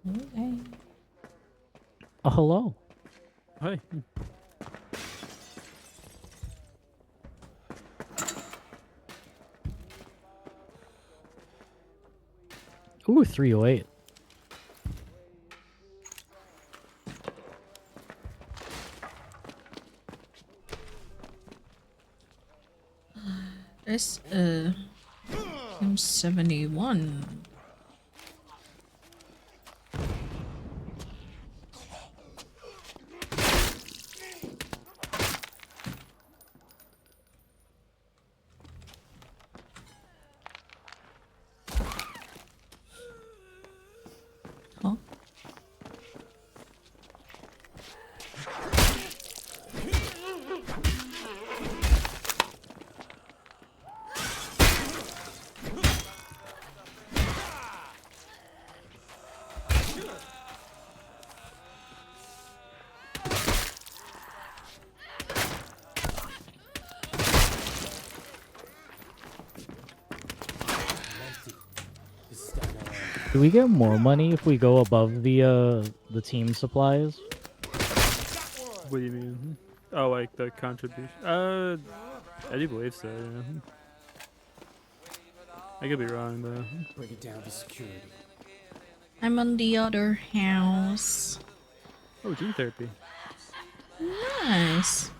Okay. Oh, hello. Hi. Ooh, 308. There's M71. Do we get more money if we go above the team supplies? What do you mean? Oh, like the contribution? I do believe so, yeah. I could be wrong, though. Bring it down to security. I'm on the other house. Oh, gene therapy. Nice.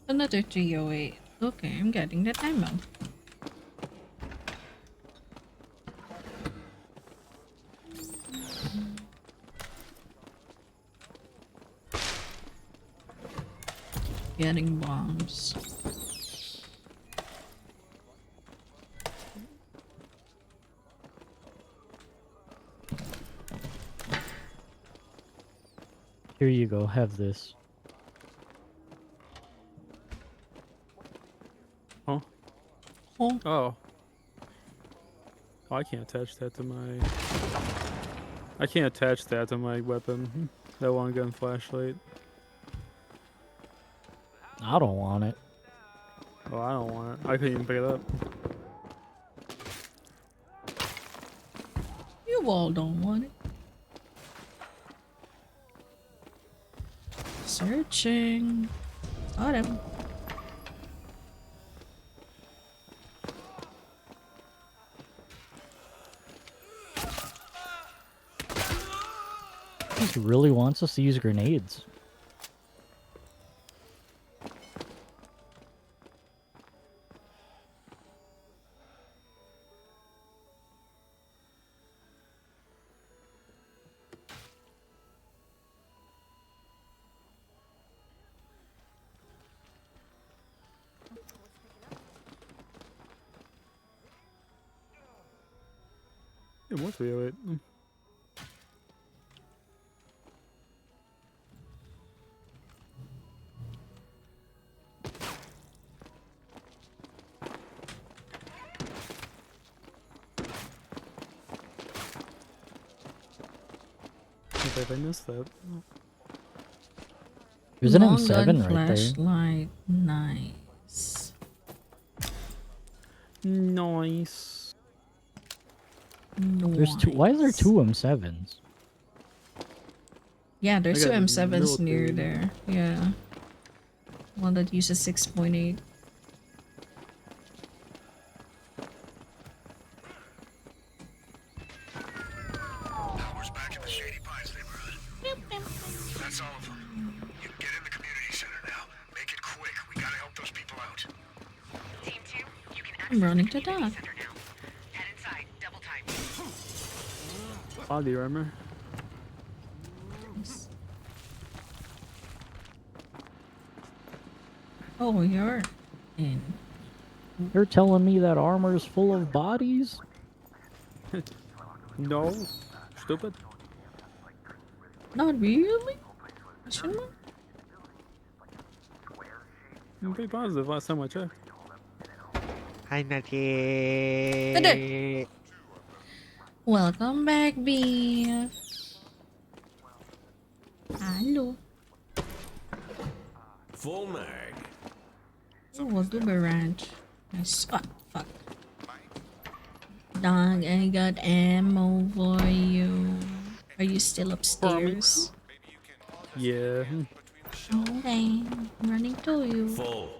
Another 308. Okay, I'm getting that ammo. Getting bombs. Here you go, have this. Huh? Oh. Oh. Oh, I can't attach that to my... I can't attach that to my weapon. That long gun flashlight. I don't want it. Oh, I don't want it. I couldn't even pick it up. You all don't want it. Searching. Got him. He really wants us to use grenades. Yeah, what's the 08? If I missed that. There's an Long M7 gun right there. flashlight. Nice. Nice. There's two. Why is there two M7s? Yeah, there's I two got M7s near military. there. Yeah. One that uses 6.8. Power's back in the Shady Pines neighborhood. That's all of them. You get in the community center now. Make it quick. We gotta help those people out. Team 2, you can I'm running to dock. head inside. Double time. Body armor. Oh, you're in. You're telling me that armor's full of bodies? No. Stupid. Not really? Question mark? I'm pretty positive last time I checked. Hi, Natty. There. Welcome back, BF. Hello. Full mag. Oh, do barrage. Nice. Oh, fuck. Dog, I got ammo for you. Are you still upstairs? Yeah. Okay, I'm running to you. Full.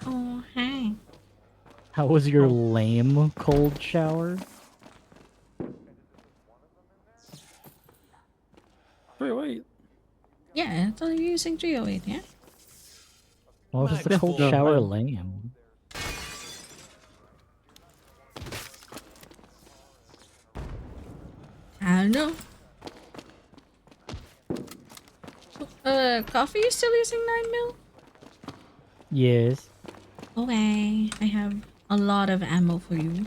Oh, hi. How was your lame cold shower? Wait. Yeah, I thought you were using 308, yeah? Why was the cold shower lame? no. Coffee, you still using 9 mil? Yes. Okay, I have a lot of ammo for you.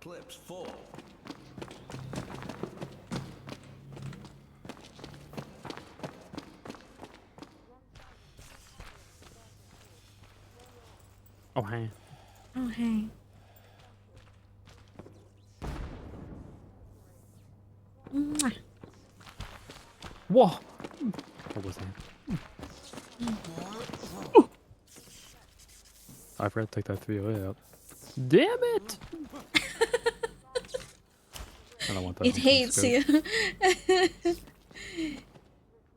Clips full. Oh, hey. Oh, hey. Mwah. Whoa. What was that? I forgot to take that 308 out. Damn it! I don't want that. It hates you.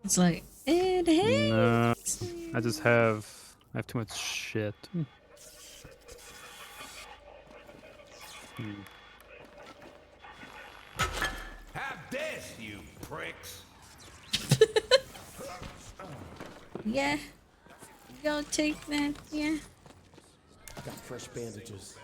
It's like, it hates No, you. I have too much shit. Have this, you pricks. Yeah. Go take that, yeah. Got fresh bandages.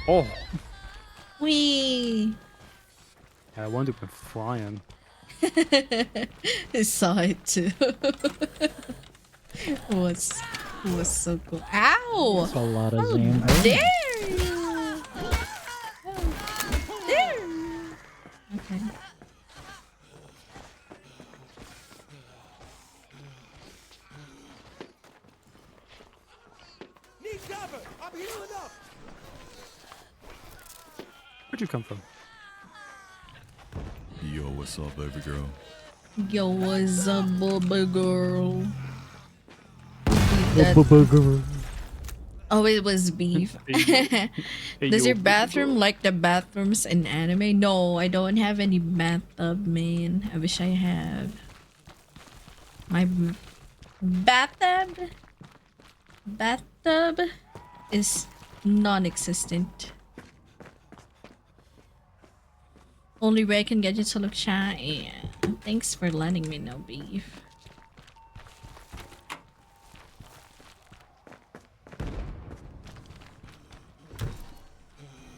Oh, Wee. I wanted to be flying. I saw it too. was so cool. Ow! That's a lot of How Zam. dare you! How dare you! Okay. Need cover. I'm healing up. Where'd you come from? Yo, what's up, baby girl? Yo, what's up, baby girl? Oh, it was beef. Does your bathroom like the bathrooms in anime? No, I don't have any bathtub, man. I wish I had. My bathtub is non-existent. Only way I can get you to look shy. Yeah. Thanks for letting me know, beef.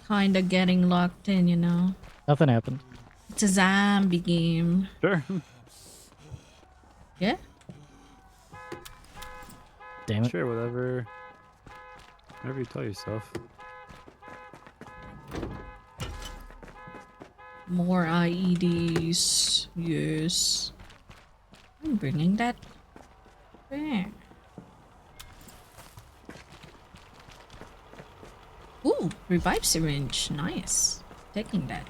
Kinda getting locked in, you know. Nothing happened. It's a zombie game. Sure. Yeah? Damn it. Sure, whatever. Whatever you tell yourself. More IEDs. Yes. I'm bringing that back. Ooh, revive syringe. Nice. Taking that.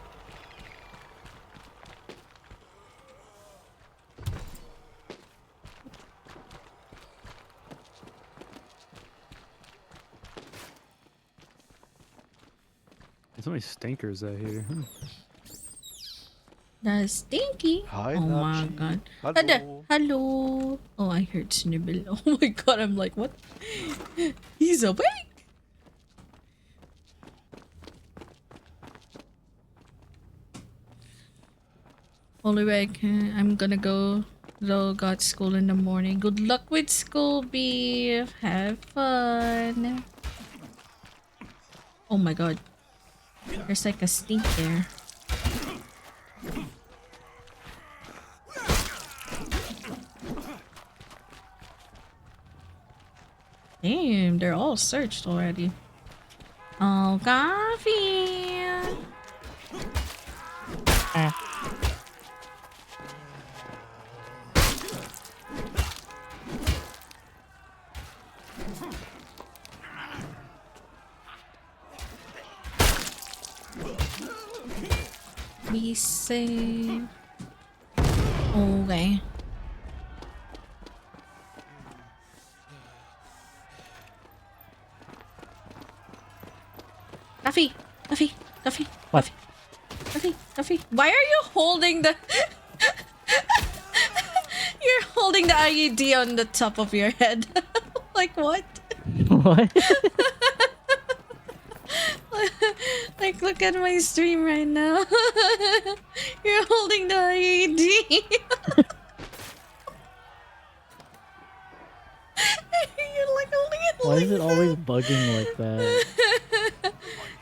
There's so many stinkers out here. That's stinky. Hi, Oh my Nachi. god. Hello. Hello. Oh, I heard Snibble. Oh my god, I'm like, what? He's awake. Only way I can. I'm gonna go. Though got school in the morning. Good luck with school, beef. Have fun. Oh my god. There's like a stink there. Damn, they're all searched already. Oh, coffee. Be safe. Okay. Duffy, Duffy, Duffy, What? Duffy, Duffy. Why are you holding the? You're holding the IED on the top of your head. Like what? What? Like look at my stream right now. You're holding the IED. You're like holding it Why like is it always bugging like that?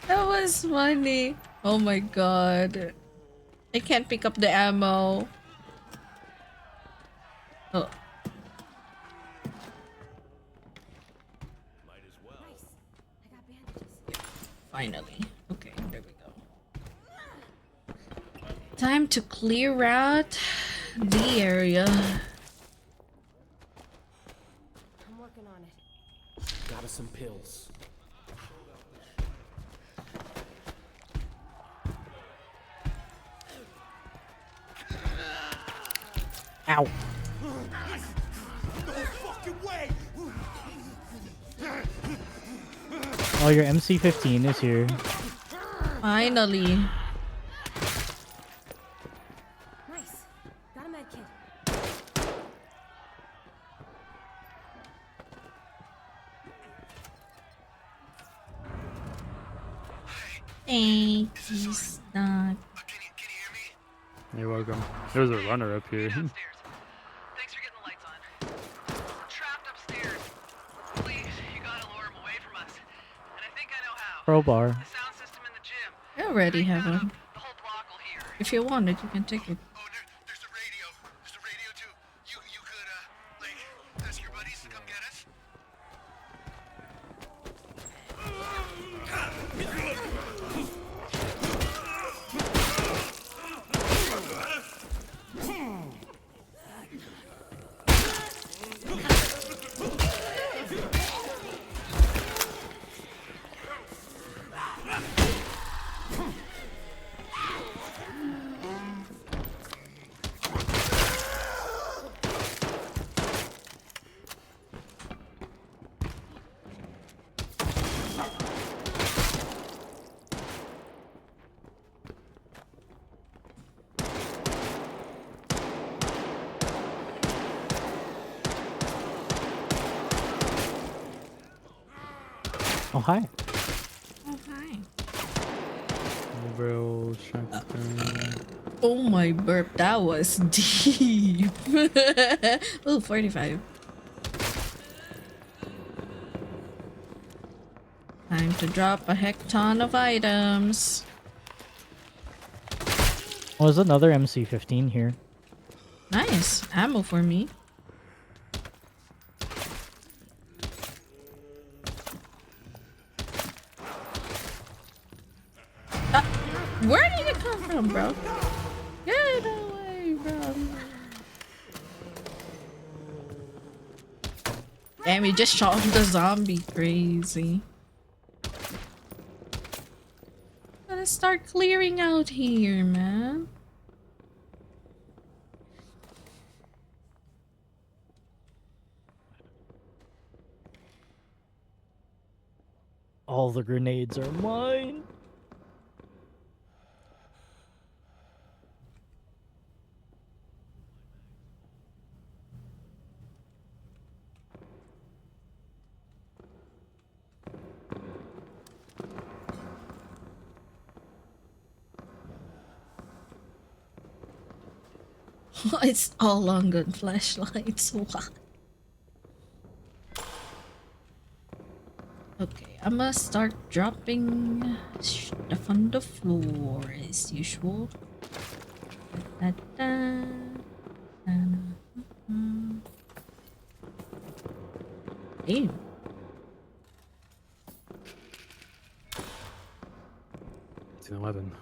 That was funny. Oh my god. I can't pick up the ammo. Oh. Finally. Okay, there we go. Time to clear out the area. I'm working on it. Got us some pills. Ow. No fucking way! Oh, your MC-15 is here. Finally. Nice. Got a med kit. Thank you, Stock. You're welcome. There's a runner up here. Crowbar. I already have one. If you want it, you can take it. Oh, hi. Oh, hi. Real shotgun. Oh my burp, that was deep. Oh, 45. Time to drop a heck ton of items. Oh, there's another MC-15 here. Nice. Ammo for me. Where did it come from, bro? Get away from me. Damn, you just shot the zombie. Crazy. Gotta start clearing out here, man. All the grenades are mine. It's all on gun flashlights. What? Okay, I'm gonna start dropping stuff on the floor as usual. Da, da, da, Damn. It's an 11.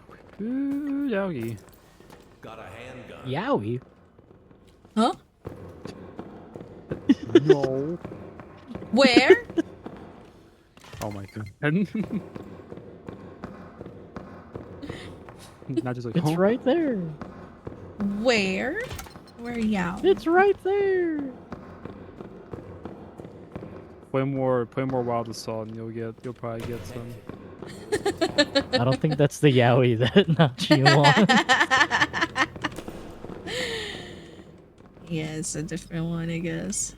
Ooh, yowie. Got a handgun. Yowie. Huh? No. Where? Oh my god. Not just like It's right there. Where? Where y'all? It's right there. Play more Wild Assault, and you'll probably get some. I don't think that's the yaoi that Nachi wants. Yeah, it's a different one, I guess.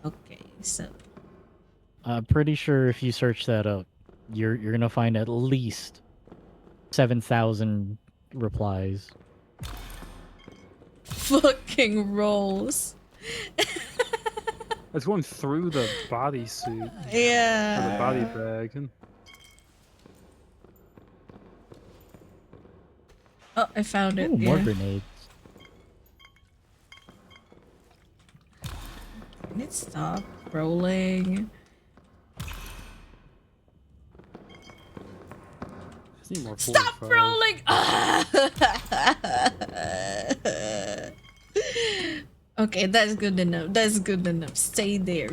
Okay, so I'm pretty sure if you search that up, you're gonna find at least 7,000 replies. fucking rolls. It's going through the bodysuit. Yeah. Or the body bag. Oh, I found it. Ooh, more yeah. grenades. Can it stop rolling? Need more Stop 45. rolling! Okay, that's good enough. That's good enough. Stay there.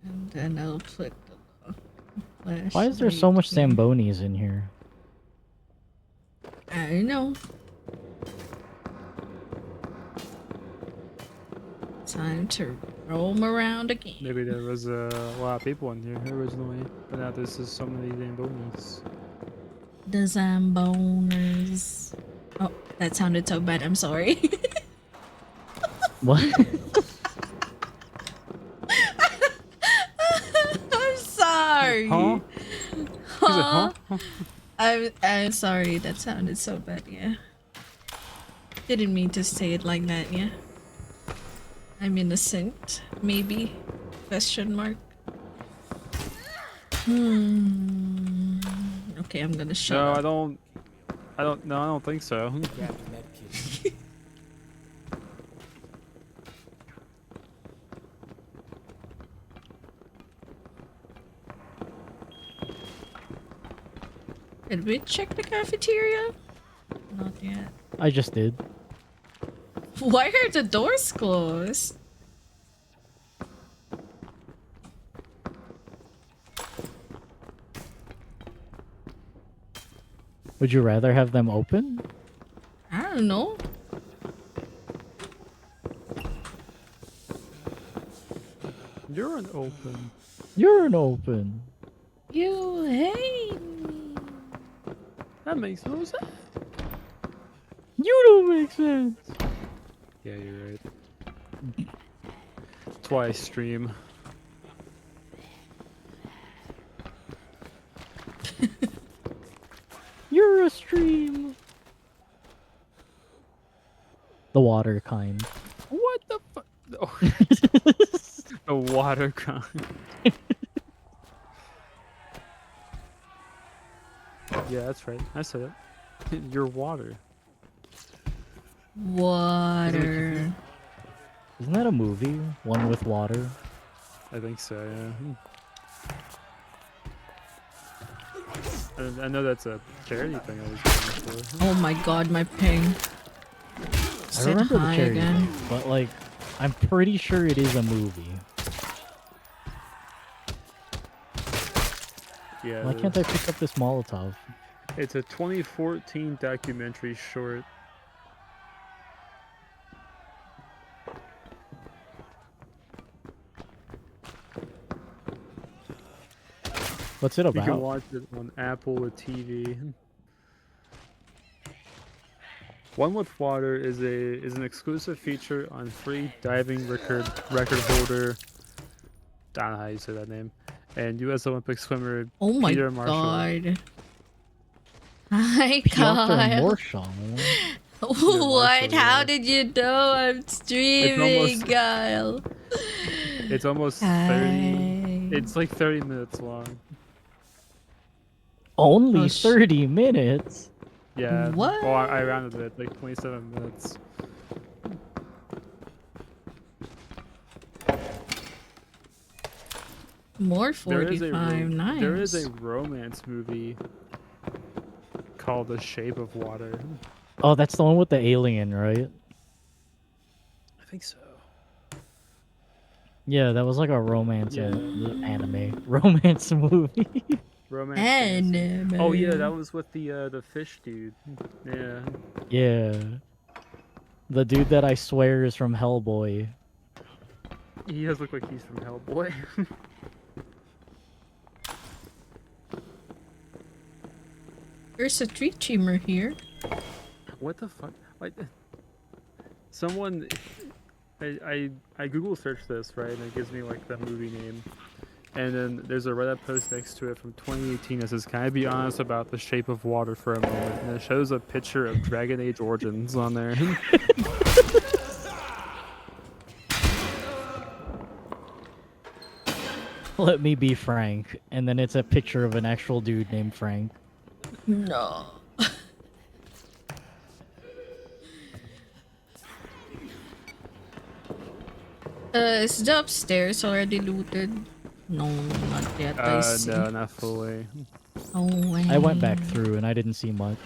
And then I'll put the flashlight. Why is there so much Zambonis in here? I don't know. Time to roam around again. Maybe there was a lot of people in here originally, but now this is so many Zambonis. The Zamboners. Oh, that sounded so bad. I'm sorry. What? I'm sorry. Huh? Huh? I'm sorry. That sounded so bad. Yeah. Didn't mean to say it like that. Yeah. I'm innocent. Maybe? Question mark. Okay, I'm gonna shut No, up. I don't think so. Did we check the cafeteria? Not yet. I just did. Why are the doors closed? Would you rather have them open? I don't know. You're an open. You're an open. You hate me. That makes no sense. You don't make sense. Yeah, you're right. That's why I stream. You're a stream. The water kind. What the fuck? Oh. The water kind. Yeah, that's right. I said it. Your water. Water. Isn't that a movie? One with water? I think so, yeah. I know that's a charity thing I was going for. Oh my god, my ping. I Said remember the hi charity again. thing, but like, I'm pretty sure it is a movie. Yeah. Why can't I pick up this Molotov? It's a 2014 documentary short. What's it You about? can watch it on Apple or TV. One with Water is an exclusive feature on free diving record holder. I don't know how you say that name. And U.S. Olympic swimmer Oh my Peter Marshall. god. Hi, Piotr Kyle. Marshall. What? yeah. How did you know I'm streaming, Kyle? It's almost Hi. 30. It's like 30 minutes long. Only Oh, 30 minutes? Yeah. What? Well, I rounded it like 27 minutes. More There is 45. Nice. There is a romance movie called The Shape of Water. Oh, that's the one with the alien, right? I think so. Yeah, that was like a romance anime romance movie. Romance. fantasy. Anime. Oh yeah, that was with the fish dude. Yeah. Yeah. The dude that I swear is from Hellboy. He does look like he's from Hellboy. There's a tree trimmer here. What the fuck? Like, someone, I Google searched this, right, and it gives me like the movie name, and then there's a Reddit post next to it from 2018 that says, "Can I be honest about The Shape of Water for a moment?" And it shows a picture of Dragon Age Origins on there. Let me be Frank, and then it's a picture of an actual dude named Frank. No. Is the upstairs already looted? No, not yet. I see. No, not fully. Oh, I went back through and I didn't see much.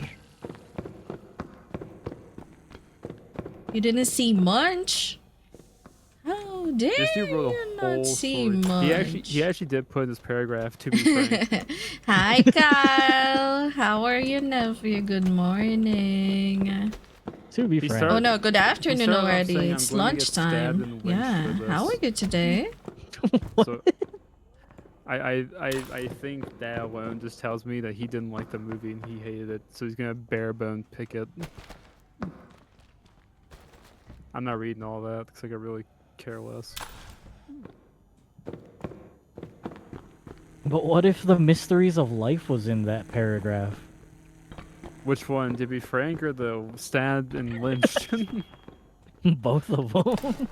You didn't see much? How dare This dude wrote you a whole not see story. much? He actually did put in this paragraph, to be frank. Hi, Kyle. How are you, nephew? Good morning. To be He frank. started- Oh no, good afternoon started off already. saying, It's "I'm going to get stabbed lunchtime. and lynched Yeah. for How are this." you today? So, I think that alone just tells me that he didn't like the movie and he hated it, so he's gonna bare bone pick it. I'm not reading all that because I could really care less. But what if the mysteries of life was in that paragraph? Which one? To be frank, or the stabbed and lynched? Both of them.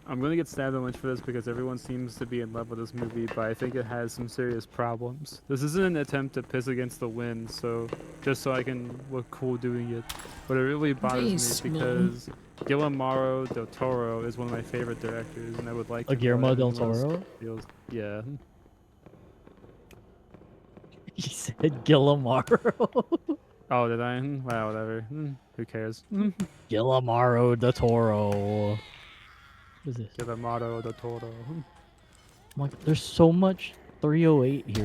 I'm gonna get stabbed and lynched for this because everyone seems to be in love with this movie, but I think it has some serious problems. This isn't an attempt to piss against the wind, so just so I can look cool doing it. But it really bothers me because Guillermo del Toro is one of my favorite directors, and I would like to know Guillermo how del everyone else Toro? feels. Yeah. He said Guillermo. Oh, did I? Wow, whatever. Who cares? Guillermo del Toro. What is this? Guillermo del Toro. Like, there's so much 308 here.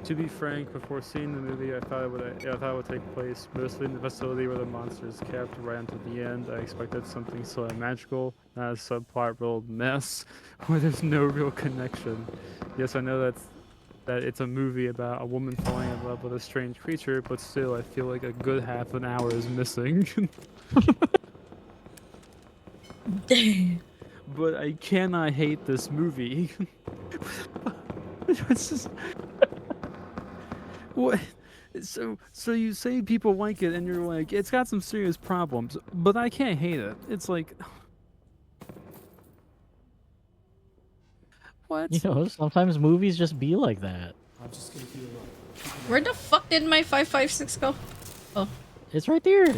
To be frank, before seeing the movie, I thought it would take place mostly in the facility where the monsters kept right until the end. I expected something sort of magical, not a subplot-riddled mess where there's no real connection. Yes, I know that it's a movie about a woman falling in love with a strange creature, but still, I feel like a good half an hour is missing. But I cannot hate this movie. It's just... What? So you say people like it, and you're like, it's got some serious problems, but I can't hate it. It's like, what? You know, sometimes movies just be like that. I'm just gonna keep it on. Where the fuck did my 556 go? Oh, It's right there.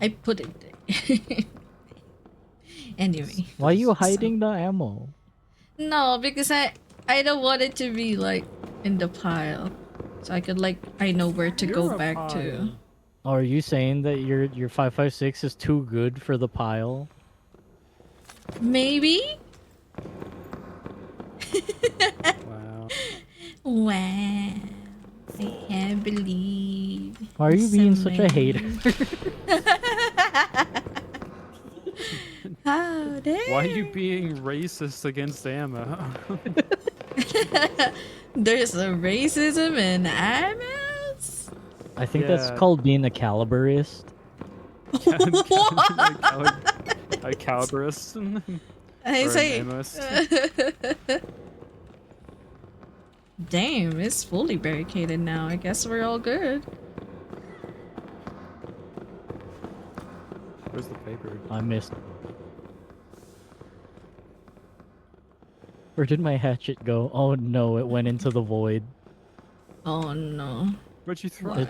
I put it there. Anyway. Why are you hiding the ammo? No, because I don't want it to be like in the pile. So I could like I know where to You're go a back pile. to. Are you saying that your 556 is too good for the pile? Maybe? Wow. Wow. I can't believe. Why are you being such a somebody- hater? How dare Why are you being racist against ammo? There's a racism in ammos? I think that's Yeah. called being a caliberist. A caliberist? I Or an say. ammoist? Damn, it's fully barricaded now. I guess we're all good. Where's the paper? I missed. Where did my hatchet go? Oh no, it went into the void. Oh no. Where'd you throw Why? it?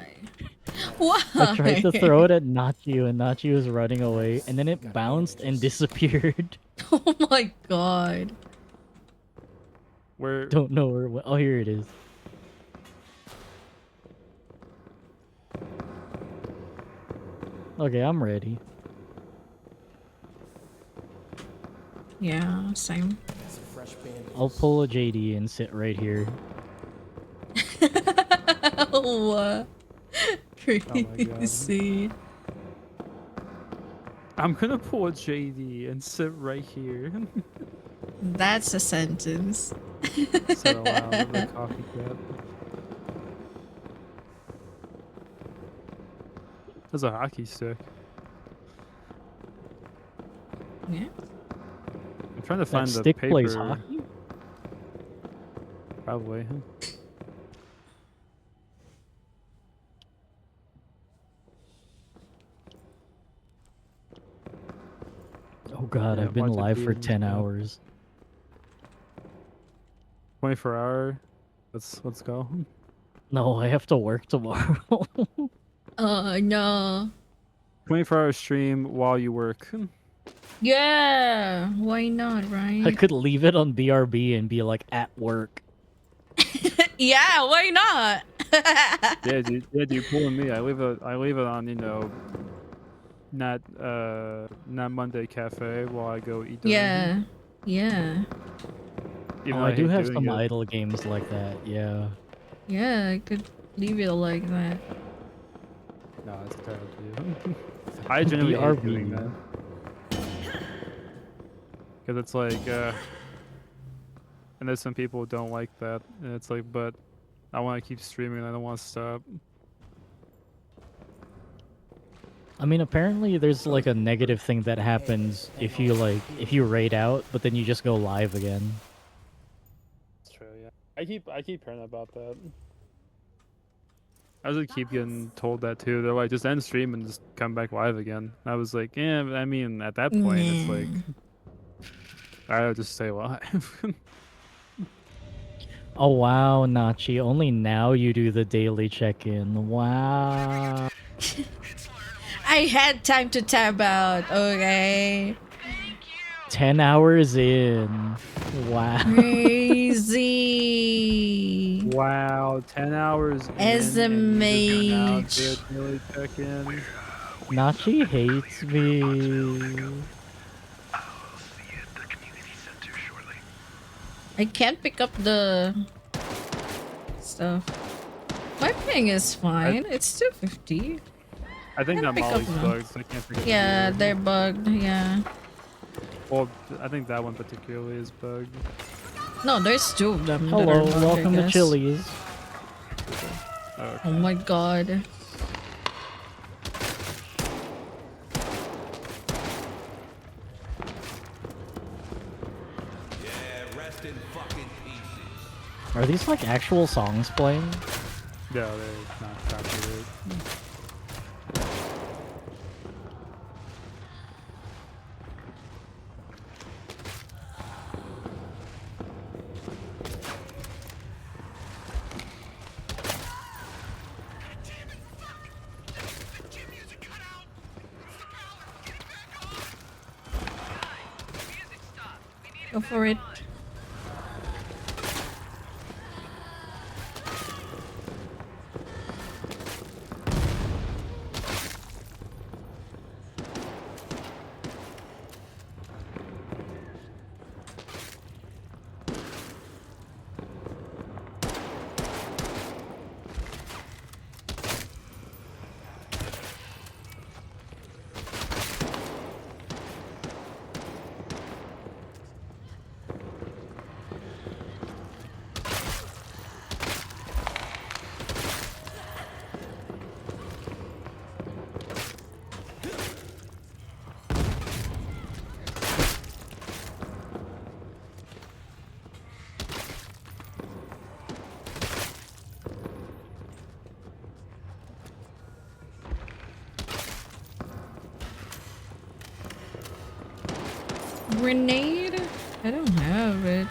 Why? I tried to throw it at Nachi and Nachi was running away, and then it bounced and disappeared. Oh my god. Where? Don't know where it went. Oh, here it is. Okay, I'm ready. Yeah, same. That's a fresh bandage. I'll pull a JD and sit right here. Oh, God. crazy. I'm gonna pull a JD and sit right here. That's a sentence. Sit aloud, the coffee cup. There's a hockey stick. Yeah. I'm trying to find That the stick paper. plays hockey? Probably. Oh god, Yeah, I've been watch it live be for in 10 the- hours. 24-hour. Let's go. No, I have to work tomorrow. Oh no. 24-hour stream while you work. Yeah, why not, I right? could leave it on BRB and be like at work. Yeah, why not? Yeah, dude, pulling me. I leave it on, not Monday Cafe while I go eat dinner. Yeah, yeah, Even Oh, though I do hate have doing some it. idle games like that, yeah. yeah. I could leave it like that. No, it's terrible too. I genuinely hate doing BRB. that. Because it's like, and there's some people who don't like that. And it's like, but I want to keep streaming. I don't want to stop. I mean, apparently there's like a negative thing that happens if you raid out, but then you just go live again. It's true, yeah. I keep hearing about that. I just keep getting told that too. They're like, just end stream and just come back live again. I was like, yeah, but I mean, at that point, it's like, I'll just stay live. Oh wow, Nachi, only now you do the daily check-in. Wow. I had time to tab out. Okay. 10 hours in. Wow. Crazy. Wow, 10 hours As a in, and you just now mage. do a daily check-in. Nachi hates me. I can't pick up the stuff. My ping is fine. It's 250. I think Can't that pick up Molly's now. bugged, so I can't forget. Yeah, they're bugged. Yeah. Well, I think that one particularly is bugged. No, there's two of them. that Hello, are bugged, I welcome to guess. Chili's. Oh my god. Yeah, rest in fucking pieces. Are these like actual songs playing? Yeah, they're not copyrighted. Go for it. Grenade? I don't have it.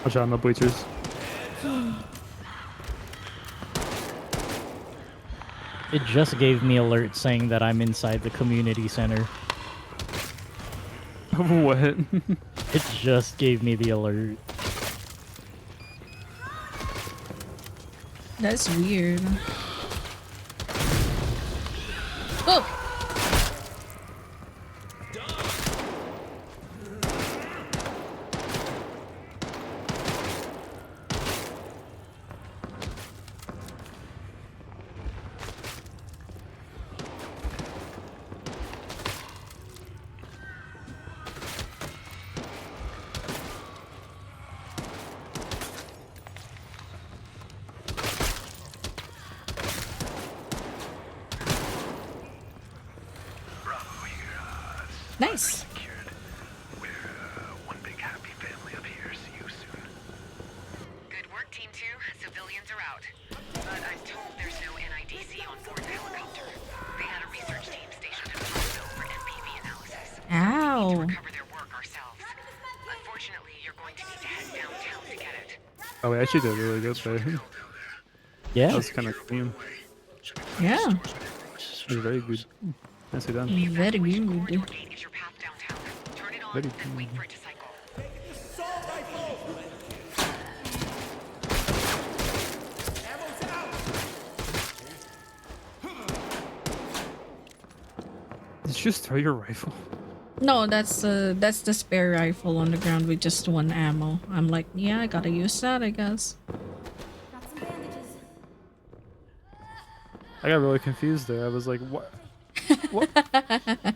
Watch out, no bleachers. It just gave me alert saying that I'm inside the community center. What? It just gave me the alert. That's weird. Oh! Nice. One big happy family up here. See you soon. Good work, Team 2. Civilians are out. But I'm told there's no NIDC on board the helicopter. They had a research team stationed in Huntsville for NPV analysis. Ow. We need to recover their work ourselves. Unfortunately, you're going to need to head downtown to get it. Oh, we actually did really good there. Yeah. That was kind of clean. Yeah. It was very good. Nicely done. Very good. Very good. Did you just throw your rifle? No, that's the spare rifle on the ground with just one ammo. I'm like, yeah, I gotta use that, I guess. I got really confused there. I was like, what? What? I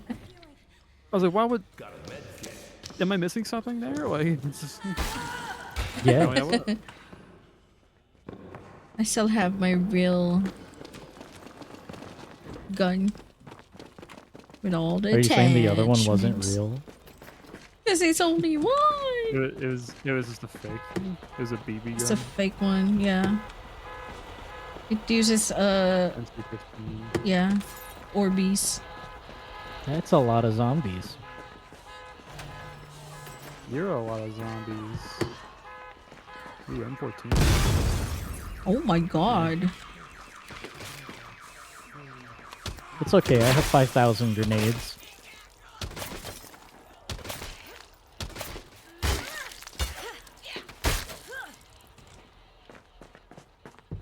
was like, why would... Am I missing something there? Like, it's just... Yeah. No, what? I still have my real gun with all the Are you saying the other one wasn't attachments. real? Because it's only one. It was just a fake. It was a BB gun. It's a fake one, yeah. It uses NC-15. yeah, Orbeez. That's a lot of zombies. You're a lot of zombies. Ooh, M14. Oh my god. It's okay, I have 5,000 grenades.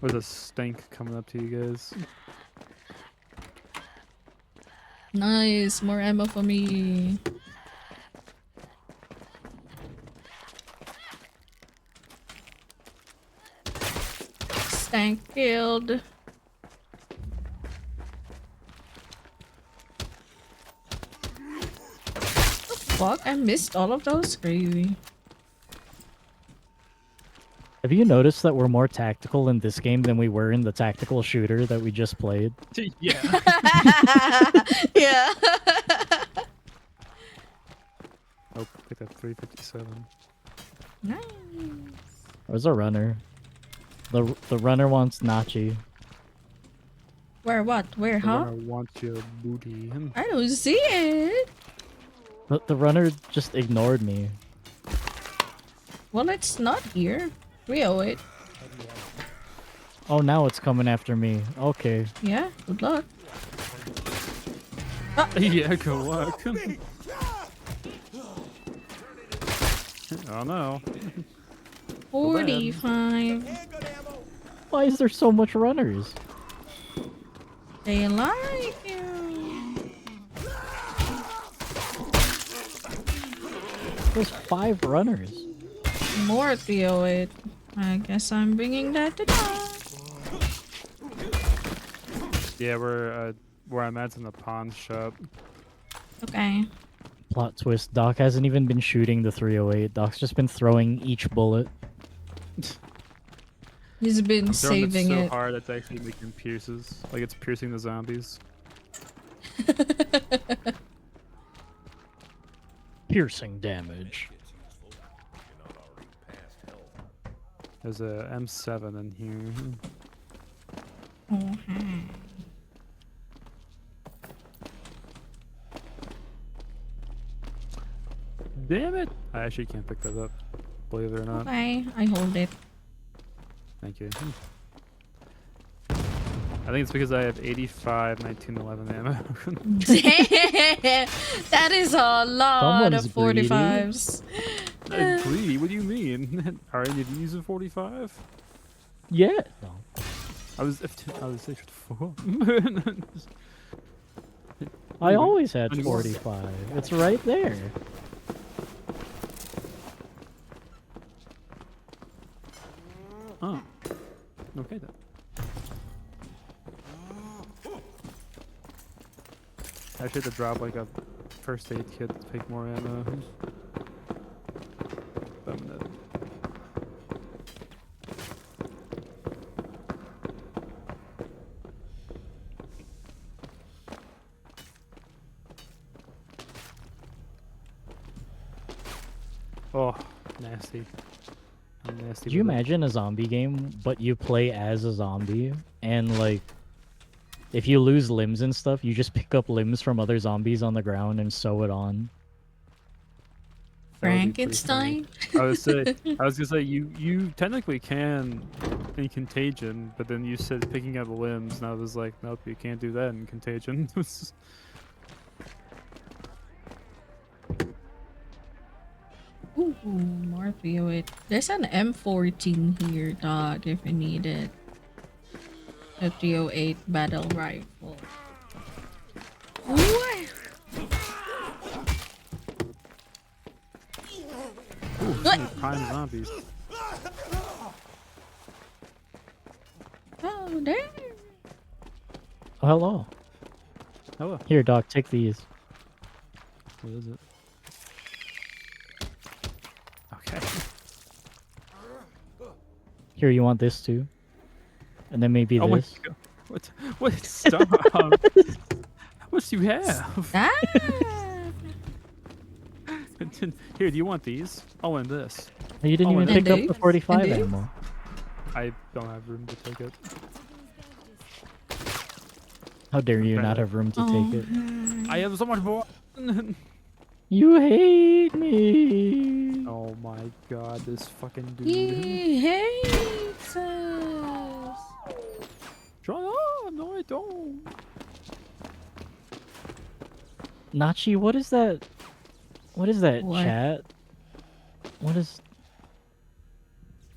There's a stank coming up to you guys. Nice, more ammo for me. Stank killed. Fuck, I missed all of those? Crazy. Have you noticed that we're more tactical in this game than we were in the tactical shooter that we just played? Yeah. Yeah. Oh, pick up 357. Nice. Where's a runner? The runner wants Nachi. Where what? Where, The huh? runner wants your booty. I don't see it. The runner just ignored me. Well, it's not here. 308. Oh, now it's coming after me. Okay. Yeah, good luck. Yeah, good luck. Oh no. 45. Why is there so much runners? They like you. There's 5 runners. More 308. I guess I'm bringing that to die. Yeah, we're where I'm at's in the pawn shop. Okay. Plot twist, Doc hasn't even been shooting the 308. Doc's just been throwing each bullet. He's been I'm throwing saving it so it. hard it's actually making pierces. Like it's piercing the zombies. Piercing damage. There's a M7 in here. Oh, Damn it! I actually can't pick that up, believe it or not. okay, I hold it. Thank you. I think it's because I have 85 1911 ammo. Damn, that is a lot Someone's of 45s. Greedy? What do you mean? Are any of you using 45? Yeah. No. I was 64. I always had 45. It's right there. Oh. Okay then. I should have dropped like a first aid kit to take more ammo. Oh, nasty. I'm nasty. Could you with it. imagine a zombie game, but you play as a zombie, and like, if you lose limbs and stuff, you just pick up limbs from other zombies on the ground and sew it on? That would be pretty funny. Frankenstein? I was gonna say you technically can in Contagion, but then you said picking up limbs, and I was like, nope, you can't do that in Contagion. Ooh, more VO8. There's an M14 here, dog, if you need it. A 308 battle rifle. What? Ooh, so many prime zombies. Oh, there. Oh, hello. Hello. Here, Doc, take these. What is it? Okay. Here, you want this too? And then maybe Oh my this. God. What? Stop. What do you have? Here, do you want these? Oh, and this. You didn't Oh, even and pick up these? the 45 And these? ammo. I don't have room to take it. How dare you not Okay. have room to take it? I have so much more. You hate me. Oh my God, this fucking dude. He hates us. Shut up! No, I don't. Nachi, what is that? What is that What? chat? What is?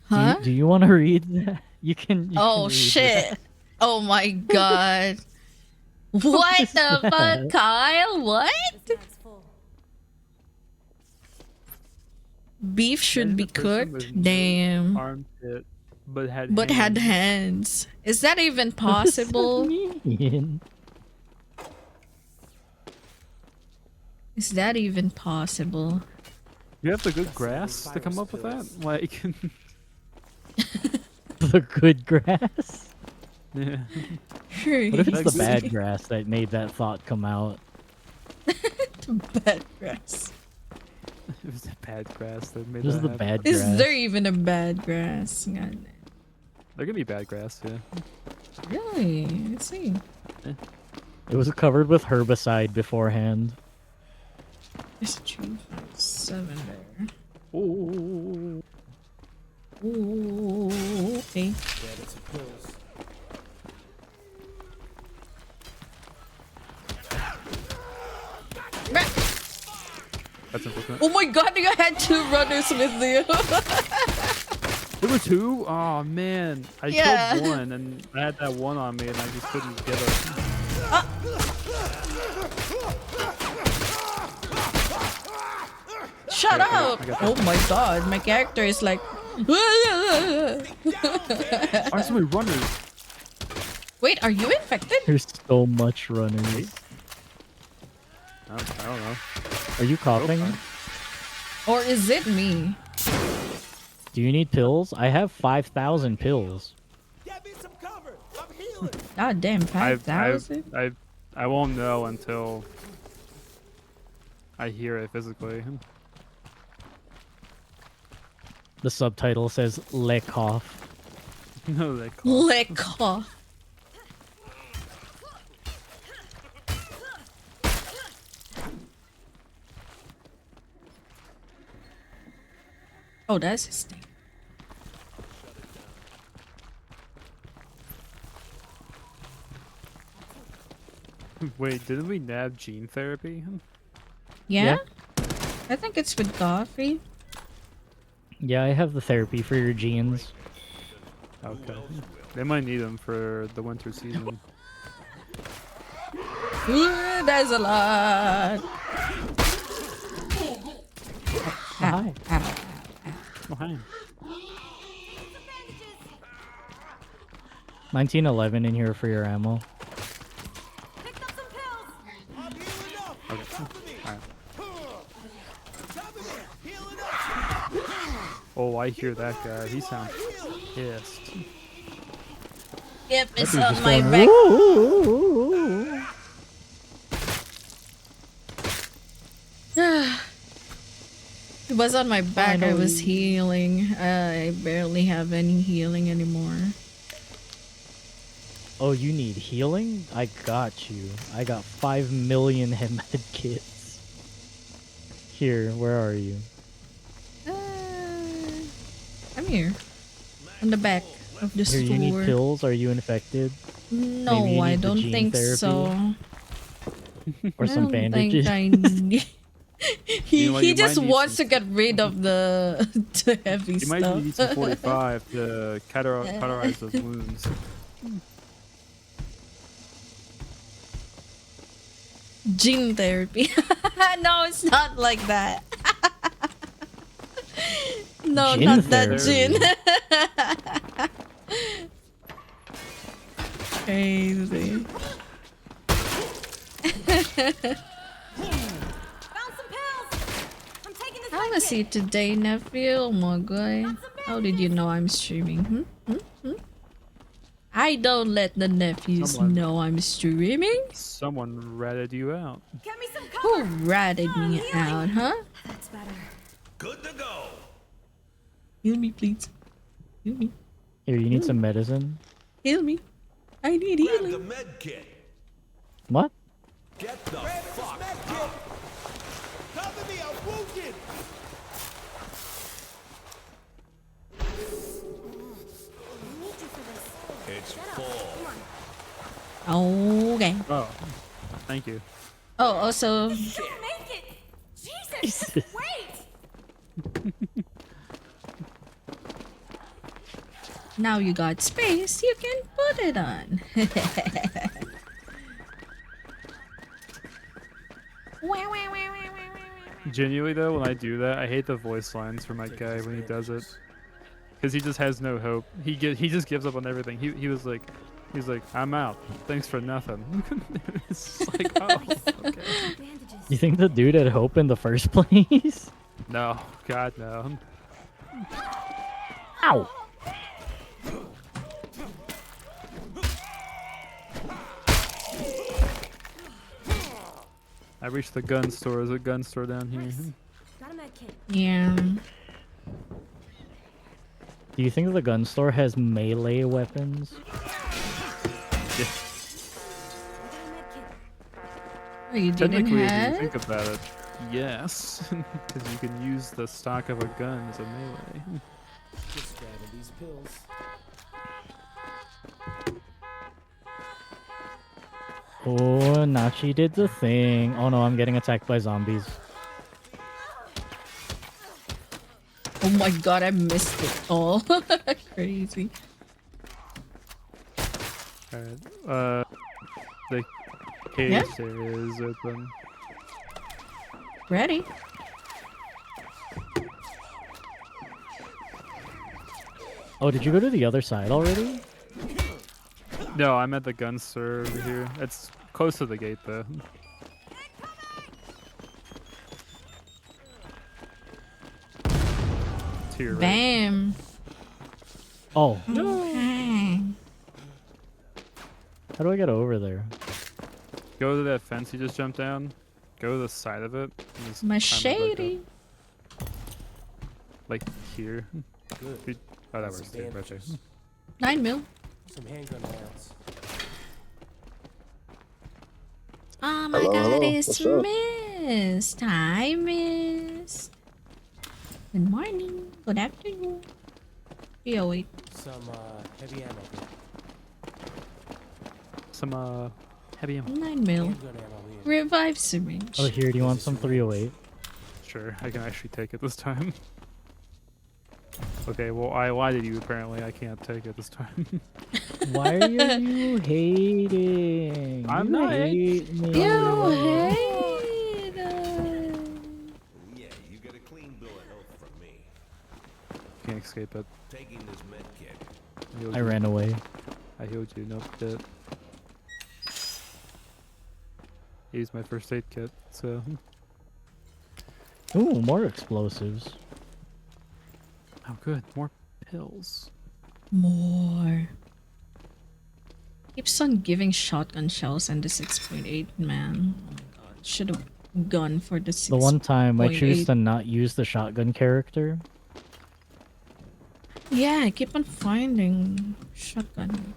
Huh? Do you want to read that? You can. You Oh can read shit. that. Oh my god. What is the that? fuck, Kyle? What? Beef should be cooked? Damn. Armpit, but had But had hands. Is that even possible? Mean. Is that even possible? You have the good grass to come up with that? Like, The good grass. yeah. What if it's the bad grass that made that thought come out? The bad grass. It was the bad grass that made This that is the happen. bad grass. Is there even a bad grass? God. There can be bad grass, yeah. Really? Let's see. It was covered with herbicide beforehand. There's 257 there. Ooh. Ooh, okay. That's unfortunate. Oh my god, I had two runners with you. There were two? Oh man. I Yeah. killed one and I had that one on me and I just couldn't get it. Shut up! Oh my god, my character is like. Why are so many runners? Wait, are you infected? There's so much runners. I don't know. Are you coughing? Or is it me? Do you need pills? I have 5,000 pills. God damn, 5,000? I won't know until I hear it physically. The subtitle says "Le cough." No, they Lick off. Oh, that's his thing. Wait, didn't we nab gene therapy? Yeah? I think it's with coffee. Yeah, I have the therapy for your genes. Okay. They might need them for the winter season. There's a lot. Hi. Oh, hi. 1911 in here for your ammo. Okay. Alright. Oh, I hear that guy. He sounds pissed. Yep, it's That on dude my just back. It was on my back. I was healing. I barely have any healing anymore. Oh, you need healing? I got you. I got 5 million med kits. Here, where are you? I'm here. On the back of the Here, store. you need pills? Are you infected? No, Maybe you I need the don't gene think therapy? so. Or some I don't bandages? think I need... he You know what, he you just might need wants some- to get rid of the heavy You stuff. might need some 45 to cauterize those wounds. Gene therapy. No, it's not like that. No, Gin not that therapy. gin. Crazy. How was it today, nephew? Oh my god. How did you know I'm streaming? I don't let the nephews Someone- know I'm streaming. Someone ratted you out. Who ratted me out, huh? That's better. Good to go. Heal me, please. Heal me. Here, you need some medicine? Heal me. I need Grab the healing. med kit. What? Get the fuck up. Cover me, I'm wounded. It's full. Okay. Oh, thank you. Oh, also, Make it! Jesus! Wait! now you got space, you can put it on. Genuinely though, when I do that, I hate the voice lines from that guy when he does it, because he just has no hope. He just gives up on everything. He's like, I'm out. Thanks for nothing. It's just like, oh, okay. You think the dude had hope in the first place? No, God no. Ow! I reached the gun store. There's a gun store down here. Got a med kit. Yeah. Do you think the gun store has melee weapons? Oh, you didn't Technically, if you have? think about it, yes, because you can use the stock of a gun as a melee. Just grabbing these pills. Oh, Nachi did the thing. Oh no, I'm getting attacked by zombies. Oh my god, I missed it all. Crazy. Alright, the cage Yeah? is open. Ready? Oh, did you go to the other side already? No, I'm at the gun store over here. It's close to the gate though. To your right. Bam. Oh, Okay. how do I get over there? Go to that fence you just jumped down. Go to the side of it. and just climb Machete. Like here. Good. Oh, that Some works too. Gotcha. bandages. 9 mil. Some handgun rounds. Oh my Hello, god, hello. it's What's up? Mist. Hi, Mist. Good morning. Good afternoon. Yo, wait. Some heavy ammo. Some heavy ammo. 9 mil. Handgun ammo here. Revive syringe. Oh, here, do you want some 308? Sure, I can actually take it this time. Okay, well, I lied to you, apparently. I can't take it this time. Why are you hating? I'm you not hate me. You hate Yeah, you get a clean bill of health from me. Can't escape it. Taking this med kit. I ran away. I healed you. Nope, dead. Used my first aid kit, so. Ooh, more explosives. Oh, good. More pills. More. Keeps on giving shotgun shells and the 6.8, man. Oh my god. Should have gone for the 6.8. The one time I choose to not use the shotgun character. Yeah, I keep on finding shotgun.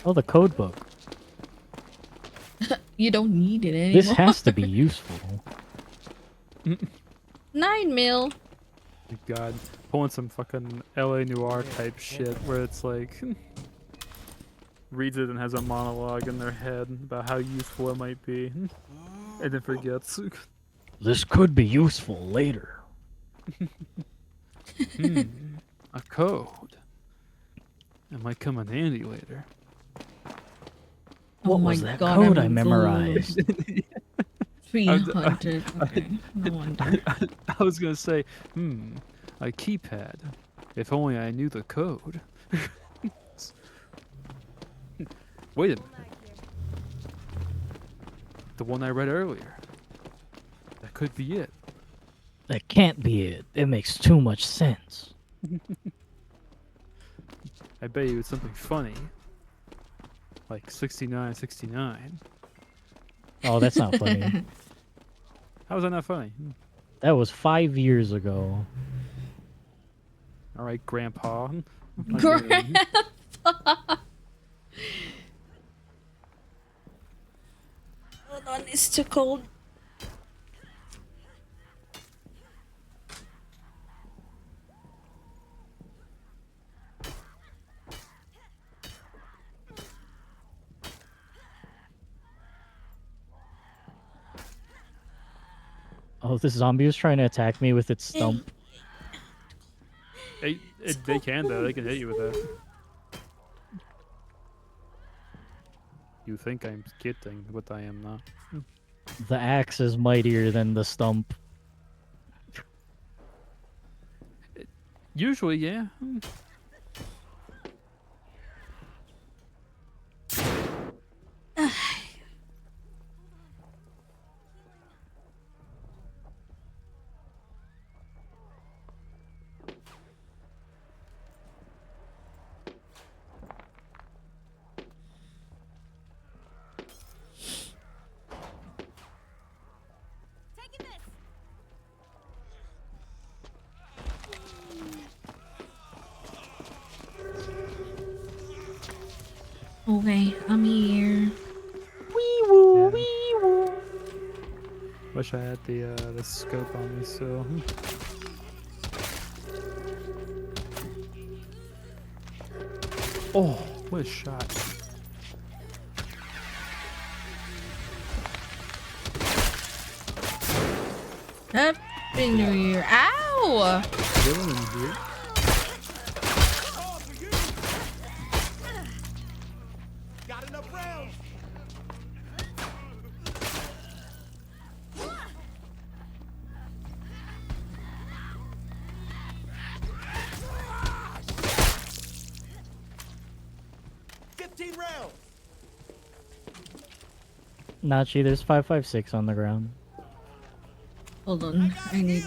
Oh, the code book. You don't need it anymore. This has to be useful. 9 mil. God, pulling some fucking LA Noir type shit where it's like reads it and has a monologue in their head about how useful it might be, and then forgets. This could be useful later. A code. It might come in handy later. What was that code I memorized? 300. Okay, no wonder. I was gonna say, a keypad. If only I knew the code. Wait a minute. The one I read earlier. That could be it. That can't be it. It makes too much sense. I bet you it's something funny. Like 6969. Oh, that's not funny. How was that not funny? That was 5 years ago. Alright, Grandpa. Grandpa! Hold on, it's too cold. Oh, this zombie was trying to attack me with its stump. They can though, they can hit you with that. You think I'm kidding, but I am not. The axe is mightier than the stump. Usually, yeah. Okay, I'm here. Wee woo, wee woo. Wish I had the scope on me, so. Oh, what a shot. Happy New Year. Ow! Got enough rounds. Nachi, there's 556 on the ground. Hold on, I need...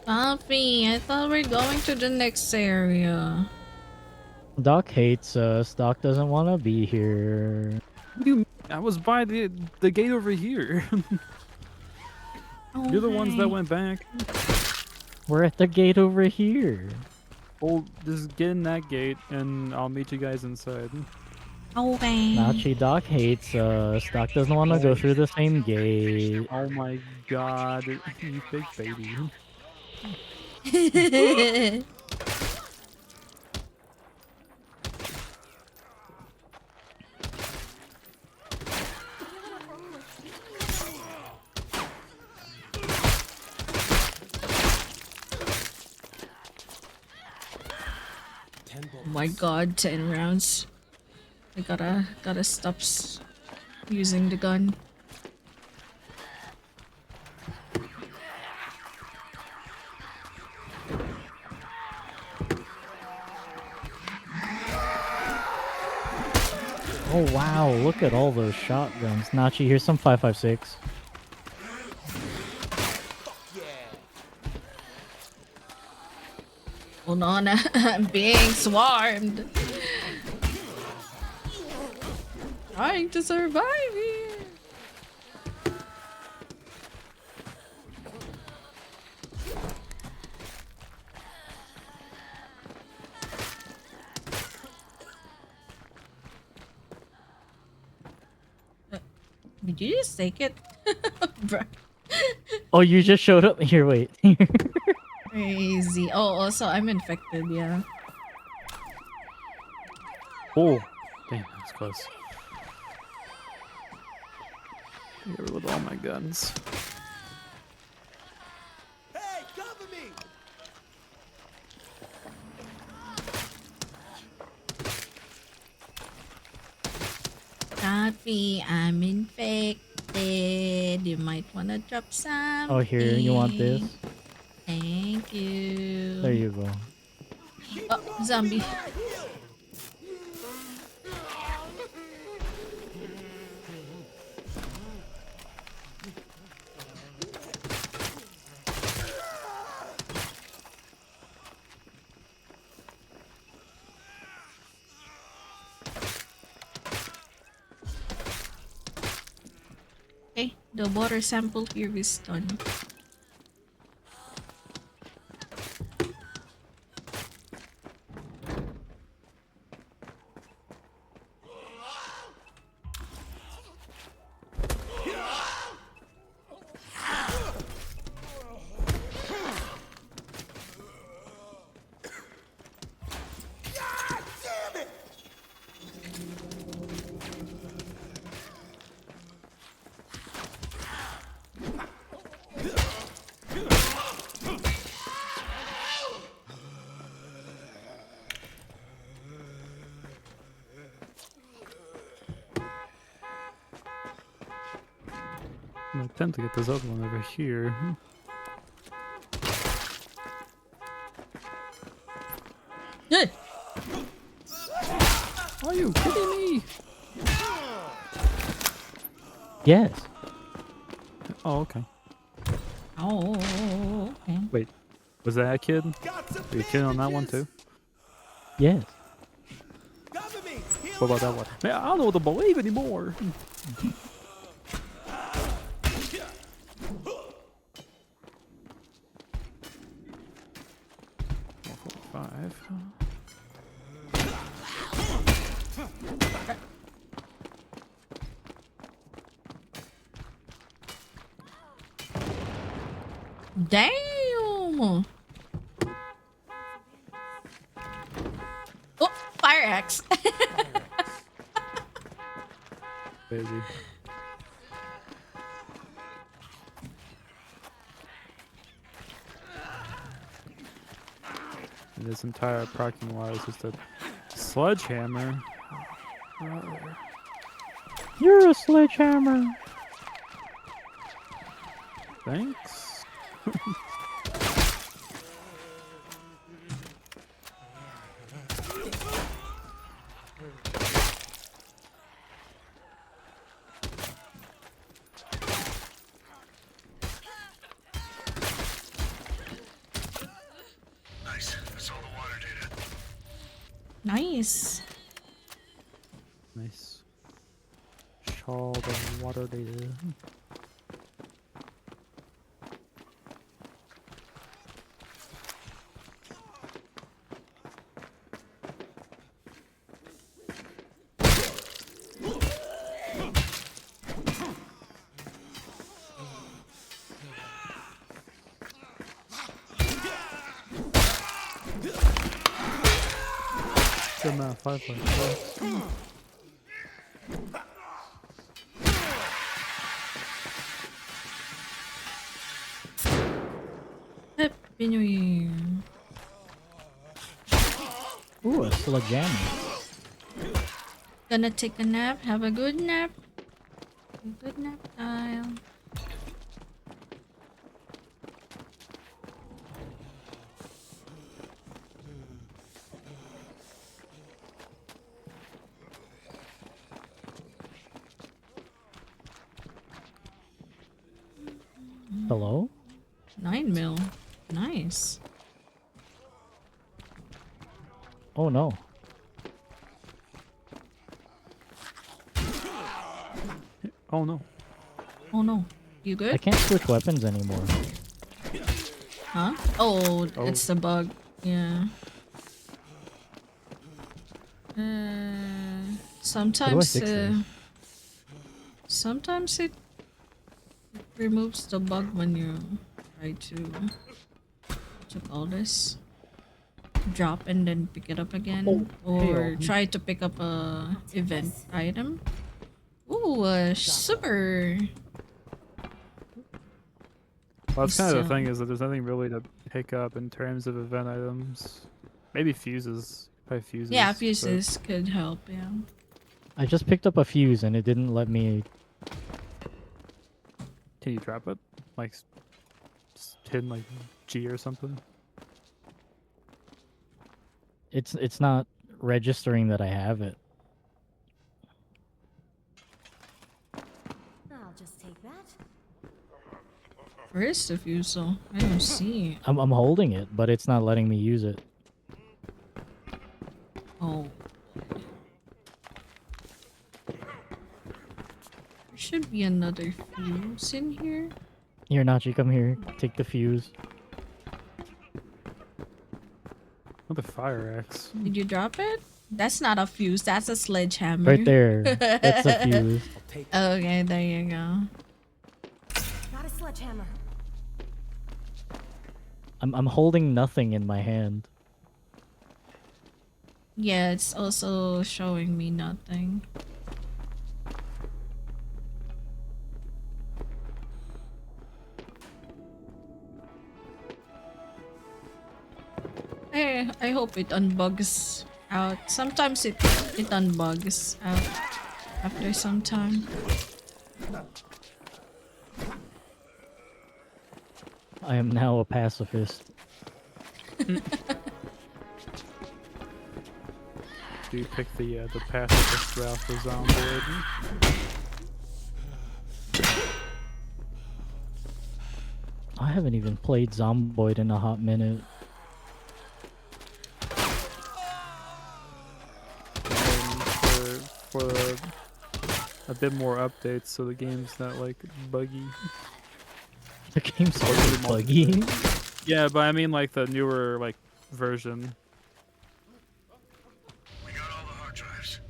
Coffee, I thought we're going to the next area. Doc hates us. Doc doesn't want to be here. I was by the gate over here. You're the ones that went back. We're at the gate over here. Well, just get in that gate, and I'll meet you guys inside. Okay. Nachi Doc hates us. Doc doesn't want to go through the same gate. Oh my god, you big baby. Oh my god, 10 rounds. I gotta stop using the gun. Oh wow, look at all those shotguns. Nachi, here's some 5.56. Hold on, I'm being swarmed. Trying to survive here. Did you just take it? Bruh. Oh, you just showed up? Here, wait. Crazy. Oh, also, I'm infected, yeah. Oh, damn, that's close. Here with all my guns. Hey, cover me! Copy, I'm infected. You might wanna drop some. Oh, here, you want this? Thank you. There you go. Oh, zombie. Okay, the water sample here is done. I'm gonna attempt to get this other one over here. Good. Are you kidding me? Yes. Oh, okay. Oh, okay. Wait, was that a kid? Are you kidding on that one too? Yes. What about that one? Man, I don't know what to believe anymore. Five. Damn. Oh, fire axe. Baby. And this entire parking lot is just a sledgehammer. You're a sledgehammer. Thanks. Nice. That's all the water data. Nice. Nice. Shawl the water data. I'm at 5.6. Happy New Year. Ooh, a sledgehammer. Gonna take a nap. Have a good nap. Good nap time. Hello? 9 mil. Nice. Oh no. Oh no. Oh no. You I good? can't switch weapons anymore. Huh? Oh, it's the bug. Yeah. Sometimes fix this? sometimes it removes the bug when you try to call this, drop and then pick it up again, or hell. try to pick up a event item. Ooh, super. Well, that's kind of the So- thing, is that there's nothing really to pick up in terms of event items. Maybe fuses. Probably fuses. Yeah, but- fuses could help. Yeah. I just picked up a fuse and it didn't let me. Can you drop it? Like, hidden like G or something? It's not registering that I have it. I'll just take that. Where is the fuse though? I don't see it. I'm holding it, but it's not letting me use it. Oh. There should be another fuse in here. Here, Nachi, come here. Take the fuse. What the fire axe? Did you drop it? That's not a fuse. That's a sledgehammer. Right there. That's a fuse. Okay, there you go. Got a sledgehammer. I'm holding nothing in my hand. Yeah, it's also showing me nothing. I hope it unbugs out. Sometimes it unbugs out after some time. I am now a pacifist. Do you pick the pacifist route for Zomboid? I haven't even played Zomboid in a hot minute. For a bit more updates so the game's not like buggy. The game's so buggy. Yeah, but I mean like the newer like version.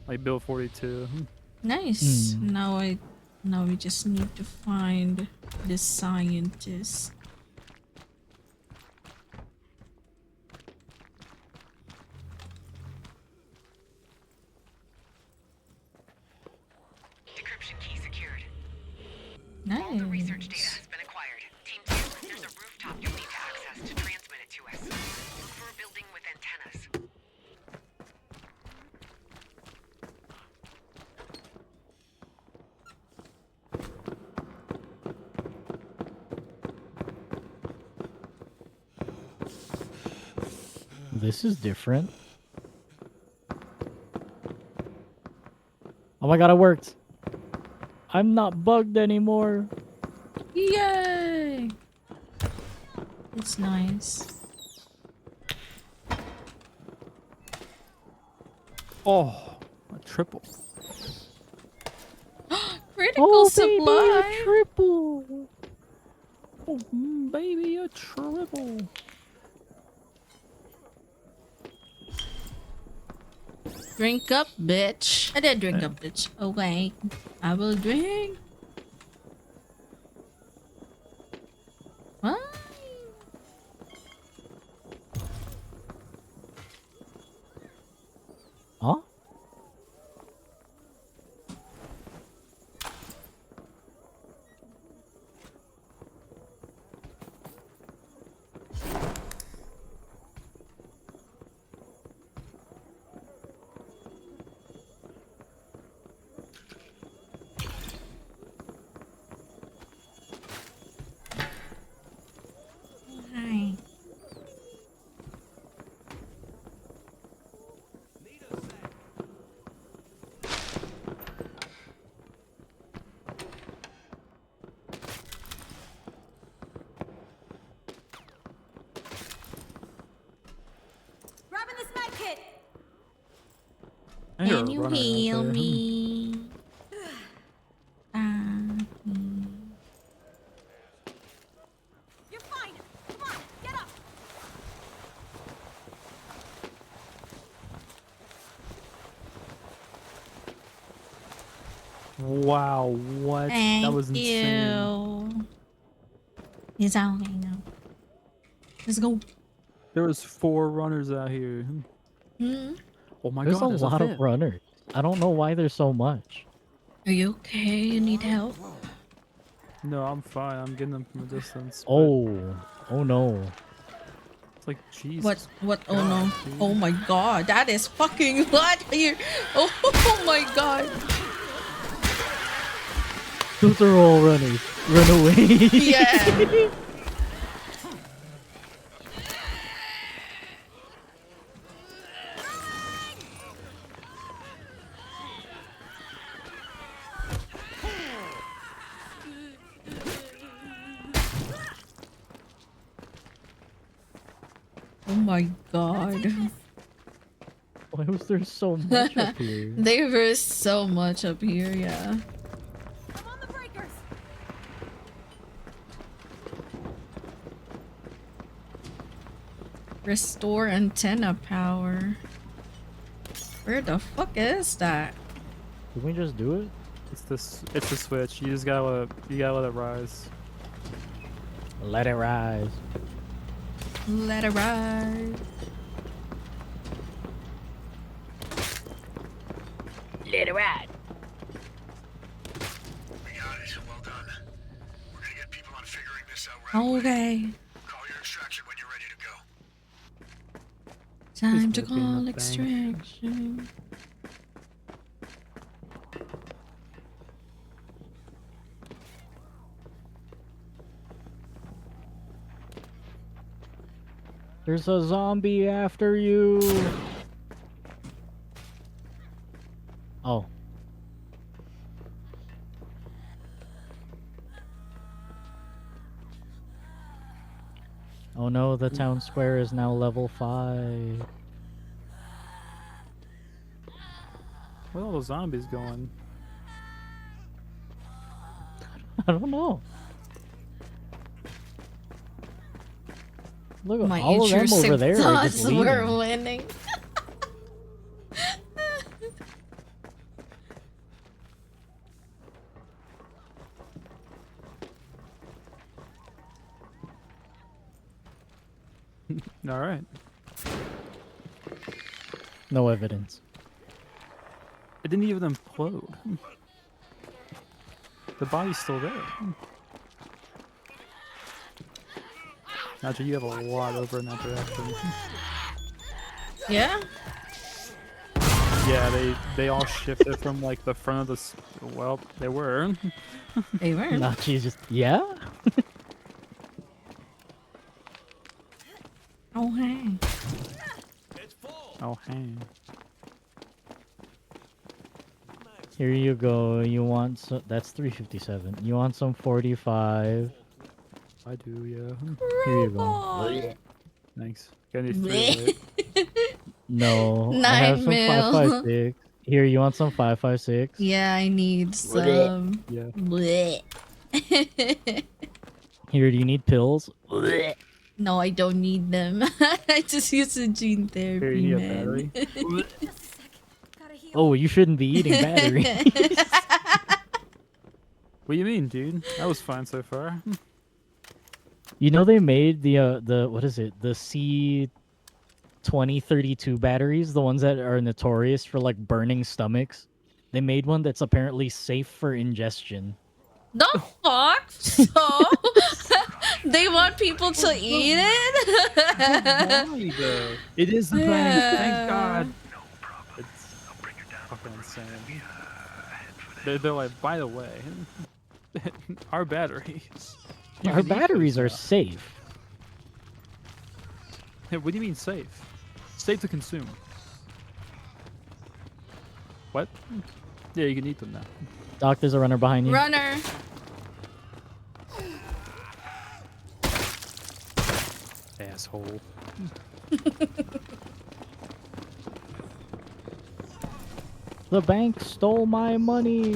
Like build 42. Nice. Now we just need to find the scientist. Decryption key secured. Nice. All the research data has been acquired. Team 2, there's a rooftop you'll need to access to transmit it to us. Look for a building with antennas. This is different. Oh my god, it worked! I'm not bugged anymore. Yay! It's nice. Oh, a triple. Critical Oh, supply. baby, a triple. Oh, baby, a triple. Drink up, bitch. I did drink up, bitch. Okay, I will drink. What? Huh? Hi. Grabbing this med kit. I hear Can a you runner out heal there. me? You're fine. Come on, get up. Wow, what? Thank That was insane. you. It's all okay now. Let's go. There was 4 runners out here. Hmm? Oh my There's god, a there's lot a of fin. runners. I don't know why there's so much. Are you okay? You need help? No, I'm fine. I'm getting them from a distance. but Oh no. It's like, Jesus. What? Oh God, no. dude. Oh my god. That is fucking what here. Oh my god. Those are all runners. Run away. Yeah. Oh my god. Why was there so much up here? There was so much up here, yeah. I'm on the breakers. Restore antenna power. Where the fuck is that? Can we just do it? It's the switch. You just gotta let it rise. Let it rise. Let it rise. Let it ride. We got it. Well done. We're gonna get people on figuring this out right away. Okay. Call your extraction when you're ready to go. Time to This could be call nothing. extraction. There's a zombie after you. Oh. Oh no, the town square is now level 5. Where are all those zombies going? I don't know. Look at My all of them intrusive over there are just thoughts were leaving. winning. All right. No evidence. It didn't even implode. The body's still there. Naja, you have a lot over in that direction. Yeah? Yeah, they all shifted from like the front of the. Well, they were. They were. Not Jesus. Yeah? Oh, hey. Oh, hey. Here you go. You want some? That's 357. You want some 45? I do, yeah. Here you go. Thanks. Got any 3 No, I have 9 some mil. 556. Here, you want some 556? Yeah, I need some. Yeah. Blech. Here, do you need pills? No, I don't need them. I just use a gene Here, therapy, you need a man. battery. Oh, you shouldn't be eating batteries. What do you mean, dude? That was fine so far. You know they made the what is it? The 2032 batteries, the ones that are notorious for like burning stomachs. They made one that's apparently safe for ingestion. The fuck? So they want people to eat it? Why though? It is the bank. Thank God. No problem. It's I'll bring her down. fucking insane. Head for They're like, by the way, our batteries. You Our can eat batteries those are now. safe. Hey, what do you mean safe? Safe to consume. What? Yeah, you can eat them now. Doc, there's a runner behind you. Runner. Asshole. The bank stole my money.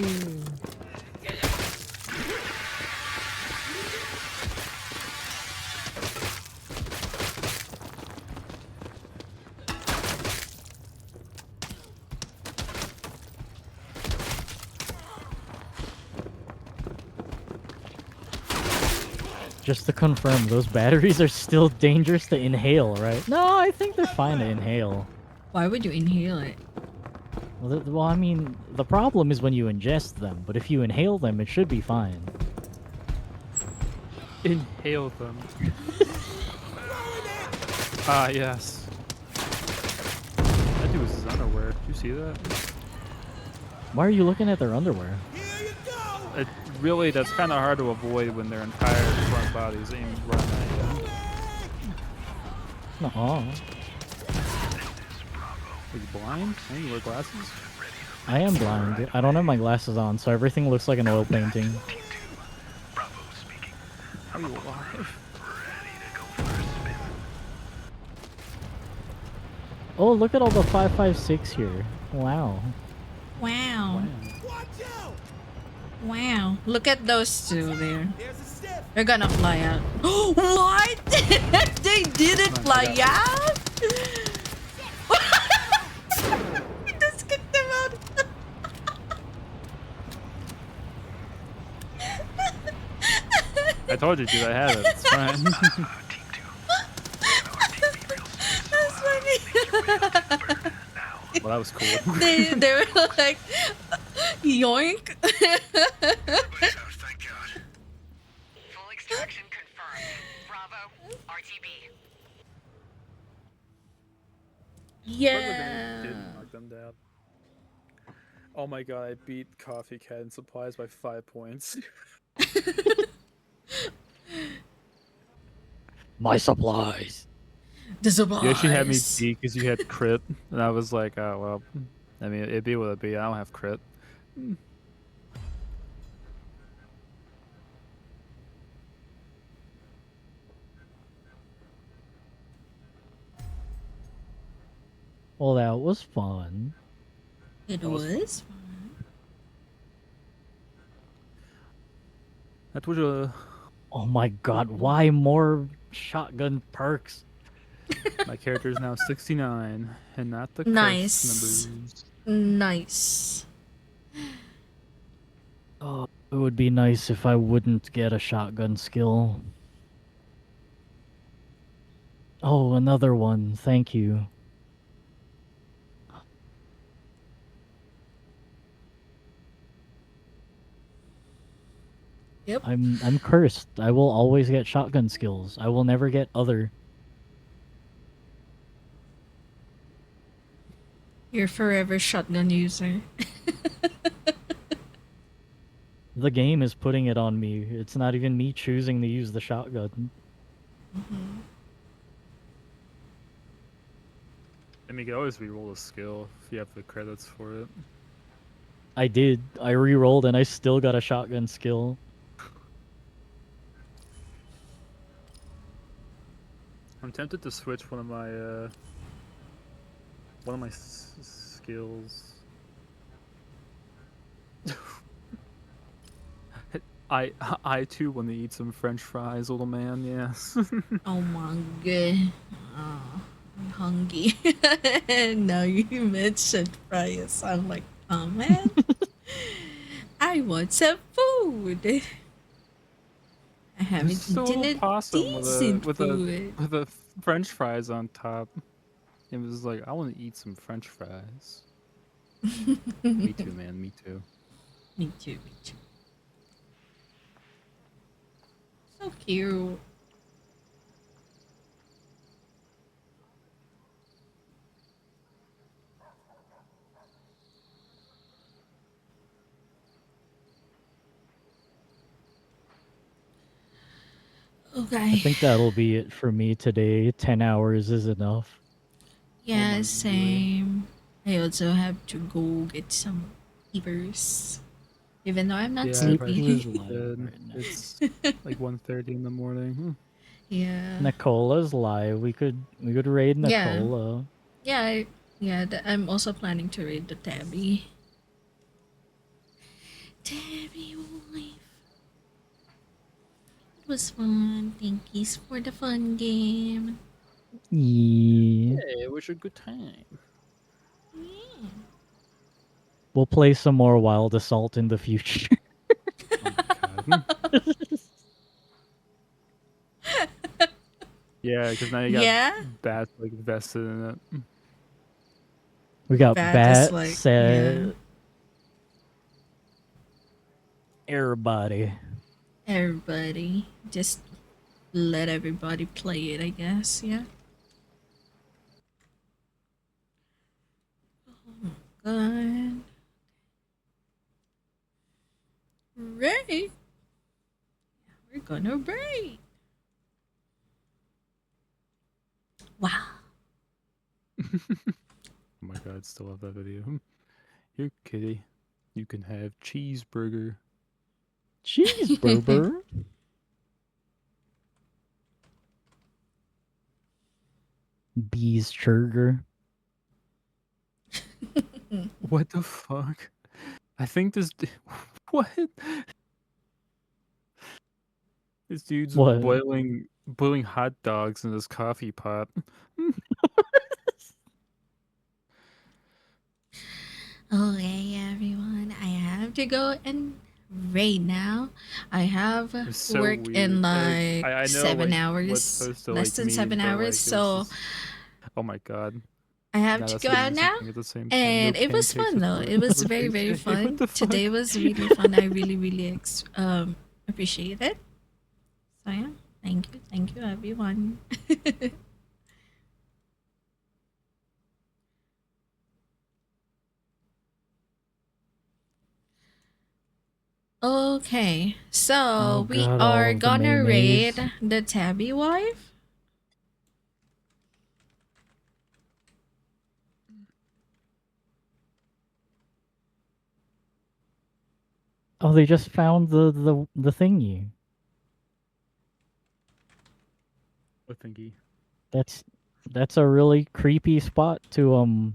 Just to confirm, those batteries are still dangerous to inhale, right? No, I think they're fine to inhale. Why would you inhale it? Well, I mean, the problem is when you ingest them, but if you inhale them, it should be fine. Inhale them. Ah, yes. That dude was his underwear. Did you see that? Why are you looking at their underwear? Really, that's kind of hard to avoid when their entire front body's aimed right at you. Nuh-uh. Are you blind? Hey, you wear glasses? I am blind. I don't have my glasses on, so everything looks like an oil painting. Are you alive? Oh, look at all the 5.56 here. Wow. Wow. Wow. Look at those two there. They're gonna fly out. What? They didn't fly out? Just kicked them out. I told you, dude. I had it. It's fine. That's funny. Well, that was cool. they were like, yoink. Full extraction confirmed. Bravo, RTB. Yeah. Didn't knock them down. Oh my god, I beat Coffee Cat and Supplies by 5 points. My supplies. The supplies. You actually had me beat because you had crit, and I was like, oh well. I mean, it'd be what it be. I don't have crit. Well, that was fun. It was fun. That was a. Oh my god, why more shotgun perks? My character is now 69, and not the Nice. numbers. Nice. Oh, it would be nice if I wouldn't get a shotgun skill. Oh, another one. Thank you. Yep. I'm cursed. I will always get shotgun skills. I will never get other. You're forever shotgun user. The game is putting it on me. It's not even me choosing to use the shotgun. I mean, you can always re-roll a skill if you have the credits for it. I did. I re-rolled and I still got a shotgun skill. I'm tempted to switch one of my skills. I too want to eat some French fries, little man. Yes. Oh my god. Oh, I'm hungry. Now you mentioned fries. I'm like, oh man. I want some food. I haven't so eaten a possum decent with food. a French fries on top. It was like, I want to eat some French fries. Me too, man. Me too. Me too. Me too. So cute. Okay. I think that'll be it for me today. 10 hours is enough. Yeah, same. I also have to go get some peepers. Even though I'm not Yeah, I sleepy. probably should. It's like 1:30 in the morning. Yeah. Nicola's live. We could raid Yeah. Nicola. Yeah, I'm also planning to raid the Tabby. Tabby Life. It was fun. Thank you for the fun game. Yeah. Hey, it was a good time. We'll play some more Wild Assault in the future. Yeah, because now you got Yeah? bats like vested in it. We got Bat is Bat, like, Set, everybody. Everybody. Just let everybody play it, I guess, yeah. Oh my god. Raid. We're gonna raid. Wow. Oh my god, still love that video. Here, kitty, you can have cheeseburger. Cheeseburger? Bees Churger. What the fuck? I think this. What? This dude's What? boiling hot dogs in his coffee pot. Okay, everyone. I have to go and raid now. I have It's so work weird. in Like, like I know 7 what's hours, supposed to less like than mean, 7 but, hours. like, it's So just- oh my god. I have Now to that's go what it out means now, to think at the same time. and No it was pancakes fun with though. bread It was over very very BK. What fun. the fuck? Today was really fun. I really appreciate it. So yeah, thank you everyone. Okay, so Oh we god, all are of the gonna mayonnaise. raid the Tabby wife. Oh, they just found the thingy. What thingy? That's a really creepy spot to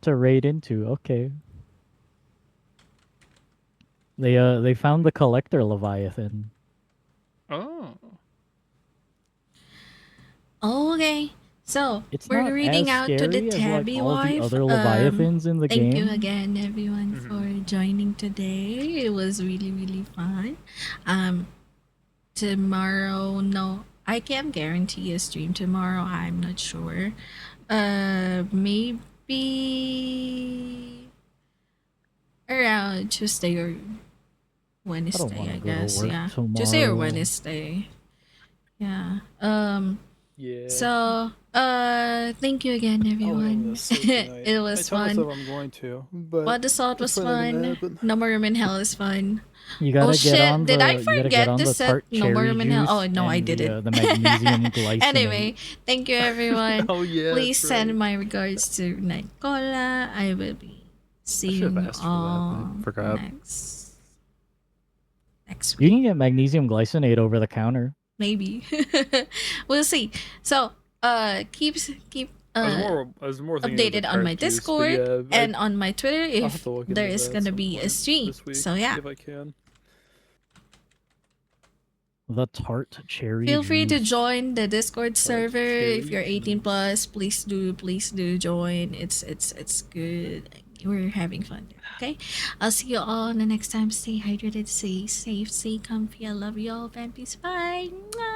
raid into. Okay. They found the collector Leviathan. Oh. Okay, so It's we're not reading as out to the scary as like Tabby all the wife. other Leviathans in the Thank game. you again, everyone, for joining today. It was really fun. Tomorrow, no, I can't guarantee a stream tomorrow. I'm not sure. Maybe around Tuesday or Wednesday, wanna I go to guess. work Yeah, Tuesday or tomorrow. Wednesday. Yeah. Yeah. So, thank you again, everyone. It was I told myself fun. I'm going to, but What the salt was that's probably not gonna fun. happen. No More Room in Hell is fun. You gotta Oh get shit! on Did the I you gotta get forget on to the set tart No More cherry Room in Hell? juice Oh no, I and didn't. the magnesium glycinate. Anyway, thank you, everyone. Oh, yeah, Please that's send right. my regards to Nicola. I will be seeing should've you asked for that, all I forgot. next You week. can get magnesium glycinate over the counter. Maybe. We'll see. So, keep I was more thinking of the updated on my tart juice, but Discord yeah, and on my Twitter I'll have if to look there into is that gonna some be a point stream. this week, So yeah, if I can. The tart cherry feel free to juice. join the Discord server if cherry you're 18 plus. Please do join. It's good. We're having fun there. Okay, I'll see you all the next time. Stay hydrated, stay safe, stay comfy. I love you all. And peace. Bye. Mwah.